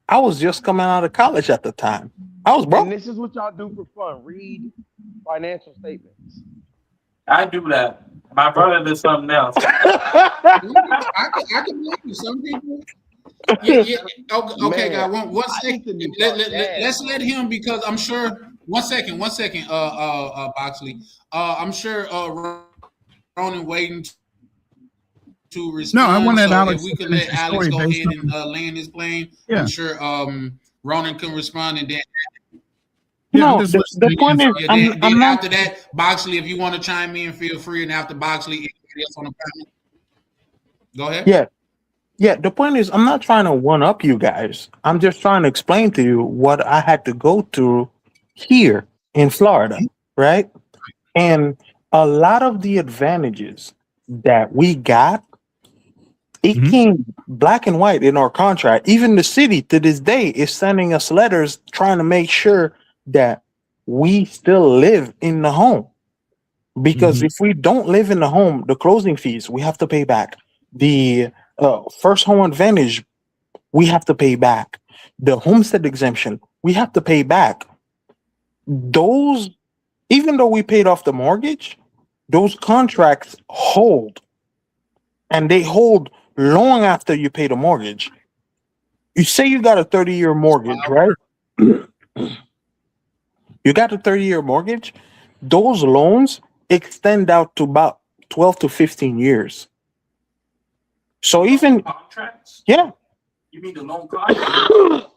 I was just coming out of college at the time. I was And broke. this is what y'all do for fun. Read financial statements. I do that. My brother did something else. I can believe you. Some people. Yeah. Okay, Man, guy. One I second. used to be bust Let's ass, let bro. him because I'm sure. One second. Boxley. I'm sure. Ronan waiting to No, I respond. wanted So if Alex we to could finish let his Alex story go based ahead and on. land his plane, I'm Yeah. sure Ronan can respond, and then Yeah, I'm No, just the listening in. point So, is, yeah, then I'm not. after that, Boxley, if you want to chime in, feel free. And after Boxley, anybody else on the panel, go ahead. Yeah, yeah. The point is, I'm not trying to one up you guys. I'm just trying to explain to you what I had to go through here in Florida, right? And a lot of the advantages that we got, it Mhm. came black and white in our contract. Even the city to this day is sending us letters trying to make sure that we still live in the home. Because Mhm. if we don't live in the home, the closing fees we have to pay back. The first home advantage we have to pay back. The homestead exemption we have to pay back. Those, even though we paid off the mortgage, those contracts hold, and they hold long after you pay the mortgage. You say you got a 30-year mortgage, right? You got a 30-year mortgage. Those loans extend out to about 12 to 15 years. So even, Contracts? yeah, You mean the loan contract?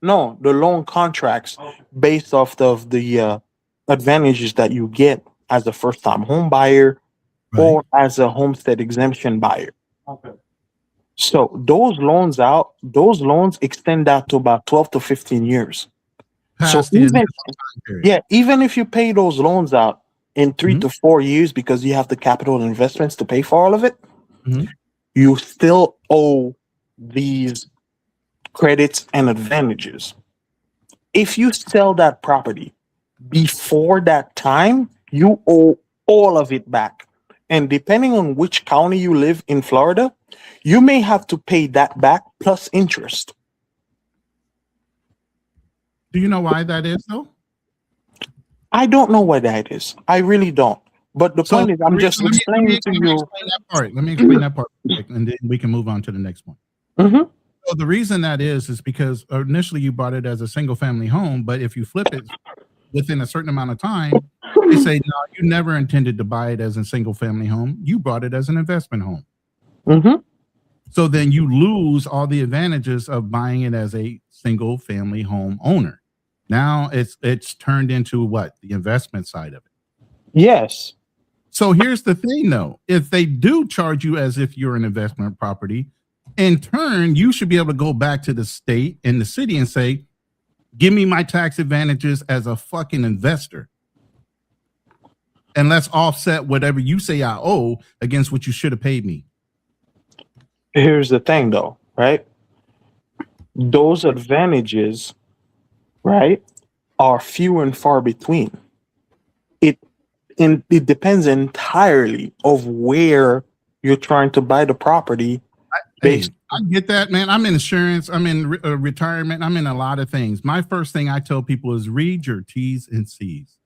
no, the loan contracts Okay. based off of the advantages that you get as a first-time home buyer Right. or as a homestead exemption buyer. Okay. So those loans extend out to about 12 to 15 years. So Past the even, initial time period. yeah, even if you pay those loans out in 3 Mhm. to 4 years because you have the capital investments to pay for all of it, Mhm. you still owe these credits and advantages. If you sell that property before that time, you owe all of it back. And depending on which county you live in Florida, you may have to pay that back plus interest. Do you know why that is, though? I don't know why that is. I really don't. But the So point is, the I'm reason, just explaining to let me you. explain that part. Let me explain that part, real quick, and then we can move on to the next one. Mhm. So the reason that is because initially you bought it as a single family home, but if you flip it within a certain amount of time, they say no, you never intended to buy it as a single family home. You bought it as an investment home. Mhm. So then you lose all the advantages of buying it as a single family home owner. Now it's turned into what? The investment side of it. Yes. So here's the thing though. If they do charge you as if you're an investment property, in turn, you should be able to go back to the state and the city and say, give me my tax advantages as a fucking investor. And let's offset whatever you say I owe against what you should have paid me. Here's the thing though, right? Those advantages, right, are few and far between. It it depends entirely of where you're trying to buy the property Hey, based. I get that, man. I'm in insurance. I'm in retirement. I'm in a lot of things. My first thing I tell people is read your T's and C's.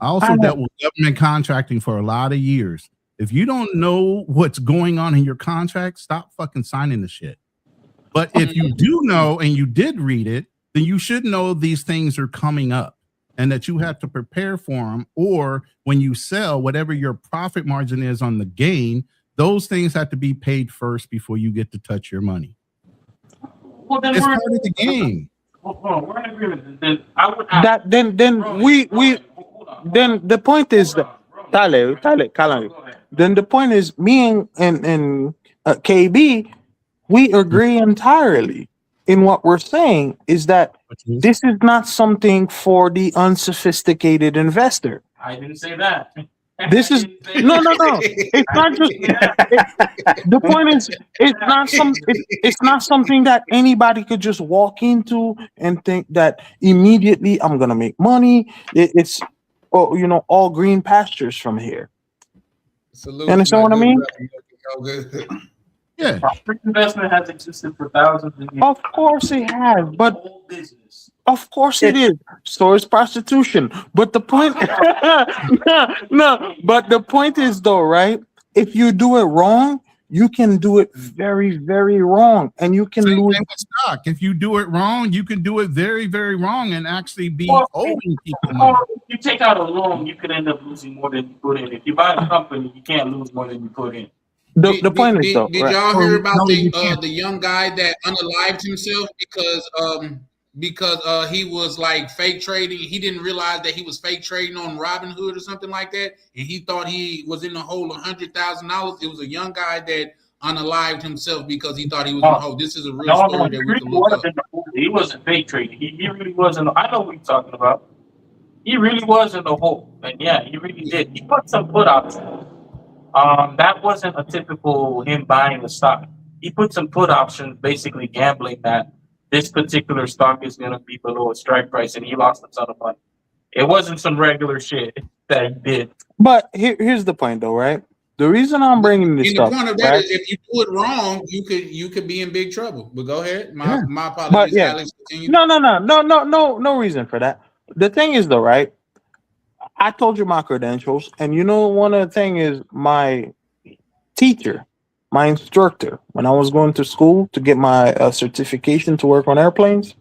I also I know. dealt with government contracting for a lot of years. If you don't know what's going on in your contract, stop fucking signing the shit. But if you do know and you did read it, then you should know these things are coming up and that you have to prepare for them. Or when you sell, whatever your profit margin is on the gain, those things have to be paid first before you get to touch your money. Well, then It's we're part of the game. hold on, we're in agreement. Then I would have That then Ronan, we Ronan, hold on. then the point is that Tale, Kalani. Go ahead. Then the point is me and KB, we agree entirely in what we're saying is that this is not something for the unsophisticated investor. I didn't say that. This is no. It's not just. The point is, it's not something that anybody could just walk into and think that immediately I'm gonna make money. It's, oh, all green pastures from here. Salute You understand my what I good mean? brother. Good. Yeah. Free investment has existed for thousands of years. Of course it has, but Whole business. of course it is. So is prostitution. But the point, no. But the point is though, right? If you do it wrong, you can do it very, very wrong, and you can Same lose. thing with stock. If you do it wrong, you can do it very, very wrong and actually be Well, owing people money. Or if you take out a loan, you could end up losing more than you put in. If you buy a company, you can't lose more than you put in. The point is though, Did right? y'all hear about No, you can't. the young guy that unalived himself because he was like fake trading? He didn't realize that he was fake trading on Robinhood or something like that, and he thought he was in the hole $100,000. It was a young guy that unalived himself because he thought he was in the hole. This is a real story that he we really can look up. was in the hole. He wasn't fake trading. He really wasn't. I know what you're talking about. He really was in the hole, and yeah, he really did. He put some put options. That wasn't a typical him buying the stock. He put some put options, basically gambling that this particular stock is going to be below a strike price, and he lost a ton of money. It wasn't some regular shit that he did. But here's the point, though, right? The reason I'm bringing this And up, the point of that right? is, if you do it wrong, you could be in big trouble. But go ahead. Yeah. My But apologies, yeah, Alex. Continue. no reason for that. The thing is, though, right? I told you my credentials, and one of the thing is my teacher, my instructor, when I was going to school to get my certification to work on airplanes,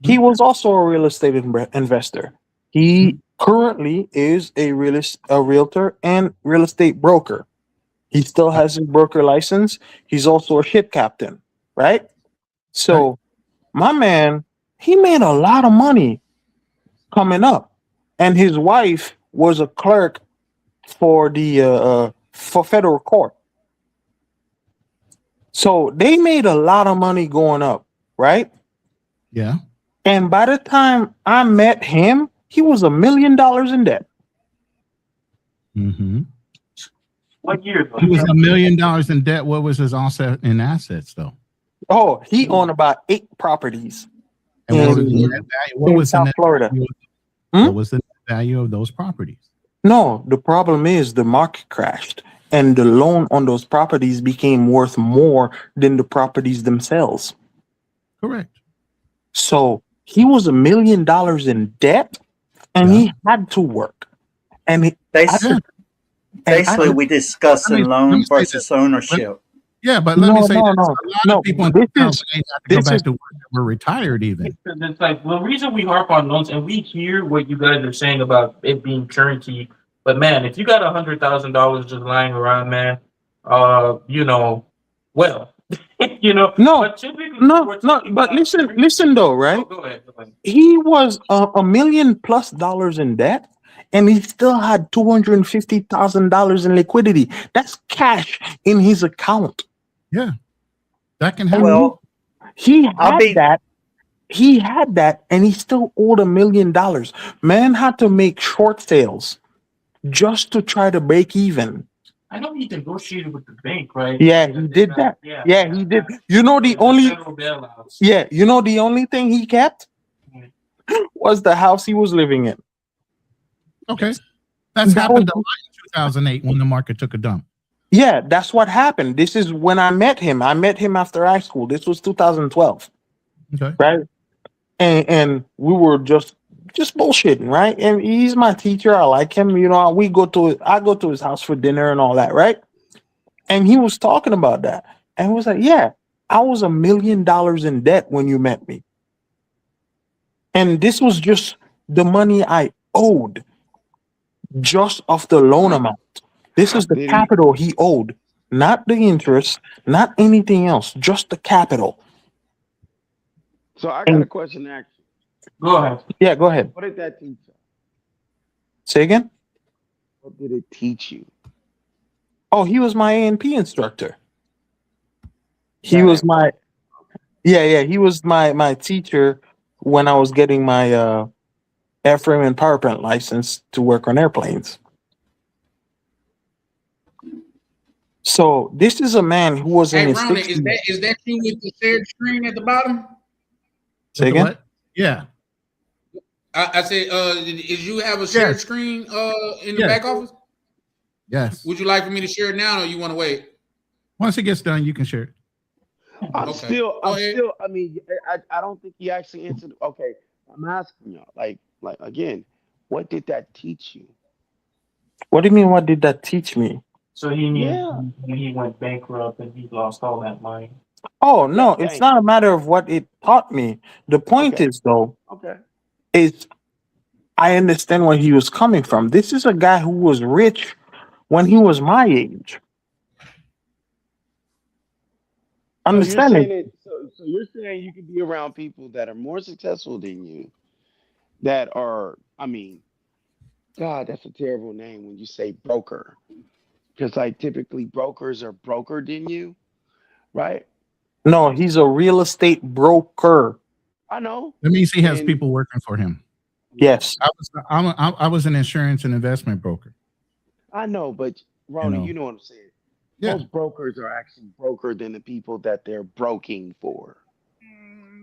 he was also a real estate investor. He currently is a realtor and real estate broker. He still has his broker license. He's also a ship captain, right? So my man, he made a lot of money coming up, and his wife was a clerk for the for federal court. So they made a lot of money going up, right? Yeah. And by the time I met him, he was $1 million in debt. Mm-hmm. What year? He was $1 million in debt. What was his offset in assets, though? Oh, he owned about 8 properties. And what was in- the net value? What in was the South net Florida. value? Hmm? What was the net value of those properties? No, the problem is the market crashed, and the loan on those properties became worth more than the properties themselves. Correct. So he was $1 million in debt, and he had to work. And he, Basically, we discussing let loan me say versus this. ownership. Yeah, but let me say this. A lot no. of people in This town is- ain't have to go this back is- to work that were retired even. It's like the reason we harp on loans, and we hear what you guys are saying about it being turnkey. But man, if you got $100,000 just lying around, man, well, No, But typically, no, we're no. talking But about- listen though, right? Go ahead. He was $1 million plus in debt, and he still had $250,000 in liquidity. That's cash in his account. Yeah, that can happen. Well, He had that, and he still owed $1 million. Man had to make short sales just to try to break even. I know he negotiated with the bank, right? Yeah, he did that. Yeah, he did. You know the only federal bailouts. the only thing he kept was the house he was living in. Okay, that's That happened a was- lot in 2008 when the market took a dump. Yeah, that's what happened. This is when I met him. I met him after high school. This was 2012. Okay. Right? And we were just bullshitting, right? And he's my teacher. I like him. I go to his house for dinner and all that, right? And he was talking about that. And he was like, yeah, I was $1 million in debt when you met me. And this was just the money I owed just off the loan amount. This is the Did he- capital he owed, not the interest, not anything else, just the capital. So I got a question to ask you. Go ahead. Yeah, go ahead. What did that teach you? Say again? What did it teach you? Oh, he was my A&P instructor. He was my he was my teacher when I was getting my airframe and power plant license to work on airplanes. So this is a man who was in Hey, his Ronnie, 60s. is that you with the shared screen at the bottom? Say With the again? what? Yeah. I said, is you have a Yes. shared screen in the Yes. back office? Yes. Would you like for me to share it now, or you want to wait? Once it gets done, you can share it. I'm Okay. still, Go I'm ahead. still. I mean, I don't think he actually answered. Okay, I'm asking y'all, like again, what did that teach you? What do you mean? What did that teach me? So he knew Yeah, when he went bankrupt and he lost all that money. Oh no, it's thank not a you. matter of what it taught me. The point Okay, is though, okay. is I understand where he was coming from. This is a guy who was rich when he was my age. So you're Understanding? saying it. So you're saying you can be around people that are more successful than you, that are. I mean, God, that's a terrible name when you say broker, because like typically brokers are broker than you, right? No, he's a real estate broker. I know, That means he has and people working for him. Yes. I was an insurance and investment broker. I know, but You Ronnie, know. you know what I'm saying. Yeah. Most brokers are actually broker than the people that they're broking for.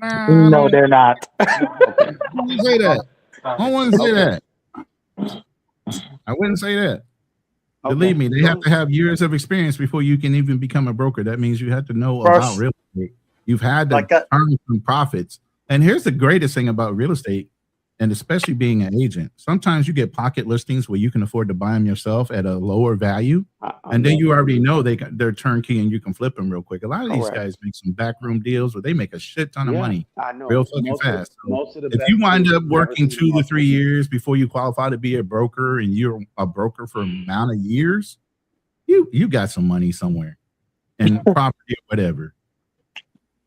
Nah, No, they're not. Okay. I wouldn't say that. I wouldn't say Okay. that. I wouldn't say that. Okay. Believe me, they Go have to ahead. have years of experience before you can even become a broker. That means you have to know about First, real estate. You've had to like I, earn some profits. And here's the greatest thing about real estate, and especially being an agent. Sometimes you get pocket listings where you can afford to buy them yourself at a lower value. I And then know. you already know they're turnkey and you can flip them real quick. A lot of these Correct. guys make some backroom deals where they make a shit ton of Yeah, money I real know. fucking fast. So Most of the if best you wind deals up you ever working see in 2 to market. 3 years before you qualify to be a broker and you're a broker for an amount of years, you got some money somewhere and property or whatever.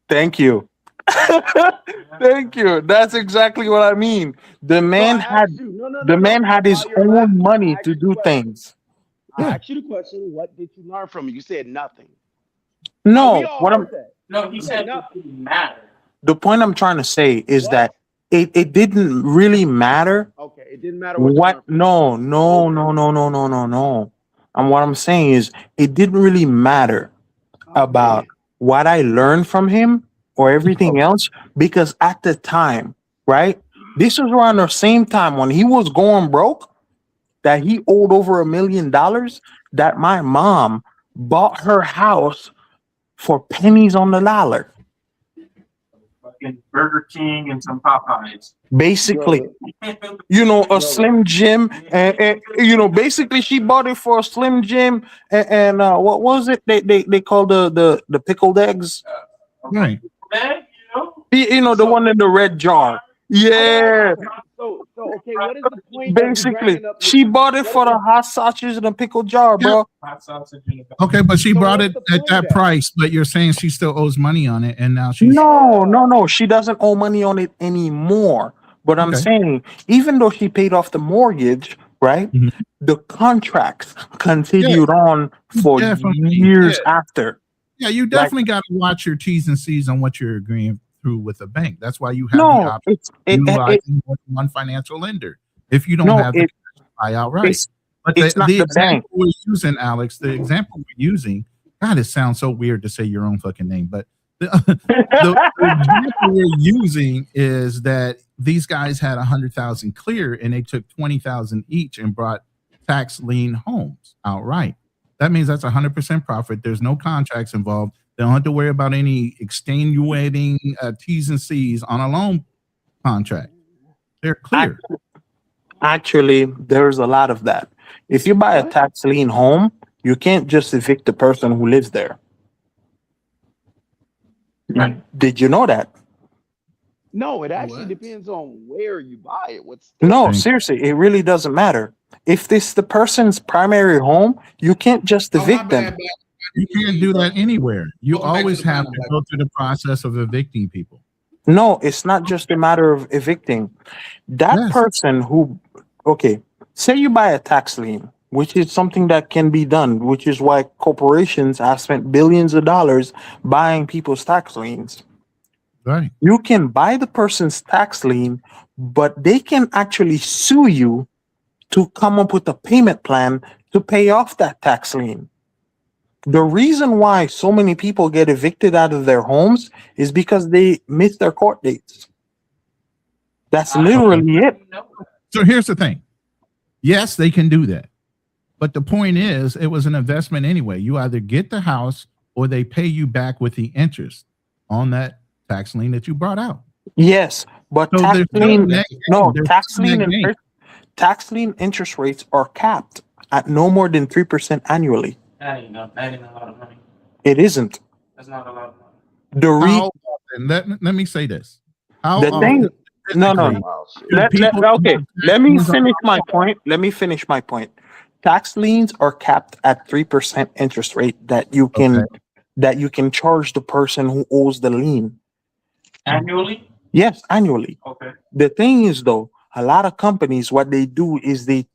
Thank you. Thank you. That's exactly what I mean. The So man I had asked you. No, no, the no, man no. had his While you're own laughing, money I to asked you the do question. things. I Yeah. asked you the question. What did you learn from it? You said nothing. We No, all what I'm heard that. No, he You said said it nothing. didn't matter. the point I'm trying to say is What? that it didn't really matter Okay. It didn't matter what you what learned from it. no. And what I'm saying is it didn't really matter Oh about man. what I learned from him or everything Okay. else because at the time, right? This was around the same time when he was going broke that he owed over $1 million that my mom bought her house for pennies on the dollar. Fucking Burger King and some Popeyes. Basically, Brother. a Brother. Slim Jim, and basically she bought it for a Slim Jim, and what was it? They call the pickled eggs. Right. Man, you know? The So one in the red jar. I gotta ask Yeah, you. So okay. What is the point of you basically bringing up your? she bought it What is for the the? hot sausages in a pickle jar, Yeah. bro. Hot sausage in the back. Okay, but she So brought what's it the at point of that that? price, but you're saying she still owes money on it, and now she's No, Yeah. no, she doesn't owe money on it anymore. But I'm okay. saying, even though she paid off the mortgage, right? Mhm. The contracts Yeah, continued on you for definitely, years after. you Like, definitely got to watch your T's and C's on what you're agreeing through with a bank. That's why you have the no, option of utilizing more than one financial lender. If you don't no, have the cash to buy outright. it's But it's not the the bank. example we're using, Alex, the example we're using, God, it sounds so weird to say your own fucking name, but the example we're using is that these guys had 100,000 clear and they took 20,000 each and brought tax lien homes outright. That means that's 100% profit. There's no contracts involved. They don't have to worry about any extenuating T's and C's on a loan contract. They're clear. Actually, there's a lot of that. If you buy a What? tax lien home, you can't just evict the person who lives there. Did you know that? No, it actually What? depends on where you buy it. What No, state? seriously, it really doesn't matter. If this the person's primary home, you can't just Oh, my evict them. bad, bro. You can't do that anywhere. You Welcome back to always the have panel, to Black. go through the process of evicting people. No, it's not just a matter of evicting. That Yes. person who, okay, say you buy a tax lien, which is something that can be done, which is why corporations have spent billions of dollars buying people's tax liens. Right. You can buy the person's tax lien, but they can actually sue you to come up with a payment plan to pay off that tax lien. The reason why so many people get evicted out of their homes is because they miss their court dates. That's literally it. So here's the thing. Yes, they can do that. But the point is, it was an investment anyway. You either get the house or they pay you back with the interest on that tax lien that you brought out. Yes, but So tax there's still lien, net no, gain. There's tax still net lien, gain. tax lien interest rates are capped at no more than 3% annually. That ain't a lot of money. It isn't. That's not a lot of money. How often, let me say this. How The thing, often no, physically Wow, shit. do people okay. have Let me tax liens on finish their my point. Let me finish my point. Tax liens are capped at 3% interest rate that you can charge the person who owes the lien. Annually? Yes, annually. Okay. The thing is, though, a lot of companies, what they do is they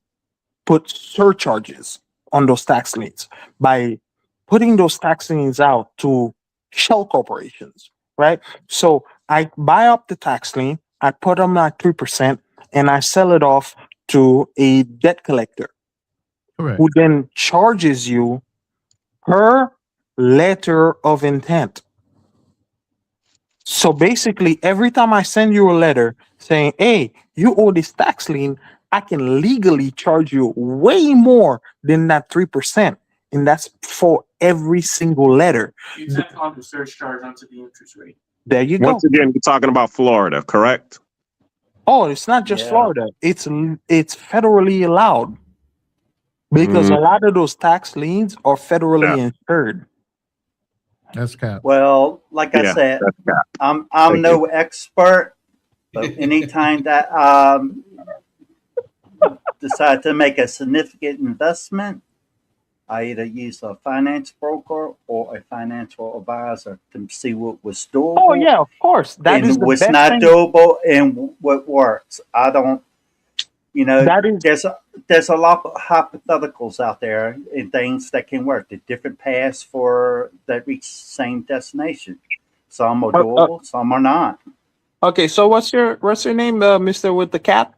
put surcharges on those tax liens by putting those tax liens out to shell corporations, right? So I buy up the tax lien, I put them at 3%, and I sell it off to a debt collector Correct. who then charges you per letter of intent. So basically, every time I send you a letter saying, hey, you owe this tax lien, I can legally charge you way more than that 3%. And that's for every single letter. You tack on the surcharge onto the interest rate. There you go. Once again, we're talking about Florida, correct? Oh, it's not just Yeah. Florida. It's federally allowed because a lot of those tax liens are federally insured. That's cap. Well, like I Yeah, said, that's cap. I'm Thank no expert, but anytime that decide to make a significant investment, I either use a finance broker or a financial advisor to see what was doable. Oh yeah, of course. That and is the what's best not thing. doable and what works. I don't, That is there's a lot of hypotheticals out there and things that can work. The different paths that reach the same destination. Some are doable, some are not. okay. So what's your name, Mister with the cap?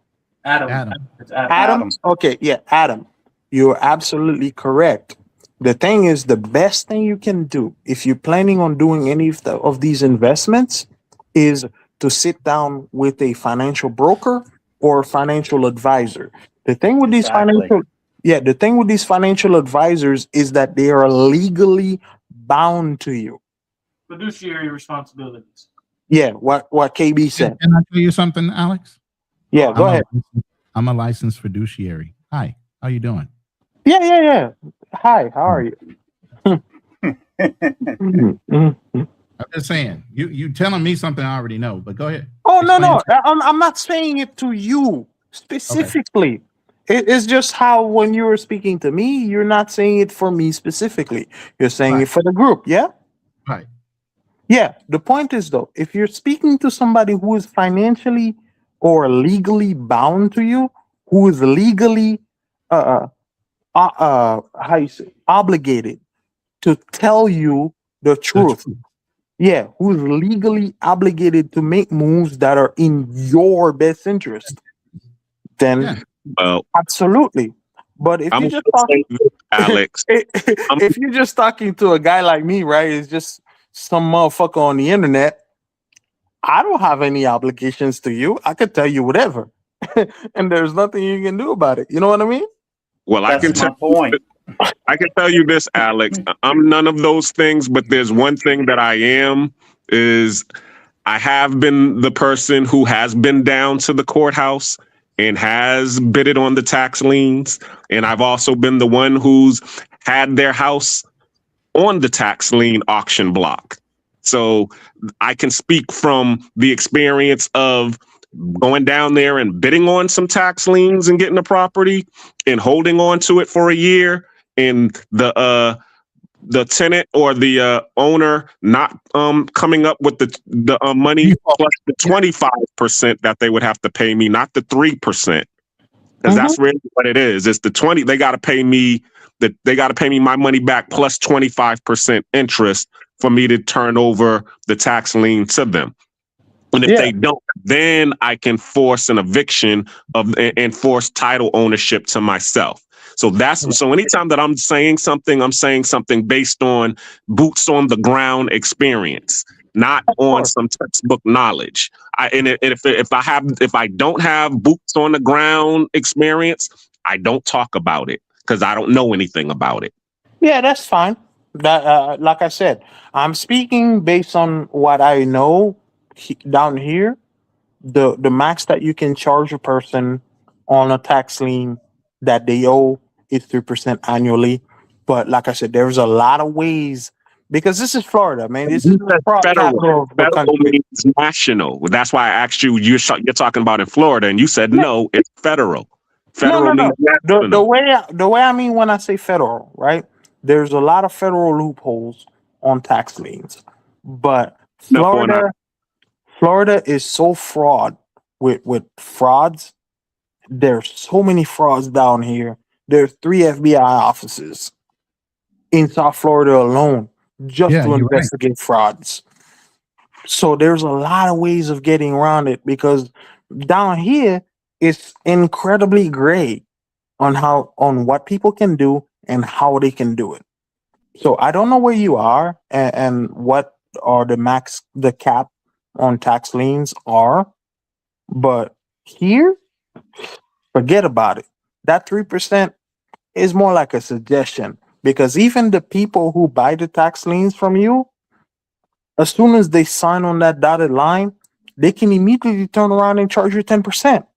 Adam. It's Adam. Adam. Okay, yeah, Adam. You're absolutely correct. The thing is, the best thing you can do if you're planning on doing any of these investments is to sit down with a financial broker or a financial advisor. The thing with these financial advisors is that they are legally bound to you. Fiduciary responsibilities. Yeah, what KB said. Can I tell you something, Alex? Yeah, go ahead. I'm a licensed fiduciary. Hi, how you doing? Yeah. Hi, how are you? I'm just saying. You telling me something I already know, but go ahead. Oh no. I'm not saying it to you specifically. It's just how when you were speaking to me, you're not saying it for me specifically. You're saying it for the group, yeah? Right. Yeah. The point is though, if you're speaking to somebody who is financially or legally bound to you, who is legally obligated to tell you the truth. Yeah, who's legally obligated to make moves that are in your best interest. Then absolutely. But if you're just talking, Alex, if you're just talking to a guy like me, right? It's just some motherfucker on the internet. I don't have any obligations to you. I could tell you whatever, and there's nothing you can do about it. You know what I mean? Well, That's my point. I can tell you this, Alex. I'm none of those things, but there's one thing that I am is I have been the person who has been down to the courthouse and has bidded on the tax liens. And I've also been the one who's had their house on the tax lien auction block. So I can speak from the experience of going down there and bidding on some tax liens and getting a property and holding on to it for a year, and the tenant or the owner not coming up with the money plus the 25% that they would have to pay me, not the 3%, because that's really what it is. It's the 20. They got to pay me my money back plus 25% interest for me to turn over the tax lien to them. And if they don't, then I can force an eviction and force title ownership to myself. So so anytime that I'm saying something based on boots on the ground experience, not on some textbook knowledge. If I don't have boots on the ground experience, I don't talk about it because I don't know anything about it. Yeah, that's fine. That, like I said, I'm speaking based on what I know down here. The max that you can charge a person on a tax lien that they owe is 3% annually. But like I said, there's a lot of ways because this is Florida, man. This is You the said fraud federal. capital of the Federal country. means national. That's why I asked you. You're talking about in Florida, and you said no. It's federal. No, Federal no, means no. The national. way I mean when I say federal, right? There's a lot of federal loopholes on tax liens, but No, not Florida is so fraud with frauds. There's so many frauds down here. There's 3 FBI offices in South Florida alone just Yeah, to you're right. investigate frauds. So there's a lot of ways of getting around it because down here it's incredibly gray on what people can do and how they can do it. So I don't know where you are and what are the cap on tax liens are, but here, forget about it. That 3% is more like a suggestion because even the people who buy the tax liens from you, as soon as they sign on that dotted line, they can immediately turn around and charge you 10%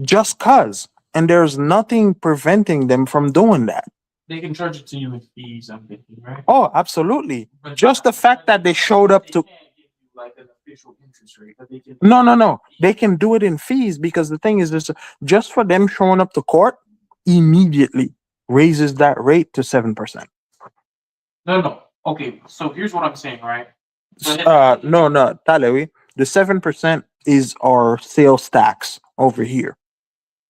just cuz. And there's nothing preventing them from doing that. They can charge it to you with fees, I'm thinking, right? Oh, absolutely. But Just the fact that they showed up to can't give you like an official interest rate, but they can. no. They can do it in fees because the thing is this just for them showing up to court immediately raises that rate to 7%. No. Okay, so here's what I'm saying, right? No, Talewi. The 7% is our sales tax over here.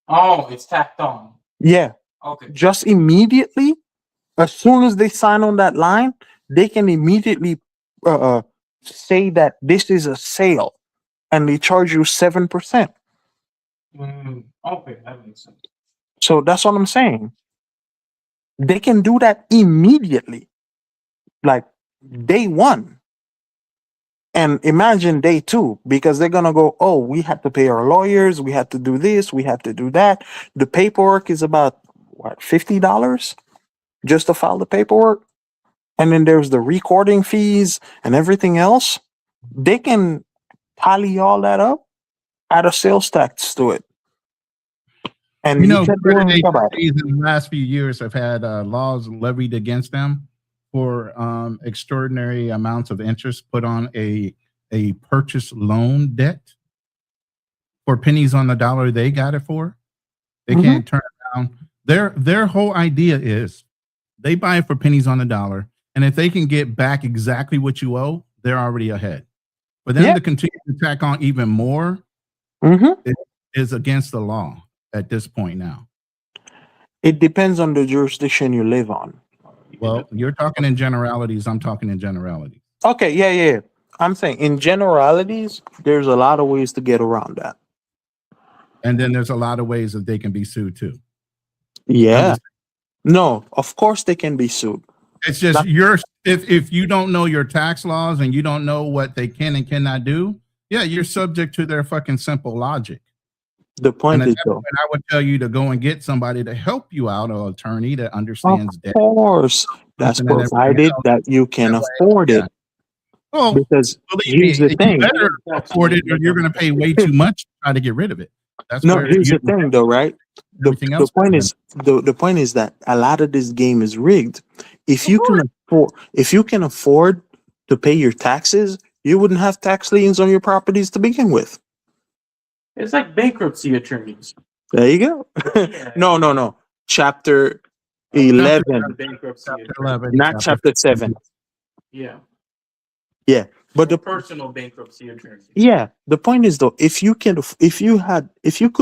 Oh, it's tacked on. Yeah. Okay. Just immediately, as soon as they sign on that line, they can immediately say that this is a sale and they charge you 7%. Okay, that makes sense. So that's what I'm saying. They can do that immediately, like day one. And imagine day two, because they're going to go, oh, we had to pay our lawyers. We had to do this. We had to do that. The paperwork is about, what, $50 just to file the paperwork? And then there's the recording fees and everything else. They can tally all that up, add a sales tax to it. And You know, can do anything accreditation about it. fees in the last few years have had laws levied against them for extraordinary amounts of interest put on a purchase loan debt for pennies on the dollar they got it for. They can't turn it down. Their whole idea is they buy it for pennies on the dollar, and if they can get back exactly what you owe, they're already ahead. For them to continue to tack on even more is against the law at this point now. It depends on the jurisdiction you live on. Well, you're talking in generalities. I'm talking in generalities. Okay, yeah. I'm saying in generalities, there's a lot of ways to get around that. And then there's a lot of ways that they can be sued too. Yeah. No, of course they can be sued. It's just if you don't know your tax laws and you don't know what they can and cannot do, yeah, you're subject to their fucking simple logic. The point and is, though, I would tell you to go and get somebody to help you out, an attorney that understands that. Of course, that's provided that you can That afford it. Well, because here's the thing: you better afford it, or you're going to pay way too much to try to get rid of it. That's no. Here's the thing, though, right? The point is that a lot of this game is rigged. If you can afford to pay your taxes, you wouldn't have tax liens on your properties to begin with. It's like bankruptcy attorneys. There you go. No. Chapter 11. Chapter 11, not chapter 7. Yeah. Yeah. But the personal bankruptcy attorney. Yeah. The point is though, if you could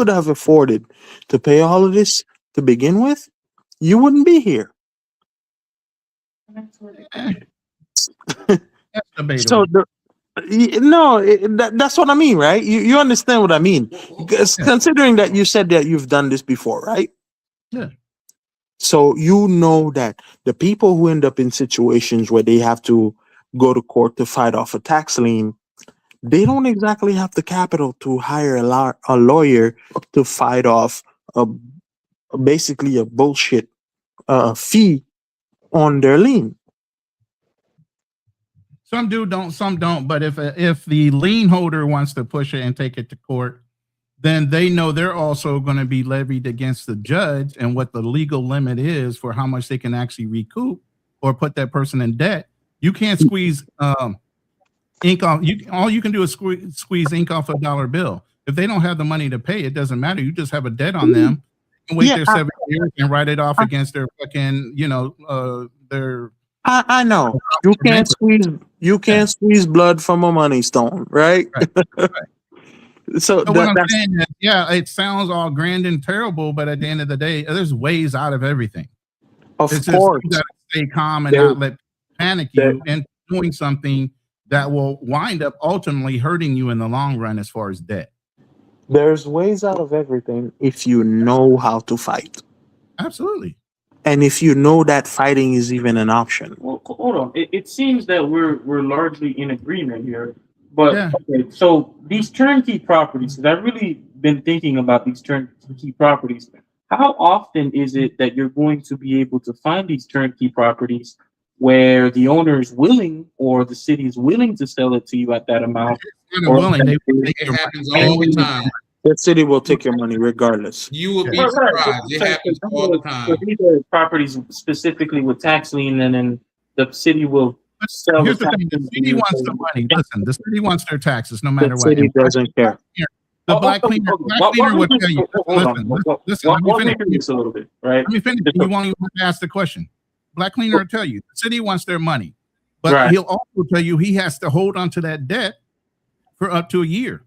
have afforded to pay all of this to begin with, you wouldn't be here. So that's what I mean, right? You understand what I mean? Considering that you said that you've done this before, right? Yeah. So you know that the people who end up in situations where they have to go to court to fight off a tax lien, they don't exactly have the capital to hire a lawyer to fight off a, basically a bullshit fee on their lien. Some do, don't, some don't. But if the lien holder wants to push it and take it to court, then they know they're also going to be levied against the judge and what the legal limit is for how much they can actually recoup or put that person in debt. You can't squeeze ink off. All you can do is squeeze ink off a dollar bill. If they don't have the money to pay, it doesn't matter. You just have a debt on them and wait their 7 years and write it off against their fucking, their. I know you can't squeeze blood from a money stone, right? Right. So what I'm saying is, yeah, it sounds all grand and terrible, but at the end of the day, there's ways out of everything. Of course, you gotta stay calm and not let panic you into doing something that will wind up ultimately hurting you in the long run as far as debt. There's ways out of everything if you know how to fight. Absolutely. And if you know that fighting is even an option. Well, hold on. It seems that we're largely in agreement here. But okay, so these turnkey properties, because I've really been thinking about these turnkey properties. How often is it that you're going to be able to find these turnkey properties where the owner is willing or the city is willing to sell it to you at that amount? It happens all the time. The city will take your money regardless. You will be surprised. It happens all the time. So these are properties specifically with tax lien, and then the city will sell. Here's the thing: the city wants the money. Listen, the city wants their taxes, no matter what. The city doesn't care. The black cleaner will tell you. Listen. Let me finish this a little bit, right? Let me finish. You won't even ask the question. Black cleaner will tell you the city wants their money, but he'll also tell you he has to hold on to that debt for up to a year.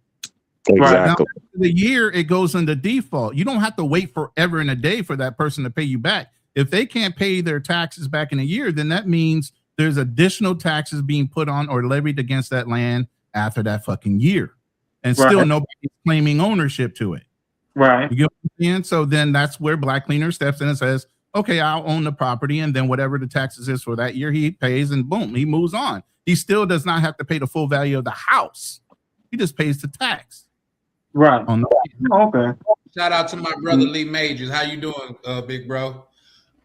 Exactly. Now, after the year, it goes into default. You don't have to wait forever and a day for that person to pay you back. If they can't pay their taxes back in a year, then that means there's additional taxes being put on or levied against that land after that fucking year. And still nobody's claiming ownership to it. Right. You get what I'm saying? So then that's where Black Cleaner steps in and says, okay, I'll own the property. And then whatever the taxes is for that year, he pays and boom, he moves on. He still does not have to pay the full value of the house. He just pays the tax. Right. Okay. Shout out to my brother Lee Majors. How you doing, big bro?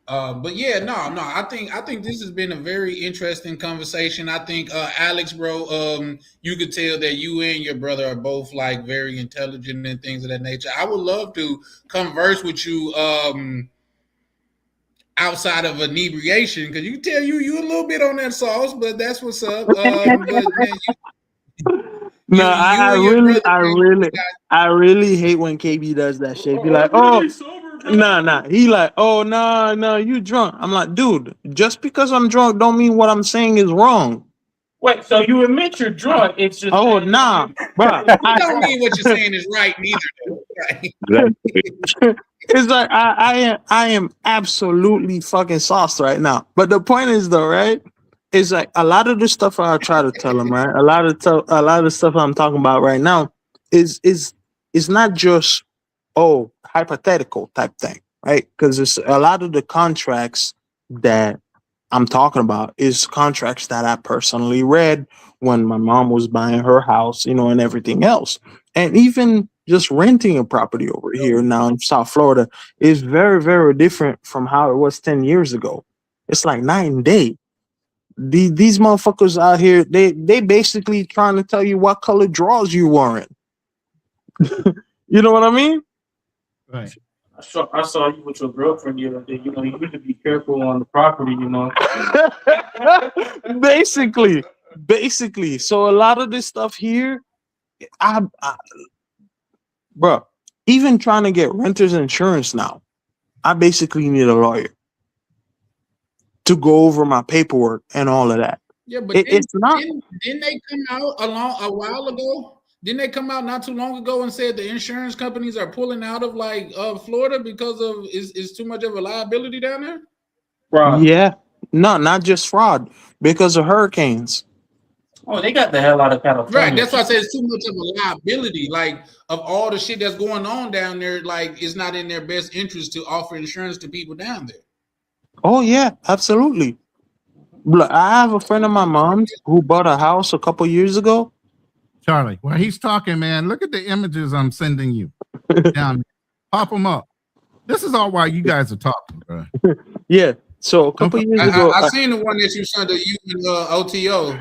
But yeah, no. I think this has been a very interesting conversation. I think Alex, bro, you could tell that you and your brother are both like very intelligent and things of that nature. I would love to converse with you outside of inebriation, because you can tell you a little bit on that sauce, but that's what's up. I really hate when KB does that shit. Be like, oh, nah. He like, oh, no, you drunk. I'm like, dude, just because I'm drunk don't mean what I'm saying is wrong. Wait, so you admit you're drunk? It's just bro. I don't mean what you're saying is right, neither. Right? It's like I am absolutely fucking sauced right now. But the point is though, right? It's like a lot of the stuff I try to tell him, right? A lot of stuff I'm talking about right now is not just hypothetical type thing, right? Because it's a lot of the contracts that I'm talking about is contracts that I personally read when my mom was buying her house, and everything else. And even just renting a property over here now in South Florida is very, very different from how it was 10 years ago. It's like night and day. These motherfuckers out here, they basically trying to tell you what color drawers you wearing. You know what I mean? Right. I saw you with your girlfriend the other day. You need to be careful on the property, Basically. So a lot of this stuff here, bro, even trying to get renter's insurance now, I basically need a lawyer to go over my paperwork and all of that. Yeah, but it's not. Didn't they come out a while ago? Didn't they come out not too long ago and said the insurance companies are pulling out of Florida because of is too much of a liability down there? Fraud. Yeah, no, not just fraud, because of hurricanes. Oh, they got the hell out of California. Right, that's why I say it's too much of a liability. Like of all the shit that's going on down there, like it's not in their best interest to offer insurance to people down there. Oh yeah, absolutely. I have a friend of my mom's who bought a house a couple years ago. Charlie, while he's talking, man, look at the images I'm sending you. Down, pop them up. This is all while you guys are talking, bro. Yeah. So a couple years ago, I seen the one that you sent to you in OTO.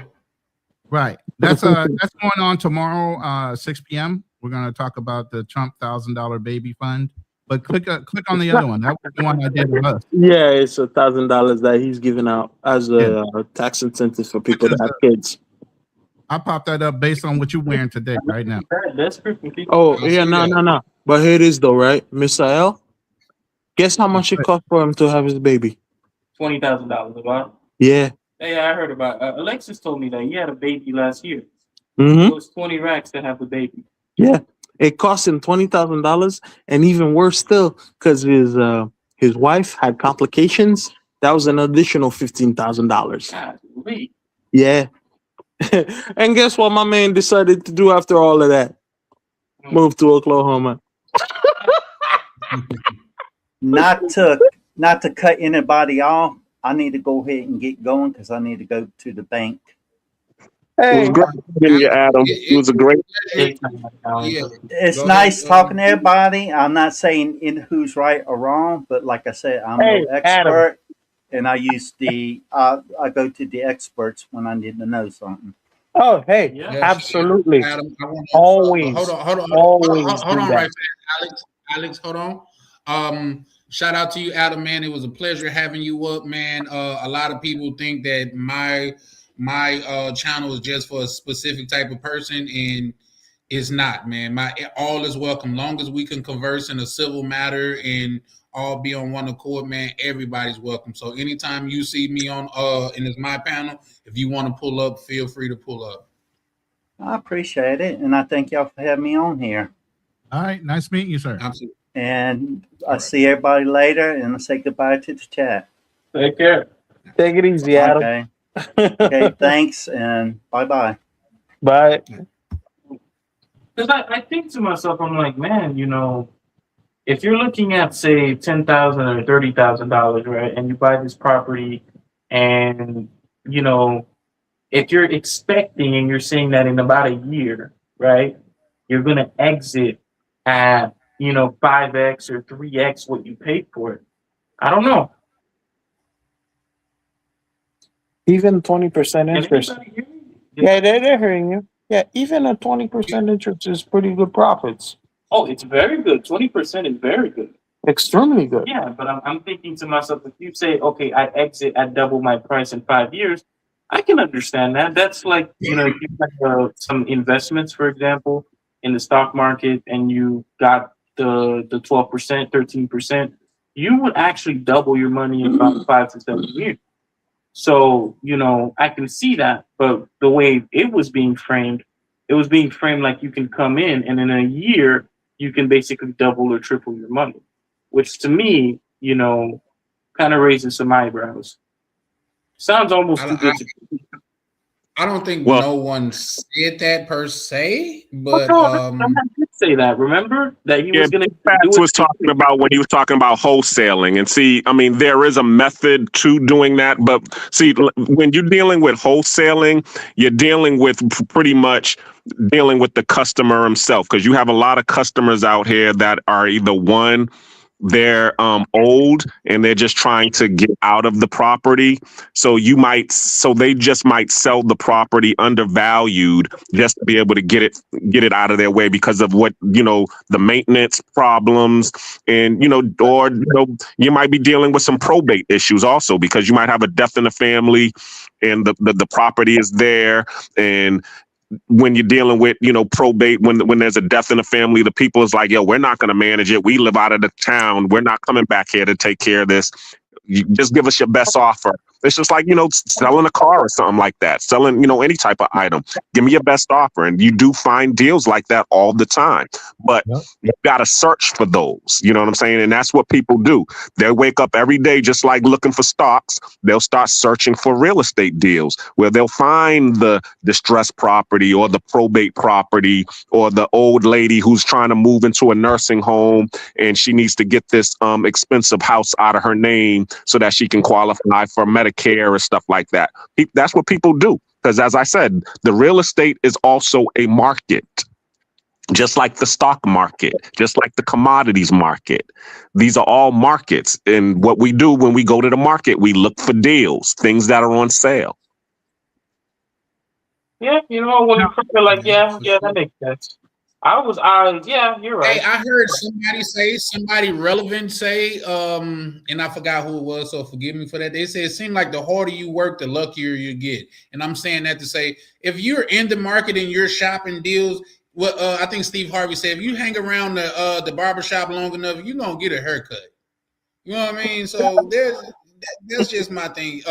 Right. That's going on tomorrow, 6 p.m. We're gonna talk about the Trump $1,000 baby fund. But click on the other one. That was the one I did with us. yeah, it's $1,000 that he's giving out as a tax incentive for people that have kids. I popped that up based on what you're wearing today, right now. Oh yeah, no. But here it is though, right, Mr. L? Guess how much it cost for him to have his baby? $20,000 about. Yeah. Hey, I heard about. Alexis told me that he had a baby last year. Mm-hmm. It was 20 racks to have the baby. Yeah, it cost him $20,000, and even worse still, because his wife had complications. That was an additional $15,000. Yeah. And guess what my man decided to do after all of that? Move to Oklahoma. Not to cut anybody off. I need to go ahead and get going because I need to go to the bank. It was great meeting you, Adam. It was a great. It's nice talking to everybody. I'm not saying who's right or wrong, but like I said, I'm no expert, and I use I go to the experts when I need to know something. Oh, hey, absolutely. Adam, always. Hold on, right there, Alex, hold on. Shout out to you, Adam, man. It was a pleasure having you up, man. A lot of people think that my channel is just for a specific type of person, and it's not, man. All is welcome. Long as we can converse in a civil matter and all be on one accord, man, everybody's welcome. So anytime you see me on and it's my panel, if you want to pull up, feel free to pull up. I appreciate it, and I thank y'all for having me on here. All right, nice meeting you, sir. Absolutely. And I'll see everybody later, and I'll say goodbye to the chat. Take care. Take it easy, Adam. Okay, thanks, and bye-bye. Bye. Because I think to myself, I'm like, man, if you're looking at, say, $10,000 or $30,000, right, and you buy this property, and, if you're expecting and you're saying that in about a year, right, you're going to exit at, 5x or 3x what you paid for it. I don't know. Even 20% interest. Yeah, they're hearing you. Yeah, even a 20% interest is pretty good profits. Oh, it's very good. 20% is very good. Extremely good. Yeah, but I'm thinking to myself, if you say, okay, I exit at double my price in 5 years, I can understand that. That's like, if you have some investments, for example, in the stock market, and you got the 12%, 13%, you would actually double your money in about 5 to 7 years. So, I can see that, but the way it was being framed like you can come in and in a year, you can basically double or triple your money, which to me, kind of raises some eyebrows. Sounds almost too good to be. I don't think no one said that per se, but I did say that. Remember that he was going to. Fats was talking about when he was talking about wholesaling, and see, I mean, there is a method to doing that, but see, when you're dealing with wholesaling, you're dealing with pretty much dealing with the customer himself, because you have a lot of customers out here that are either they're old and they're just trying to get out of the property. So they just might sell the property undervalued just to be able to get it out of their way because of what, the maintenance problems, and, or, you might be dealing with some probate issues also, because you might have a death in the family and the property is there. And when you're dealing with, probate, when there's a death in the family, the people is like, yo, we're not going to manage it. We live out of the town. We're not coming back here to take care of this. You just give us your best offer It's just like, selling a car or something like that, selling, any type of item. Give me your best offer. And you do find deals like that all the time. But you got to search for those. You know what I'm saying? And that's what people do. They wake up every day just like looking for stocks. They'll start searching for real estate deals where they'll find the distressed property or the probate property or the old lady who's trying to move into a nursing home and she needs to get this expensive house out of her name so that she can qualify for Medicare and stuff like that. That's what people do. Because as I said, the real estate is also a market. Just like the stock market, just like the commodities market. These are all markets. And what we do when we go to the market, we look for deals, things that are on sale. Yeah, when you put it like, yeah, that makes sense. Yeah, you're right. Hey, I heard somebody relevant say, and I forgot who it was, so forgive me for that. They said it seemed like the harder you work, the luckier you get. And I'm saying that to say, if you're in the market and you're shopping deals, I think Steve Harvey said, if you hang around the barbershop long enough, you're gonna get a haircut. You know what I mean? So that's just my thing.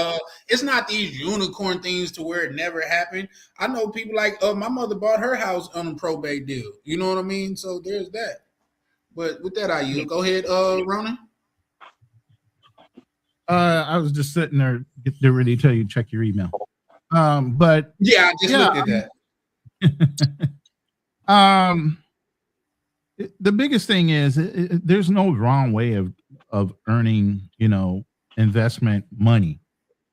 It's not these unicorn things to where it never happened. I know people like my mother bought her house on a probate deal. You know what I mean? So there's that. But with that, go ahead, Ronan. I was just sitting there to really tell you check your email. But yeah, I just looked at that. The biggest thing is there's no wrong way of earning, investment money.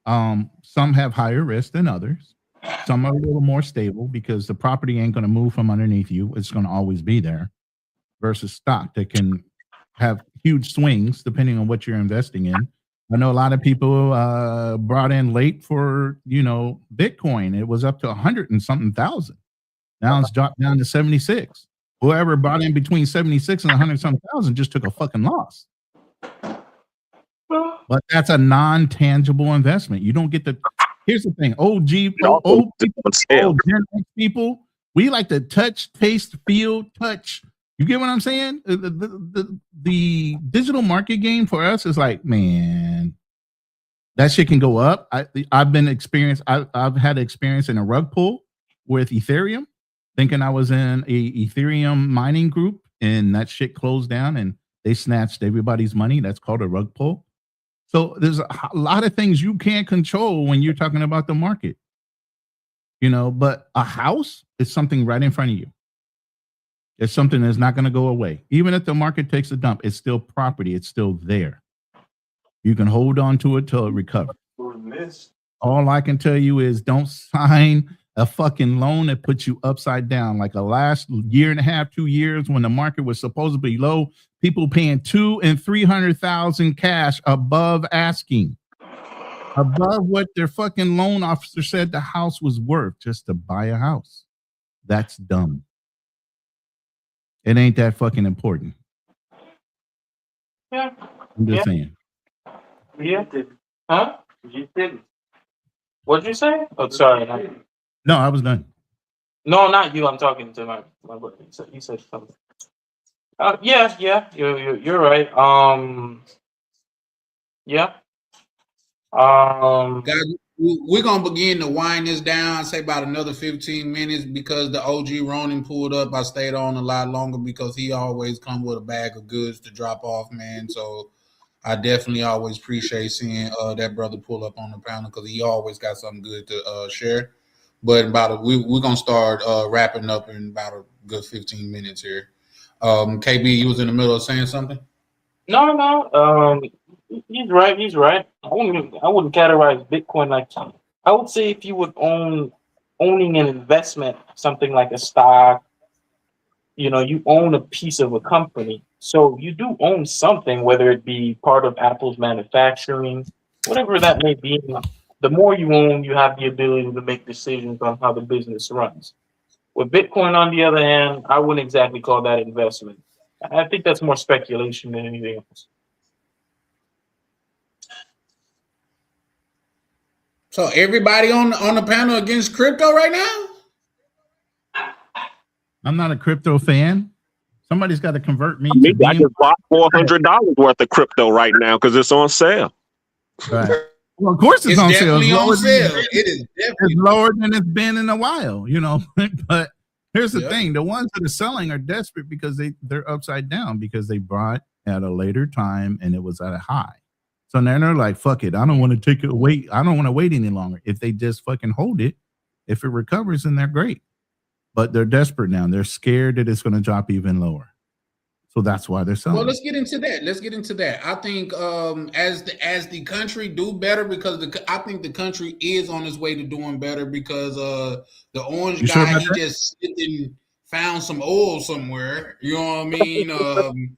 Some have higher risk than others. Some are a little more stable because the property ain't going to move from underneath you. It's going to always be there versus stock that can have huge swings depending on what you're investing in. I know a lot of people brought in late for, Bitcoin. It was up to 100 and something thousand. Now it's dropped down to 76. Whoever bought in between 76 and 100 something thousand just took a fucking loss. But that's a non-tangible investment. You don't get here's the thing. Old people, we like to touch, taste, feel, touch. You get what I'm saying? The digital market game for us is like, man, that shit can go up. I've had experience in a rug pull with Ethereum, thinking I was in a Ethereum mining group, and that shit closed down and they snatched everybody's money. That's called a rug pull. So there's a lot of things you can't control when you're talking about the market, but a house is something right in front of you. It's something that's not going to go away. Even if the market takes a dump, it's still property. It's still there. You can hold on to it till it recovers. All I can tell you is don't sign a fucking loan that puts you upside down. Like the last year and a half, 2 years, when the market was supposedly low, people paying $200,000 and $300,000 cash above asking, above what their fucking loan officer said the house was worth just to buy a house. That's dumb. It ain't that fucking important. Yeah. I'm just saying. Yeah. Huh? You didn't. What'd you say? Oh, sorry. No, I was done. No, not you. I'm talking to my brother. He said something. Yeah. You're right. Yeah. Guys, we're gonna begin to wind this down. Say about another 15 minutes because the OG Ronin pulled up. I stayed on a lot longer because he always come with a bag of goods to drop off, man. So I definitely always appreciate seeing that brother pull up on the panel because he always got something good to share. But we're gonna start wrapping up in about a good 15 minutes here. KB, you was in the middle of saying something? No. He's right. I wouldn't categorize Bitcoin like that. I would say if you would owning an investment, something like a stock, you own a piece of a company. So you do own something, whether it be part of Apple's manufacturing, whatever that may be. The more you own, you have the ability to make decisions on how the business runs. With Bitcoin, on the other hand, I wouldn't exactly call that investment. I think that's more speculation than anything else. So everybody on the panel against crypto right now? I'm not a crypto fan. Somebody's got to convert me. I just bought $400 worth of crypto right now because it's on sale. Right. Well, of course it's on sale. definitely on sale. It It is it's lower than it's been in a while, you know. But here's the Yeah. thing: the ones that are selling are desperate because they're upside down because they bought at a later time and it was at a high. So now they're like, "Fuck it, I don't want to take it wait. I don't want to wait any longer." If they just fucking hold it, if it recovers, then they're great. But they're desperate now. They're scared that it's going to drop even lower. So that's why they're selling. Well, let's get into that. I think as the country do better, because I think the country is on its way to doing better, because the orange You sure guy, about he that? just slipped and found some oil somewhere. You know what I mean?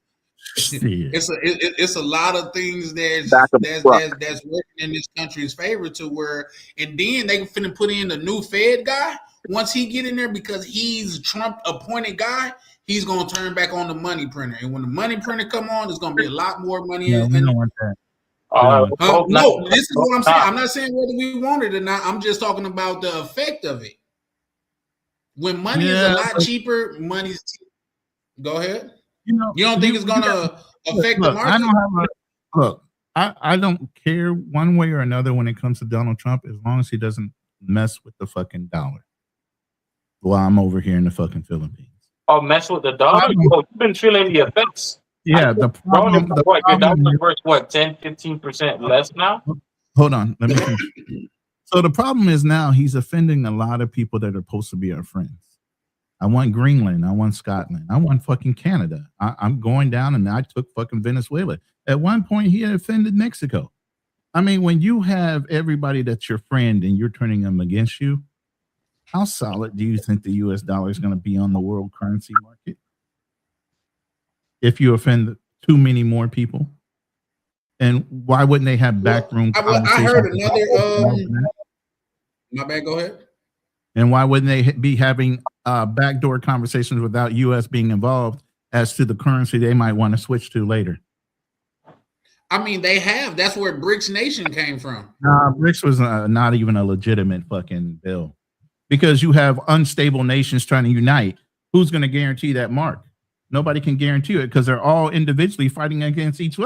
Shit. It's a lot of things that's Back of the truck. working in this country's favor, to where, and then they finna put in the new Fed guy once he get in there, because he's Trump appointed guy. He's gonna turn back on the money printer, and when the money printer come on, there's gonna be a lot more money. No, we don't want that. No, this is what I'm saying. I'm not saying whether we want it or not. I'm just talking about the effect of it. When money is a lot cheaper, money's cheap. Go ahead. You don't think it's gonna affect the market? I don't have a look. I don't care one way or another when it comes to Donald Trump, as long as he doesn't mess with the fucking dollar. While I'm over here in the fucking Philippines. Oh, mess with the dollar? You've been feeling the effects. Yeah, the problem. Your dollar's worth what, 10-15% less now? Hold on, let me finish. So the problem is now he's offending a lot of people that are supposed to be our friends. I want Greenland. I want Scotland. I want fucking Canada. I'm going down, and I took fucking Venezuela. At one point, he had offended Mexico. I mean, when you have everybody that's your friend and you're turning them against you, how solid do you think the U.S. dollar is going to be on the world currency market if you offend too many more people? And why wouldn't they have backroom conversations? I heard another. My bad. Go ahead. And why wouldn't they be having backdoor conversations without U.S. being involved as to the currency they might want to switch to later? I mean, they have. That's where BRICS Nation came from. BRICS was not even a legitimate fucking bill. Because you have unstable nations trying to unite. Who's going to guarantee that mark? Nobody can guarantee it, because they're all individually fighting against each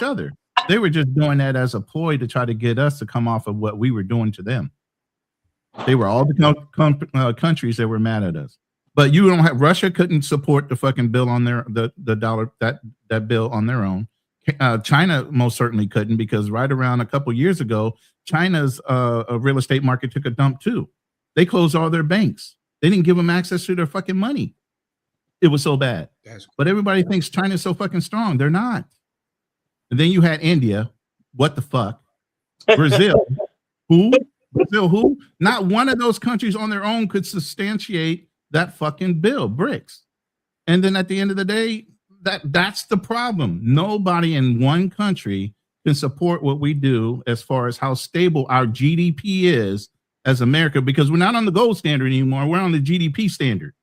other. They were just doing that as a ploy to try to get us to come off of what we were doing to them. They were all the countries that were mad at us. But you don't have Russia couldn't support the fucking bill on the dollar that bill on their own. China most certainly couldn't, because right around a couple years ago, China's real estate market took a dump too. They closed all their banks. They didn't give them access to their fucking money. It was so bad. But everybody thinks China's so fucking strong. They're not. And then you had India. What the fuck? Brazil. Who? Brazil who? Not one of those countries on their own could substantiate that fucking bill, BRICS. And then at the end of the day, that's the problem. Nobody in one country can support what we do as far as how stable our GDP is as America, because we're not on the gold standard anymore. We're on the GDP standard.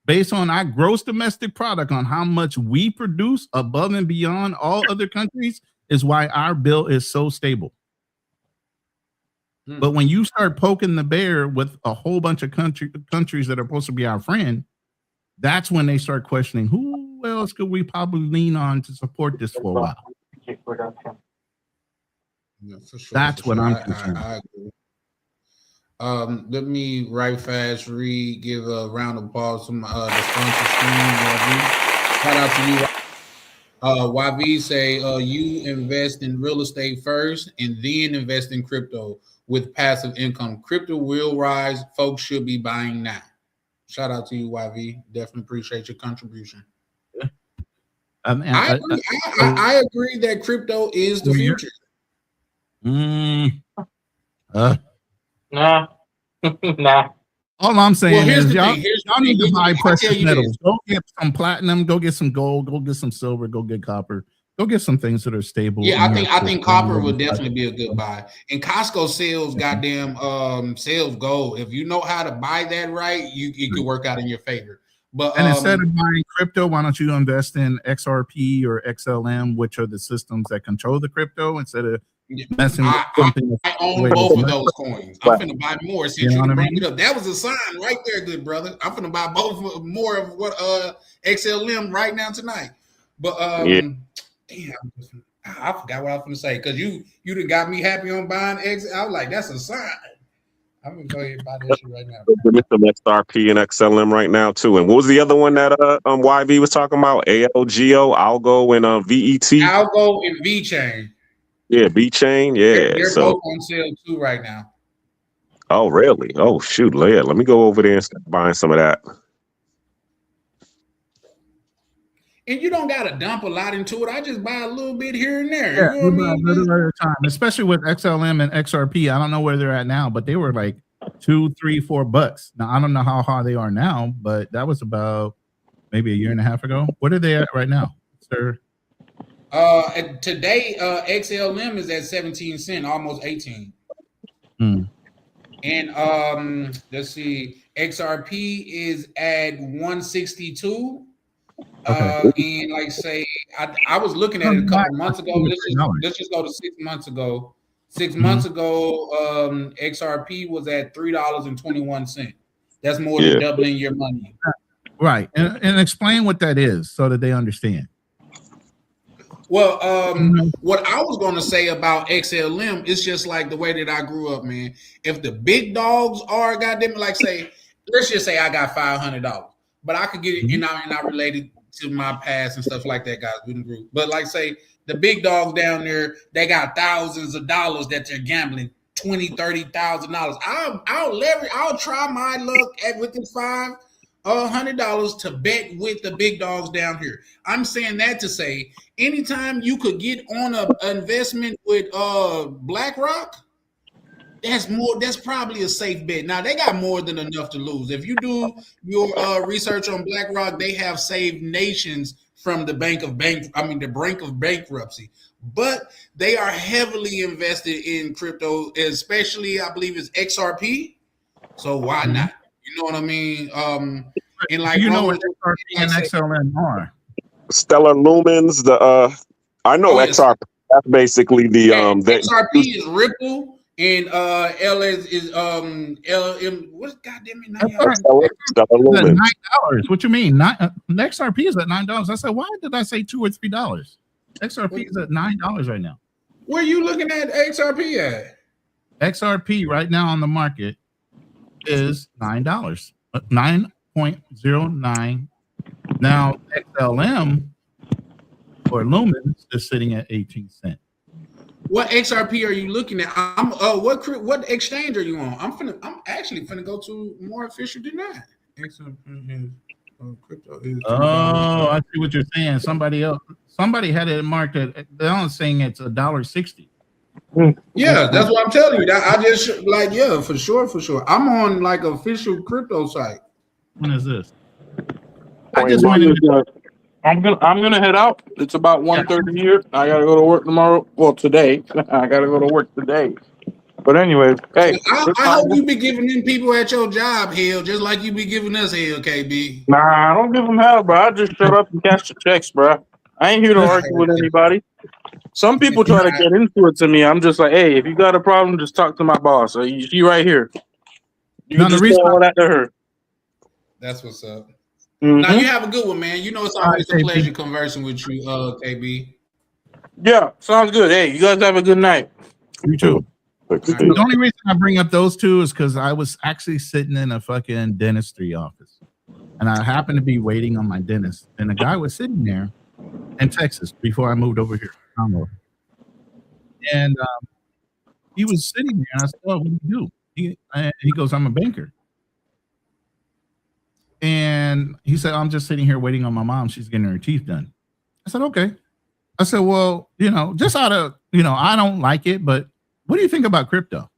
Based on our gross domestic product, on how much we produce above and beyond all other countries, is why our bill is so stable. But when you start poking the bear with a whole bunch of countries that are supposed to be our friend, that's when they start questioning, who else could we probably lean on to support this for a while? Yeah, for sure. That's what I'm concerned. I agree. Let me give a round of applause to the sponsor stream. Shout out to you. YV say you invest in real estate first and then invest in crypto with passive income. Crypto will rise. Folks should be buying now. Shout out to you, YV. Definitely appreciate your contribution. I agree that crypto is the future. Nah. All I'm saying is y'all need to buy precious metals. Go get some platinum, go get some gold, go get some silver, go get copper, go get some things that are stable. Yeah, I think copper would definitely be a good buy. And Costco sells sells gold. If you know how to buy that right, it could work out in your favor. But and instead of buying crypto, why don't you invest in XRP or XLM, which are the systems that control the crypto, instead of messing with something. I own both of those coins. I'm finna buy more since you brought it up. That was a sign right there, good brother. I'm finna buy more of what XLM right now tonight. But damn, I forgot what I was going to say because you done got me happy on buying X. I was like, that's a sign. I'm gonna go ahead and buy that shit right now. Give me some XRP and XLM right now too. And what was the other one that YV was talking about? ALGO, Algo, and VET. Algo and V Chain. Yeah, B Chain. Yeah, They're so both on sale too right now. oh really? Oh shoot, yeah. Let me go over there and start buying some of that. And you don't gotta dump a lot into it. I just buy a little bit here and there. Yeah, You know what I mean? a little at a time, especially with XLM and XRP. I don't know where they're at now, but they were like $2, $3, $4. Now I don't know how high they are now, but that was about maybe a year and a half ago. What are they at right now, sir? Today, XLM is at 17 cents, almost 18. And let's see, XRP is at 162. And like say, I was looking at it a couple months ago. Let's just go to 6 months ago. 6 months ago, XRP was at $3.21. That's more than doubling your money. Right, and explain what that is so that they understand. Well, what I was going to say about XLM is just like the way that I grew up, man. If the big dogs are goddamn, like say, let's just say I got $500, but I could get it, and I'm not related to my past and stuff like that, guys. We didn't group, but like say the big dogs down there, they got thousands of dollars that they're gambling, $20,000, $30,000. I'll try my luck with the $500 to bet with the big dogs down here. I'm saying that to say, anytime you could get on an investment with BlackRock, that's probably a safe bet. Now they got more than enough to lose. If you do your research on BlackRock, they have saved nations from the brink of bankruptcy. But they are heavily invested in crypto, especially I believe it's XRP. So why not? You know what I mean? And like you know what XRP and XLM are? Stellar Lumens. I know XRP. That's basically the XRP is Ripple. And L is LM. What's goddamn it? $9. What you mean? XRP is at $9. I said, why did I say $2 or $3? XRP is at $9 right now. Where are you looking at XRP at? XRP right now on the market is $9, 9.09. Now XLM or Lumens is sitting at 18 cents. What XRP are you looking at? What exchange are you on? I'm actually finna go to more official than that. XRP crypto is. Oh, I see what you're saying. Somebody had it marked at. They're saying it's $1.60. Yeah, that's what I'm telling you. I just for sure. I'm on like official crypto site. When is this? I'm gonna head out. It's about 1:30 here. I gotta go to work tomorrow. Well, today. I gotta go to work today. But anyway, hey. I hope you be giving them people at your job hell, just like you be giving us hell, KB. Nah, I don't give them hell, bro. I just shut up and cash the checks, bro. I ain't here to argue with anybody. Some people try to get into it to me. I'm just like, hey, if you got a problem, just talk to my boss. She right here. You can just tell that to her. That's what's up. Now you have a good one, man. You know it's always a pleasure conversing with you, KB. Yeah, sounds good. Hey, you guys have a good night. You too. The only reason I bring up those two is because I was actually sitting in a fucking dentistry office, and I happened to be waiting on my dentist, and a guy was sitting there in Texas before I moved over here. And he was sitting there, and I said, "Oh, what do you do?" He goes, "I'm a banker." And he said, "I'm just sitting here waiting on my mom. She's getting her teeth done." I said, "Okay." I said, "Well, just out of, I don't like it, but what do you think about crypto?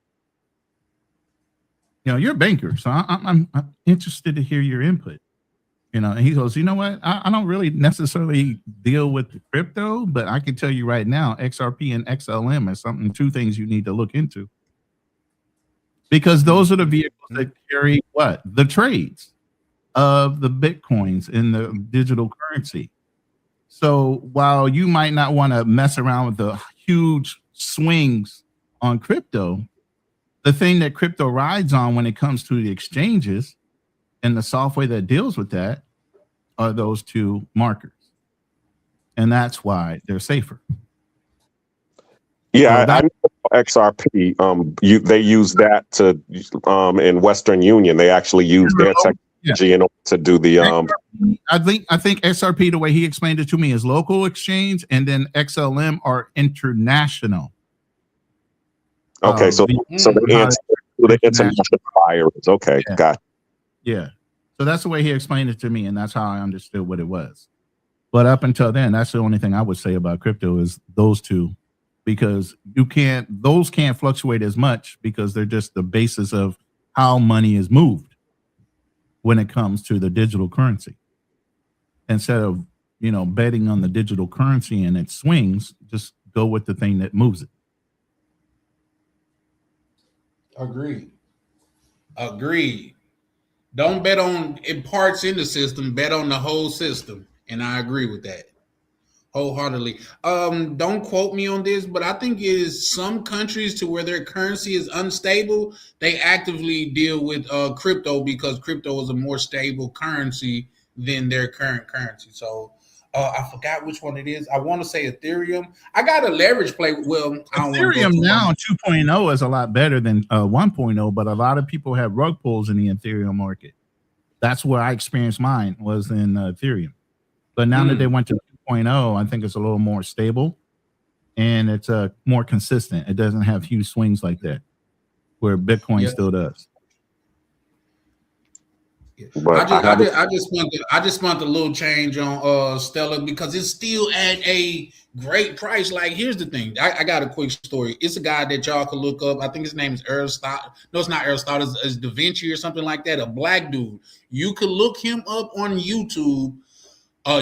You're a banker, so I'm interested to hear your input." And he goes, "You know what? I don't really necessarily deal with crypto, but I can tell you right now, XRP and XLM are two things you need to look into. Because those are the vehicles that carry what? The trades of the Bitcoins in the digital currency. So while you might not want to mess around with the huge swings on crypto, the thing that crypto rides on when it comes to the exchanges and the software that deals with that are those two markers. And that's why they're safer. Yeah, So I that know XRP. They use that to in Western Union. They actually use their yeah. technology in order to do the I think XRP, the way he explained it to me, is local exchange, and then XLM are international. Okay, so the answer to the international buyers. Okay, Yeah. got it. Yeah. So that's the way he explained it to me, and that's how I understood what it was. But up until then, that's the only thing I would say about crypto is those two, because those can't fluctuate as much because they're just the basis of how money is moved when it comes to the digital currency. Instead of, betting on the digital currency and its swings, just go with the thing that moves it. Agreed. Don't bet on parts in the system, bet on the whole system. And I agree with that wholeheartedly. Don't quote me on this, but I think it is some countries to where their currency is unstable, they actively deal with crypto because crypto is a more stable currency than their current currency. So I forgot which one it is. I want to say Ethereum. I got a leverage play. Well, I don't want to go Ethereum too now long. 2.0 is a lot better than 1.0, but a lot of people have rug pulls in the Ethereum market. That's where I experienced mine was in Ethereum. But now that they went to 2.0, I think it's a little more stable and it's more consistent. It doesn't have huge swings like that, where Bitcoin still does. But I just want the little change on Stellar because it's still at a great price. Like, here's the thing. I got a quick story. It's a guy that y'all can look up. I think his name is Aristotle. No, it's not Aristotle. It's Da Vinci or something like that. A black dude. You could look him up on YouTube.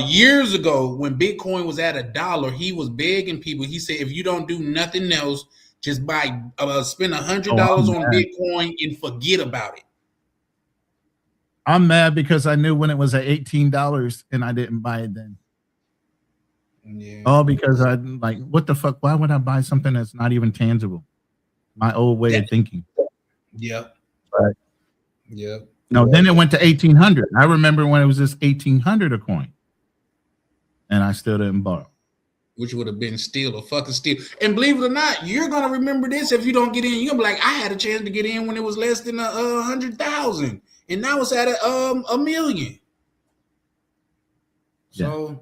Years ago, when Bitcoin was at $1, he was begging people. He said, if you don't do nothing else, just spend $100 on Bitcoin and forget about it. I'm mad because I knew when it was at $18 and I didn't buy it then. Yeah. Oh, because I like, what the fuck? Why would I buy something that's not even tangible? My old way of thinking. Yep. Right. Yep. No, then it went to 1,800. I remember when it was just 1,800 a coin, and I still didn't borrow. Which would have been steal. And believe it or not, you're gonna remember this if you don't get in. You're gonna be like, I had a chance to get in when it was less than 100,000, and now it's at a million. So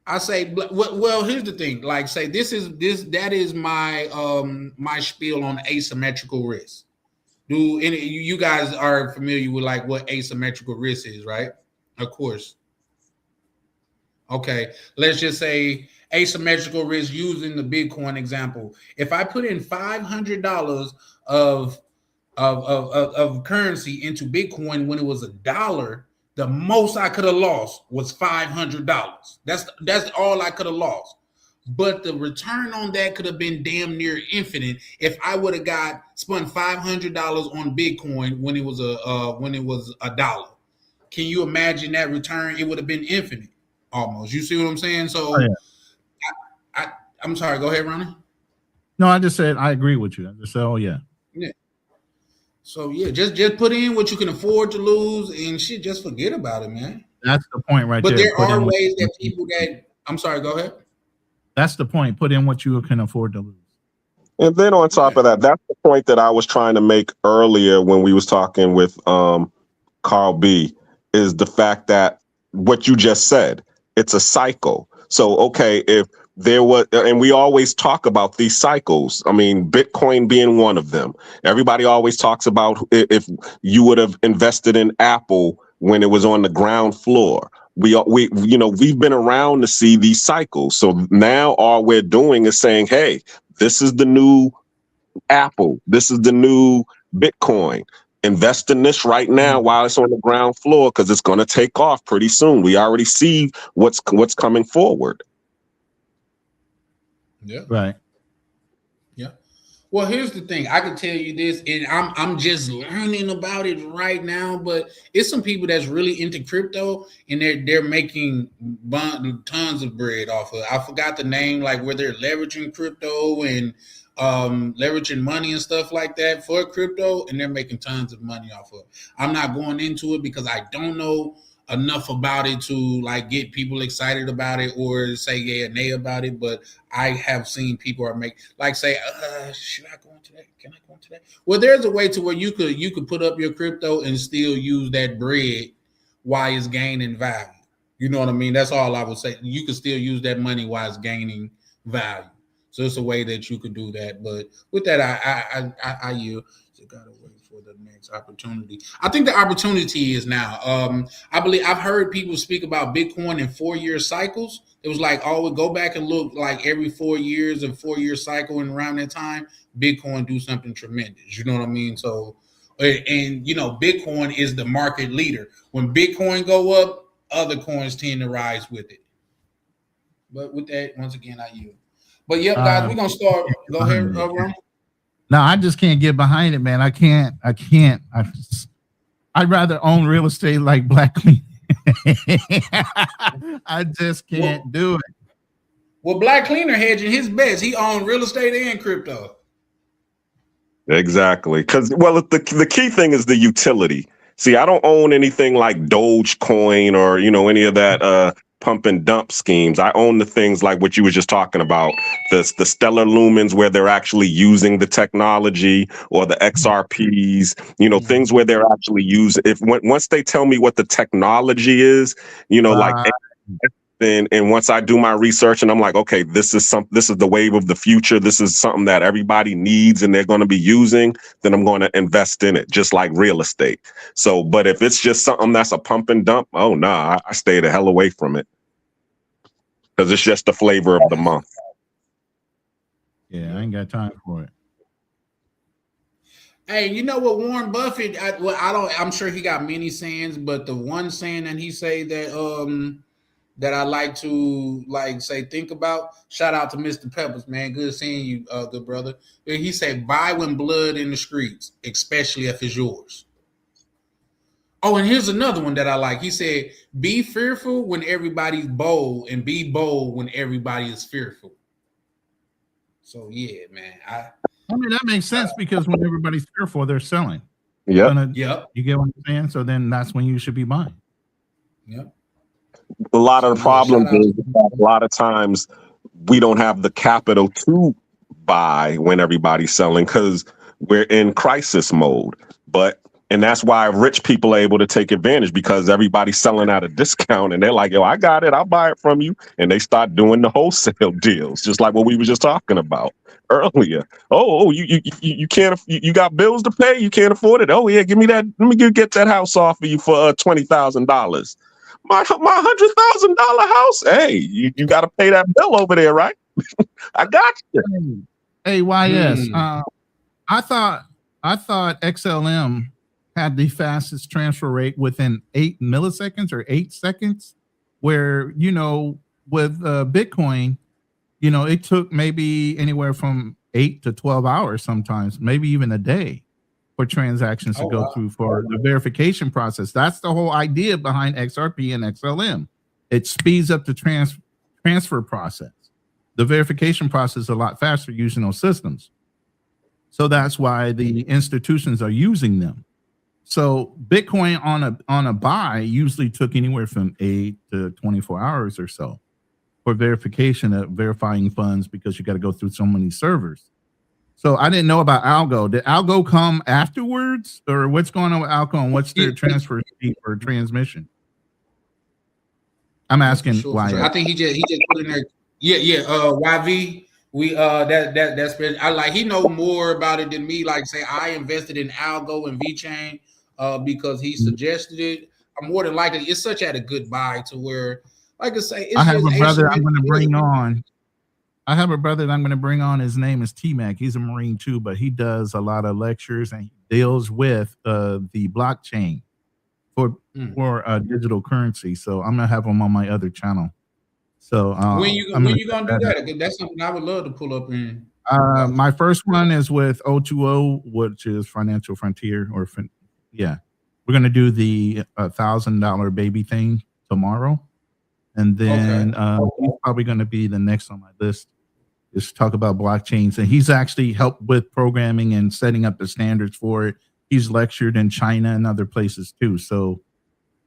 I say, well, here's the thing. Like, say that is my my spiel on asymmetrical risk. You guys are familiar with like what asymmetrical risk is, right? Of course. Okay, let's just say asymmetrical risk using the Bitcoin example. If I put in $500 of currency into Bitcoin when it was $1, the most I could have lost was $500. That's all I could have lost. But the return on that could have been damn near infinite if I would have spent $500 on Bitcoin when it was $1. Can you imagine that return? It would have been infinite. Almost. You see what I'm saying? So I'm sorry. Go ahead, Ronnie. No, I just said I agree with you. I just said, yeah. So just put in what you can afford to lose and shit. Just forget about it, man. That's the point right there. But there are ways that people I'm sorry. Go ahead. That's the point. Put in what you can afford to lose. And then on top of that, that's the point that I was trying to make earlier when we was talking with Carl B, is the fact that what you just said, it's a cycle. So, okay, if there was, and we always talk about these cycles. I mean, Bitcoin being one of them. Everybody always talks about if you would have invested in Apple when it was on the ground floor. We've been around to see these cycles. So now all we're doing is saying, hey, this is the new Apple. This is the new Bitcoin. Invest in this right now while it's on the ground floor because it's going to take off pretty soon. We already see what's coming forward. Yeah. Right. Yeah. Well, here's the thing. I can tell you this, and I'm just learning about it right now. But it's some people that's really into crypto, and they're making tons of bread off of it. I forgot the name, like where they're leveraging crypto and leveraging money and stuff like that for crypto, and they're making tons of money off of it. I'm not going into it because I don't know enough about it to like get people excited about it or say yeah nay about it. But I have seen people are make like say, should I go into that? Can I go into that? Well, there's a way to where you could put up your crypto and still use that bread while it's gaining value. You know what I mean? That's all I would say. You can still use that money while it's gaining value. So it's a way that you could do that. But with that, I yield. So gotta wait for the next opportunity. I think the opportunity is now. I believe I've heard people speak about Bitcoin in 4-year cycles. It was like, oh, we'll go back and look like every 4 years, a 4-year cycle, and around that time, Bitcoin do something tremendous. You know what I mean? So, and you know, Bitcoin is the market leader. When Bitcoin go up, other coins tend to rise with it. But with that, once again, I yield. But yep, guys, we're gonna start. Go ahead, Ron. No, I just can't get behind it, man. I'd rather own real estate like Black Cleaner. I just can't do it. Well, Black Cleaner hedging his bets. He owned real estate and crypto. Exactly. Because, well, the key thing is the utility. See, I don't own anything like Dogecoin or, any of that pump and dump schemes. I own the things like what you were just talking about, the stellar lumens where they're actually using the technology, or the XRPs, things where they're actually using. Once they tell me what the technology is, like. And once I do my research and I'm like, okay, this is the wave of the future. This is something that everybody needs and they're going to be using, then I'm going to invest in it, just like real estate. So, but if it's just something that's a pump and dump, oh no, I stay the hell away from it, because it's just the flavor of the month. Yeah, I ain't got time for it. Hey, you know what, Warren Buffett? I'm sure he got many sayings, but the one saying that he say that I like to think about. Shout out to Mr. Peppers, man. Good seeing you, good brother. He said, buy when blood in the streets, especially if it's yours. Oh, and here's another one that I like. He said, be fearful when everybody's bold and be bold when everybody is fearful. So yeah, man. I mean, that makes sense because when everybody's fearful, they're selling. Yeah. Yep. You get what I'm saying? So then that's when you should be buying. Yep. A lot of the problems is a lot of times we don't have the capital to buy when everybody's selling because we're in crisis mode. And that's why rich people are able to take advantage, because everybody's selling at a discount and they're like, yo, I got it. I'll buy it from you. And they start doing the wholesale deals, just like what we were just talking about earlier. Oh, you can't, you got bills to pay. You can't afford it. Oh yeah, give me that. Let me get that house off of you for $20,000. My $100,000 house. Hey, you got to pay that bill over there, right? I got you. Hey, YS. I thought XLM had the fastest transfer rate within 8 milliseconds or 8 seconds, where with Bitcoin, it took maybe anywhere from 8 to 12 hours, sometimes maybe even a day, for transactions to go through for the verification process. That's the whole idea behind XRP and XLM. It speeds up the transfer process. The verification process is a lot faster using those systems. So that's why the institutions are using them. So Bitcoin on a buy usually took anywhere from 8 to 24 hours or so for verification of verifying funds, because you got to go through so many servers. So I didn't know about Algo. Did Algo come afterwards, or what's going on with Algo, and what's their transfer speed for transmission? I'm asking why. Sure. I think he just put in there. Yeah. YV. That's I like, he know more about it than me. Like say I invested in Algo and VeChain because he suggested it. I'm more than likely it's such at a good buy to where, like I say, it's I have a brother I'm going to bring on. I have a brother that I'm going to bring on. His name is T-Mac. He's a Marine too, but he does a lot of lectures and he deals with the blockchain for digital currency. So I'm going to have him on my other channel. So when you going to do that? That's something I would love to pull up in. My first one is with O2O, which is Financial Frontier. We're going to do the $1,000 baby thing tomorrow. And then he's probably going to be the next on my list, is to talk about blockchains. And he's actually helped with programming and setting up the standards for it. He's lectured in China and other places too. So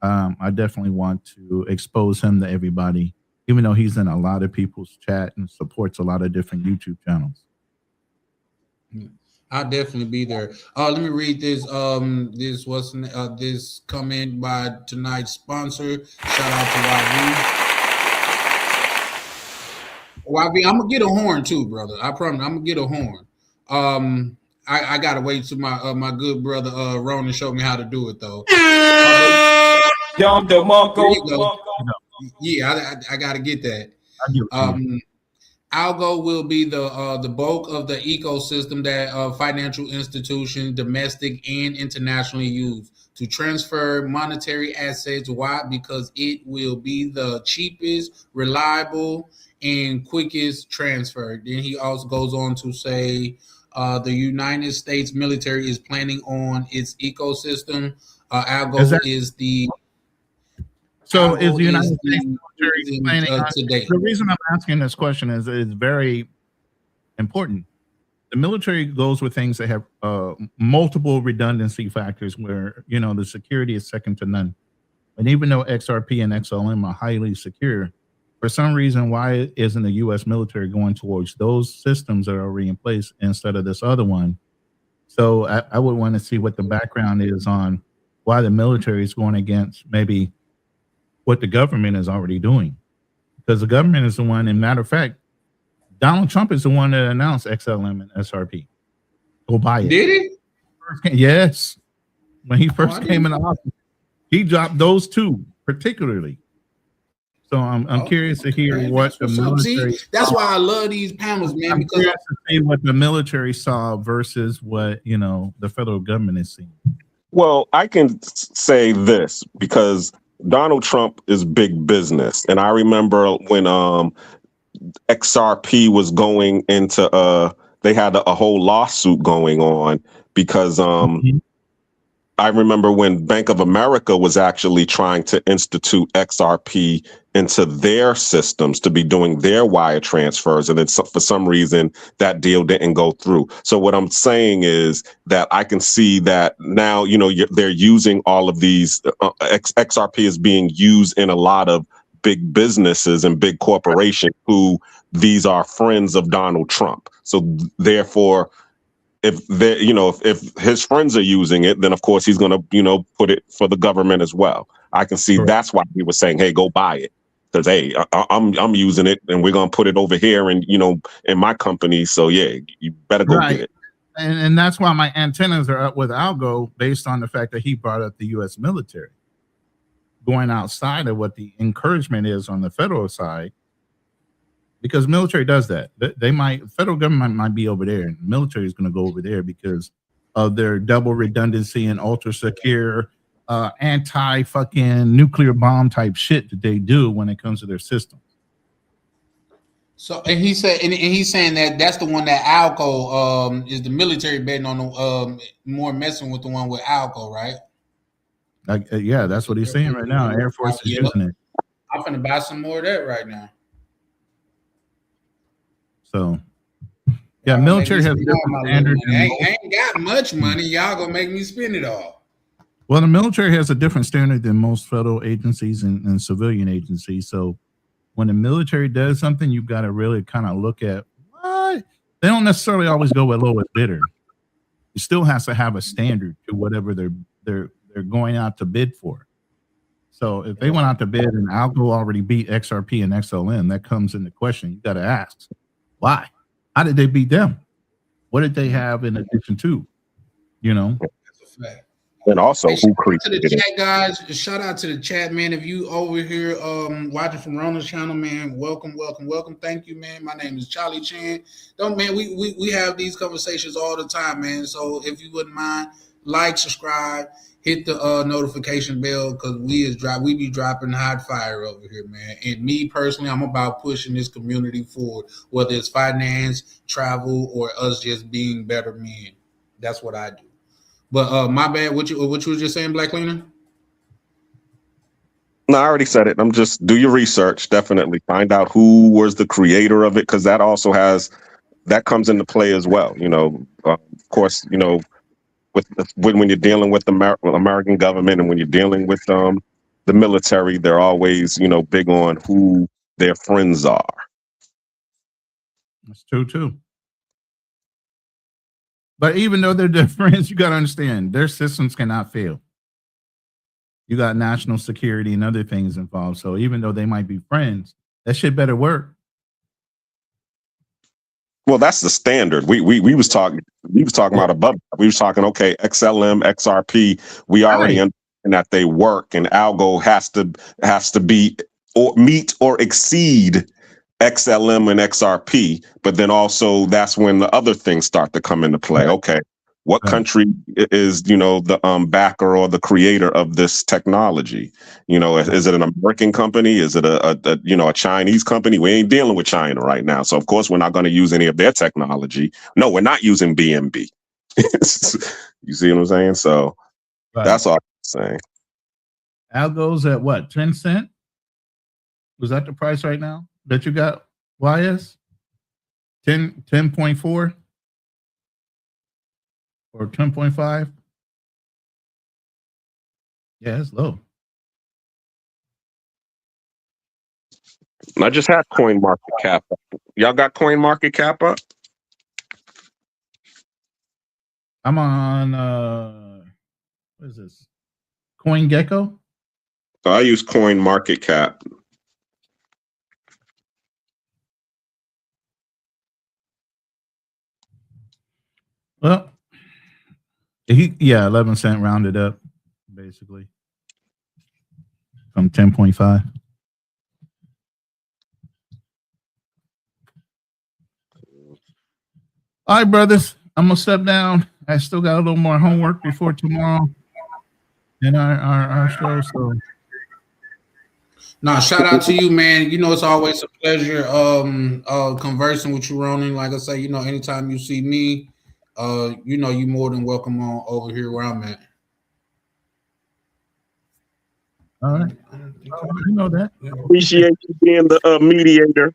I definitely want to expose him to everybody, even though he's in a lot of people's chat and supports a lot of different YouTube channels. I'll definitely be there. Let me read this. This comment by tonight's sponsor. Shout out to YB. I'm gonna get a horn too, brother. I promise. I'm gonna get a horn. I gotta wait till my good brother Ronan showed me how to do it though. There you go. Yeah, I gotta get that. Algo will be the bulk of the ecosystem that financial institutions, domestic and internationally, use to transfer monetary assets. Why? Because it will be the cheapest, reliable, and quickest transfer. Then he also goes on to say the United States military is planning on its ecosystem. Algo is the So is the United States military planning on today? The reason I'm asking this question is it's very important. The military goes with things that have multiple redundancy factors where, the security is second to none. And even though XRP and XLM are highly secure, for some reason, why isn't the U.S. military going towards those systems that are already in place instead of this other one? So I would want to see what the background is on why the military is going against maybe what the government is already doing, because the government is the one. And matter of fact, Donald Trump is the one that announced XLM and SRP. Go buy it. Did he? Yes. When he first came into office, he dropped those two particularly. So I'm curious to hear what the military. See, that's why I love these panels, man. I'm curious to see what the military saw versus what the federal government is seeing. Well, I can say this because Donald Trump is big business. And I remember when XRP was going into they had a whole lawsuit going on because I remember when Bank of America was actually trying to institute XRP into their systems to be doing their wire transfers. And then for some reason, that deal didn't go through. So what I'm saying is that I can see that now, they're using all of these. XRP is being used in a lot of big businesses and big corporations who these are friends of Donald Trump. So therefore, if they, if his friends are using it, then of course he's going to, put it for the government as well. I can see that's why he was saying, "Hey, go buy it," because hey, I'm using it, and we're going to put it over here, and in my company. So yeah, you better go get it. And that's why my antennas are up with Algo based on the fact that he brought up the U.S. military going outside of what the encouragement is on the federal side. Because military does that. Federal government might be over there, and the military is going to go over there because of their double redundancy and ultra secure, anti-fucking nuclear bomb type shit that they do when it comes to their system. So, and he said, and he's saying that that's the one that Alco is the military betting on the more messing with the one with Alco, right? Yeah, that's what he's saying right now. Air Force is using it. I'm gonna buy some more of that right now. So, yeah, military has different standards. I ain't got much money. Y'all gonna make me spend it all. Well, the military has a different standard than most federal agencies and civilian agencies. So, when the military does something, you've got to really kind of look at what they don't necessarily always go with lowest bidder. It still has to have a standard to whatever they're going out to bid for. So, if they went out to bid and Algo already beat XRP and XLM, that comes into question. You got to ask. Why? How did they beat them? What did they have in addition to? That's a fact. And also, who created the chat, guys? Shout out to the chat, man. If you over here watching from Ronald's channel, man, welcome. Thank you, man. My name is Charlie Chan. We have these conversations all the time, man. So if you wouldn't mind, like, subscribe, hit the notification bell, because we be dropping hot fire over here, man. And me personally, I'm about pushing this community forward, whether it's finance, travel, or us just being better men. That's what I do. But my bad. What you were just saying, Black Lena? No, I already said it. I'm just do your research. Definitely find out who was the creator of it, because that also that comes into play as well. Of course, when you're dealing with the American government and when you're dealing with the military, they're always, you know, big on who their friends are. That's true too. But even though they're their friends, you got to understand their systems cannot fail. You got national security and other things involved. So even though they might be friends, that shit better work. Well, that's the standard. We was talking about above. We was talking, okay, XLM, XRP. We already understand that they work, and algo has to be or meet or exceed XLM and XRP. But then also that's when the other things start to come into play. Okay, what country is, you know, the backer or the creator of this technology? You know, is it an American company? Is it a you know, a Chinese company? We ain't dealing with China right now, so of course we're not going to use any of their technology. No, we're not using BNB. You see what I'm saying? So that's all I'm saying. Algo's at what, 10 cent? Was that the price right now that you got? YS 10.4 or 10.5? Yeah, it's low. I just had Coin Market Cap. Y'all got Coin Market Cap up? I'm on what is this? CoinGecko? So I use Coin Market Cap. Well, 11 cent rounded up, basically. From 10.5. All right, brothers. I'm gonna step down. I still got a little more homework before tomorrow in our show. So no, shout out to you, man. You know, it's always a pleasure conversing with you, Ronan. Like I say, you know, anytime you see me, you know, you more than welcome on over here where I'm at. all right. You know that. Appreciate you being the mediator.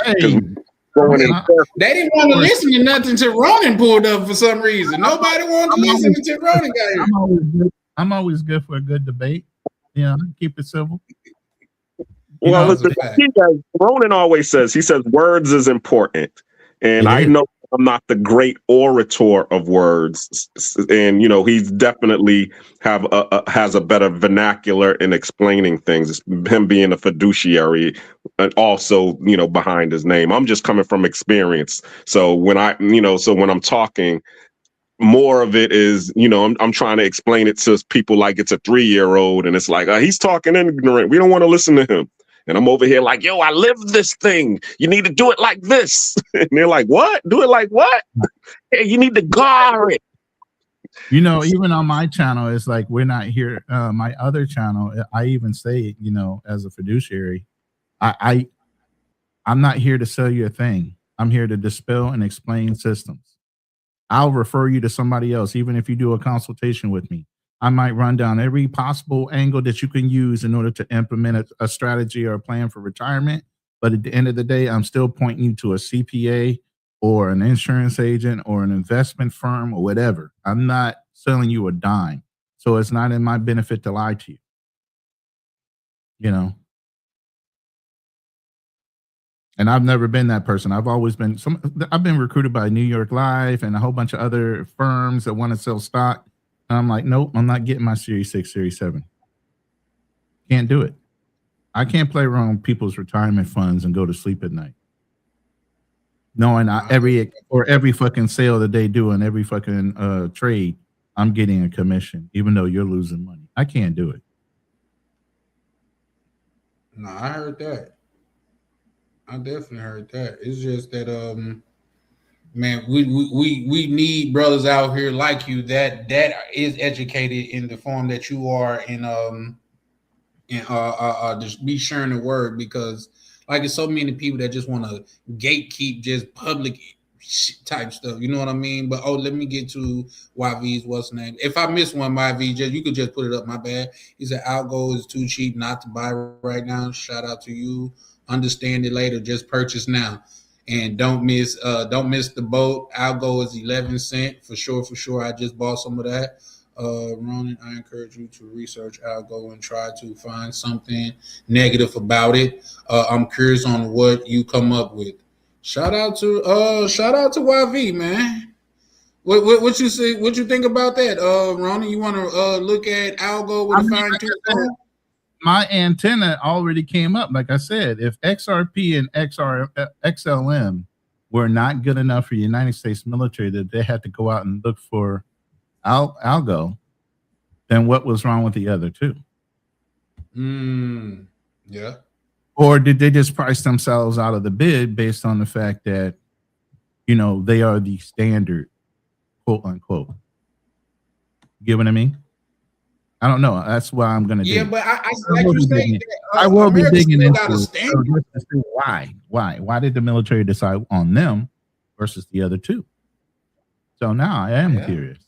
Hey, they didn't want to listen to nothing till Ronan pulled up for some reason. Nobody wanted to listen until Ronan got here. I'm always good for a good debate. Yeah, keep it civil. Well, Ronan always says, he says words is important. And I know I'm not the great orator of words. And, you know, he's definitely has a better vernacular in explaining things. It's him being a fiduciary and also, you know, behind his name. I'm just coming from experience. So when when I'm talking, more of it is, you know, I'm trying to explain it to people like it's a 3-year-old, and it's like, he's talking ignorant. We don't want to listen to him. And I'm over here like, yo, I live this thing. You need to do it like this. And they're like, what? Do it like what? Hey, you need to guard it. You know, even on my channel, it's like we're not here. My other channel, I even say, you know, as a fiduciary, I'm not here to sell you a thing. I'm here to dispel and explain systems. I'll refer you to somebody else, even if you do a consultation with me. I might run down every possible angle that you can use in order to implement a strategy or a plan for retirement. But at the end of the day, I'm still pointing you to a CPA or an insurance agent or an investment firm or whatever. I'm not selling you a dime. So it's not in my benefit to lie to you. You know? And I've never been that person. I've always been I've been recruited by New York Life and a whole bunch of other firms that want to sell stock. And I'm like, nope, I'm not getting my Series 6, Series 7. Can't do it. I can't play around people's retirement funds and go to sleep at night. Knowing every fucking sale that they do and every fucking trade, I'm getting a commission, even though you're losing money. I can't do it. No, I heard that. I definitely heard that. It's just that man, we need brothers out here like you that is educated in the form that you are, and just be sharing the word, because like there's so many people that just want to gatekeep just public type stuff. You know what I mean? But let me get to YV's what's name. If I miss one, YV, you could just put it up. My bad. He said algo is too cheap not to buy right now. Shout out to you. Understand it later. Just purchase now. And don't miss the boat. Algo is 11 cents for sure. I just bought some of that. Ronan, I encourage you to research algo and try to find something negative about it. I'm curious on what you come up with. Shout out to YV, man. What you say? What you think about that, Ronan? You want to look at algo with a fine tooth comb? My antenna already came up. Like I said, if XRP and XLM were not good enough for the United States military, that they had to go out and look for algo, then what was wrong with the other two? Yeah. Or did they just price themselves out of the bid based on the fact that, they are the standard, quote unquote? Get what I mean? I don't know. That's why I'm gonna do. Yeah, but I like you saying that, I will America be digging still got a into standard. why did the military decide on them versus the other two? So now I am curious.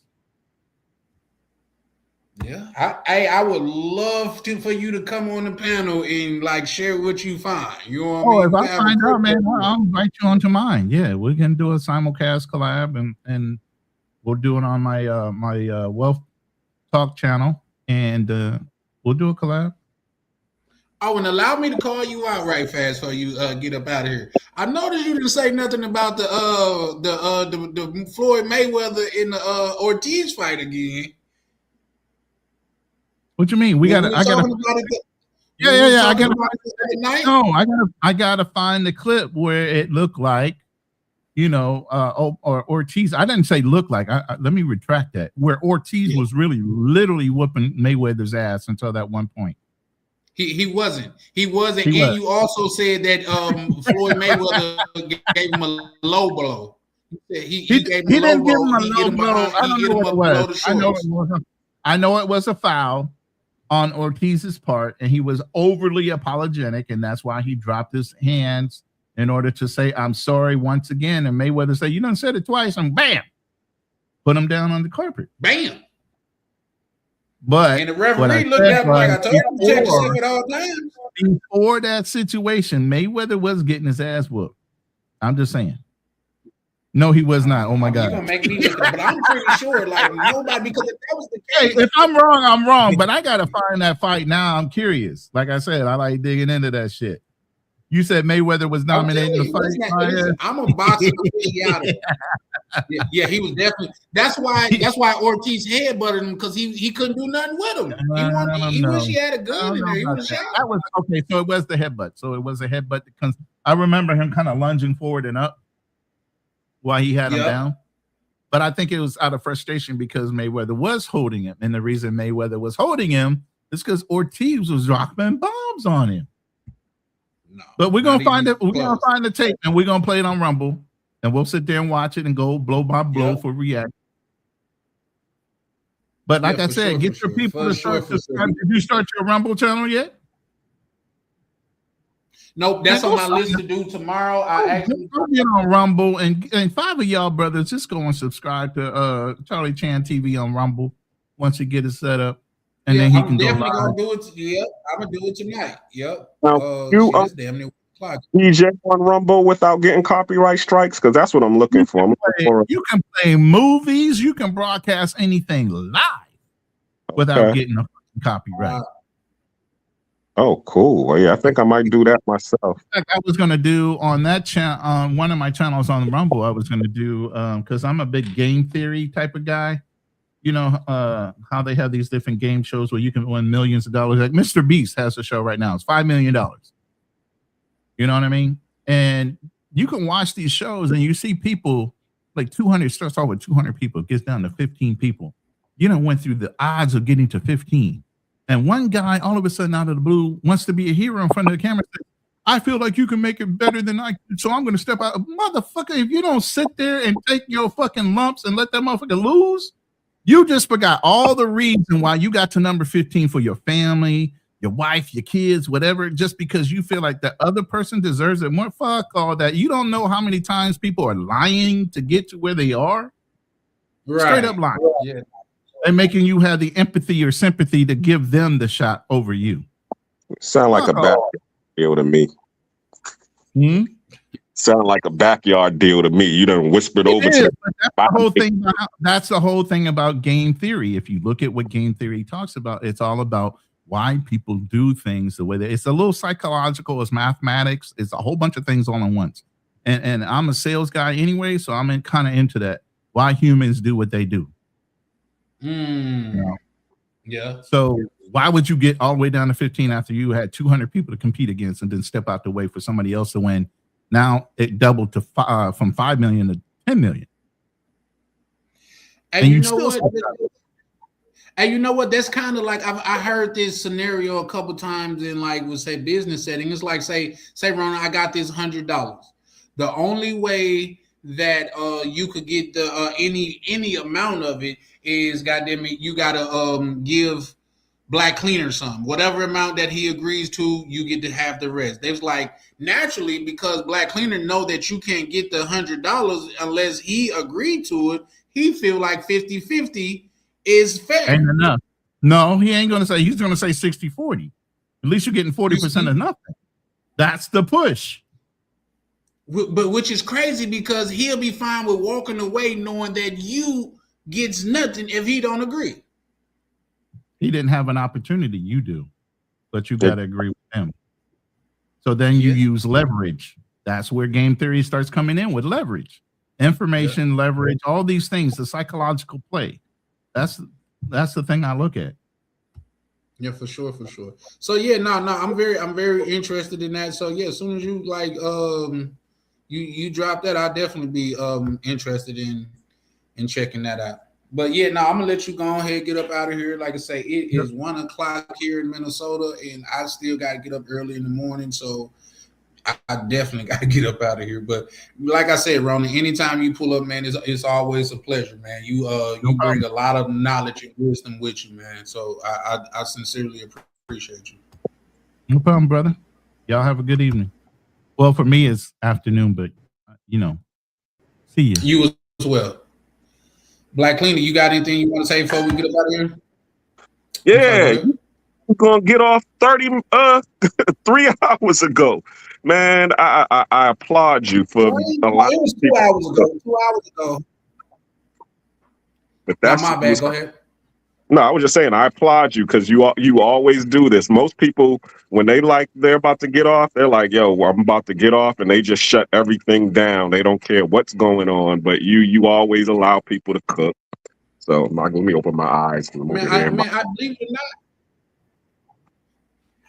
Yeah, I would love for you to come on the panel and share what you find. You know what I mean? If I find out, man, I'll invite you onto mine. Yeah, we can do a simulcast collab, and we'll do it on my my Wealth Talk channel, and we'll do a collab. Oh, and allow me to call you out right fast for you get up out of here. I noticed you didn't say nothing about the Floyd Mayweather in the Ortiz fight again. What you mean? I gotta find the clip where it looked like, or Ortiz. I didn't say look like. Let me retract that. Where Ortiz was literally whooping Mayweather's ass until that one point. He wasn't. And you also said that Floyd Mayweather gave him a low blow. He gave him a low blow. He hit him behind. He hit him up below the shoulders. I know it was a foul on Ortiz's part, and he was overly apologetic, and that's why he dropped his hands in order to say, "I'm sorry" once again. And Mayweather said, "You done said it twice," and bam, put him down on the carpet. Bam. But and the referee looked at him like, I told him to check himself at all times. Before that situation, Mayweather was getting his ass whooped. I'm just saying. No, he was not. Oh my God. You're gonna make me look, but I'm pretty sure nobody, because if that was the case. Hey, if I'm wrong, I'm wrong. But I gotta find that fight now. I'm curious. Like I said, I like digging into that shit. You said Mayweather was dominating the fight. Listen, I'm a boxing aficionado. Yeah, he was definitely. That's why Ortiz headbutted him, because he couldn't do nothing with him. He wish he had a gun in there. He was shot. That was okay. So it was the headbutt. So it was a headbutt because I remember him kind of lunging forward and up while he had him down. But I think it was out of frustration because Mayweather was holding him, and the reason Mayweather was holding him is because Ortiz was dropping bombs on him. No, but we're gonna find it. We're gonna find the tape, and we're gonna play it on Rumble, and we'll sit there and watch it and go blow by blow for reaction. But like I said, get your people to start subscribing. Did you start your Rumble channel yet? Nope, that's on my list to do tomorrow. I actually get on Rumble, and 5 of y'all brothers just go and subscribe to Charlie Chan TV on Rumble once you get it set up. And then he can go live. Gonna do it. Yep, I'm gonna do it tonight. Yep. Now, DJ on Rumble without getting copyright strikes, because that's what I'm looking for. You can play movies. You can broadcast anything live without getting a copyright. Oh, cool. Well, yeah, I think I might do that myself. I was gonna do on that channel, on one of my channels on Rumble. I was gonna do because I'm a big game theory type of guy. You know how they have these different game shows where you can win millions of dollars. Like Mr. Beast has a show right now. It's $5 million. You know what I mean? And you can watch these shows and you see people like 200 starts off with 200 people, gets down to 15 people. You know, went through the odds of getting to 15. And one guy all of a sudden out of the blue wants to be a hero in front of the camera. Says, I feel like you can make it better than I can, so I'm going to step out. Motherfucker, if you don't sit there and take your fucking lumps and let that motherfucker lose, you just forgot all the reason why you got to number 15 for your family, your wife, your kids, whatever, just because you feel like the other person deserves it more. Fuck all that. You don't know how many times people are lying to get to where they are. Right. Straight up lying. Yeah. They're making you have the empathy or sympathy to give them the shot over you. Sound like a bad deal to me. Sound like a backyard deal to me. You done whispered over It is, to but that's the whole thing about game theory. If you look at what game theory talks about, it's all about why people do things the way they. It's a little psychological. It's mathematics. It's a whole bunch of things all at once. And I'm a sales guy anyway, so I'm kind of into that. Why humans do what they do. Yeah. So why would you get all the way down to 15 after you had 200 people to compete against and then step out the way for somebody else to win? Now it doubled to from 5 million to 10 million. And you know what? And you know what? That's kind of like I heard this scenario a couple times in like we'll say business setting. It's like say Ron, I got this $100. The only way that you could get the any amount of it is goddamn it, you gotta give Black Cleaner some. Whatever amount that he agrees to, you get to have the rest. There's like naturally because Black Cleaner know that you can't get the $100 unless he agreed to it, he feel like 50-50 is fair. Ain't enough. No, he ain't gonna say, he's gonna say 60-40. At least you're getting 40% of nothing. That's the push. But which is crazy because he'll be fine with walking away knowing that you gets nothing if he don't agree. He didn't have an opportunity. You do, but you got to agree with him. So then you use leverage. That's where game theory starts coming in with leverage, information, leverage, all these things, the psychological play. That's the thing I look at. Yeah, for sure. So yeah, no, I'm very interested in that. So yeah, as soon as you like you drop that, I'll definitely be interested in checking that out. But yeah, no, I'm gonna let you go ahead, get up out of here. Like I say, it is 1:00 here in Minnesota, and I still gotta get up early in the morning, so I definitely gotta get up out of here. But like I said, Ronnie, anytime you pull up, man, it's always a pleasure, man. You bring a lot of knowledge and wisdom with you, man. So I sincerely appreciate you. No problem, brother. Y'all have a good evening. Well, for me, it's afternoon, but see you. You as well. Black Cleaner, you got anything you want to say before we get up out of here? Yeah, we're gonna get off 3 hours ago. Man, I applaud you for a lot. It was 2 hours ago. 2 hours ago. But that's my bad. Go ahead. No, I was just saying I applaud you because you always do this. Most people, when they're about to get off, they're like, "Yo, I'm about to get off," and they just shut everything down. They don't care what's going on. But you always allow people to cook. So let me open my eyes. I believe it or not.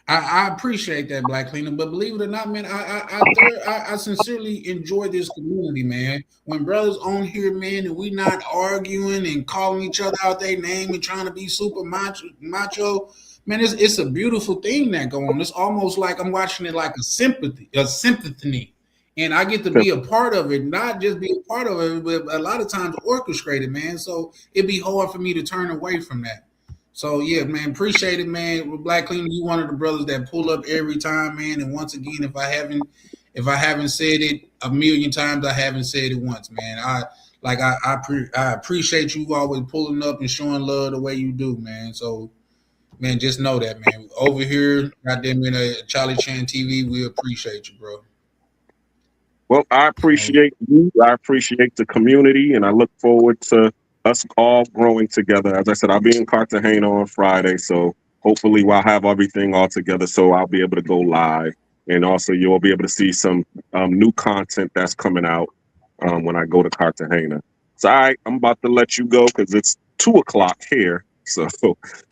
I appreciate that, Black Cleaner, but believe it or not, man, I sincerely enjoy this community, man. When brothers on here, man, and we not arguing and calling each other out their name and trying to be super macho, man, it's a beautiful thing that go on. It's almost like I'm watching it like a symphony, and I get to be a part of it, not just be a part of it, but a lot of times orchestrated, man. So it'd be hard for me to turn away from that. So yeah, man, appreciate it, man. Black Cleaner, you one of the brothers that pull up every time, man. And once again, if I haven't said it a million times, I haven't said it once, man. I appreciate you always pulling up and showing love the way you do, man. So, man, just know that, man. Over here, goddamn it, Charlie Chan TV, we appreciate you, bro. Well, I appreciate you. I appreciate the community, and I look forward to us all growing together. As I said, I'll be in Cartagena on Friday, so hopefully we'll have everything all together so I'll be able to go live. And also you'll be able to see some new content that's coming out when I go to Cartagena. So all right, I'm about to let you go because it's 2:00 here. So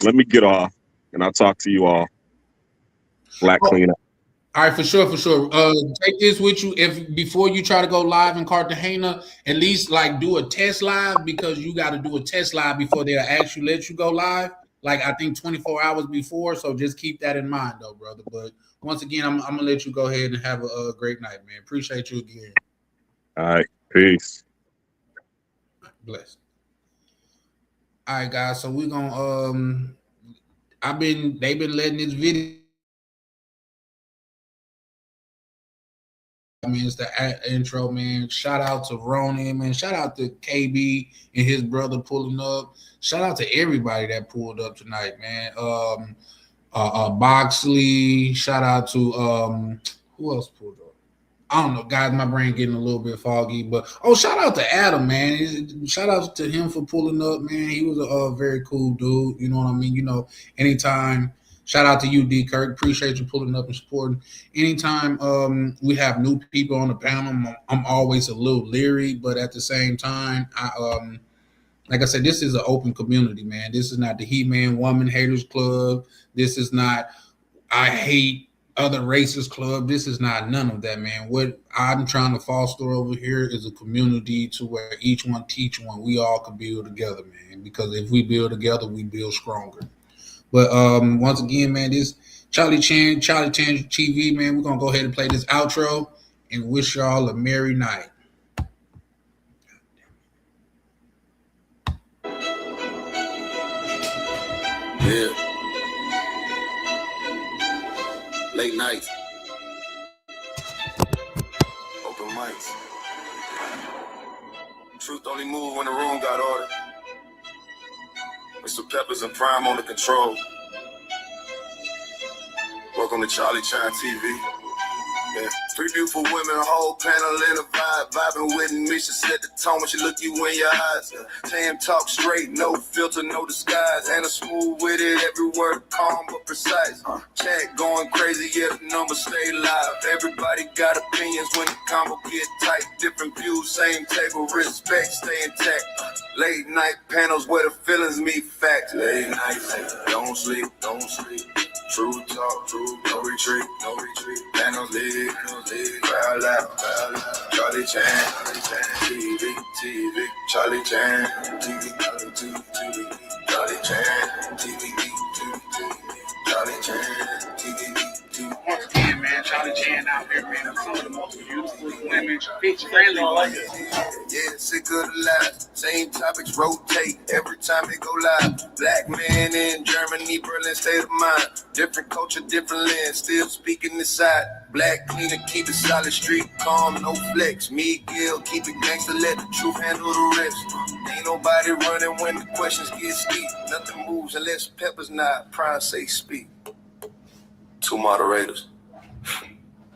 let me get off, and I'll talk to you all. Black Cleaner. All right, for sure. Take this with you. If before you try to go live in Cartagena, at least like do a test live, because you got to do a test live before they'll actually let you go live. Like I think 24 hours before. So just keep that in mind, though, brother. But once again, I'm gonna let you go ahead and have a great night, man. Appreciate you again. All right, peace. Bless. All right, guys. So we're gonna they've been letting this video. I mean, it's the intro, man. Shout out to Ronan, man. Shout out to KB and his brother pulling up. Shout out to everybody that pulled up tonight, man. Boxley. Shout out to who else pulled up? I don't know, guys. My brain getting a little bit foggy, but shout out to Adam, man. Shout out to him for pulling up, man. He was a very cool dude. You know what I mean? You know, anytime. Shout out to you, D. Kirk. Appreciate you pulling up and supporting. Anytime we have new people on the panel, I'm always a little leery, but at the same time, like I said, this is an open community, man. This is not the He-Man Woman Haters Club. This is not I hate other races club. This is not none of that, man. What I'm trying to foster over here is a community to where each one teach one. We all can build together, man. Because if we build together, we build stronger. But once again, man, this Charlie Chan TV, man. We're gonna go ahead and play this outro and wish y'all a merry night. Yeah. Late nights. Open mics. Truth only move when the room got order. Mr. Peppers and Prime on the control. Welcome to Charlie Chan TV. Yeah. Three beautiful women, a whole panel in a vibe. Vibing with me, she set the tone when she look you in your eyes. Tam talk straight, no filter, no disguise. And a smooth with it, every word calm but precise. Chat going crazy, yeah, the numbers stay live. Everybody got opinions when the combo get tight. Different views, same table, respect, stay intact. Late night panels where the feelings meet facts. Late nights, don't sleep, don't sleep. True talk, true, no retreat, no retreat. Panels lit, crowd loud, crowd loud. Charlie Chan, TV, Charlie Chan, TV, Charlie Chan, TV, Charlie Chan, TV. Once again, man, Charlie Chan out here, man. Some of the most beautiful women, bitch friendly. Yeah, sick of the lies. Same topics rotate every time they go live. Black man in Germany, Berlin, state of mind. Different culture, different lens. Still speaking this side. Black cleaner, keep it solid. Street calm, no flex. Miguel, keep it gangster. Let the truth handle the rest. Ain't nobody running when the questions get steep. Nothing moves unless Pepper's not. Prime say speak. Two moderators.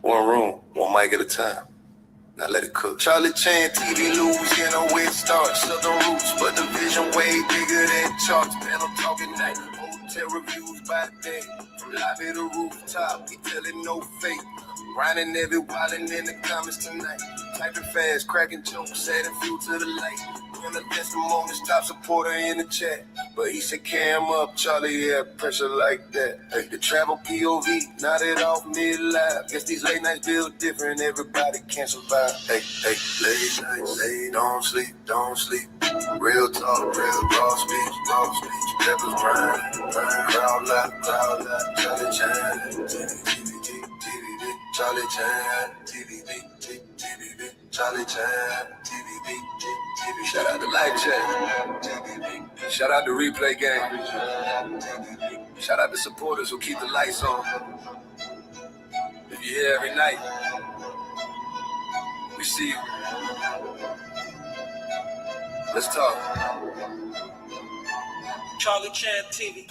One room, one mic at a time. Now let it cook. Charlie Chan, TV, Louisiana, where it starts. Southern roots, but the vision way bigger than charts. Panel talking night, hotel reviews by the day. From lobby to rooftop, we telling no fake. Grinding every wildin' in the comments tonight. Typing fast, cracking jokes, adding fuel to the light. When the testimonies, top supporter in the chat. But he said, cam up, Charlie, yeah, pressure like that. Hey, the travel POV, nodded off mid-live. Guess these late nights build different, everybody can't survive. Hey, late nights, hey, don't sleep, don't sleep. Real talk, real raw speech. Peppers grind, crowd loud, Charlie Chan, TV, Charlie Chan, TV, Charlie Chan, TV. Shout out to Live Chat. Shout out to Replay Gang. Shout out to supporters who keep the lights on. If you're here every night, we see you. Let's talk. Charlie Chan TV.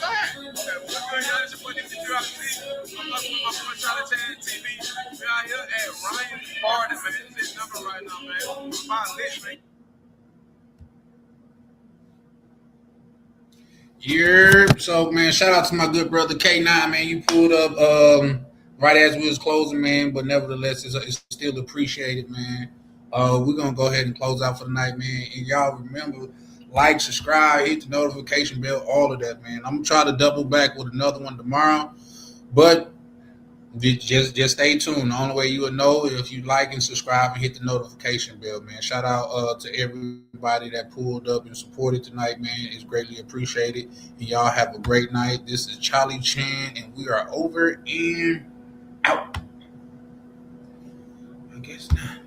Yeah, so man, shout out to my good brother K9, man. You pulled up right as we was closing, man, but nevertheless, it's still appreciated, man. We're gonna go ahead and close out for the night, man. And y'all remember, like, subscribe, hit the notification bell, all of that, man. I'm gonna try to double back with another one tomorrow, but just stay tuned. The only way you will know if you like and subscribe and hit the notification bell, man. Shout out to everybody that pulled up and supported tonight, man. It's greatly appreciated. And y'all have a great night. This is Charlie Chan, and we are over and out. I guess not.